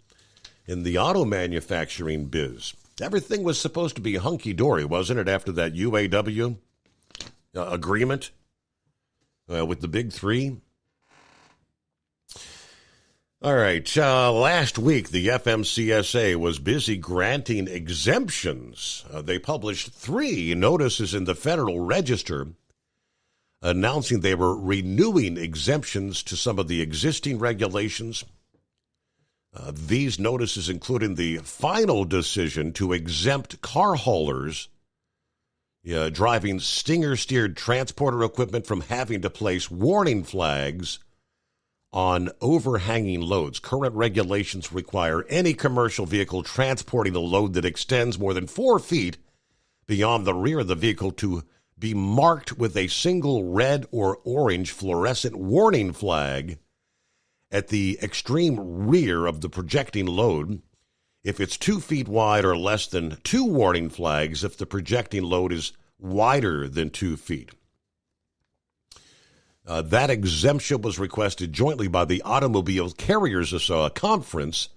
in the auto manufacturing biz. Everything was supposed to be hunky-dory, wasn't it, after that UAW agreement with the big three? All right, last week the FMCSA was busy granting exemptions. They published 3 notices in the Federal Register announcing they were renewing exemptions to some of the existing regulations. These notices included the final decision to exempt car haulers driving Stinger-steered transporter equipment from having to place warning flags on overhanging loads. Current regulations require any commercial vehicle transporting a load that extends more than 4 feet beyond the rear of the vehicle to be marked with a single red or orange fluorescent warning flag at the extreme rear of the projecting load if it's 2 feet wide, or less than 2 warning flags if the projecting load is wider than 2 feet. That exemption was requested jointly by the Automobile Carriers Conference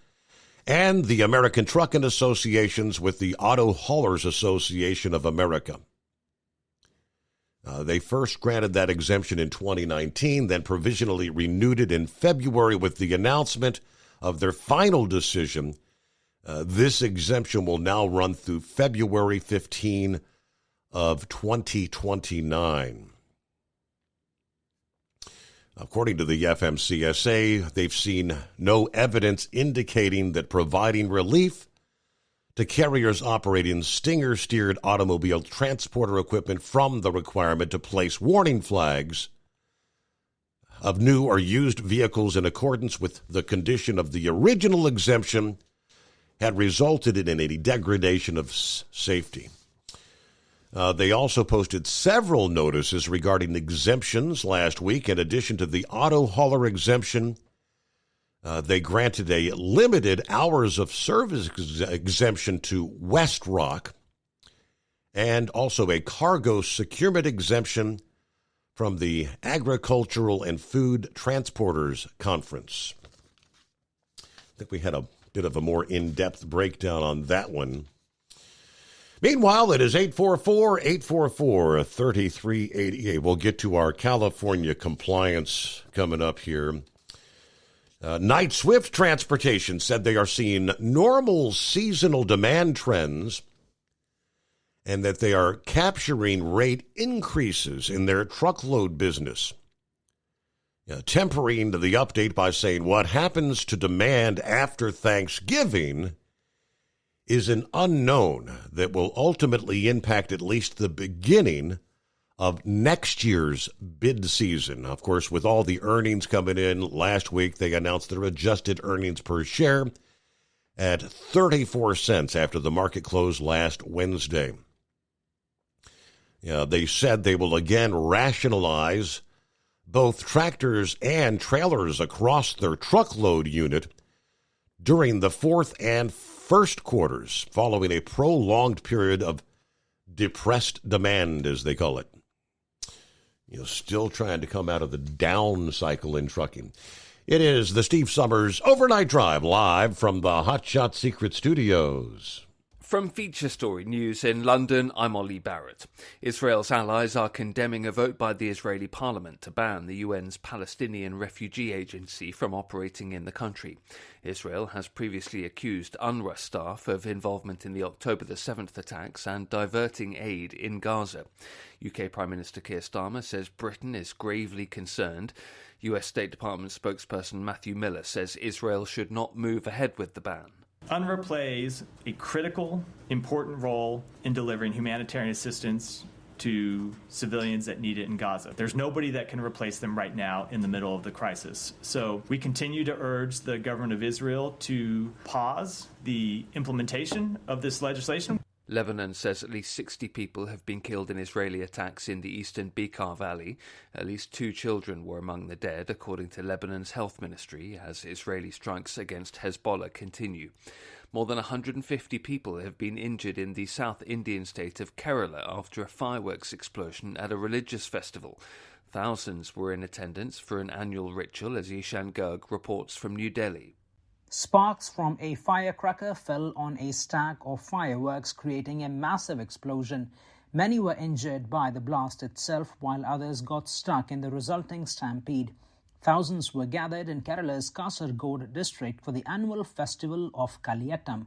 and the American Trucking Associations with the Auto Haulers Association of America. They first granted that exemption in 2019, then provisionally renewed it in February with the announcement of their final decision. This exemption will now run through February 15 of 2029. According to the FMCSA, they've seen no evidence indicating that providing relief to carriers operating Stinger-steered automobile transporter equipment from the requirement to place warning flags of new or used vehicles in accordance with the condition of the original exemption had resulted in any degradation of safety. They also posted several notices regarding exemptions last week. In addition to the auto hauler exemption, they granted a limited hours of service exemption to WestRock and also a cargo securement exemption from the Agricultural and Food Transporters Conference. I think we had a bit of a more in-depth breakdown on that one. Meanwhile, it is 844-844-3388. We'll get to our California compliance coming up here. Knight Swift Transportation said they are seeing normal seasonal demand trends and that they are capturing rate increases in their truckload business. Tempering the update by saying what happens to demand after Thanksgiving is an unknown that will ultimately impact at least the beginning of next year's bid season. Of course, with all the earnings coming in last week, they announced their adjusted earnings per share at 34 cents after the market closed last Wednesday. They said they will again rationalize both tractors and trailers across their truckload unit during the fourth and first quarters, following a prolonged period of depressed demand, as they call it. Still trying to come out of the down cycle in trucking. It is the Steve Summers Overnight Drive, live from the Hot Shot Secret Studios. From Feature Story News in London, I'm Ollie Barrett. Israel's allies are condemning a vote by the Israeli parliament to ban the UN's Palestinian Refugee Agency from operating in the country. Israel has previously accused UNRWA staff of involvement in the October the 7th attacks and diverting aid in Gaza. UK Prime Minister Keir Starmer says Britain is gravely concerned. US State Department spokesperson Matthew Miller says Israel should not move ahead with the ban. UNRWA plays a critical, important role in delivering humanitarian assistance to civilians that need it in Gaza. There's nobody that can replace them right now in the middle of the crisis. So we continue to urge the government of Israel to pause the implementation of this legislation. Lebanon says at least 60 people have been killed in Israeli attacks in the eastern Bekaa Valley. At least 2 children were among the dead, according to Lebanon's health ministry, as Israeli strikes against Hezbollah continue. More than 150 people have been injured in the South Indian state of Kerala after a fireworks explosion at a religious festival. Thousands were in attendance for an annual ritual, as Ishan Garg reports from New Delhi. Sparks from a firecracker fell on a stack of fireworks, creating a massive explosion. Many were injured by the blast itself, while others got stuck in the resulting stampede. Thousands were gathered in Kerala's Kasaragod district for the annual festival of Kaliyattam.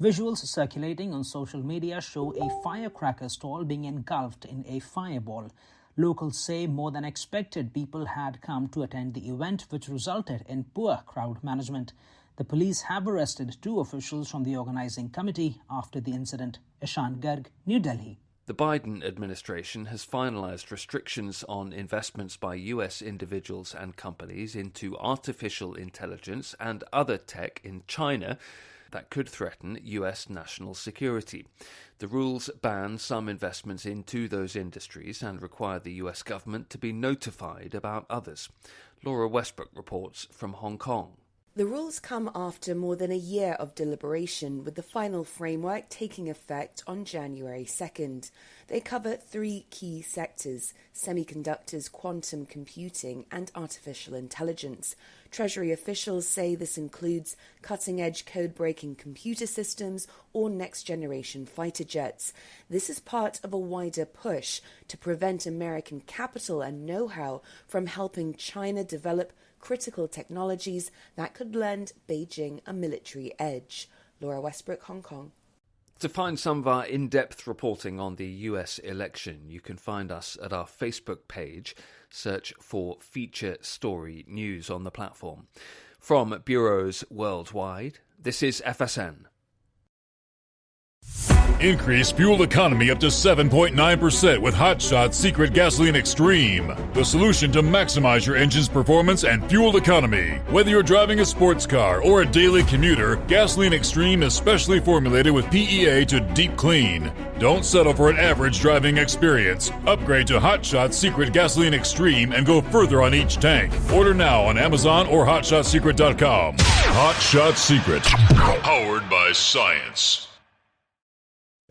Visuals circulating on social media show a firecracker stall being engulfed in a fireball. Locals say more than expected people had come to attend the event, which resulted in poor crowd management. The police have arrested 2 officials from the organizing committee after the incident. Ishan Garg, New Delhi. The Biden administration has finalized restrictions on investments by U.S. individuals and companies into artificial intelligence and other tech in China that could threaten U.S. national security. The rules ban some investments into those industries and require the U.S. government to be notified about others. Laura Westbrook reports from Hong Kong. The rules come after more than a year of deliberation, with the final framework taking effect on January 2nd. They cover 3 key sectors: semiconductors, quantum computing, and artificial intelligence. Treasury officials say this includes cutting-edge code-breaking computer systems or next-generation fighter jets. This is part of a wider push to prevent American capital and know-how from helping China develop critical technologies that could lend Beijing a military edge. Laura Westbrook, Hong Kong. To find some of our in-depth reporting on the US election, you can find us at our Facebook page. Search for Feature Story News on the platform. From bureaus worldwide, this is FSN. Increase fuel economy up to 7.9% with Hot Shot Secret Gasoline Extreme. The solution to maximize your engine's performance and fuel economy. Whether you're driving a sports car or a daily commuter, Gasoline Extreme is specially formulated with PEA to deep clean. Don't settle for an average driving experience. Upgrade to Hot Shot Secret Gasoline Extreme and go further on each tank. Order now on Amazon or HotShotSecret.com. Hot Shot Secret. Powered by science.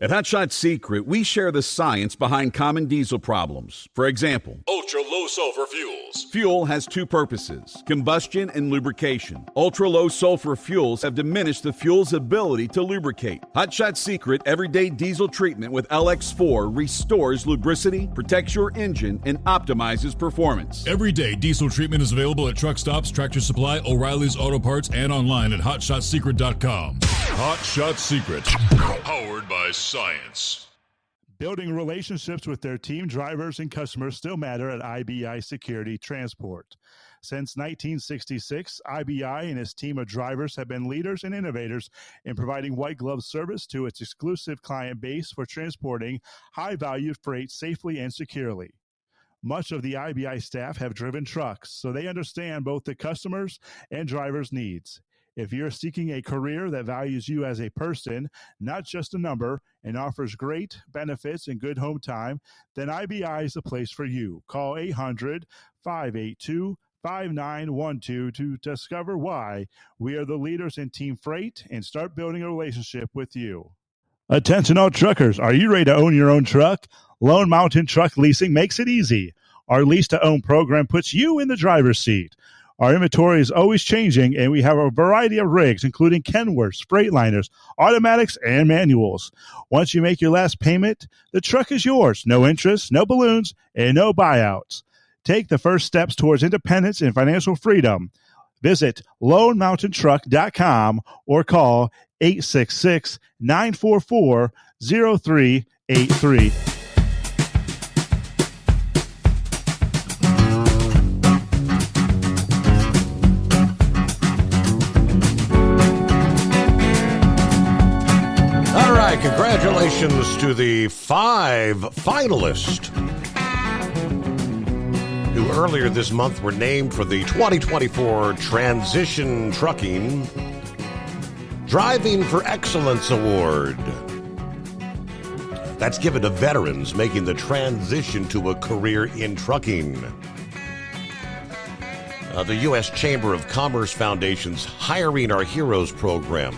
At Hot Shot Secret, we share the science behind common diesel problems. For example, ultra-low sulfur fuels. Fuel has 2 purposes: combustion and lubrication. Ultra-low sulfur fuels have diminished the fuel's ability to lubricate. Hot Shot Secret Everyday Diesel Treatment with LX4 restores lubricity, protects your engine, and optimizes performance. Everyday diesel treatment is available at truck stops, Tractor Supply, O'Reilly's Auto Parts, and online at HotShotSecret.com. Hot Shot Secret. Powered by science. Building relationships with their team drivers and customers still matter at IBI Security Transport. Since 1966, IBI and its team of drivers have been leaders and innovators in providing white glove service to its exclusive client base for transporting high-value freight safely and securely. Much of the IBI staff have driven trucks, so they understand both the customers' and drivers' needs. If you're seeking a career that values you as a person, not just a number, and offers great benefits and good home time, then IBI is the place for you. Call 800-582-5912 to discover why we are the leaders in team freight and start building a relationship with you. Attention all truckers, are you ready to own your own truck? Lone Mountain Truck Leasing makes it easy. Our lease-to-own program puts you in the driver's seat. Our inventory is always changing, and we have a variety of rigs, including Kenworths, Freightliners, automatics, and manuals. Once you make your last payment, the truck is yours. No interest, no balloons, and no buyouts. Take the first steps towards independence and financial freedom. Visit LoneMountainTruck.com or call 866-944-0383. Congratulations to the 5 finalists who earlier this month were named for the 2024 Transition Trucking Driving for Excellence Award. That's given to veterans making the transition to a career in trucking. The U.S. Chamber of Commerce Foundation's Hiring Our Heroes program.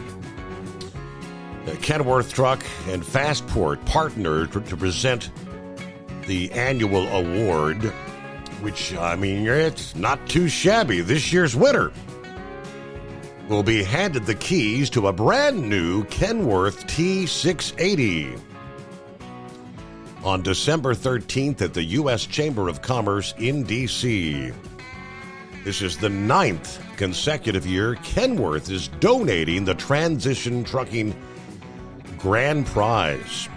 Kenworth Truck and Fastport partnered to present the annual award, which, I mean, it's not too shabby. This year's winner will be handed the keys to a brand new Kenworth T680 on December 13th at the U.S. Chamber of Commerce in D.C. This is the 9th consecutive year Kenworth is donating the Transition Trucking Grand Prize.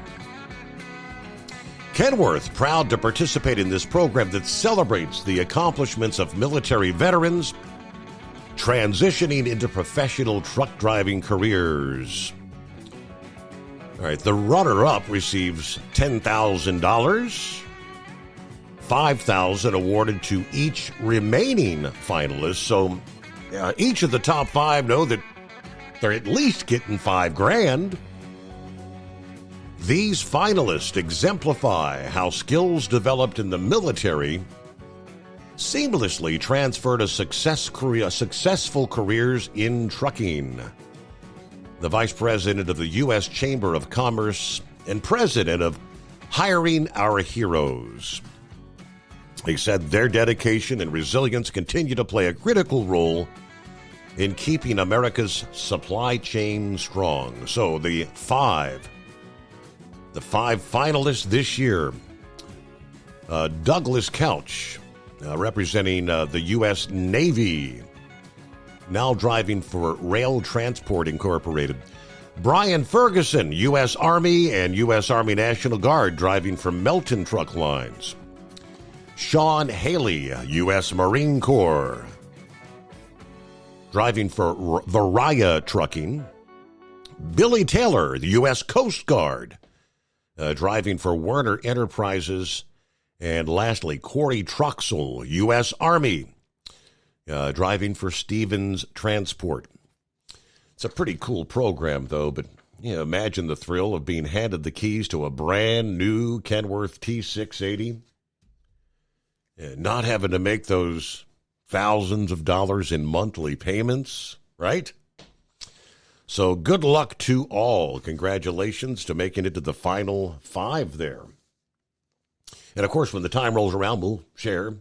Kenworth, proud to participate in this program that celebrates the accomplishments of military veterans transitioning into professional truck driving careers. All right, the runner-up receives $10,000. $5,000 awarded to each remaining finalist. So each of the top five know that they're at least getting $5,000. These finalists exemplify how skills developed in the military seamlessly transfer to successful careers in trucking. The Vice President of the U.S. Chamber of Commerce and President of Hiring Our Heroes. He said their dedication and resilience continue to play a critical role in keeping America's supply chain strong. So the five finalists this year, Douglas Couch, representing the U.S. Navy, now driving for Rail Transport Incorporated. Brian Ferguson, U.S. Army and U.S. Army National Guard, driving for Melton Truck Lines. Sean Haley, U.S. Marine Corps, driving for Varaya Trucking. Billy Taylor, the U.S. Coast Guard, driving for Werner Enterprises. And lastly, Corey Troxel, U.S. Army, driving for Stevens Transport. It's a pretty cool program, though, but imagine the thrill of being handed the keys to a brand new Kenworth T680. Not having to make those thousands of dollars in monthly payments, right? So good luck to all. Congratulations to making it to the final five there. And, of course, when the time rolls around, we'll share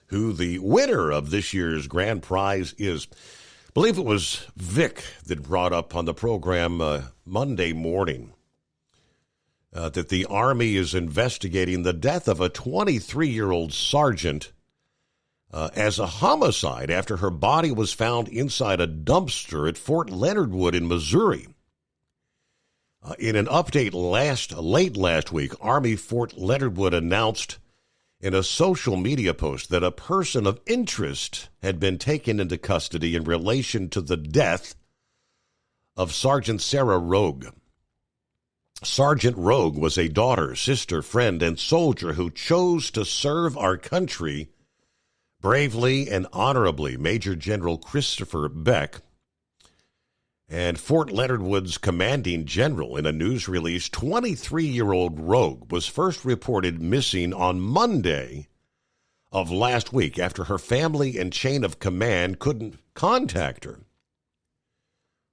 who the winner of this year's grand prize is. I believe it was Vic that brought up on the program Monday morning that the Army is investigating the death of a 23-year-old sergeant as a homicide after her body was found inside a dumpster at Fort Leonard Wood in Missouri. In an update late last week, Army Fort Leonard Wood announced in a social media post that a person of interest had been taken into custody in relation to the death of Sergeant Sarah Rogue. Sergeant Rogue was a daughter, sister, friend, and soldier who chose to serve our country bravely and honorably. Major General Christopher Beck and Fort Leonard Wood's commanding general, in a news release, 23-year-old Rogue was first reported missing on Monday of last week after her family and chain of command couldn't contact her.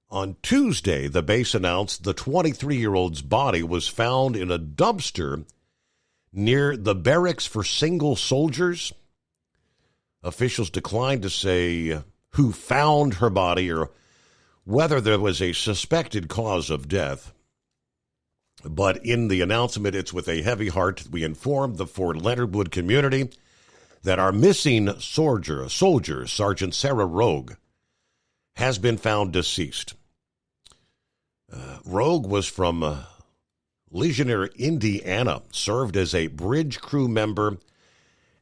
On Tuesday, the base announced the 23-year-old's body was found in a dumpster near the barracks for single soldiers. Officials declined to say who found her body or whether there was a suspected cause of death. But in the announcement, it's with a heavy heart we informed the Fort Leonard Wood community that our missing soldier, Sergeant Sarah Rogue, has been found deceased. Rogue was from Legionnaire, Indiana, served as a bridge crew member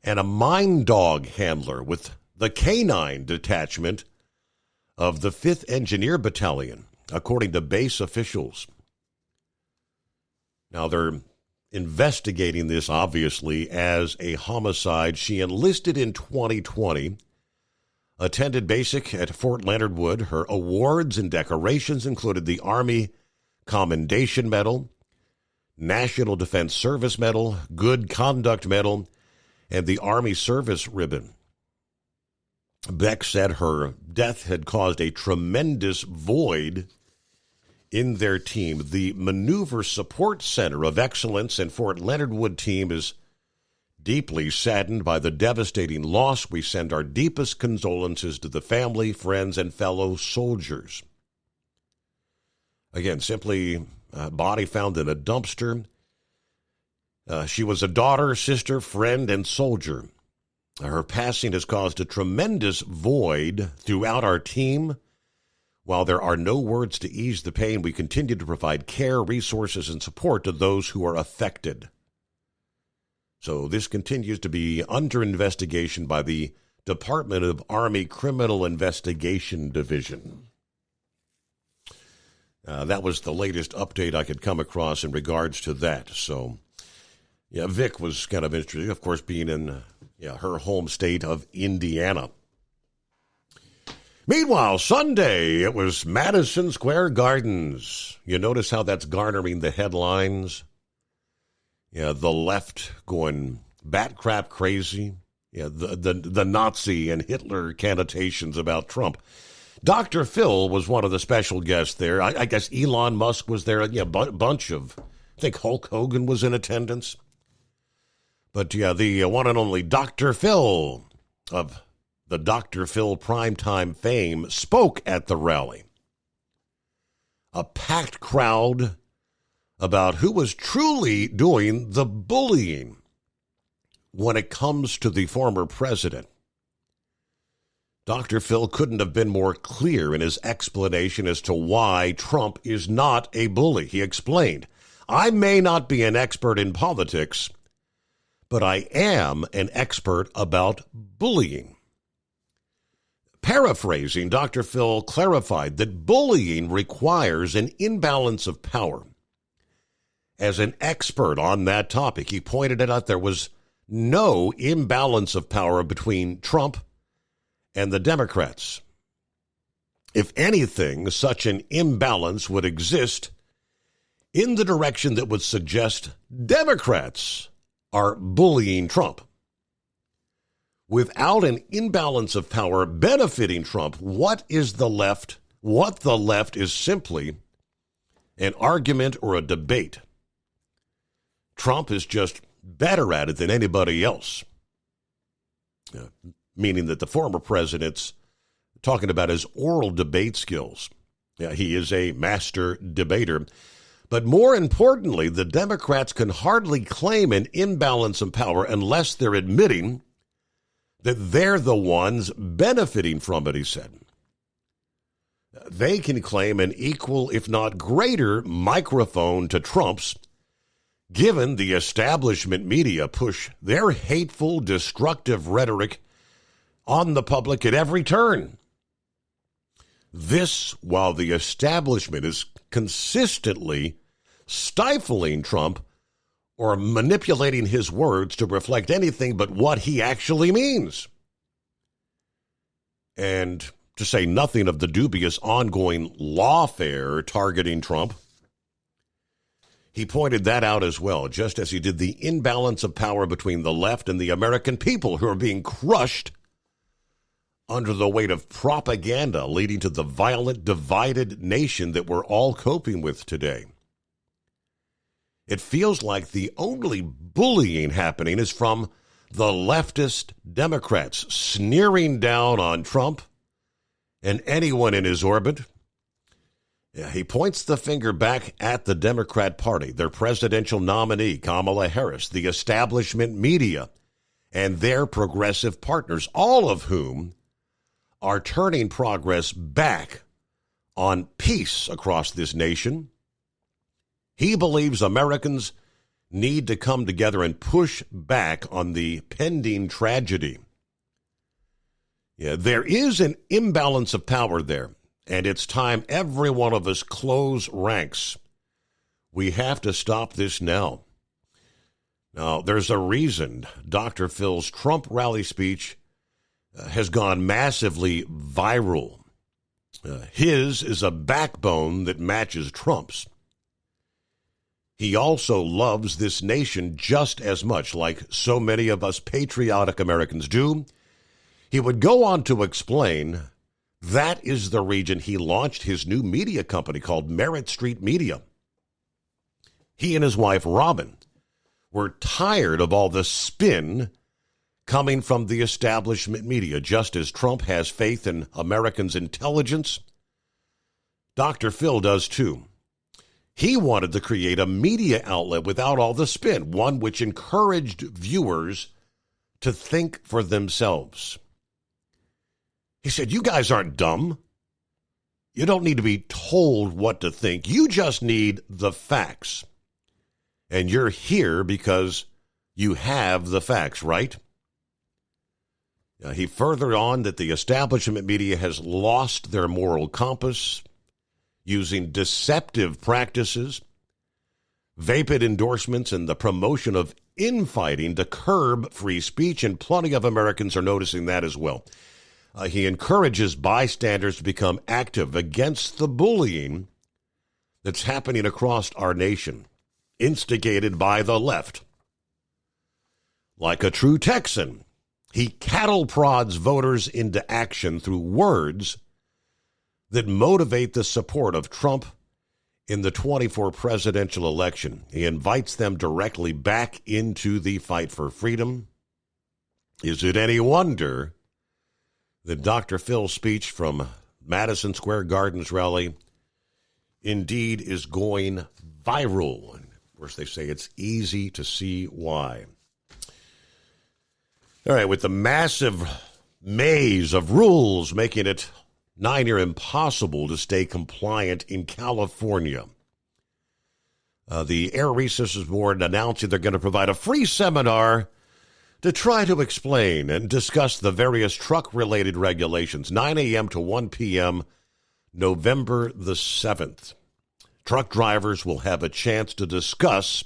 and a mine dog handler with the K-9 detachment of the 5th Engineer Battalion, according to base officials. Now, they're investigating this, obviously, as a homicide. She enlisted in 2020, attended basic at Fort Leonard Wood. Her awards and decorations included the Army Commendation Medal, National Defense Service Medal, Good Conduct Medal, and the Army Service Ribbon. Beck said her death had caused a tremendous void in their team. The Maneuver Support Center of Excellence and Fort Leonard Wood team is deeply saddened by the devastating loss. We send our deepest condolences to the family, friends, and fellow soldiers. Again, simply body found in a dumpster. She was a daughter, sister, friend, and soldier. Her passing has caused a tremendous void throughout our team. While there are no words to ease the pain, we continue to provide care, resources, and support to those who are affected. So this continues to be under investigation by the Department of Army Criminal Investigation Division. That was the latest update I could come across in regards to that. So, yeah, Vic was kind of interesting, of course, being in her home state of Indiana. Meanwhile, Sunday, it was Madison Square Gardens. You notice how that's garnering the headlines? Yeah, the left going bat crap crazy. Yeah, the Nazi and Hitler connotations about Trump. Dr. Phil was one of the special guests there. I guess Elon Musk was there. Yeah, bunch of, I think Hulk Hogan was in attendance. But yeah, the one and only Dr. Phil of the Dr. Phil primetime fame spoke at the rally. A packed crowd about who was truly doing the bullying when it comes to the former president. Dr. Phil couldn't have been more clear in his explanation as to why Trump is not a bully. He explained, I may not be an expert in politics, but I am an expert about bullying. Paraphrasing, Dr. Phil clarified that bullying requires an imbalance of power. As an expert on that topic, he pointed it out there was no imbalance of power between Trump and the Democrats. If anything, such an imbalance would exist in the direction that would suggest Democrats are bullying Trump. Without an imbalance of power benefiting Trump, what the left is simply an argument or a debate. Trump is just better at it than anybody else. Meaning that the former president's talking about his oral debate skills. Yeah, he is a master debater. But more importantly, the Democrats can hardly claim an imbalance of power unless they're admitting that they're the ones benefiting from it, he said. They can claim an equal, if not greater, microphone to Trump's, given the establishment media push their hateful, destructive rhetoric on the public at every turn. This, while the establishment is consistently stifling Trump or manipulating his words to reflect anything but what he actually means. And to say nothing of the dubious ongoing lawfare targeting Trump. He pointed that out as well, just as he did the imbalance of power between the left and the American people who are being crushed under the weight of propaganda, leading to the violent, divided nation that we're all coping with today. It feels like the only bullying happening is from the leftist Democrats sneering down on Trump and anyone in his orbit. Yeah, he points the finger back at the Democrat Party, their presidential nominee, Kamala Harris, the establishment media, and their progressive partners, all of whom are turning progress back on peace across this nation. He believes Americans need to come together and push back on the pending tragedy. Yeah, there is an imbalance of power there, and it's time every one of us close ranks. We have to stop this now. Now, there's a reason Dr. Phil's Trump rally speech has gone massively viral. His is a backbone that matches Trump's. He also loves this nation just as much, like so many of us patriotic Americans do. He would go on to explain that is the reason he launched his new media company called Merit Street Media. He and his wife, Robin, were tired of all the spin coming from the establishment media. Just as Trump has faith in Americans' intelligence, Dr. Phil does too. He wanted to create a media outlet without all the spin, one which encouraged viewers to think for themselves. He said, you guys aren't dumb. You don't need to be told what to think. You just need the facts. And you're here because you have the facts, right? He furthered on that the establishment media has lost their moral compass, using deceptive practices, vapid endorsements, and the promotion of infighting to curb free speech, and plenty of Americans are noticing that as well. He encourages bystanders to become active against the bullying that's happening across our nation, instigated by the left. Like a true Texan, he cattle prods voters into action through words that motivate the support of Trump in the 2024 presidential election. He invites them directly back into the fight for freedom. Is it any wonder that Dr. Phil's speech from Madison Square Garden's rally indeed is going viral? And of course, they say it's easy to see why. All right, with the massive maze of rules making it near impossible to stay compliant in California, the Air Resources Board announcing they're going to provide a free seminar to try to explain and discuss the various truck-related regulations, 9 a.m. to 1 p.m., November the 7th. Truck drivers will have a chance to discuss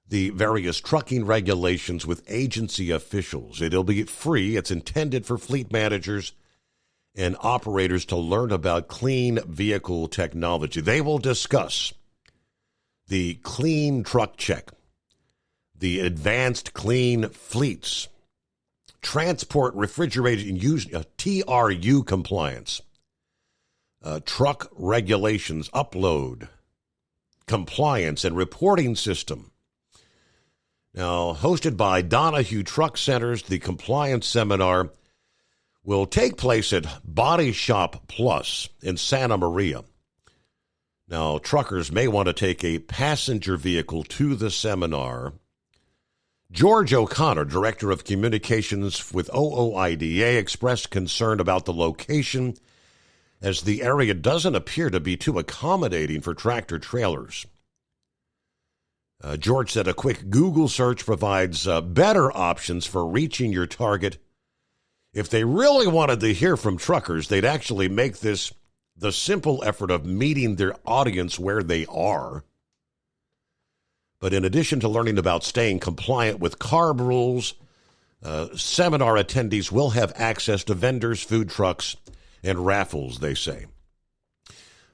the various trucking regulations with agency officials. It'll be free. It's intended for fleet managers and operators to learn about clean vehicle technology. They will discuss the clean truck check, the advanced clean fleets, transport refrigeration use, TRU compliance, truck regulations, upload, compliance, and reporting system. Now, hosted by Donahue Truck Centers, the compliance seminar will take place at Body Shop Plus in Santa Maria. Now, truckers may want to take a passenger vehicle to the seminar. George O'Connor, Director of Communications with OOIDA, expressed concern about the location as the area doesn't appear to be too accommodating for tractor trailers. George said a quick Google search provides better options for reaching your target. If they really wanted to hear from truckers, they'd actually make this the simple effort of meeting their audience where they are. But in addition to learning about staying compliant with CARB rules, seminar attendees will have access to vendors, food trucks, and raffles, they say.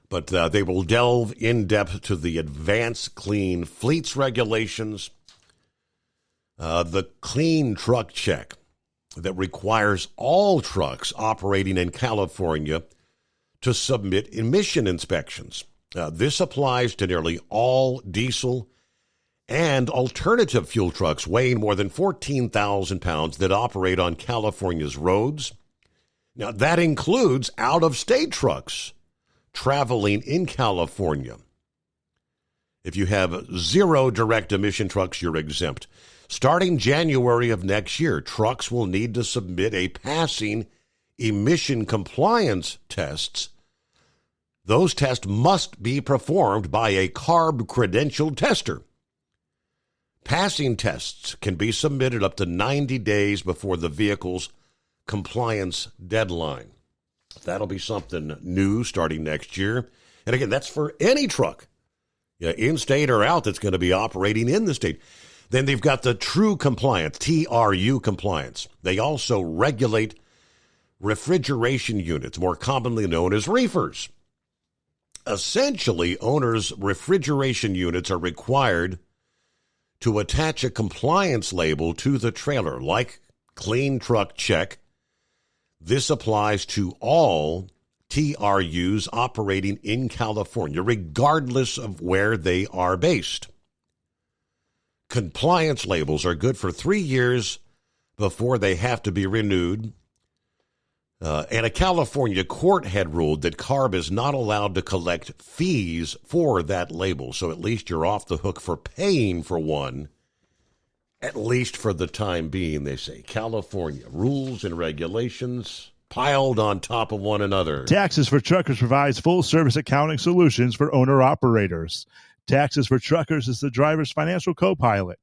But they will delve in depth to the advanced clean fleets regulations, the clean truck check that requires all trucks operating in California to submit emission inspections. This applies to nearly all diesel and alternative fuel trucks weighing more than 14,000 pounds that operate on California's roads. Now, that includes out-of-state trucks traveling in California. If you have zero direct emission trucks, you're exempt. Starting January of next year, trucks will need to submit a passing emission compliance tests. Those tests must be performed by a CARB-credentialed tester. Passing tests can be submitted up to 90 days before the vehicle's compliance deadline. That'll be something new starting next year. And again, that's for any truck, in-state or out, that's going to be operating in the state. Then they've got the true compliance, TRU compliance. They also regulate refrigeration units, more commonly known as reefers. Essentially, owners' refrigeration units are required to attach a compliance label to the trailer, like Clean Truck Check. This applies to all TRUs operating in California, regardless of where they are based. Compliance labels are good for 3 years before they have to be renewed. And a California court had ruled that CARB is not allowed to collect fees for that label. So at least you're off the hook for paying for one, at least for the time being, they say. California rules and regulations piled on top of one another. Taxes for Truckers provides full-service accounting solutions for owner-operators. Taxes for Truckers is the driver's financial co-pilot.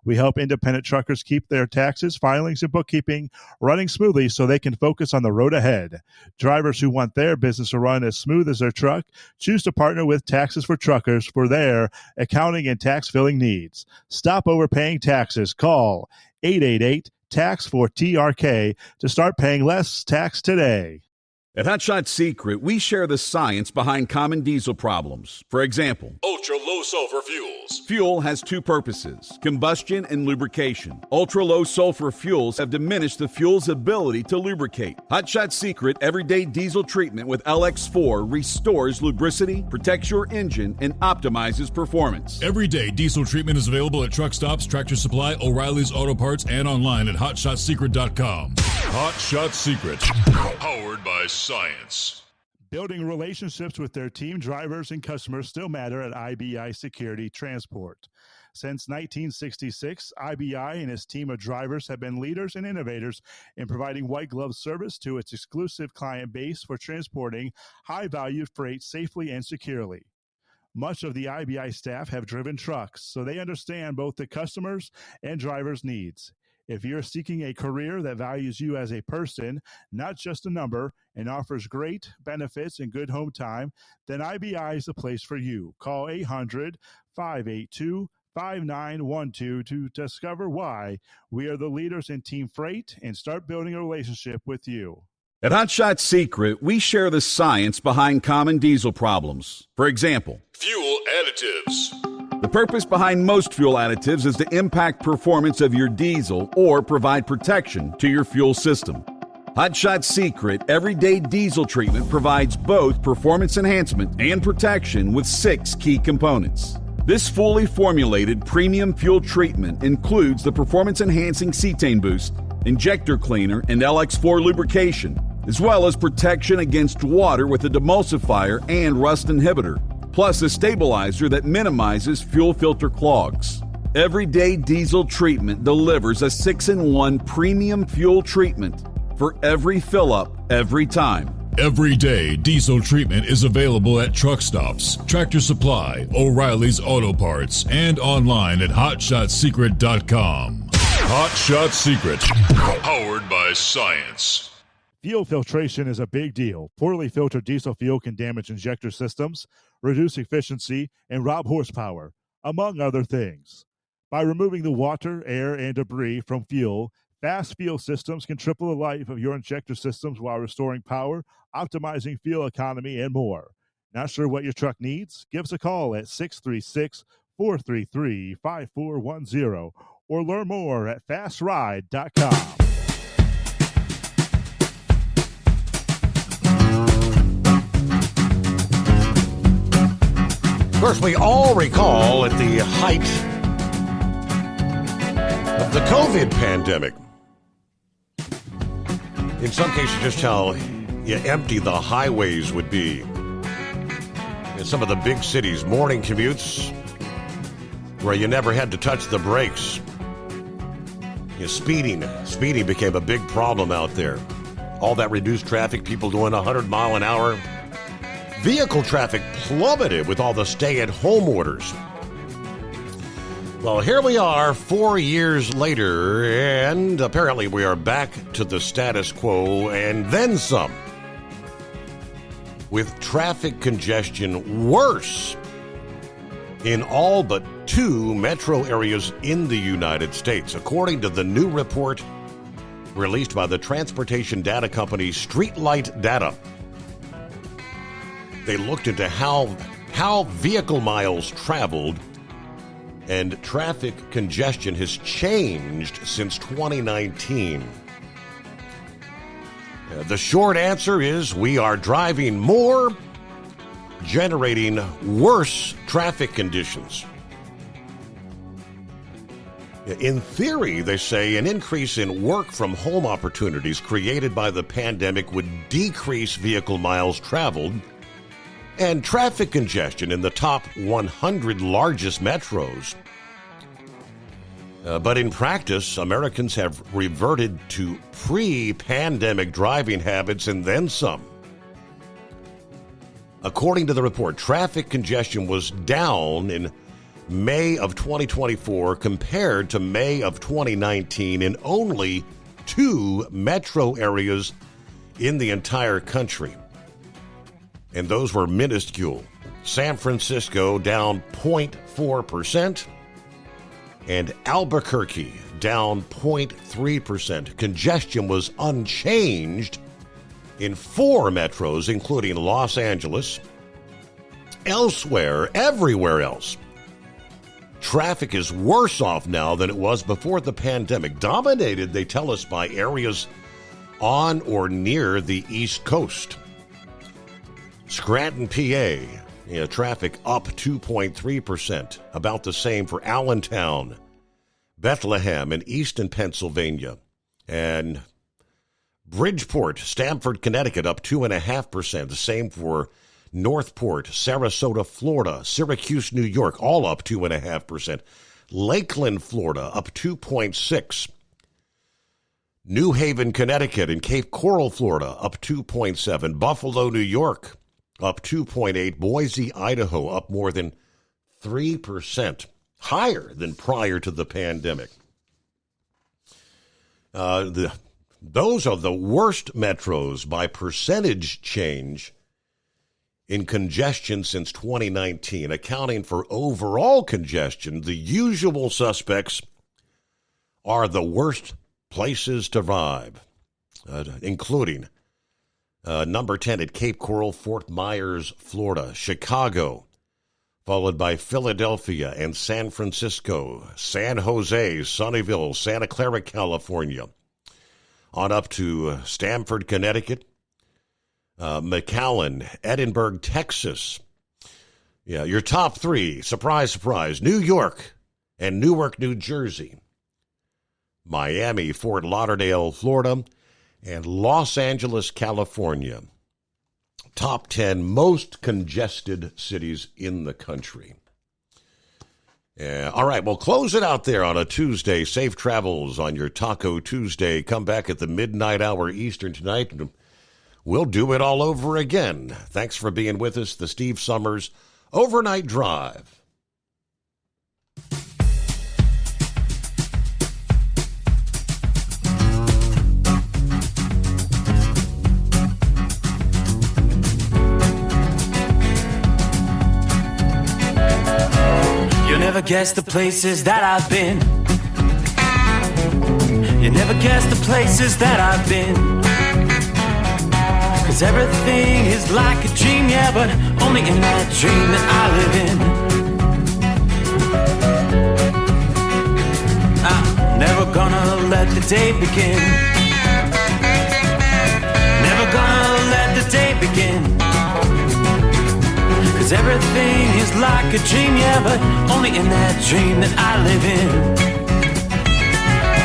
We help independent truckers keep their taxes, filings, and bookkeeping running smoothly so they can focus on the road ahead. Drivers who want their business to run as smooth as their truck choose to partner with Taxes for Truckers for their accounting and tax filing needs. Stop overpaying taxes. Call 888-TAX-4TRK to start paying less tax today. At Hot Shot Secret, we share the science behind common diesel problems. For example, ultra-low sulfur fuels. Fuel has two purposes, combustion and lubrication. Ultra-low sulfur fuels have diminished the fuel's ability to lubricate. Hot Shot Secret Everyday Diesel Treatment with LX4 restores lubricity, protects your engine, and optimizes performance. Everyday Diesel Treatment is available at truck stops, Tractor Supply, O'Reilly's Auto Parts, and online at HotShotSecret.com. Hot Shot Secret, powered by science. Building relationships with their team drivers and customers still matter at IBI Security Transport. Since 1966, IBI and its team of drivers have been leaders and innovators in providing white glove service to its exclusive client base for transporting high-value freight safely and securely. Much of the IBI staff have driven trucks, so they understand both the customers' and drivers' needs. If you're seeking a career that values you as a person, not just a number, and offers great benefits and good home time, then IBI is the place for you. Call 800-582-5912 to discover why we are the leaders in team freight and start building a relationship with you. At Hot Shot Secret, we share the science behind common diesel problems. For example, fuel additives. The purpose behind most fuel additives is to impact performance of your diesel or provide protection to your fuel system. Hot Shot Secret Everyday Diesel Treatment provides both performance enhancement and protection with 6 key components. This fully formulated premium fuel treatment includes the performance-enhancing cetane boost, injector cleaner, and LX4 lubrication, as well as protection against water with a demulsifier and rust inhibitor, plus a stabilizer that minimizes fuel filter clogs. Everyday Diesel Treatment delivers a 6-in-1 premium fuel treatment for every fill-up, every time. Everyday Diesel Treatment is available at truck stops, Tractor Supply, O'Reilly's Auto Parts, and online at HotShotSecret.com. Hot Shot Secret, powered by science. Fuel filtration is a big deal. Poorly filtered diesel fuel can damage injector systems, reduce efficiency, and rob horsepower, among other things. By removing the water, air, and debris from fuel, fast fuel systems can triple the life of your injector systems while restoring power, optimizing fuel economy, and more. Not sure what your truck needs? Give us a call at 636-433-5410 or learn more at fastride.com. Of course, we all recall at the height of the COVID pandemic, in some cases, just how empty the highways would be. In some of the big cities, morning commutes where you never had to touch the brakes. Speeding became a big problem out there. All that reduced traffic, people doing 100 mile an hour. Vehicle traffic plummeted with all the stay-at-home orders. Well, here we are 4 years later, and apparently we are back to the status quo and then some, with traffic congestion worse in all but 2 metro areas in the United States, according to the new report released by the transportation data company Streetlight Data. They looked into how vehicle miles traveled and traffic congestion has changed since 2019. The short answer is we are driving more, generating worse traffic conditions. In theory, they say, an increase in work-from-home opportunities created by the pandemic would decrease vehicle miles traveled and traffic congestion in the top 100 largest metros. But in practice, Americans have reverted to pre-pandemic driving habits and then some. According to the report, traffic congestion was down in May of 2024 compared to May of 2019 in only 2 metro areas in the entire country. And those were minuscule. San Francisco down 0.4% and Albuquerque down 0.3%. Congestion was unchanged in 4 metros, including Los Angeles. Elsewhere, everywhere else, traffic is worse off now than it was before the pandemic, dominated, they tell us, by areas on or near the East Coast. Scranton, PA, traffic up 2.3%, about the same for Allentown, Bethlehem, and Easton, Pennsylvania, and Bridgeport, Stamford, Connecticut, up 2.5%, the same for Northport, Sarasota, Florida, Syracuse, New York, all up 2.5%. Lakeland, Florida, up 2.6%. New Haven, Connecticut, and Cape Coral, Florida, up 2.7%. Buffalo, New York, up 2.8%. Boise, Idaho, up more than 3%, higher than prior to the pandemic. Those are the worst metros by percentage change in congestion since 2019, accounting for overall congestion. The usual suspects are the worst places to drive, including number 10 at Cape Coral, Fort Myers, Florida, Chicago, followed by Philadelphia and San Francisco, San Jose, Sunnyvale, Santa Clara, California, on up to Stamford, Connecticut, McAllen, Edinburgh, Texas. Yeah, your top 3, surprise, surprise, New York and Newark, New Jersey, Miami, Fort Lauderdale, Florida, and Los Angeles, California. Top 10 most congested cities in the country. All right, well, close it out there on a Tuesday. Safe travels on your Taco Tuesday. Come back at the midnight hour Eastern tonight, and we'll do it all over again. Thanks for being with us. The Steve Summers Overnight Drive. You never guess the places that I've been. You never guess the places that I've been. 'Cause everything is like a dream, yeah, but only in that dream that I live in. I'm never gonna let the day begin. Never gonna let the day begin. 'Cause everything is like a dream, yeah, but only in that dream that I live in.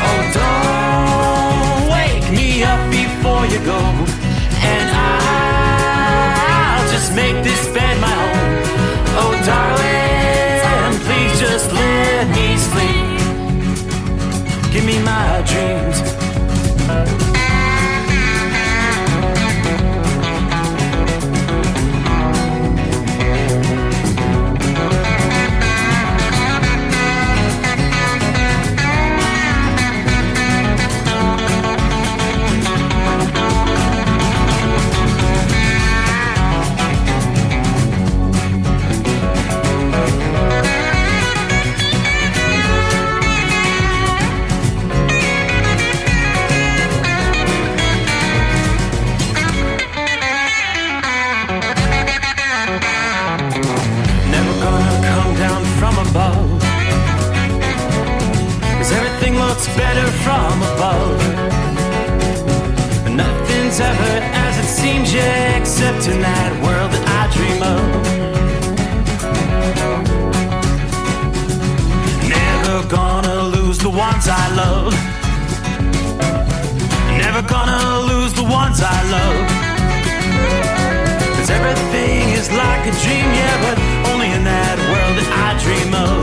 Oh, don't wake me up before you go, and I'll just make this bed my home. Oh, darling, please just let me sleep. Give me my dreams. it's better from above. Nothing's ever as it seems, yeah, except in that world that I dream of. Never gonna lose the ones I love. Never gonna lose the ones I love. 'Cause everything is like a dream, yeah, but only in that world that I dream of.